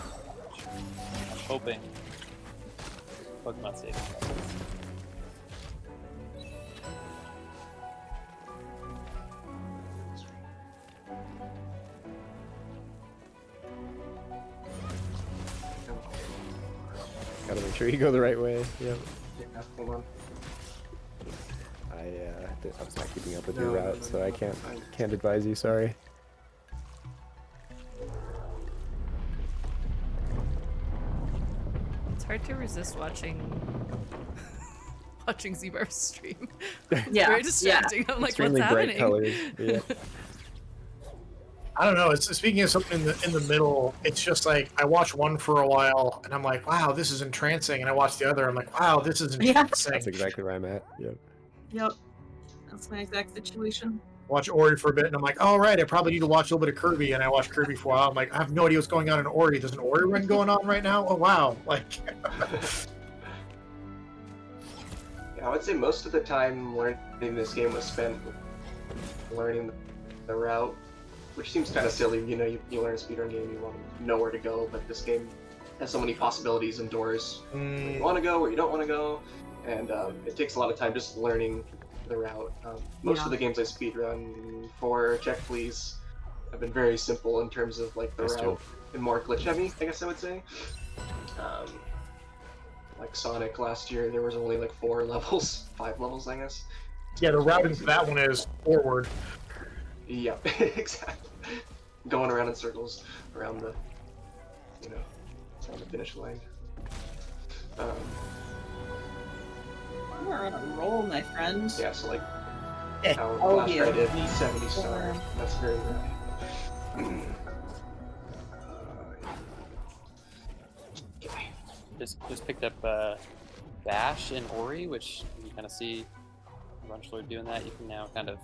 I'm hoping Pokemon Stadium. Gotta make sure you go the right way. Yep. Yeah, hold on. I was not keeping up with your route, so I can't advise you. Sorry. It's hard to resist watching Zbar's stream. Yeah, Very distracting. I'm like, Extremely what's bright happening? colors. Yeah. I don't know. It's speaking of something in the middle. It's just like I watch one for a while, and I'm like, "Wow, this is entrancing," and I watch the other. I'm like, "Wow, this is entrancing." That's exactly where I'm at. Yep. Yep. That's my exact situation. Watch Ori for a bit, and I'm like, "All right, I probably need to watch a little bit of Kirby," and I watch Kirby for a while. I'm like, "I have no idea what's going on in Ori. There's an Ori run going on right now. Oh wow!" Like, Yeah, I would say most of the time learning this game was spent learning the route, which seems kind of silly. You know, you learn a speedrun game, you want to know where to go, but this game has so many possibilities and doors where you want to go, where you don't want to go, and it takes a lot of time just learning the route. Most of the games I speedrun for Check Please have been very simple in terms of like the route and more glitch heavy, I guess I would say. Like Sonic last year, there was only like 5 levels, I guess. yeah, the routing for that one is forward. Yeah, exactly. Going around in circles around the, around the finish line. You are on a roll, my friend. Yeah, so like, how Oh, last yeah. I did 70 star. That's very rare. Just picked up Dash and Ori, which you kind of see Runchlord doing that. You can now kind of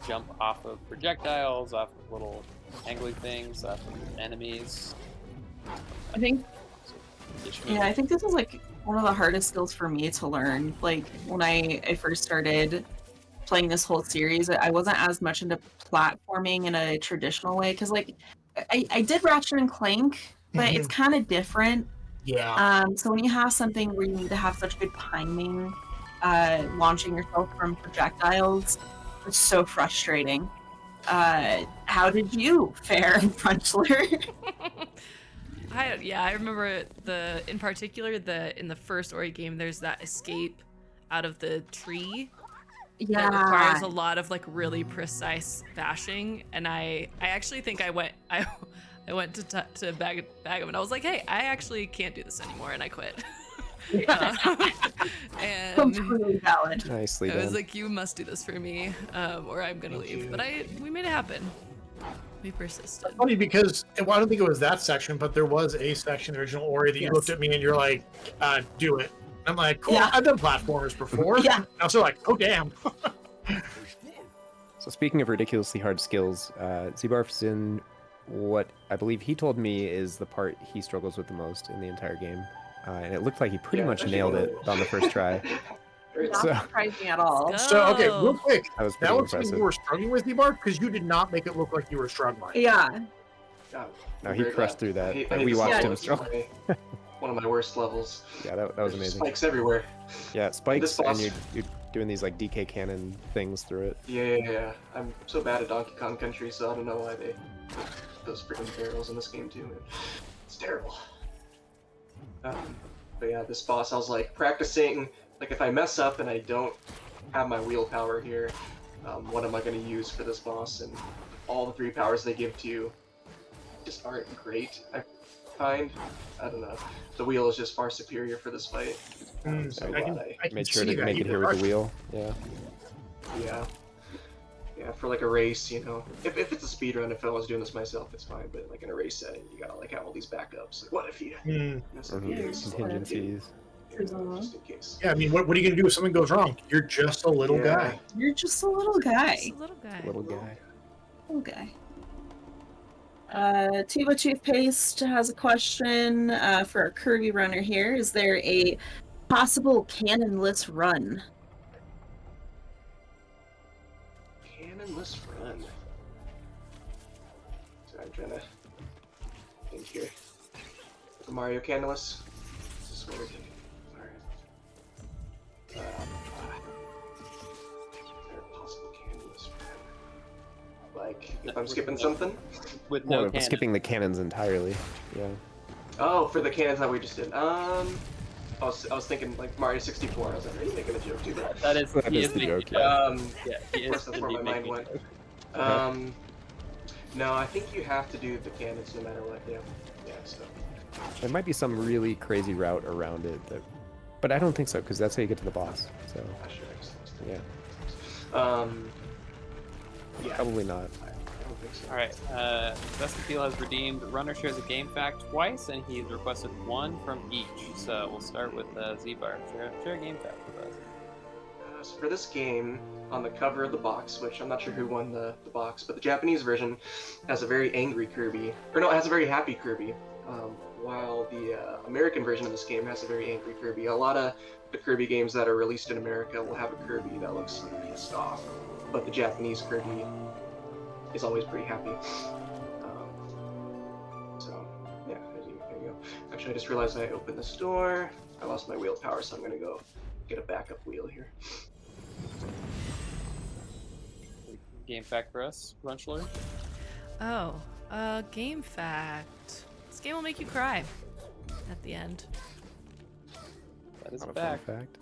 jump off of projectiles, off of little angly things, off of enemies. I think. Yeah, I think this is like one of the hardest skills for me to learn. Like when I first started playing this whole series, I wasn't as much into platforming in a traditional way because like I did Ratchet and Clank, but it's kind of different. Yeah. So when you have something where you need to have such good timing, launching yourself from projectiles, it's so frustrating. How did you fare, Punchler? I remember in particular in the first Ori game, there's that escape out of the tree. Yeah. That requires a lot of like really precise bashing, and I actually think I went to bag him and I was like, hey, I actually can't do this anymore, and I quit. And completely valid. Nicely I done. was like, you must do this for me, or I'm gonna leave. But we made it happen. We persisted. It's funny because well, I don't think it was that section, but there was a section, the original Ori, that you looked at me and you're like, do it. And I'm like, cool, I've done platformers before. Yeah. I was like, oh damn. So speaking of ridiculously hard skills, Zbarf's in what I believe he told me is the part he struggles with the most in the entire game. And it looked like he pretty much nailed it on the first try. Not surprising at all. So, okay, real quick. That was That pretty was something impressive. you were struggling with, Bark, because you did not make it look like you were struggling. Yeah. No, he crushed through that. I We hate watched this him level. struggle. One of my worst levels. Yeah, that was amazing. Spikes everywhere. Yeah, spikes, This boss- and you're doing these like DK cannon things through it. Yeah. I'm so bad at Donkey Kong Country, so I don't know why they put those freaking barrels in this game too. It's terrible. But yeah, this boss, I was like practicing. Like if I mess up and I don't have my wheel power here, what am I going to use for this boss? And all the 3 powers they give to you just aren't great. I find. I don't know. The wheel is just far superior for this fight. So I made sure to make it here with the wheel. Yeah. Yeah, for like a race, you know. If it's a speedrun, if I was doing this myself, it's fine. But like in a race setting, you gotta like have all these backups. Like, what if you mess up contingencies? Just in case. Yeah, I mean, what are you gonna do if something goes wrong? You're just a little guy. You're just a little guy. Just a little guy. Little guy. Little guy. Tivo Toothpaste has a question for our Kirby runner here. Is there a possible cannonless run? Cannonless run. So I'm trying to think here. The Mario cannonless. This is what we're thinking. Alright. Is there a possible cannonless run? Like, if I'm skipping something? With No, no I'm cannon. skipping the cannons entirely. Yeah. Oh, for the cannons that we just did. I was thinking like Mario 64. I was like, are you making a joke too? That is That is the joke. Yeah. he Of course, that's where my mind went. No, I think you have to do the cannons no matter what. Yeah. So. There might be some really crazy route around it, but I don't think so because that's how you get to the boss. So. Yeah. Yeah. Probably not. All right. Best Appeal has redeemed Runner shares a game fact twice, and he's requested 1 from each. So we'll start with Z-Bar. Share a game fact with us. So for this game, on the cover of the box, which I'm not sure who won the box, but the Japanese version has a very angry Kirby, or no, it has a very happy Kirby, while the American version of this game has a very angry Kirby. A lot of the Kirby games that are released in America will have a Kirby that looks like pissed off, but the Japanese Kirby is always pretty happy. So yeah, there you go. Actually, I just realized I opened this door. I lost my wheel power, so I'm gonna go get a backup wheel here. Game fact for us, Runchler. Oh, game fact. This game will make you cry at the end. That is Not a a fun fact.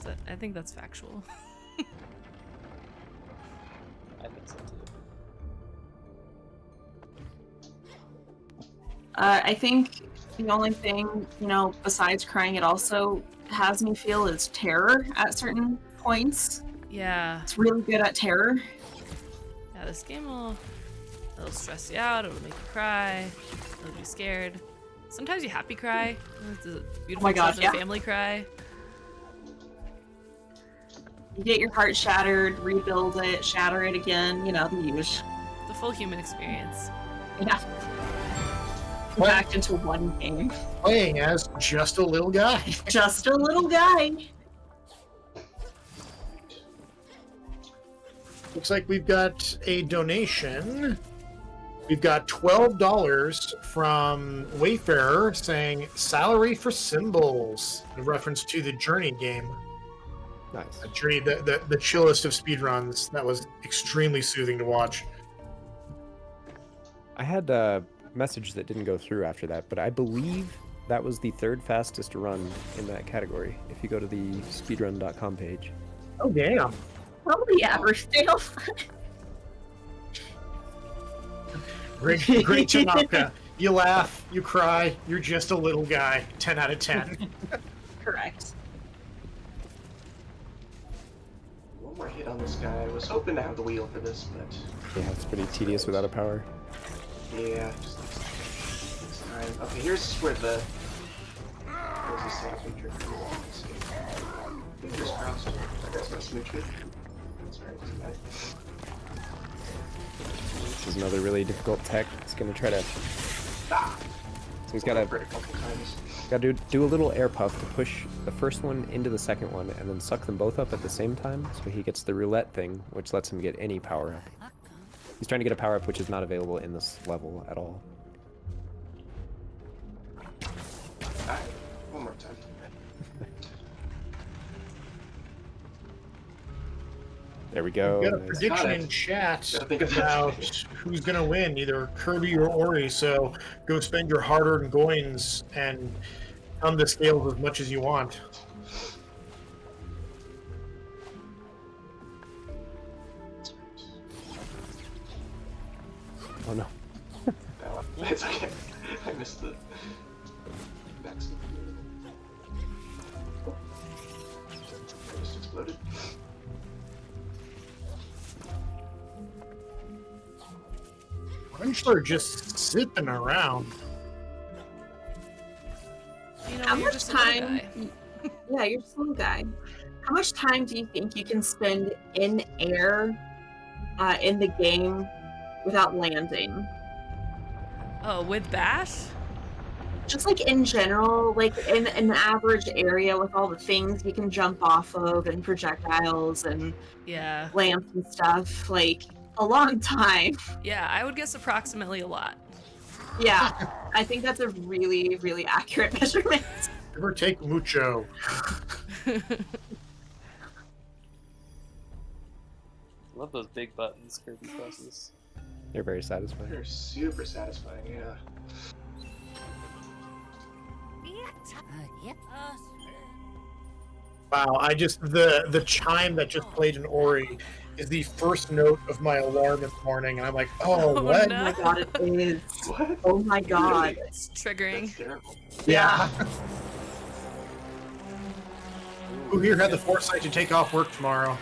fact. I think that's factual. I think so too. I think the only thing, besides crying, it also has me feel is terror at certain points. Yeah. It's really good at terror. Yeah, this game it'll stress you out, it'll make you cry, it'll be scared. Sometimes you happy cry. It's a beautiful gosh, yeah. family cry. You get your heart shattered, rebuild it, shatter it again, the usual. The full human experience. Yeah. Packed into one game. Playing as just a little guy. Just a little guy. Looks like we've got a donation. We've got $12 from Wayfarer saying salary for symbols in reference to the Journey game. Nice. Journey, the chillest of speedruns. That was extremely soothing to watch. I had a message that didn't go through after that, but I believe that was the 3rd fastest run in that category. If you go to the speedrun.com page. Oh damn! Probably average Dale. Great Tanaka. You laugh, you cry, you're just a little guy. 10 out of 10. Correct. One more hit on this guy. I was hoping to have the wheel for this, but Yeah, it's pretty tedious without a power. yeah, just next time. Okay, here's where the snapping trick. Fingers crossed. That guy's gonna smooch me. That's right, doesn't matter. This is another really difficult tech. It's gonna try to. So he's gotta do a little air puff to push the first one into the second one, and then suck them both up at the same time. So he gets the roulette thing, which lets him get any power up. He's trying to get a power up which is not available in this level at all. Alright, one more time. There we go. We've got a Nice. prediction in chat Gotta think of that. about who's going to win, either Kirby or Ori. So go spend your hard-earned coins and on the scales as much as you want. Oh no. It's okay. I missed the next. I just exploded. Wrenchler just sipping around. You know, How you're much just another time? guy. Yeah, you're just a little guy. How much time do you think you can spend in air, in the game, without landing? Oh, with Bash? Just like in general, like in an average area with all the things you can jump off of and projectiles and Yeah. lamps and stuff, like a long time. Yeah, I would guess approximately a lot. Yeah, I think that's a really, really accurate measurement. Give or take mucho. Love those big buttons Kirby presses. They're very satisfying. They're super satisfying, yeah. Wow, I just the chime that just played in Ori is the first note of my alarm in the morning, and I'm like, oh, what? no. Oh my god, it is. What? Oh my god. It's triggering. That's terrible. Yeah. Who here had the foresight to take off work tomorrow?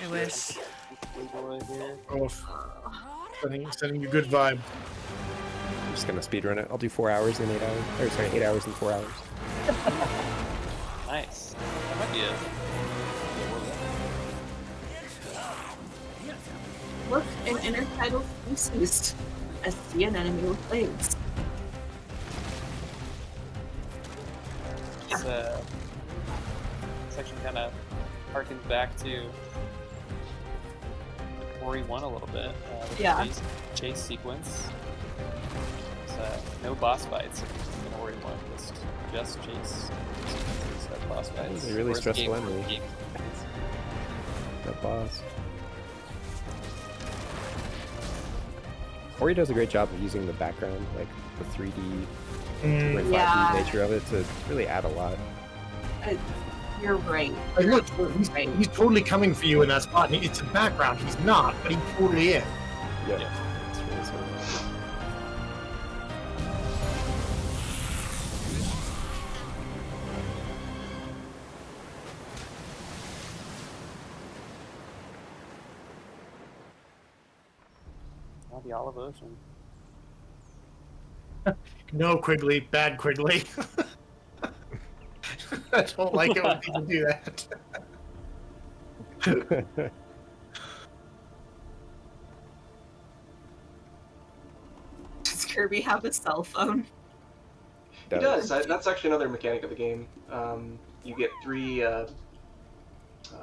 I wish. Oh, sending you good vibe. I'm just gonna speedrun it. I'll do 4 hours in 8 hours. Or sorry, 8 hours in 4 hours. Nice. That might be it. Look, an intertidal species. I see an enemy with legs. This section kind of harkens back to Ori 1 a little bit. With the Yeah. chase sequence. No boss fights in Ori 1, just chase sequences of boss fights. It's a really Worst stressful game for enemy. game. That boss. Ori does a great job of using the background, like the 3D, 2.5D Yeah. nature of it to really add a lot. You're right. Like, look, he's totally coming for you in that spot. And it's a background. He's not, but he totally is. Yeah. It's really sort of Oh, the Olive Ocean. No, Quigley. Bad Quigley. I don't like it when people do that. Does Kirby have a cell phone? He does. That's actually another mechanic of the game. You get three. What do you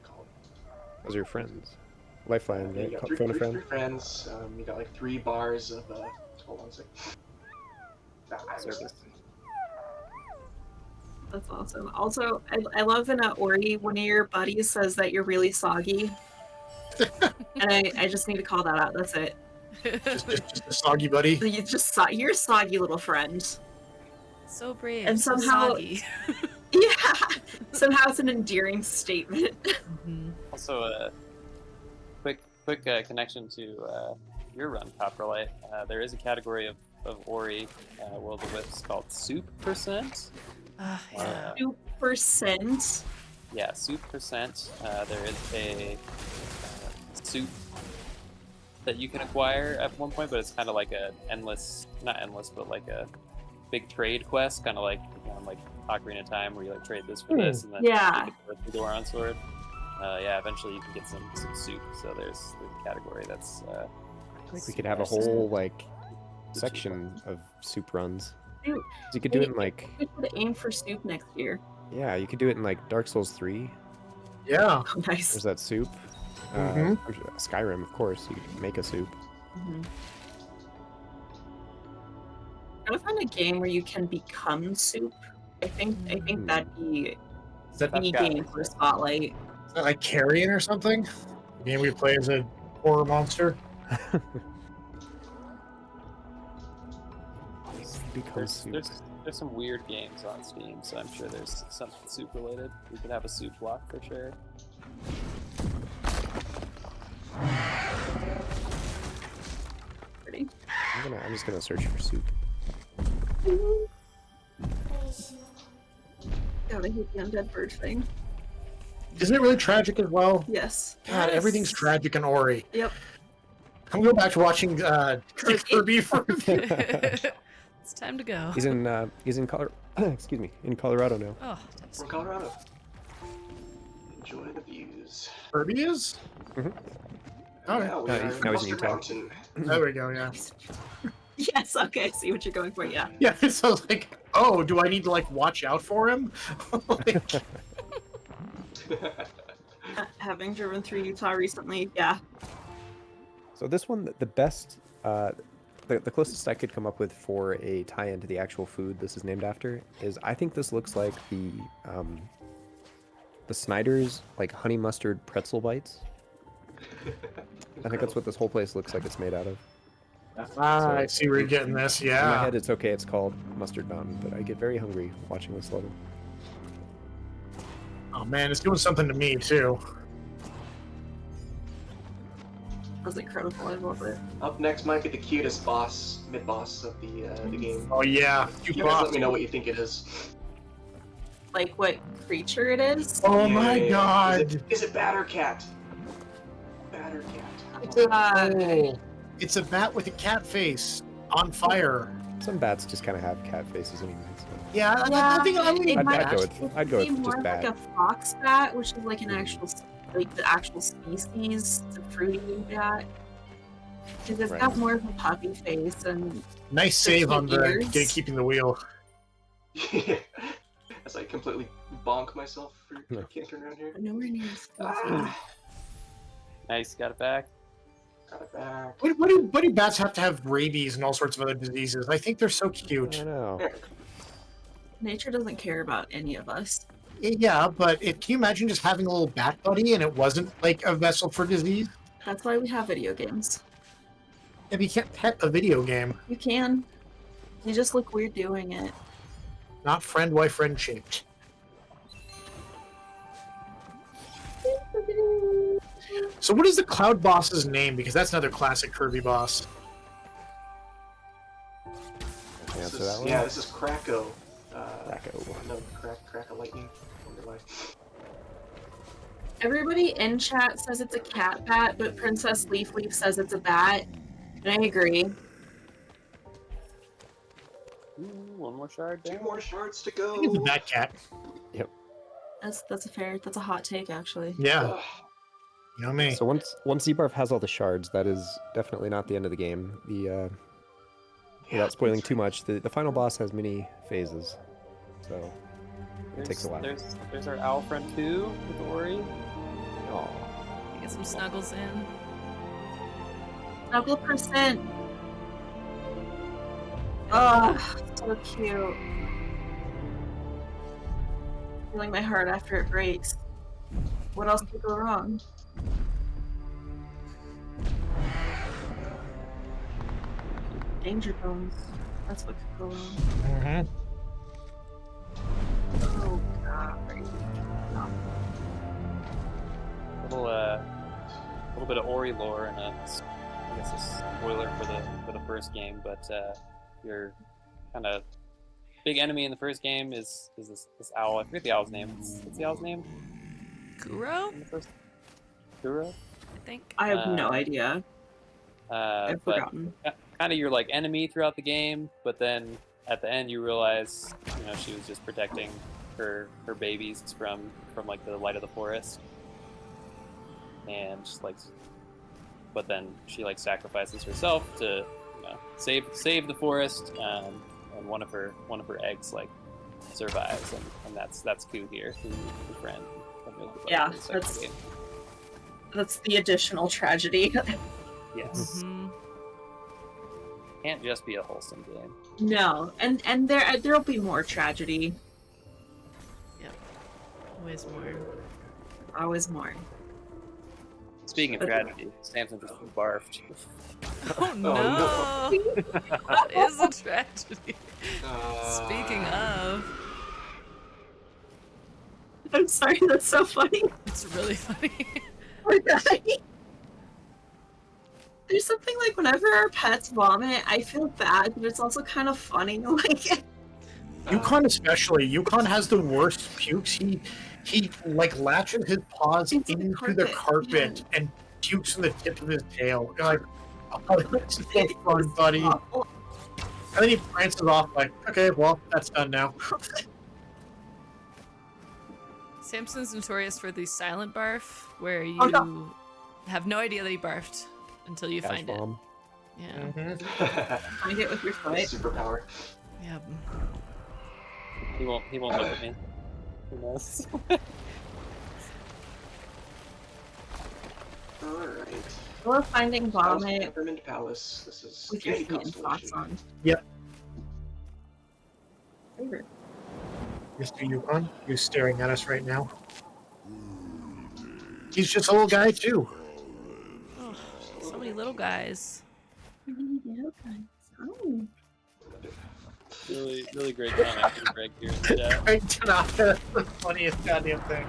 call it? Those are your friends. Lifeline, Yeah, right? you got Phone a three friend. friends. You got like 3 bars of. Hold on a second. Service. That's awesome. Also, I love in Ori, one of your buddies says that you're really soggy. And I just need to call that out. That's it. Just a soggy buddy. You're a soggy little friend. So brave. And so somehow- soggy. Yeah. Somehow it's an endearing statement. Also, a quick connection to your run, Copperlight. There is a category of Ori World of Wisps called Soup Percent. Yeah. 2%. Yeah, soup percent. There is a soup that you can acquire at one point, but it's kind of like a not endless, but like a big trade quest, kind of like like Ocarina of Time, where you like trade this for this, and then Yeah. you get the Goron sword. Yeah, eventually you can get some soup. So there's a category that's. I think we could have a whole like section of soup runs. Dude, You could do it in like, we should aim for soup next year. yeah, you could do it in like Dark Souls 3. Yeah. Oh, nice. There's that soup. Mhm. Skyrim, of course, you could make a soup. I want to find a game where you can become soup. I think that'd be Is that, mini game for Spotlight. is that like Carrion or something? A game we play as a horror monster? There's some weird games on Steam, so I'm sure there's something soup related. We could have a soup block for sure. Pretty. I'm just gonna search for soup. God, I hate the undead bird thing. Isn't it really tragic as well? Yes. God, everything's tragic in Ori. Yep. I'm going back to watching Kirby for It's time to go. He's in Colorado. Excuse me, in Colorado now. Oh, From Colorado. Enjoy the views. Kirby is? Mm-hmm. Oh, Now we No, are he's- in now he's in Buster Utah. Mountain. There we go, yeah. Yes, okay, I see what you're going for, yeah. Yeah, so it's like, oh, do I need to like watch out for him? Like, Having driven through Utah recently, yeah. So this one, the best, the closest I could come up with for a tie-in to the actual food this is named after is I think this looks like the Snyder's like honey mustard pretzel bites. I think that's what this whole place looks like it's made out of. I see where you're getting this, In my yeah. head, it's okay. It's called Mustard Mountain, but I get very hungry watching this level. Oh man, it's doing something to me too. That's incredible, I love it. Up next might be the cutest mid-boss of the game. Oh yeah, You guys let me know what you think it is. Like what creature it is? Oh my god! Is it bat or cat? Bat or cat? It's a bat with a cat face on fire. Some bats just kind of have cat faces anyway. So. Yeah, I think I'm it might I'd go with be more just like bat. a fox bat, which is like an actual, like the actual species, the fruity bat. Because it's got more of a puppy face and Nice save on the ears. keeping the wheel. As I completely bonk myself for can't turn around here. Nowhere near as Nice, got it back. Got it back. What do bats have to have rabies and all sorts of other diseases? I think they're so cute. I know. Nature doesn't care about any of us. Yeah, but can you imagine just having a little bat buddy and it wasn't like a vessel for disease? That's why we have video games. If you can't pet a video game, You can. You just look weird doing it. not friend, wife, friend shaped. So what is the cloud boss's name? Because that's another classic Kirby boss. Answer that one. Yeah, this is Kracko. Kracko. No, crack of lightning. Wonder why. Everybody in chat says it's a cat bat, but Princess Leaf Leaf says it's a bat. And I agree. Ooh, one more shard down. 2 more shards to go. It's a bat cat. Yep. That's a hot take actually. Yeah. You know me. So once Zebarf has all the shards, that is definitely not the end of the game. Without spoiling too much, the final boss has many phases, so it takes a while. There's our owl friend too with Ori. Aw. Get some snuggles in. Snuggle percent. Oh, so cute. Feeling my heart after it breaks. What else could go wrong? Danger bones. That's what could go wrong. Oh god. No. Little bit of Ori lore and I guess a spoiler for the first game, but your kind of big enemy in the first game is this owl. I forget the owl's name. What's the owl's name? Kuro? Kuro? I think. I have no idea. I've forgotten. Kind of your like enemy throughout the game, but then at the end you realize, she was just protecting her babies from like the light of the forest, and just like, but then she like sacrifices herself to save the forest, and one of her eggs like survives, and that's Ku here, who's her friend. Yeah, that's the additional tragedy. Yes. Can't just be a wholesome game. No, and there'll be more tragedy. Always more. Always more. Speaking of tragedy, Samson just barfed. Oh no! That is a tragedy. Speaking of, I'm sorry, that's so funny. it's really funny. Poor guy. There's something like whenever our pets vomit, I feel bad, but it's also kind of funny. Like, Yukon especially. Yukon has the worst pukes. He like latches his paws into the carpet and pukes in the tip of his tail. You're like, oh, that's so fun, buddy. And then he prances off like, okay, well, that's done now. Samson's notorious for the silent barf, where you have no idea that he barfed until you find it. Yeah. Find it with your foot. Superpower. Yeah. He won't look at me. Who knows? Alright. We're finding vomit. Peppermint Palace. This is with your candy feet and thoughts constellation. on. Yep. Favorite. Mr. Yukon, who's staring at us right now. He's just a little guy too. Oh, so many little guys. Oh. Really great comment from Greg here in the chat. Greg Tanaka, that's the funniest goddamn thing.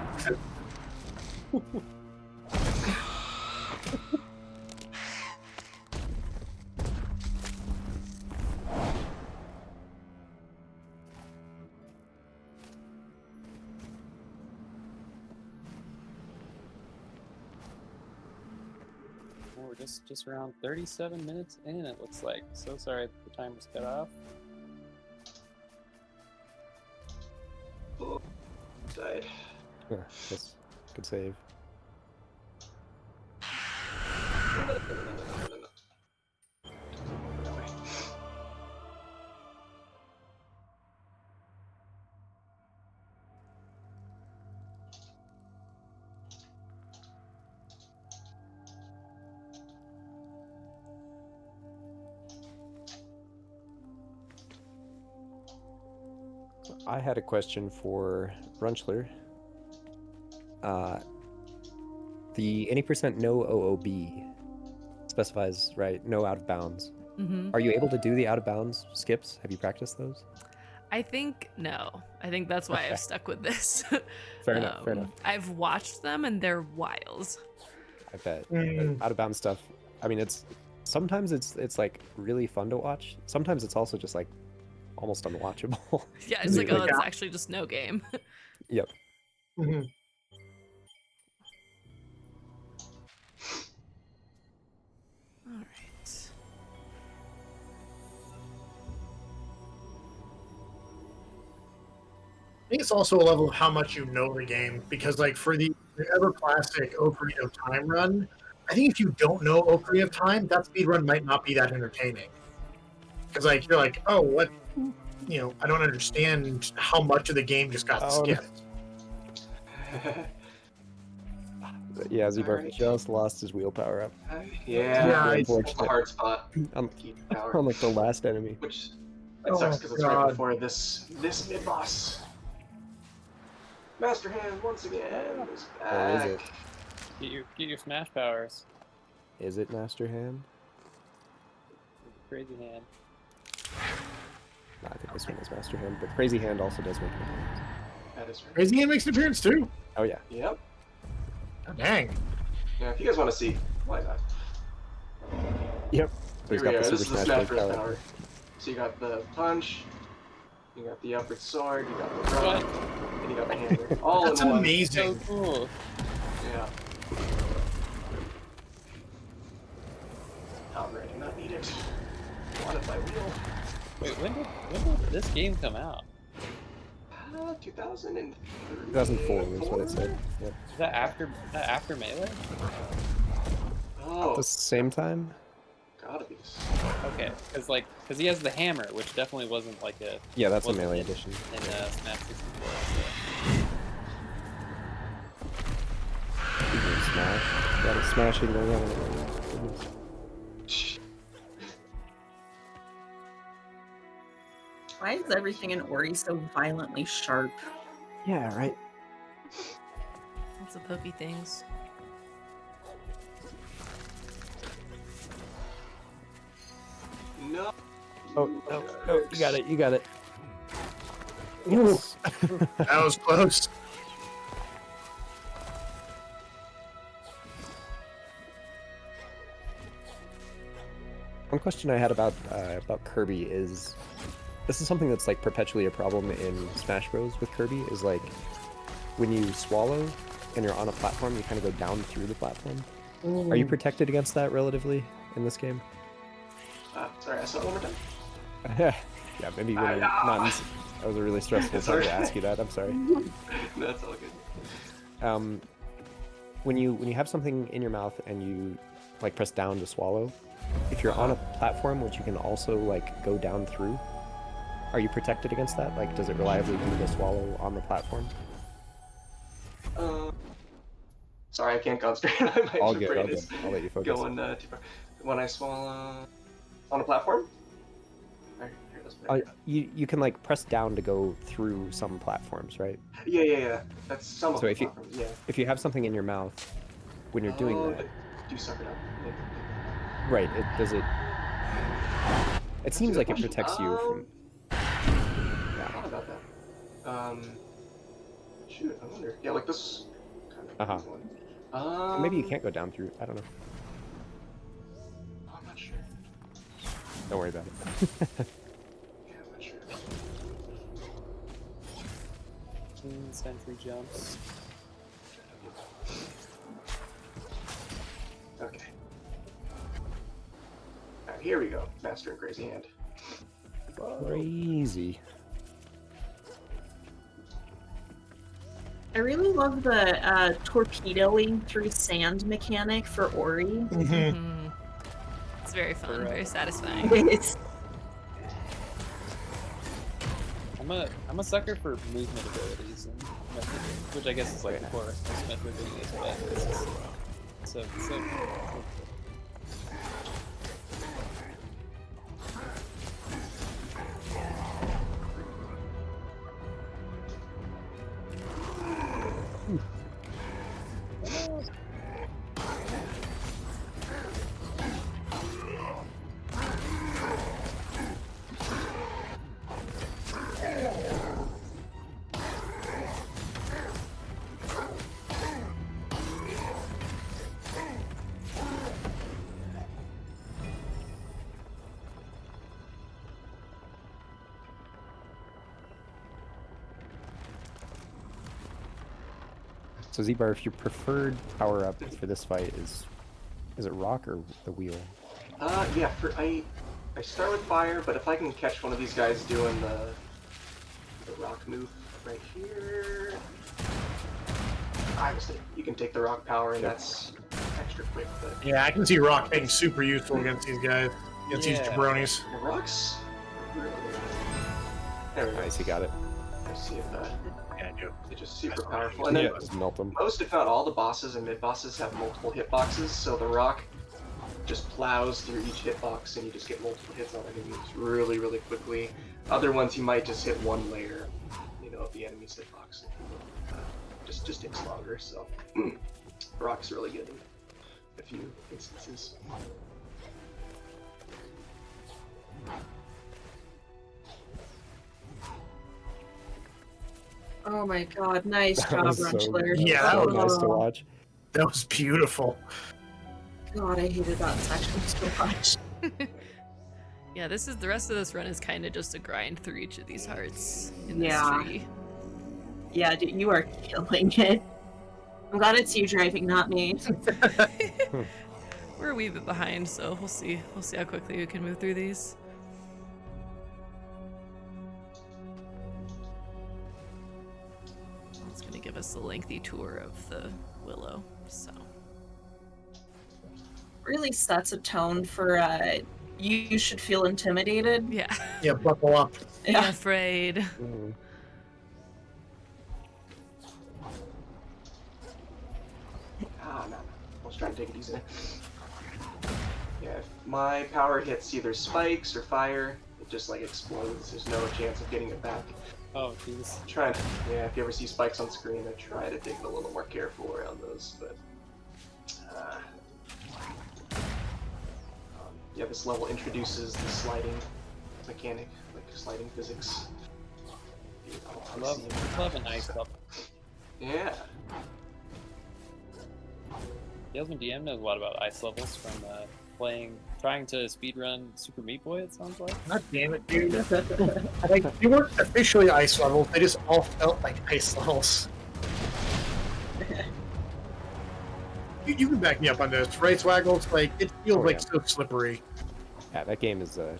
Oh, we're just around 37 minutes in, it looks like. So sorry that the timer's cut off. Oh, died. Yeah, that's good save. I had a question for Runchler. The any percent no OOB specifies, right, no out of bounds. Mhm. Are you able to do the out of bounds skips? Have you practiced those? I think no. I think that's why Okay. I've stuck with this. Fair enough, fair enough. I've watched them and they're wild. I bet. Mm. Out of bounds stuff. I mean, it's sometimes it's like really fun to watch. Sometimes it's also just like almost unwatchable. Yeah, it's like, oh, it's actually just no game. Yep. Mm-hmm. All right. I think it's also a level of how much you know the game, because like for the ever classic Ocarina of Time run, I think if you don't know Ocarina of Time, that speed run might not be that entertaining. Because like you're like, oh, what, you know, I don't understand how much of the game just got skipped. Yeah, Zebarf just lost his wheel power up. Yeah, it's a unfortunate. hard spot. I'm power. on like the last enemy. Which that sucks because it's right before this mid boss. Master Hand once again is back. Or is it? Get your smash powers. Is it Master Hand? Crazy Hand. No, I think this one is Master Hand, but Crazy Hand also does make an appearance. That is right. Crazy Hand makes an appearance too. Oh yeah. Yep. Oh, dang. Yeah, if you guys want to see, why not? Yep. So he's Here we got are. the This Super is the Smash Smash Bros. Bros. power. Power. So you got the punch, you got the upward sword, you got the run, and you got the hammer. All That's in one. amazing. So cool. Yeah. Outright, not needed. Wanted by wheel. Wait, when did this game come out? 2003. 2004 is what it said. Yep. Is that after Melee? Oh, At the same time? gotta be. Okay, because he has the hammer, which definitely wasn't like a. Yeah, that's a wasn't Melee in- edition. In Smash 64. Smash. Got a smashing going on. Why is everything in Ori so violently sharp? Yeah, right. Lots of pokey things. No. Oh, no, no, you got it, you got it. Yes. That was close. One question I had about Kirby is, this is something that's like perpetually a problem in Smash Bros. With Kirby, is like when you swallow and you're on a platform, you kind of go down through the platform. Are you protected against that relatively in this game? Sorry, I saw it one more time. Yeah, maybe when I'm not. That was a really stressful time to ask you that. I'm sorry. No, that's all good. When you have something in your mouth and you like press down to swallow, if you're on a platform which you can also like go down through, are you protected against that? Like, does it reliably do the swallow on the platform? Sorry, I can't concentrate. My All good, brain all good. is I'll let you focus. going too far. When I swallow on a platform. You can like press down to go through some platforms, right? Yeah. That's some of So the if you platforms, yeah. if you have something in your mouth when you're doing that, Do suck it up. right? It seems like it protects you from. I thought about that. Shoot, I wonder. Yeah, like this kind of one. Maybe you can't go down through. I don't know. I'm not sure. Don't worry about it. Yeah, I'm not sure. Sentry jumps. Okay. Alright, here we go. Master and Crazy Hand. Crazy. I really love the torpedoing through sand mechanic for Ori. Mm-hmm. It's very fun, very satisfying. It's I'm a sucker for movement abilities and method, which I guess is like the core of method videos, but it's just so cool. So Z-Bar, if your preferred power up for this fight is it rock or the wheel? Yeah. I start with fire, but if I can catch one of these guys doing the rock move right here, obviously you can take the rock power, and that's extra quick. But Yeah, I can see rock being super useful against these guys, against these jabronis. The rocks. Really there we go. Nice, you got it. Let's see if Yeah, I do. they're just super powerful. And then Just melt them. most, if not all, the bosses and mid bosses have multiple hitboxes, so the rock just plows through each hitbox, and you just get multiple hits on enemies really, really quickly. Other ones, you might just hit one layer, of the enemy's hitbox. Just takes longer. So rock's really good in a few instances. oh my god, nice That job, was so- Wrenchler. Yeah, that so was nice to watch. That was beautiful. God, I hated that section so much. Yeah, the rest of this run is kind of just a grind through each of these hearts in this Yeah. tree. Yeah, dude, you are killing it. I'm glad it's you driving, not me. We're a wee bit behind, so we'll see. We'll see how quickly we can move through these. It's gonna give us a lengthy tour of the Willow, so. Really sets a tone for you should feel intimidated. Yeah. Yeah, buckle up. Be afraid. No. Let's try and take it easy. Yeah, if my power hits either spikes or fire, it just like explodes. There's no chance of getting it back. Oh, jeez. Yeah, if you ever see spikes on screen, I try to take it a little more careful around those, but yeah, this level introduces the sliding mechanic, like sliding physics. Love an ice level. Yeah. Yasmin DM knows a lot about ice levels from trying to speedrun Super Meat Boy, it sounds like. God damn it, dude. Like, they weren't officially ice levels, they just all felt like ice levels. You can back me up on this, right, Swaggles? Like, it feels like so slippery. Yeah, that game is a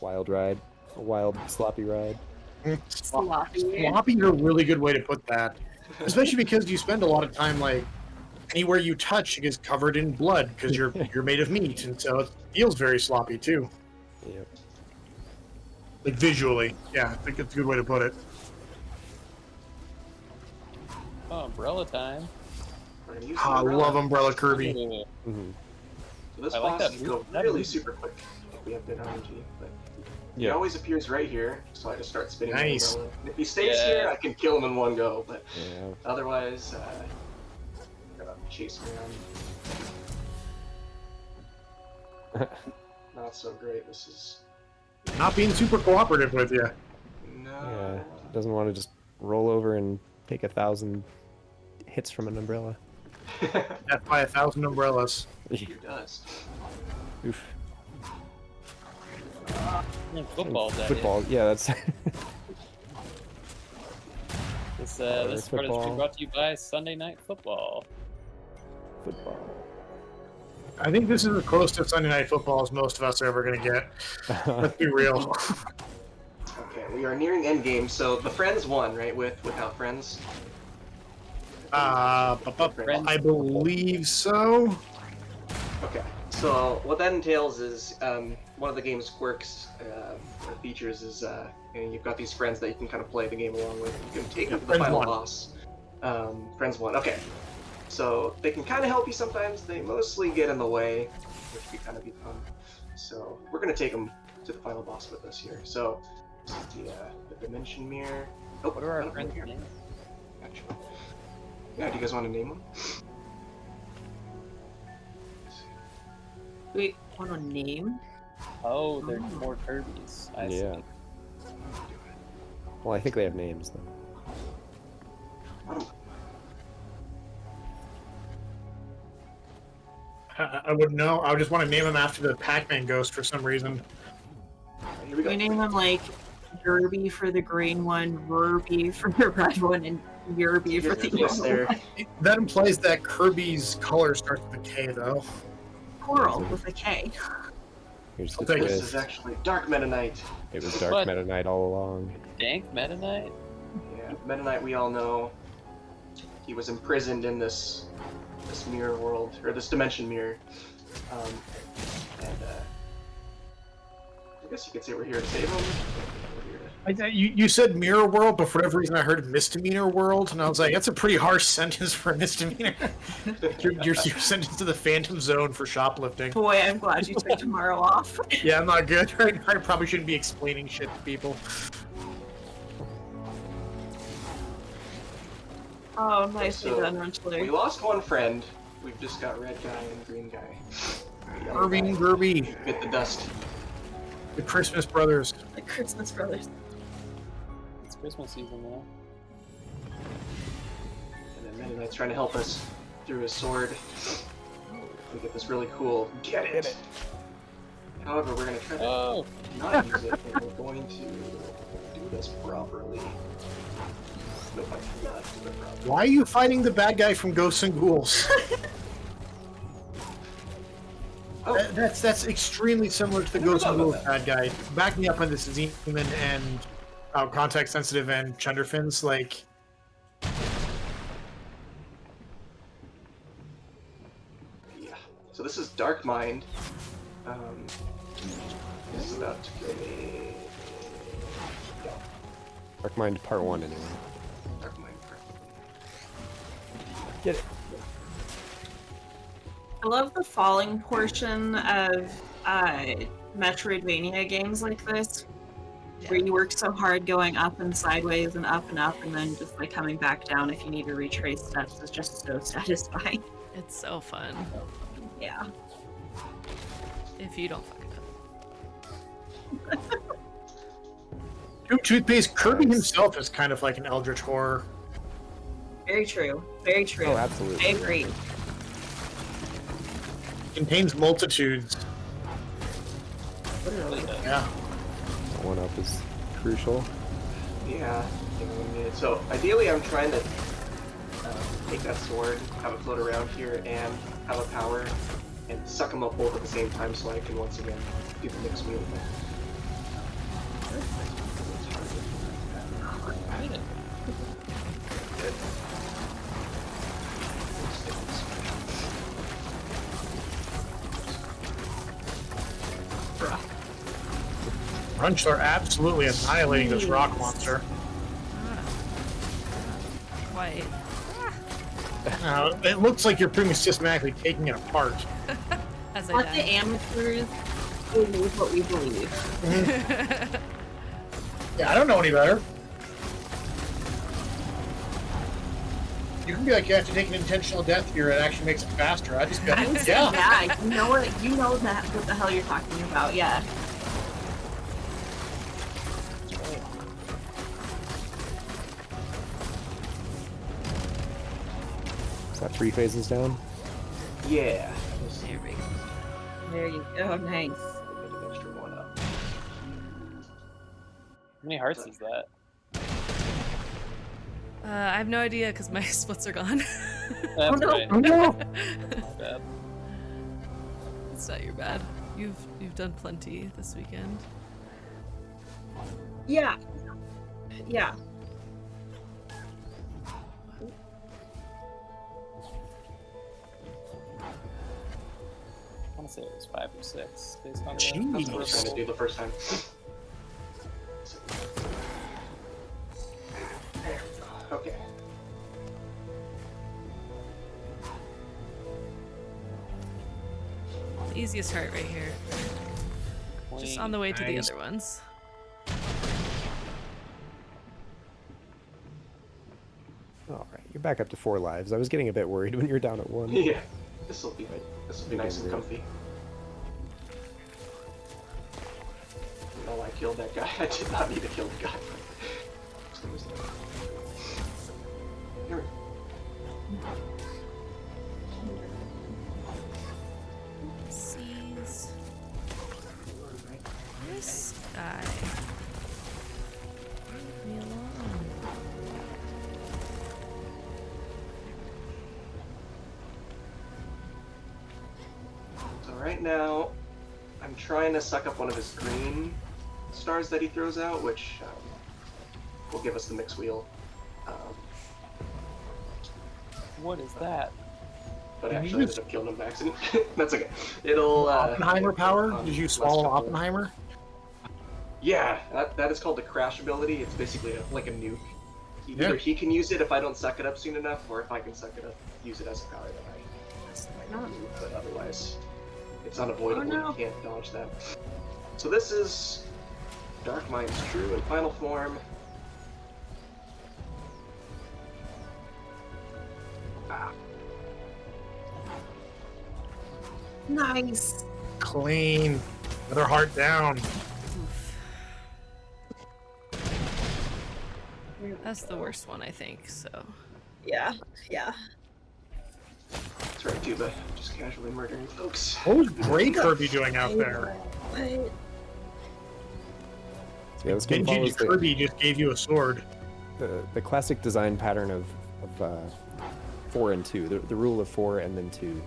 wild ride. A wild, sloppy ride. Sloppy is a really good way to put that. Especially because you spend a lot of time, like, anywhere you touch is covered in blood because you're made of meat, and so it feels very sloppy too. Yep. Like visually, yeah, I think it's a good way to put it. Oh, umbrella time. I love Umbrella Kirby. Mm-hmm. So this I like boss that can go move. That really move. super quick if we have good RNG, but he Yeah. always appears right here, so I just start spinning Nice. the umbrella. And if he stays Yeah. here, I can kill him in one go, but Yeah. otherwise, gotta chase him around. Not so great. This is Not being super cooperative with you. Yeah. Doesn't want to just roll over and take 1,000 hits from an umbrella. Death by 1,000 umbrellas. He does. Oof. Football, that Football, yeah, that's. This part of the stream football. brought to you by Sunday Night Football. Football. I think this is as close to Sunday Night Football as most of us are ever going to get. Let's be real. Okay, we are nearing endgame, so the friends won, right? Without friends. I believe so. Okay, so what that entails is one of the game's quirks or features is you've got these friends that you can kind of play the game along with. You can take them to the Friends final won. boss. Friends won. Okay, so they can kind of help you sometimes. They mostly get in the way, which can kind of be fun. So we're gonna take them to the final boss with us here. So this is the dimension mirror. Oh, What are our friends' here? names? Actually, yeah. Do you guys want to name them? Wait, want a name? Oh, they're more Kirby's. I see. Yeah. Well, I think they have names though. I wouldn't know. I would just want to name him after the Pac-Man ghost for some reason. Here we go. We name them like Derby for the green one, Verby for the red one, and Yerby for the Yes, yellow there. one. That implies that Kirby's color starts with a K, though. Coral with a K. Here's I'll the take it. This twist. is actually Dark Meta Knight. It was Dark What? Meta Knight all along. Dank Meta Knight? Yeah, Meta Knight, we all know. He was imprisoned in this mirror world, or this dimension mirror. I guess you could say we're here to save him. We're here to... You said mirror world, but for whatever reason I heard misdemeanor world, and I was like, that's a pretty harsh sentence for a misdemeanor. you're sentenced to the Phantom Zone for shoplifting. Boy, I'm glad you took tomorrow off. Yeah, I'm not good right now. I probably shouldn't be explaining shit to people. Oh, nicely So, done, we Runchley. lost one friend. We've just got red guy and green guy. Yellow Kirby guy and Gerby, bit the dust. the Christmas brothers. The Christmas Brothers. It's Christmas season now. And then Meta Knight's trying to help us through his sword. We get this really cool get it. However, we're going to try to not use it, and we're going to do this properly. Nope, I cannot do it properly. Why are you fighting the bad guy from Ghosts and Ghouls? That's extremely similar to the Ghosts and Ghouls bad guy. Back me up on this, Zeman and context sensitive and Chunderfins. Like, Yeah. So this is Dark Mind. This is about to be... Dark Mind Part 1 anyway. Dark Mind Part Get it. I love the falling portion of Metroidvania games like this. where you work so hard going up and sideways and up, and then just like coming back down if you need to retrace steps is just so satisfying. It's so fun. Yeah. If you don't fuck it up. Toothpaste, Kirby himself is kind of like an eldritch horror. Very true. Very true. Oh, absolutely. I agree. Contains multitudes. Yeah. One up is crucial. Yeah. So ideally, I'm trying to take that sword, have it float around here, and have a power, and suck them up both at the same time, so I can once again do the mixed wheel. Crunch are absolutely annihilating this rock monster. Quite. It looks like you're pretty much systematically taking it apart. As Let the amateurs believe what we believe. Yeah, I don't know any better. You can be like, you have to take an intentional death here. It actually makes it faster. I just got I would say, yeah, you know what? You know that what the hell you're talking about. Yeah. Is that 3 phases down? Yeah. There you go. Nice. How many hearts is that? I have no idea because my splits are gone. That's right. Oh no! Bad. It's not your bad. You've done plenty this weekend. Yeah. Yeah. I want to say it was 5 or 6 based on That's what I was trying to do the first time. Okay. The easiest heart right here. Just on the way to the other ones. All right, you're back up to 4 lives. I was getting a bit worried when you were down at 1. Yeah. This will be nice and comfy. No, I killed that guy. I did not need to kill the guy. Here we go. Sees this guy. Leave me alone. So right now, I'm trying to suck up one of his green stars that he throws out, which will give us the mix wheel. What is that? But I actually ended up killing him by accident. That's okay. It'll Oppenheimer power? Did you swallow Oppenheimer? Yeah, that is called the crash ability. It's basically like a nuke. Either he can use it if I don't suck it up soon enough, or if I can suck it up, use it as a power that I can move. But otherwise, it's unavoidable. Oh, no. You can't dodge that. So this is Dark Mind's true and final form. Ah. Nice. Clean. Another heart down. That's the worst one, I think, so. Yeah. Yeah. That's right, Tuba. Just casually murdering folks. What was Grey Kirby doing out there? What? Yeah, this game Vintage follows Kirby just gave you a sword. the classic design pattern of 4 and 2. The rule of 4 and then 2,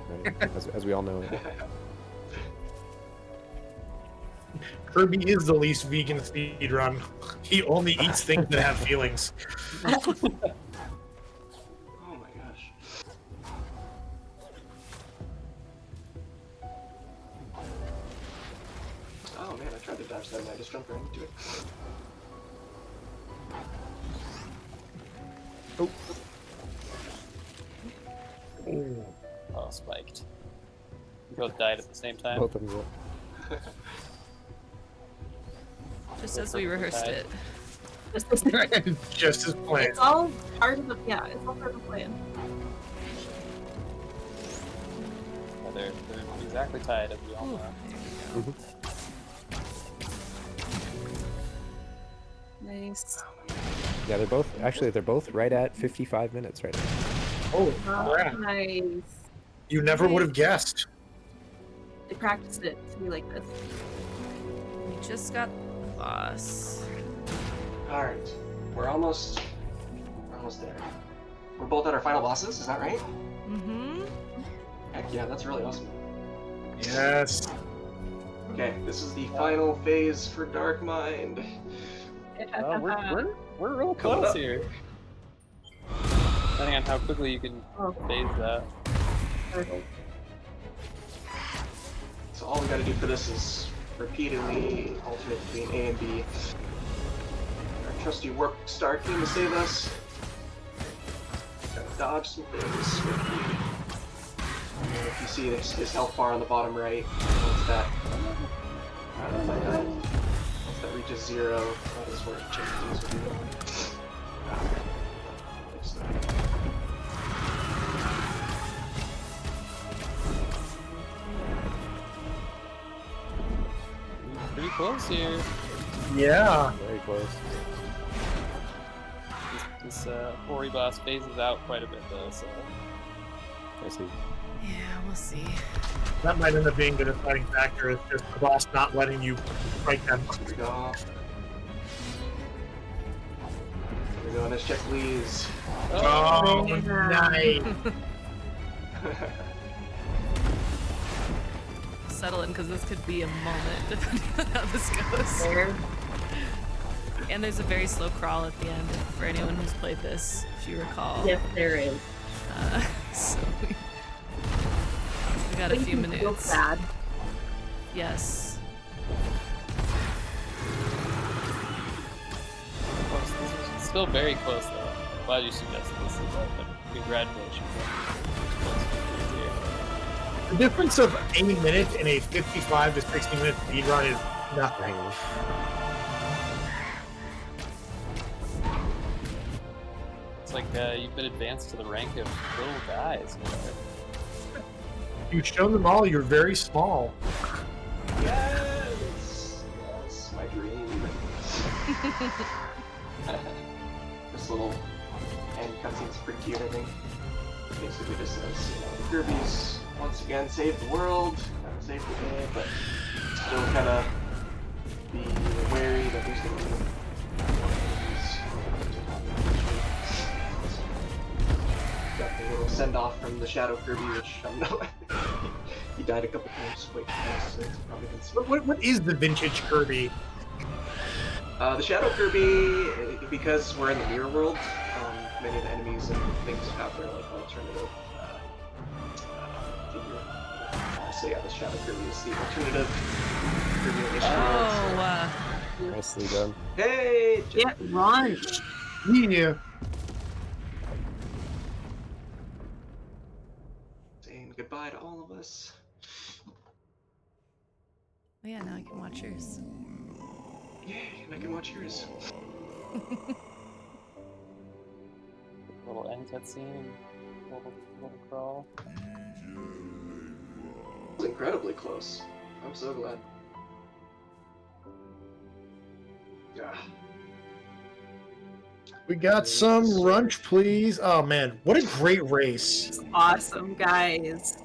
right? as we all know. Kirby is the least vegan speedrun. He only eats things that have feelings. Oh my gosh. Oh man, I tried to dodge that and I just jumped right into it. Oh, spiked. You both died at the same time. Both of them. Just as we rehearsed it. Just as planned. It's all part of the it's all part of the plan. Yeah, they're exactly tied, as we all know. Nice. Yeah, they're both right at 55 minutes right now. Oh, crap. Nice. You never would have guessed. They practiced it to be like this. We just got the boss. All right, we're almost there. We're both at our final bosses. Is that right? Mm-hmm. Heck yeah, that's really awesome. Yes. Okay, this is the final phase for Dark Mind. We're real close here. Depending on how quickly you can phase that. So all we gotta do for this is repeatedly alternate between A and B. Our trusty warp star team to save us. Gotta dodge some things swiftly. And if you see his health bar on the bottom right, once that reaches 0, that is where changes will be. Pretty close here. Yeah. Very close. This Ori boss phases out quite a bit though, so. I see. Yeah, we'll see. That might end up being the deciding factor. Is just the boss not letting you fight them. Here we go. Here we go. Nice check, please. Oh, nice. Settle in, because this could be a moment, depending on how this goes. And there's a very slow crawl at the end, for anyone who's played this, if you recall. Yes, there is. So we got a few minutes. Bad. Yes. It's still very close though. Glad you suggested this. Congratulations. The difference of 80 minutes in a 55 to 60 minute speedrun is nothing. It's like you've been advanced to the rank of little guys. You've shown them all you're very small. Yes, my dream. This little end cutscene's pretty cute, I think. Basically just says, the Kirby's once again saved the world, kind of saved the day, but still kind of be wary that there's going to be got the little send-off from the Shadow Kirby, which I'm not. He died a couple times. Wait, so it's probably been What is the vintage Kirby? The Shadow Kirby, because we're in the mirror world, many of the enemies and things have their like alternative figure. So yeah, the Shadow Kirby is the alternative Kirby edition. Nicely done. Hey! Get launched. Yeah. Saying goodbye to all of us. Oh yeah, now I can watch yours. Yay, and I can watch yours. Little end cutscene, little crawl. It's incredibly close. I'm so glad. Yeah. We got some lunch, please. Oh man, what a great race! It's awesome, guys.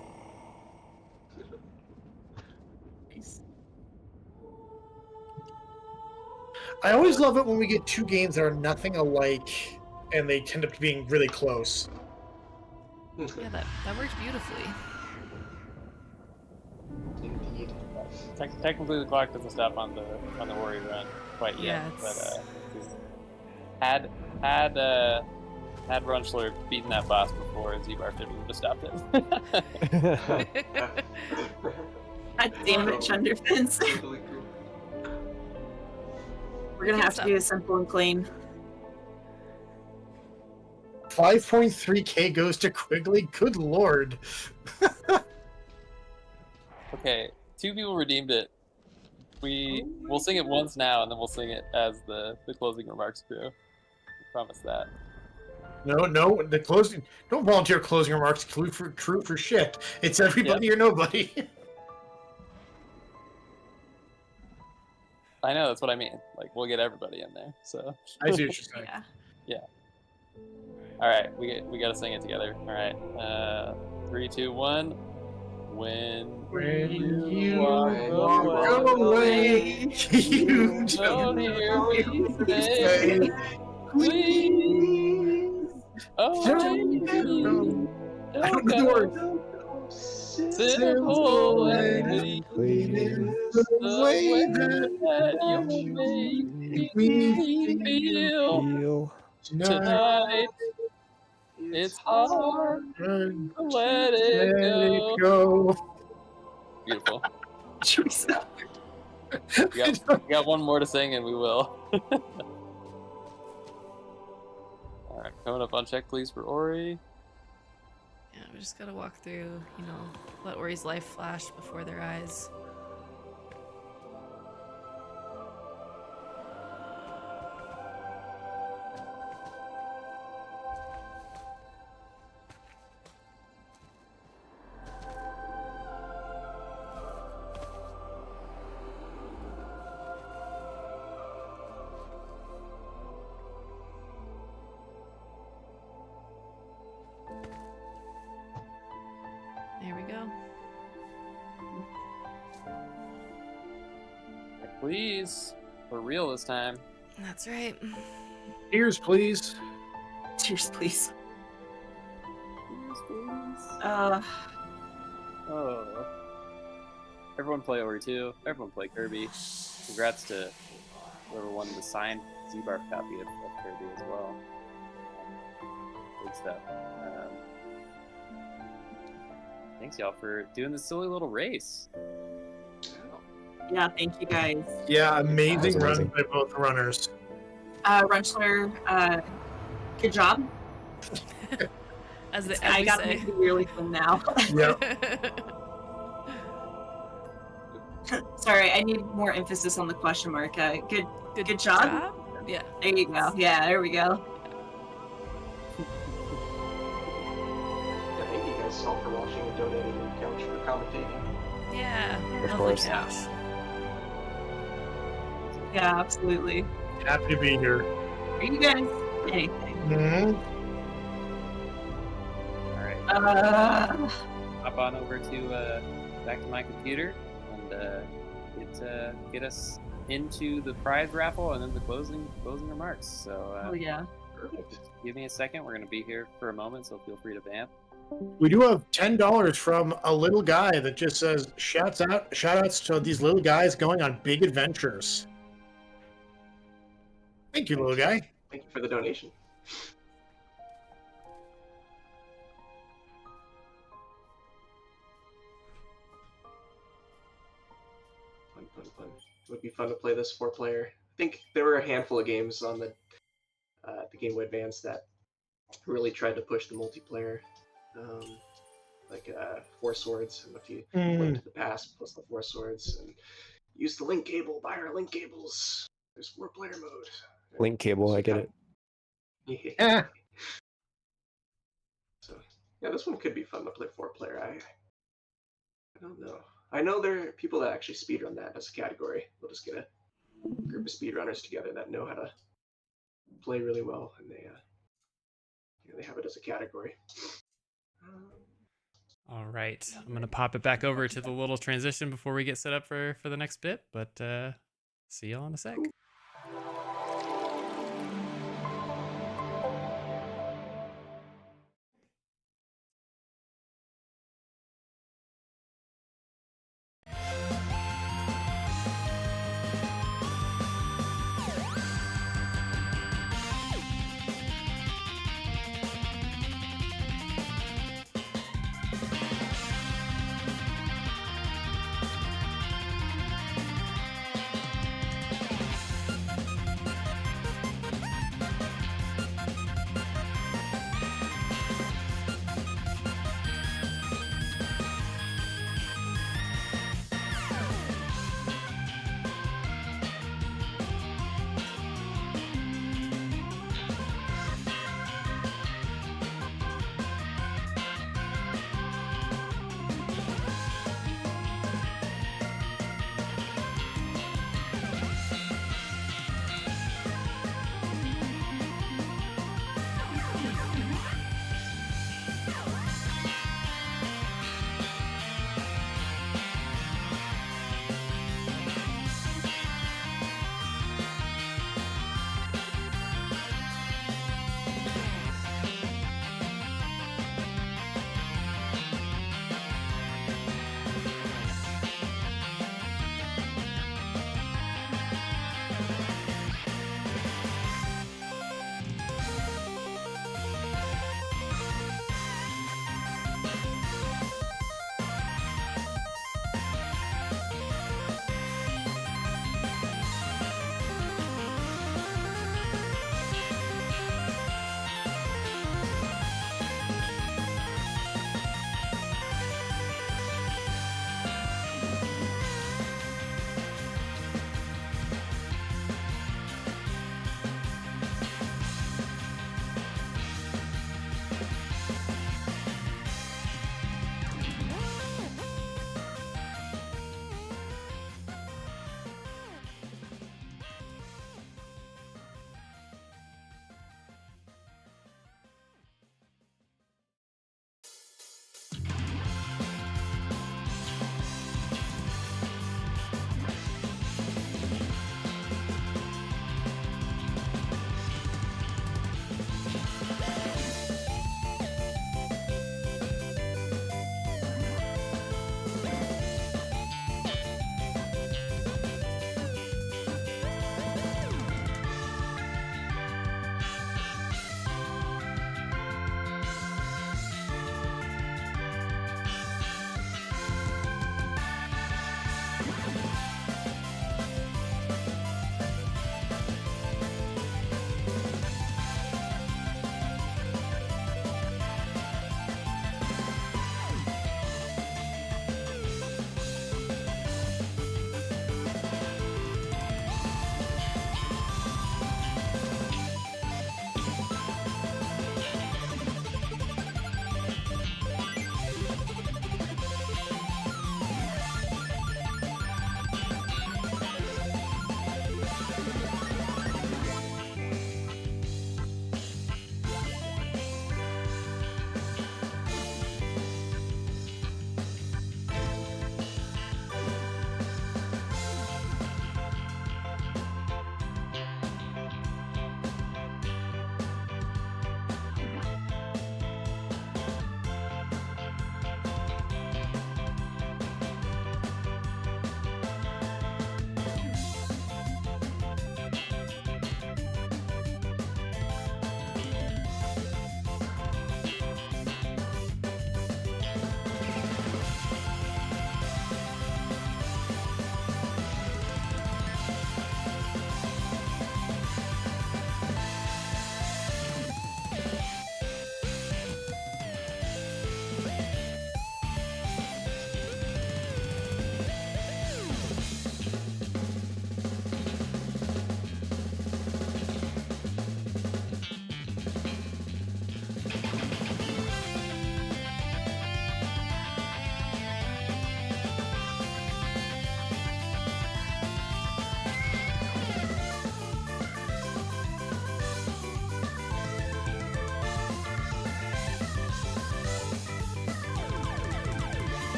I always love it when we get two games that are nothing alike, and they tend up being really close. Yeah, that worked beautifully. Indeed. Technically, the clock doesn't stop on the Ori run quite yet, Yeah, but had Runchler beaten that boss before, Z-Bar would have stopped it. God damn it, Chunderfins. We're gonna have to do a simple and clean. 5.3k goes to Quigley. Good lord. Okay, 2 people redeemed it. we'll sing it once now, and then we'll sing it as the closing remarks crew. I promise that. No, the closing. Don't volunteer closing remarks. True for shit. It's everybody or nobody. I know, that's what I mean. Like, we'll get everybody in there. So I see what you're saying. Yeah. All right, we got to sing it together. All right. 3, 2, 1. When you walk away, you don't hear me say, please, don't go. Simple and clean is the way that you make me feel tonight. It's hard to let it go. Beautiful. We got one more to sing, and we will. All right, coming up on check, please, for Ori. Yeah, we just gotta walk through, let Ori's life flash before their eyes. There we go. Please, for real this time. That's right. Tears, please. Tears, please. Tears, please. Oh. Everyone play Ori 2. Everyone play Kirby. Congrats to whoever won the signed Z-Barf copy of Kirby as well. Good stuff. Thanks, y'all, for doing this silly little race. Yeah, thank you guys. Yeah, amazing run by both runners. Runchler, good job. As I got to say. make it really fun now. Sorry, I need more emphasis on the question mark. Good job. Yeah. There you go. Yeah, there we go. Thank you guys all for watching and donating and Couch for commentating. Yeah. Of lovely course. Couch. Yeah, absolutely. Happy to be here. Are you guys anything? Mm-hmm. All right. Hop on over to back to my computer and get us into the prize raffle and then the closing remarks. So Oh yeah. Perfect. Give me a second. We're gonna be here for a moment, so feel free to vamp. We do have $10 from a little guy that just says shout outs to these little guys going on big adventures. Thank you, little guy. Thank you for the donation. Fun. It would be fun to play this 4-player. I think there were a handful of games on the Game Boy Advance that really tried to push the multiplayer, like 4 Swords, and if you went to the past plus the 4 Swords and use the link cable, buy our link cables. There's 4-player mode. Link cable, I get it. Yeah. So yeah, this one could be fun to play 4-player. I don't know. I know there are people that actually speedrun that as a category. We'll just get a group of speedrunners together that know how to play really well, and they have it as a category. All right, I'm gonna pop it back over to the little transition before we get set up for the next bit. But see y'all in a sec.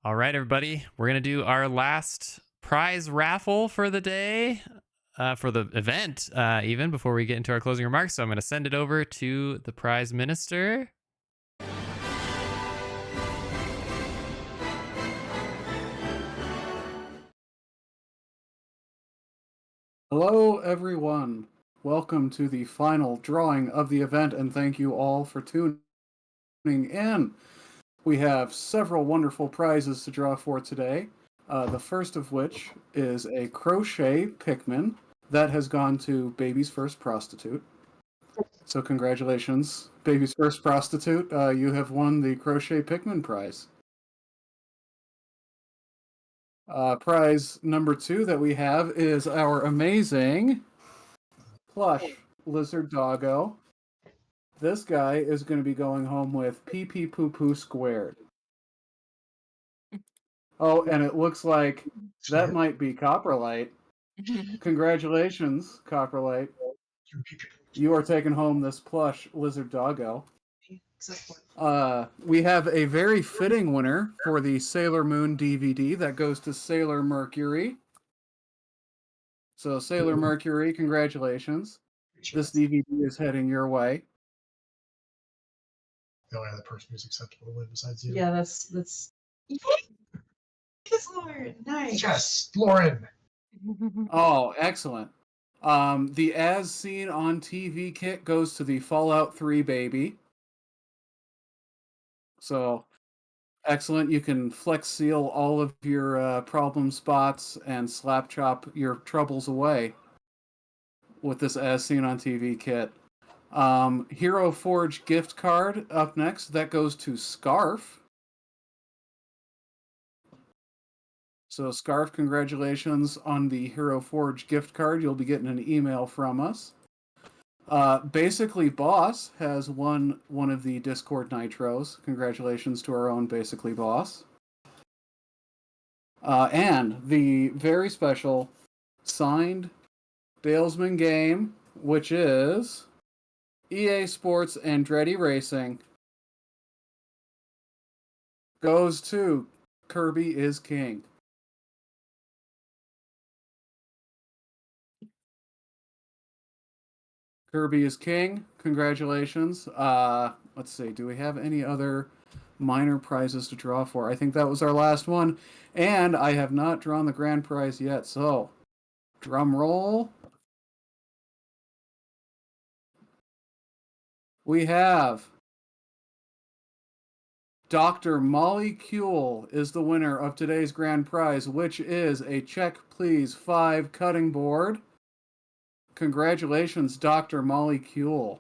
All right, everybody. We're going to do our last prize raffle for the day, for the event, even before we get into our closing remarks. So I'm going to send it over to the prize minister. Hello, everyone. Welcome to the final drawing of the event, and thank you all for tuning in. We have several wonderful prizes to draw for today. The first of which is a crochet Pikmin that has gone to Baby's First Prostitute. So congratulations, Baby's First Prostitute. You have won the crochet Pikmin prize. Prize number 2 that we have is our amazing plush lizard doggo. This guy is going to be going home with pee pee poo poo squared. Oh, and it looks like that might be Copperlight. Congratulations, Copperlight. You are taking home this plush lizard doggo. We have a very fitting winner for the Sailor Moon DVD that goes to Sailor Mercury. So, Sailor Mercury, congratulations. This DVD is heading your way. The only other person who's acceptable to win besides you. Yeah, that's. Yes, Lauren. Nice. Yes, Lauren. Oh, excellent. The As Seen on TV kit goes to the Fallout 3 baby. So, excellent. You can flex seal all of your problem spots and slap chop your troubles away with this As Seen on TV kit. Hero Forge gift card up next. That goes to Scarf. So, Scarf, congratulations on the Hero Forge gift card. You'll be getting an email from us. Basically Boss has won one of the Discord Nitros. Congratulations to our own Basically Boss. And the very special signed Dalesman game, which is EA Sports Andretti Racing, goes to Kirby is King. Kirby is King. Congratulations. Let's see. Do we have any other minor prizes to draw for? I think that was our last one. And I have not drawn the grand prize yet. So, drum roll. We have Dr. Molly Kuehl is the winner of today's grand prize, which is a Check Please 5 cutting board. Congratulations, Dr. Molly Kuehl.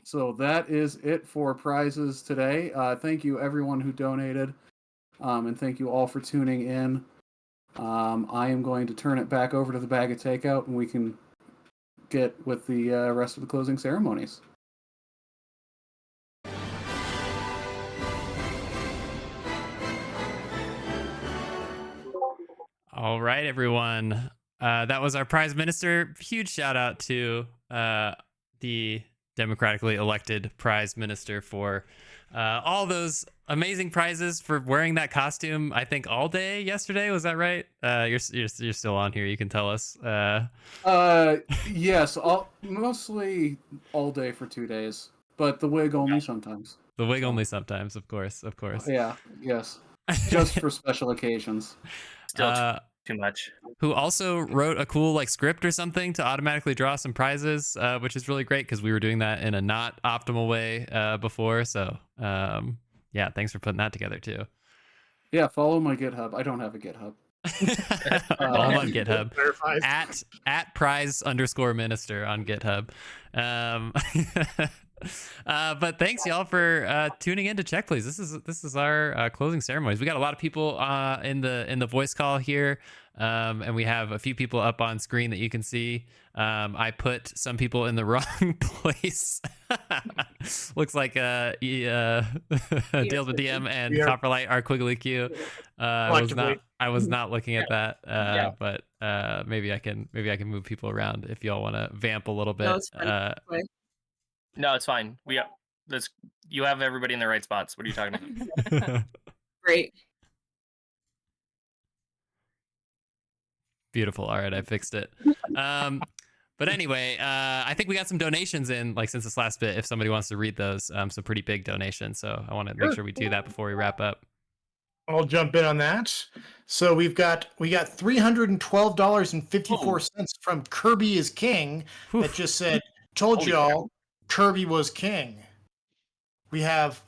So that is it for prizes today. Thank you, everyone who donated, and thank you all for tuning in. I am going to turn it back over to the bag of takeout, and we can get with the rest of the closing ceremonies. All right, everyone. That was our prize minister. Huge shout out to the democratically elected prize minister for all those amazing prizes, for wearing that costume, I think, all day yesterday. Was that right? You're still on here. You can tell us. Yes, mostly all day for 2 days, but the wig only sometimes. The wig only sometimes, of course. Yeah, yes. Just for special occasions. Still too much. Who also wrote a cool script or something to automatically draw some prizes, which is really great because we were doing that in a not optimal way before. So yeah, thanks for putting that together too. Yeah, follow my GitHub. I don't have a GitHub. All on GitHub at prize_minister on GitHub. But thanks y'all for tuning in to Check Please. This is our closing ceremonies. We got a lot of people in the voice call here, and we have a few people up on screen that you can see. I put some people in the wrong place. Looks like Dale's with DM and Copperlight are Quiggly Q. I was not looking at that, but maybe I can move people around if y'all want to vamp a little bit. No, it's fine. No, it's fine. That's you have everybody in the right spots. What are you talking about? Great. Beautiful. All right, I fixed it. But anyway, I think we got some donations in, like since this last bit. If somebody wants to read those, some pretty big donations. So I want to make sure we do that before we wrap up. I'll jump in on that. So we got $312.54 from Kirby is King that just said, "Told Holy y'all Kirby was king." We have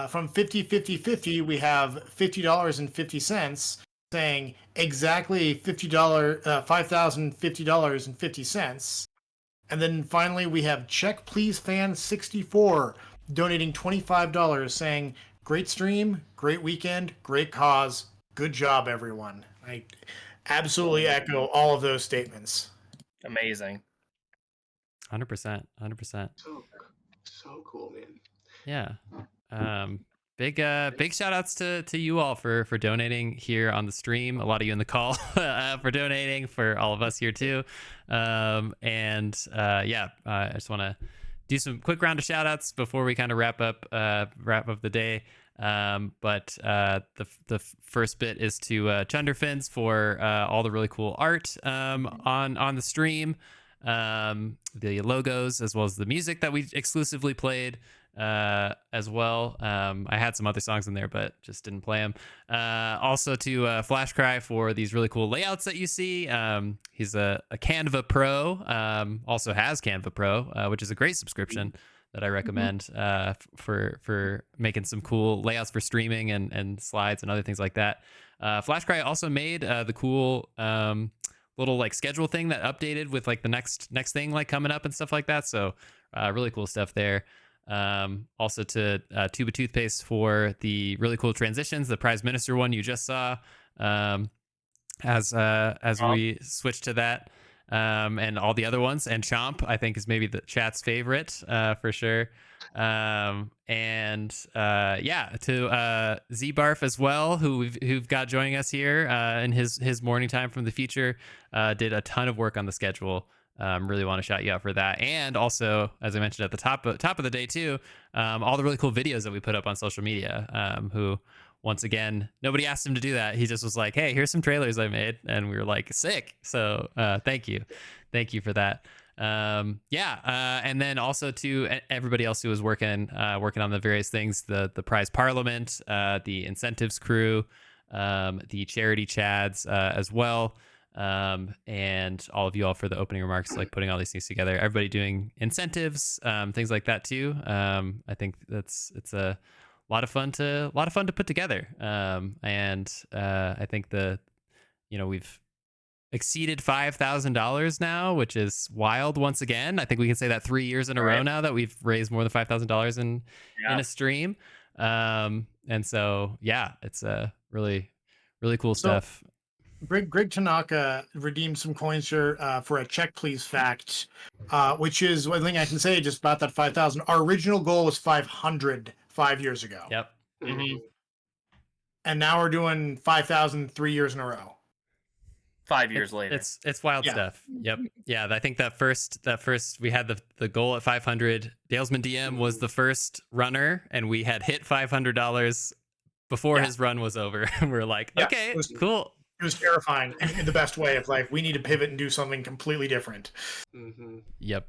from 50 we have $50.50 saying exactly $5,050.50. And then finally we have Check Please Fan 64 donating $25 saying, "Great stream, great weekend, great cause. Good job, everyone." I absolutely echo all of those statements. Amazing. 100%. 100%. So cool, man. Yeah. Big shout outs to you all for donating here on the stream. A lot of you in the call for donating, for all of us here too. I just want to do some quick round of shout outs before we kind of wrap up the day. The first bit is to Chunderfins for all the really cool art on the stream, the logos, as well as the music that we exclusively played as well. I had some other songs in there, but just didn't play them. Also to Flashcry for these really cool layouts that you see. He's a Canva Pro, also has Canva Pro, which is a great subscription that I recommend for making some cool layouts for streaming and slides and other things like that. Flashcry also made the cool little like schedule thing that updated with like the next thing like coming up and stuff like that. So really cool stuff there. Also to Tuba Toothpaste for the really cool transitions, the Prime Minister one you just saw, as we switch to that, and all the other ones. And Chomp, I think, is maybe the chat's favorite for sure. To Z-Barf as well, who've got joining us here in his morning time from the future. Did a ton of work on the schedule. Really want to shout you out for that. And also, as I mentioned at the top of the day too, all the really cool videos that we put up on social media, who, once again, nobody asked him to do that. He just was like, "Hey, here's some trailers I made." And we were like, "Sick." So thank you for that. And then also to everybody else who was working on the various things, the prize parliament, the incentives crew, the charity chads as well. And all of you all for the opening remarks, like putting all these things together, everybody doing incentives, things like that too. I think it's a lot of fun to put together. I think we've exceeded $5,000 now, which is wild. Once again, I think we can say that 3 years in a row now that we've raised more than $5,000 in a stream. And so it's a really cool stuff. Greg Tanaka redeemed some coins here for a check please fact, which is one thing I can say just about that 5,000. Our original goal was 500 5 years ago. Yep. Mm-hmm. And now we're doing 5,000 3 years in a row. 5 years later. It's wild stuff. Yep. Yeah, I think that first we had the goal at 500. Dalesman DM was the first runner, and we had hit $500 before his run was over. And we were like, okay, cool. It was terrifying in the best way of like, we need to pivot and do something completely different. Mm-hmm. Yep,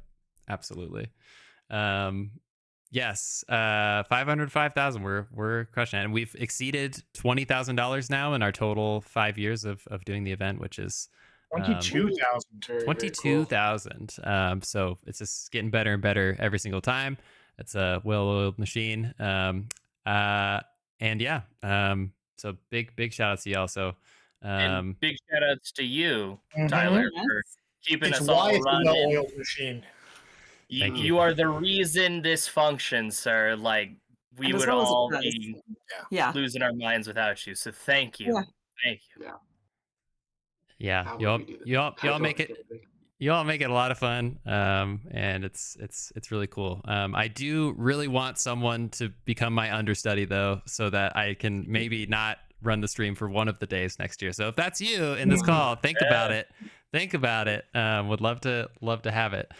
absolutely. Yes, 500, 5,000. We're crushing it, and we've exceeded $20,000 now in our total 5 years of doing the event, which is 22,000. 22,000. So it's just getting better and better every single time. It's a well-oiled machine. So big shout outs to y'all. So. And big shout outs to you, Tyler, for keeping us all running. running. Machine. You are the reason this functions, sir. Like, we would all be losing our minds without you. So thank you. Thank you. Yeah. You all make it. You all make it a lot of fun, and it's really cool. I do really want someone to become my understudy though, so that I can maybe not run the stream for one of the days next year. So if that's you in this call, think about it. Would love to have it.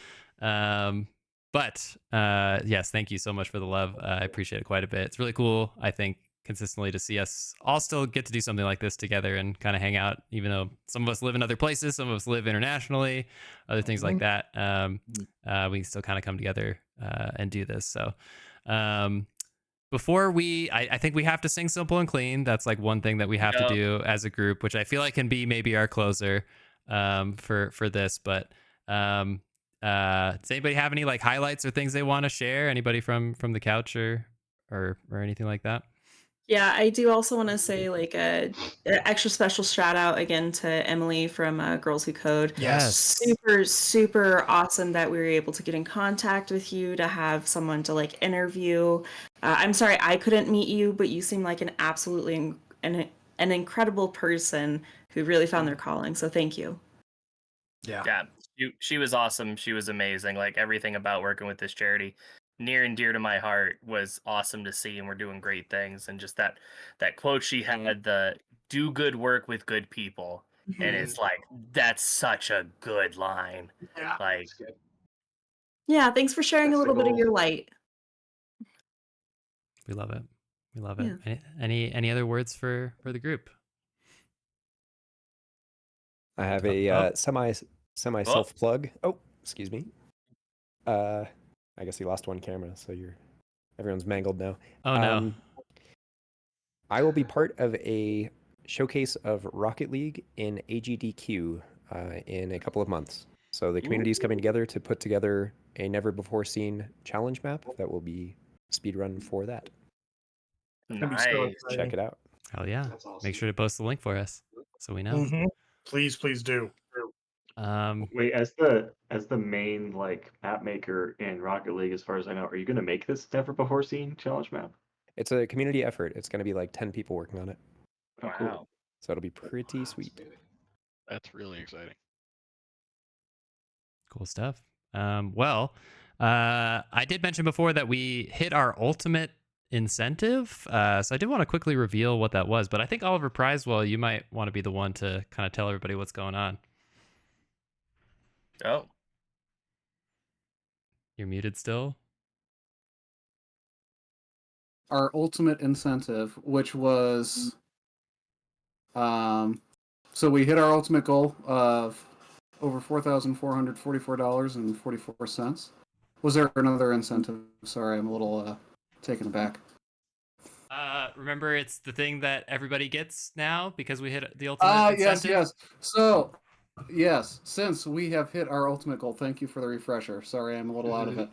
But yes, thank you so much for the love. I appreciate it quite a bit. It's really cool, I think, consistently to see us all still get to do something like this together and kind of hang out, even though some of us live in other places, some of us live internationally, other things like that. We still kind of come together and do this. So before I think we have to sing Simple and Clean. That's like one thing that we have to do as a group, which I feel like can be maybe our closer for this. But does anybody have any like highlights or things they want to share? Anybody from the couch or anything like that? Yeah, I do also want to say like a extra special shout out again to Emily from Girls Who Code. Yes. Super awesome that we were able to get in contact with you to have someone to like interview. I'm sorry I couldn't meet you, but you seem like an absolutely an incredible person who really found their calling. So thank you. Yeah, she was awesome. She was amazing. Like everything about working with this charity, near and dear to my heart, was awesome to see, and we're doing great things. And just that quote she had, the "do good work with good people," and it's like that's such a good line. Yeah. Like, Yeah, thanks for sharing a little bit of your light. We love it. We love it. Any other words for the group? I have a semi self plug. Oh, excuse me. I guess you lost one camera, so everyone's mangled now. Oh no. I will be part of a showcase of Rocket League in AGDQ in a couple of months. So the community is coming together to put together a never before seen challenge map that will be speedrun for that. nice. Check it out. Hell yeah. Make sure to post the link for us so we know. Please do. Wait, as the main like map maker in Rocket League, as far as I know, are you going to make this never before seen challenge map? It's a community effort. It's going to be like 10 people working on it. Oh, cool. So it'll be pretty sweet. That's really exciting. Cool stuff. Well, I did mention before that we hit our ultimate incentive. So I did want to quickly reveal what that was, but I think Oliver Prizewell, you might want to be the one to kind of tell everybody what's going on. Oh. You're muted still? Our ultimate incentive, which was, so we hit our ultimate goal of over $4,444.44. Was there another incentive? Sorry, I'm a little taken aback. Remember, it's the thing that everybody gets now because we hit the ultimate incentive? Yes. So, yes, since we have hit our ultimate goal, thank you for the refresher. Sorry, I'm a little out of it.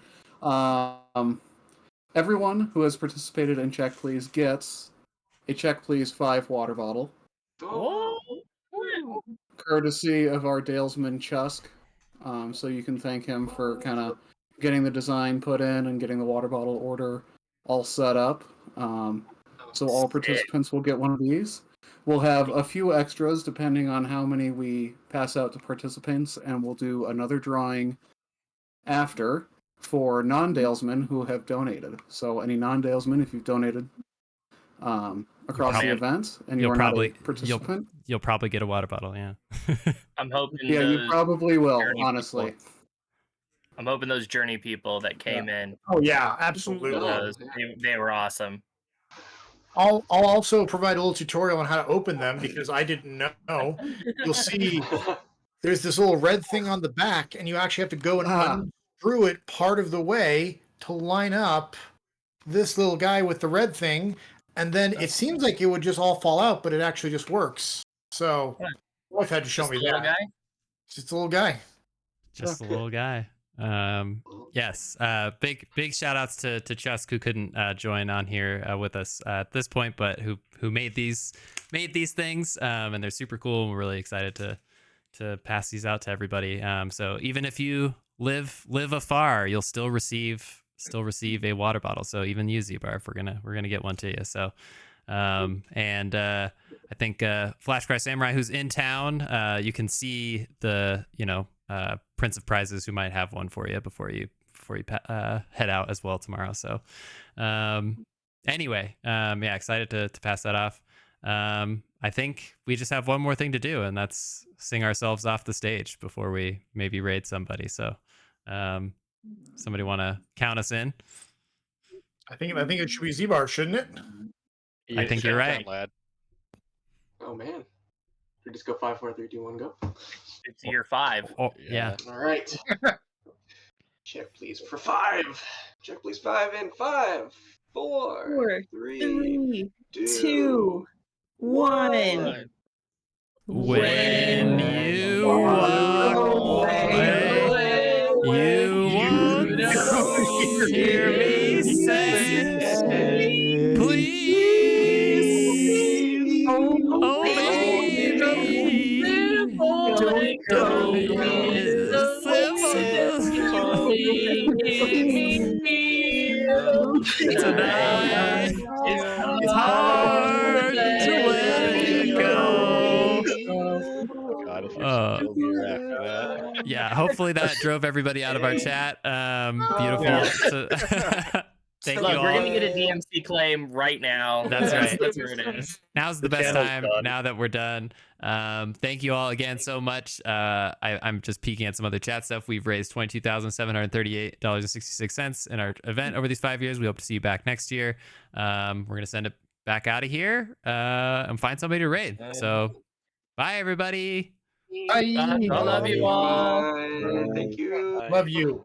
Everyone who has participated in Check Please gets a Check Please 5 water bottle. Oh. Courtesy of our Dalesman Chusk. So you can thank him for kind of getting the design put in and getting the water bottle order all set up. So all participants will get one of these. We'll have a few extras depending on how many we pass out to participants, and we'll do another drawing after for non-Dalesmen who have donated. So any non-Dalesmen, if you've donated across the event and you're not a participant, you'll probably get a water bottle. Yeah. I'm hoping. Yeah, you probably will. Honestly. I'm hoping those journey people that came in. Oh yeah, absolutely. They were awesome. I'll also provide a little tutorial on how to open them because I didn't know. You'll see there's this little red thing on the back, and you actually have to go and unscrew it part of the way to line up this little guy with the red thing, and then it seems like it would just all fall out, but it actually just works. So my wife had to show me that. Guy? It's just a little guy. Just a little guy. Yes. Big shout outs to Chusk, who couldn't join on here with us at this point, but who made these things, and they're super cool. We're really excited to pass these out to everybody. So even if you live afar, you'll still receive a water bottle. So even you, Z-Barf, we're gonna get one to you. So I think Flash Cry Samurai, who's in town, you can see the Prince of Prizes who might have one for you before you head out as well tomorrow. So anyway, yeah, excited to pass that off. I think we just have one more thing to do, and that's sing ourselves off the stage before we maybe raid somebody. So Somebody want to count us in? I think it should be Z-Bar, shouldn't it? I think you're right. Lad. Oh man. We just go 5, 4, 3, 2, 1, go. It's year 5. Oh, yeah. All right. Check please for 5. Check please 5 in 5, 4, 3, 2, 1. When you walk away, you won't hear me say, please, oh baby, don't go. Tonight, it's hard to let go. God, if you're so killed me after that. Yeah, hopefully that drove everybody out of our chat. Beautiful. Yeah. So, thank you Look, all. we're gonna get a DMC claim right now. That's right. That's where it is. Now's the best time. Now that we're done. Thank you all again so much. I'm just peeking at some other chat stuff. We've raised $22,738.66 in our event over these 5 years. We hope to see you back next year. We're gonna send it back out of here and find somebody to raid. So, bye everybody. Bye. I love you all. Thank you. Love you.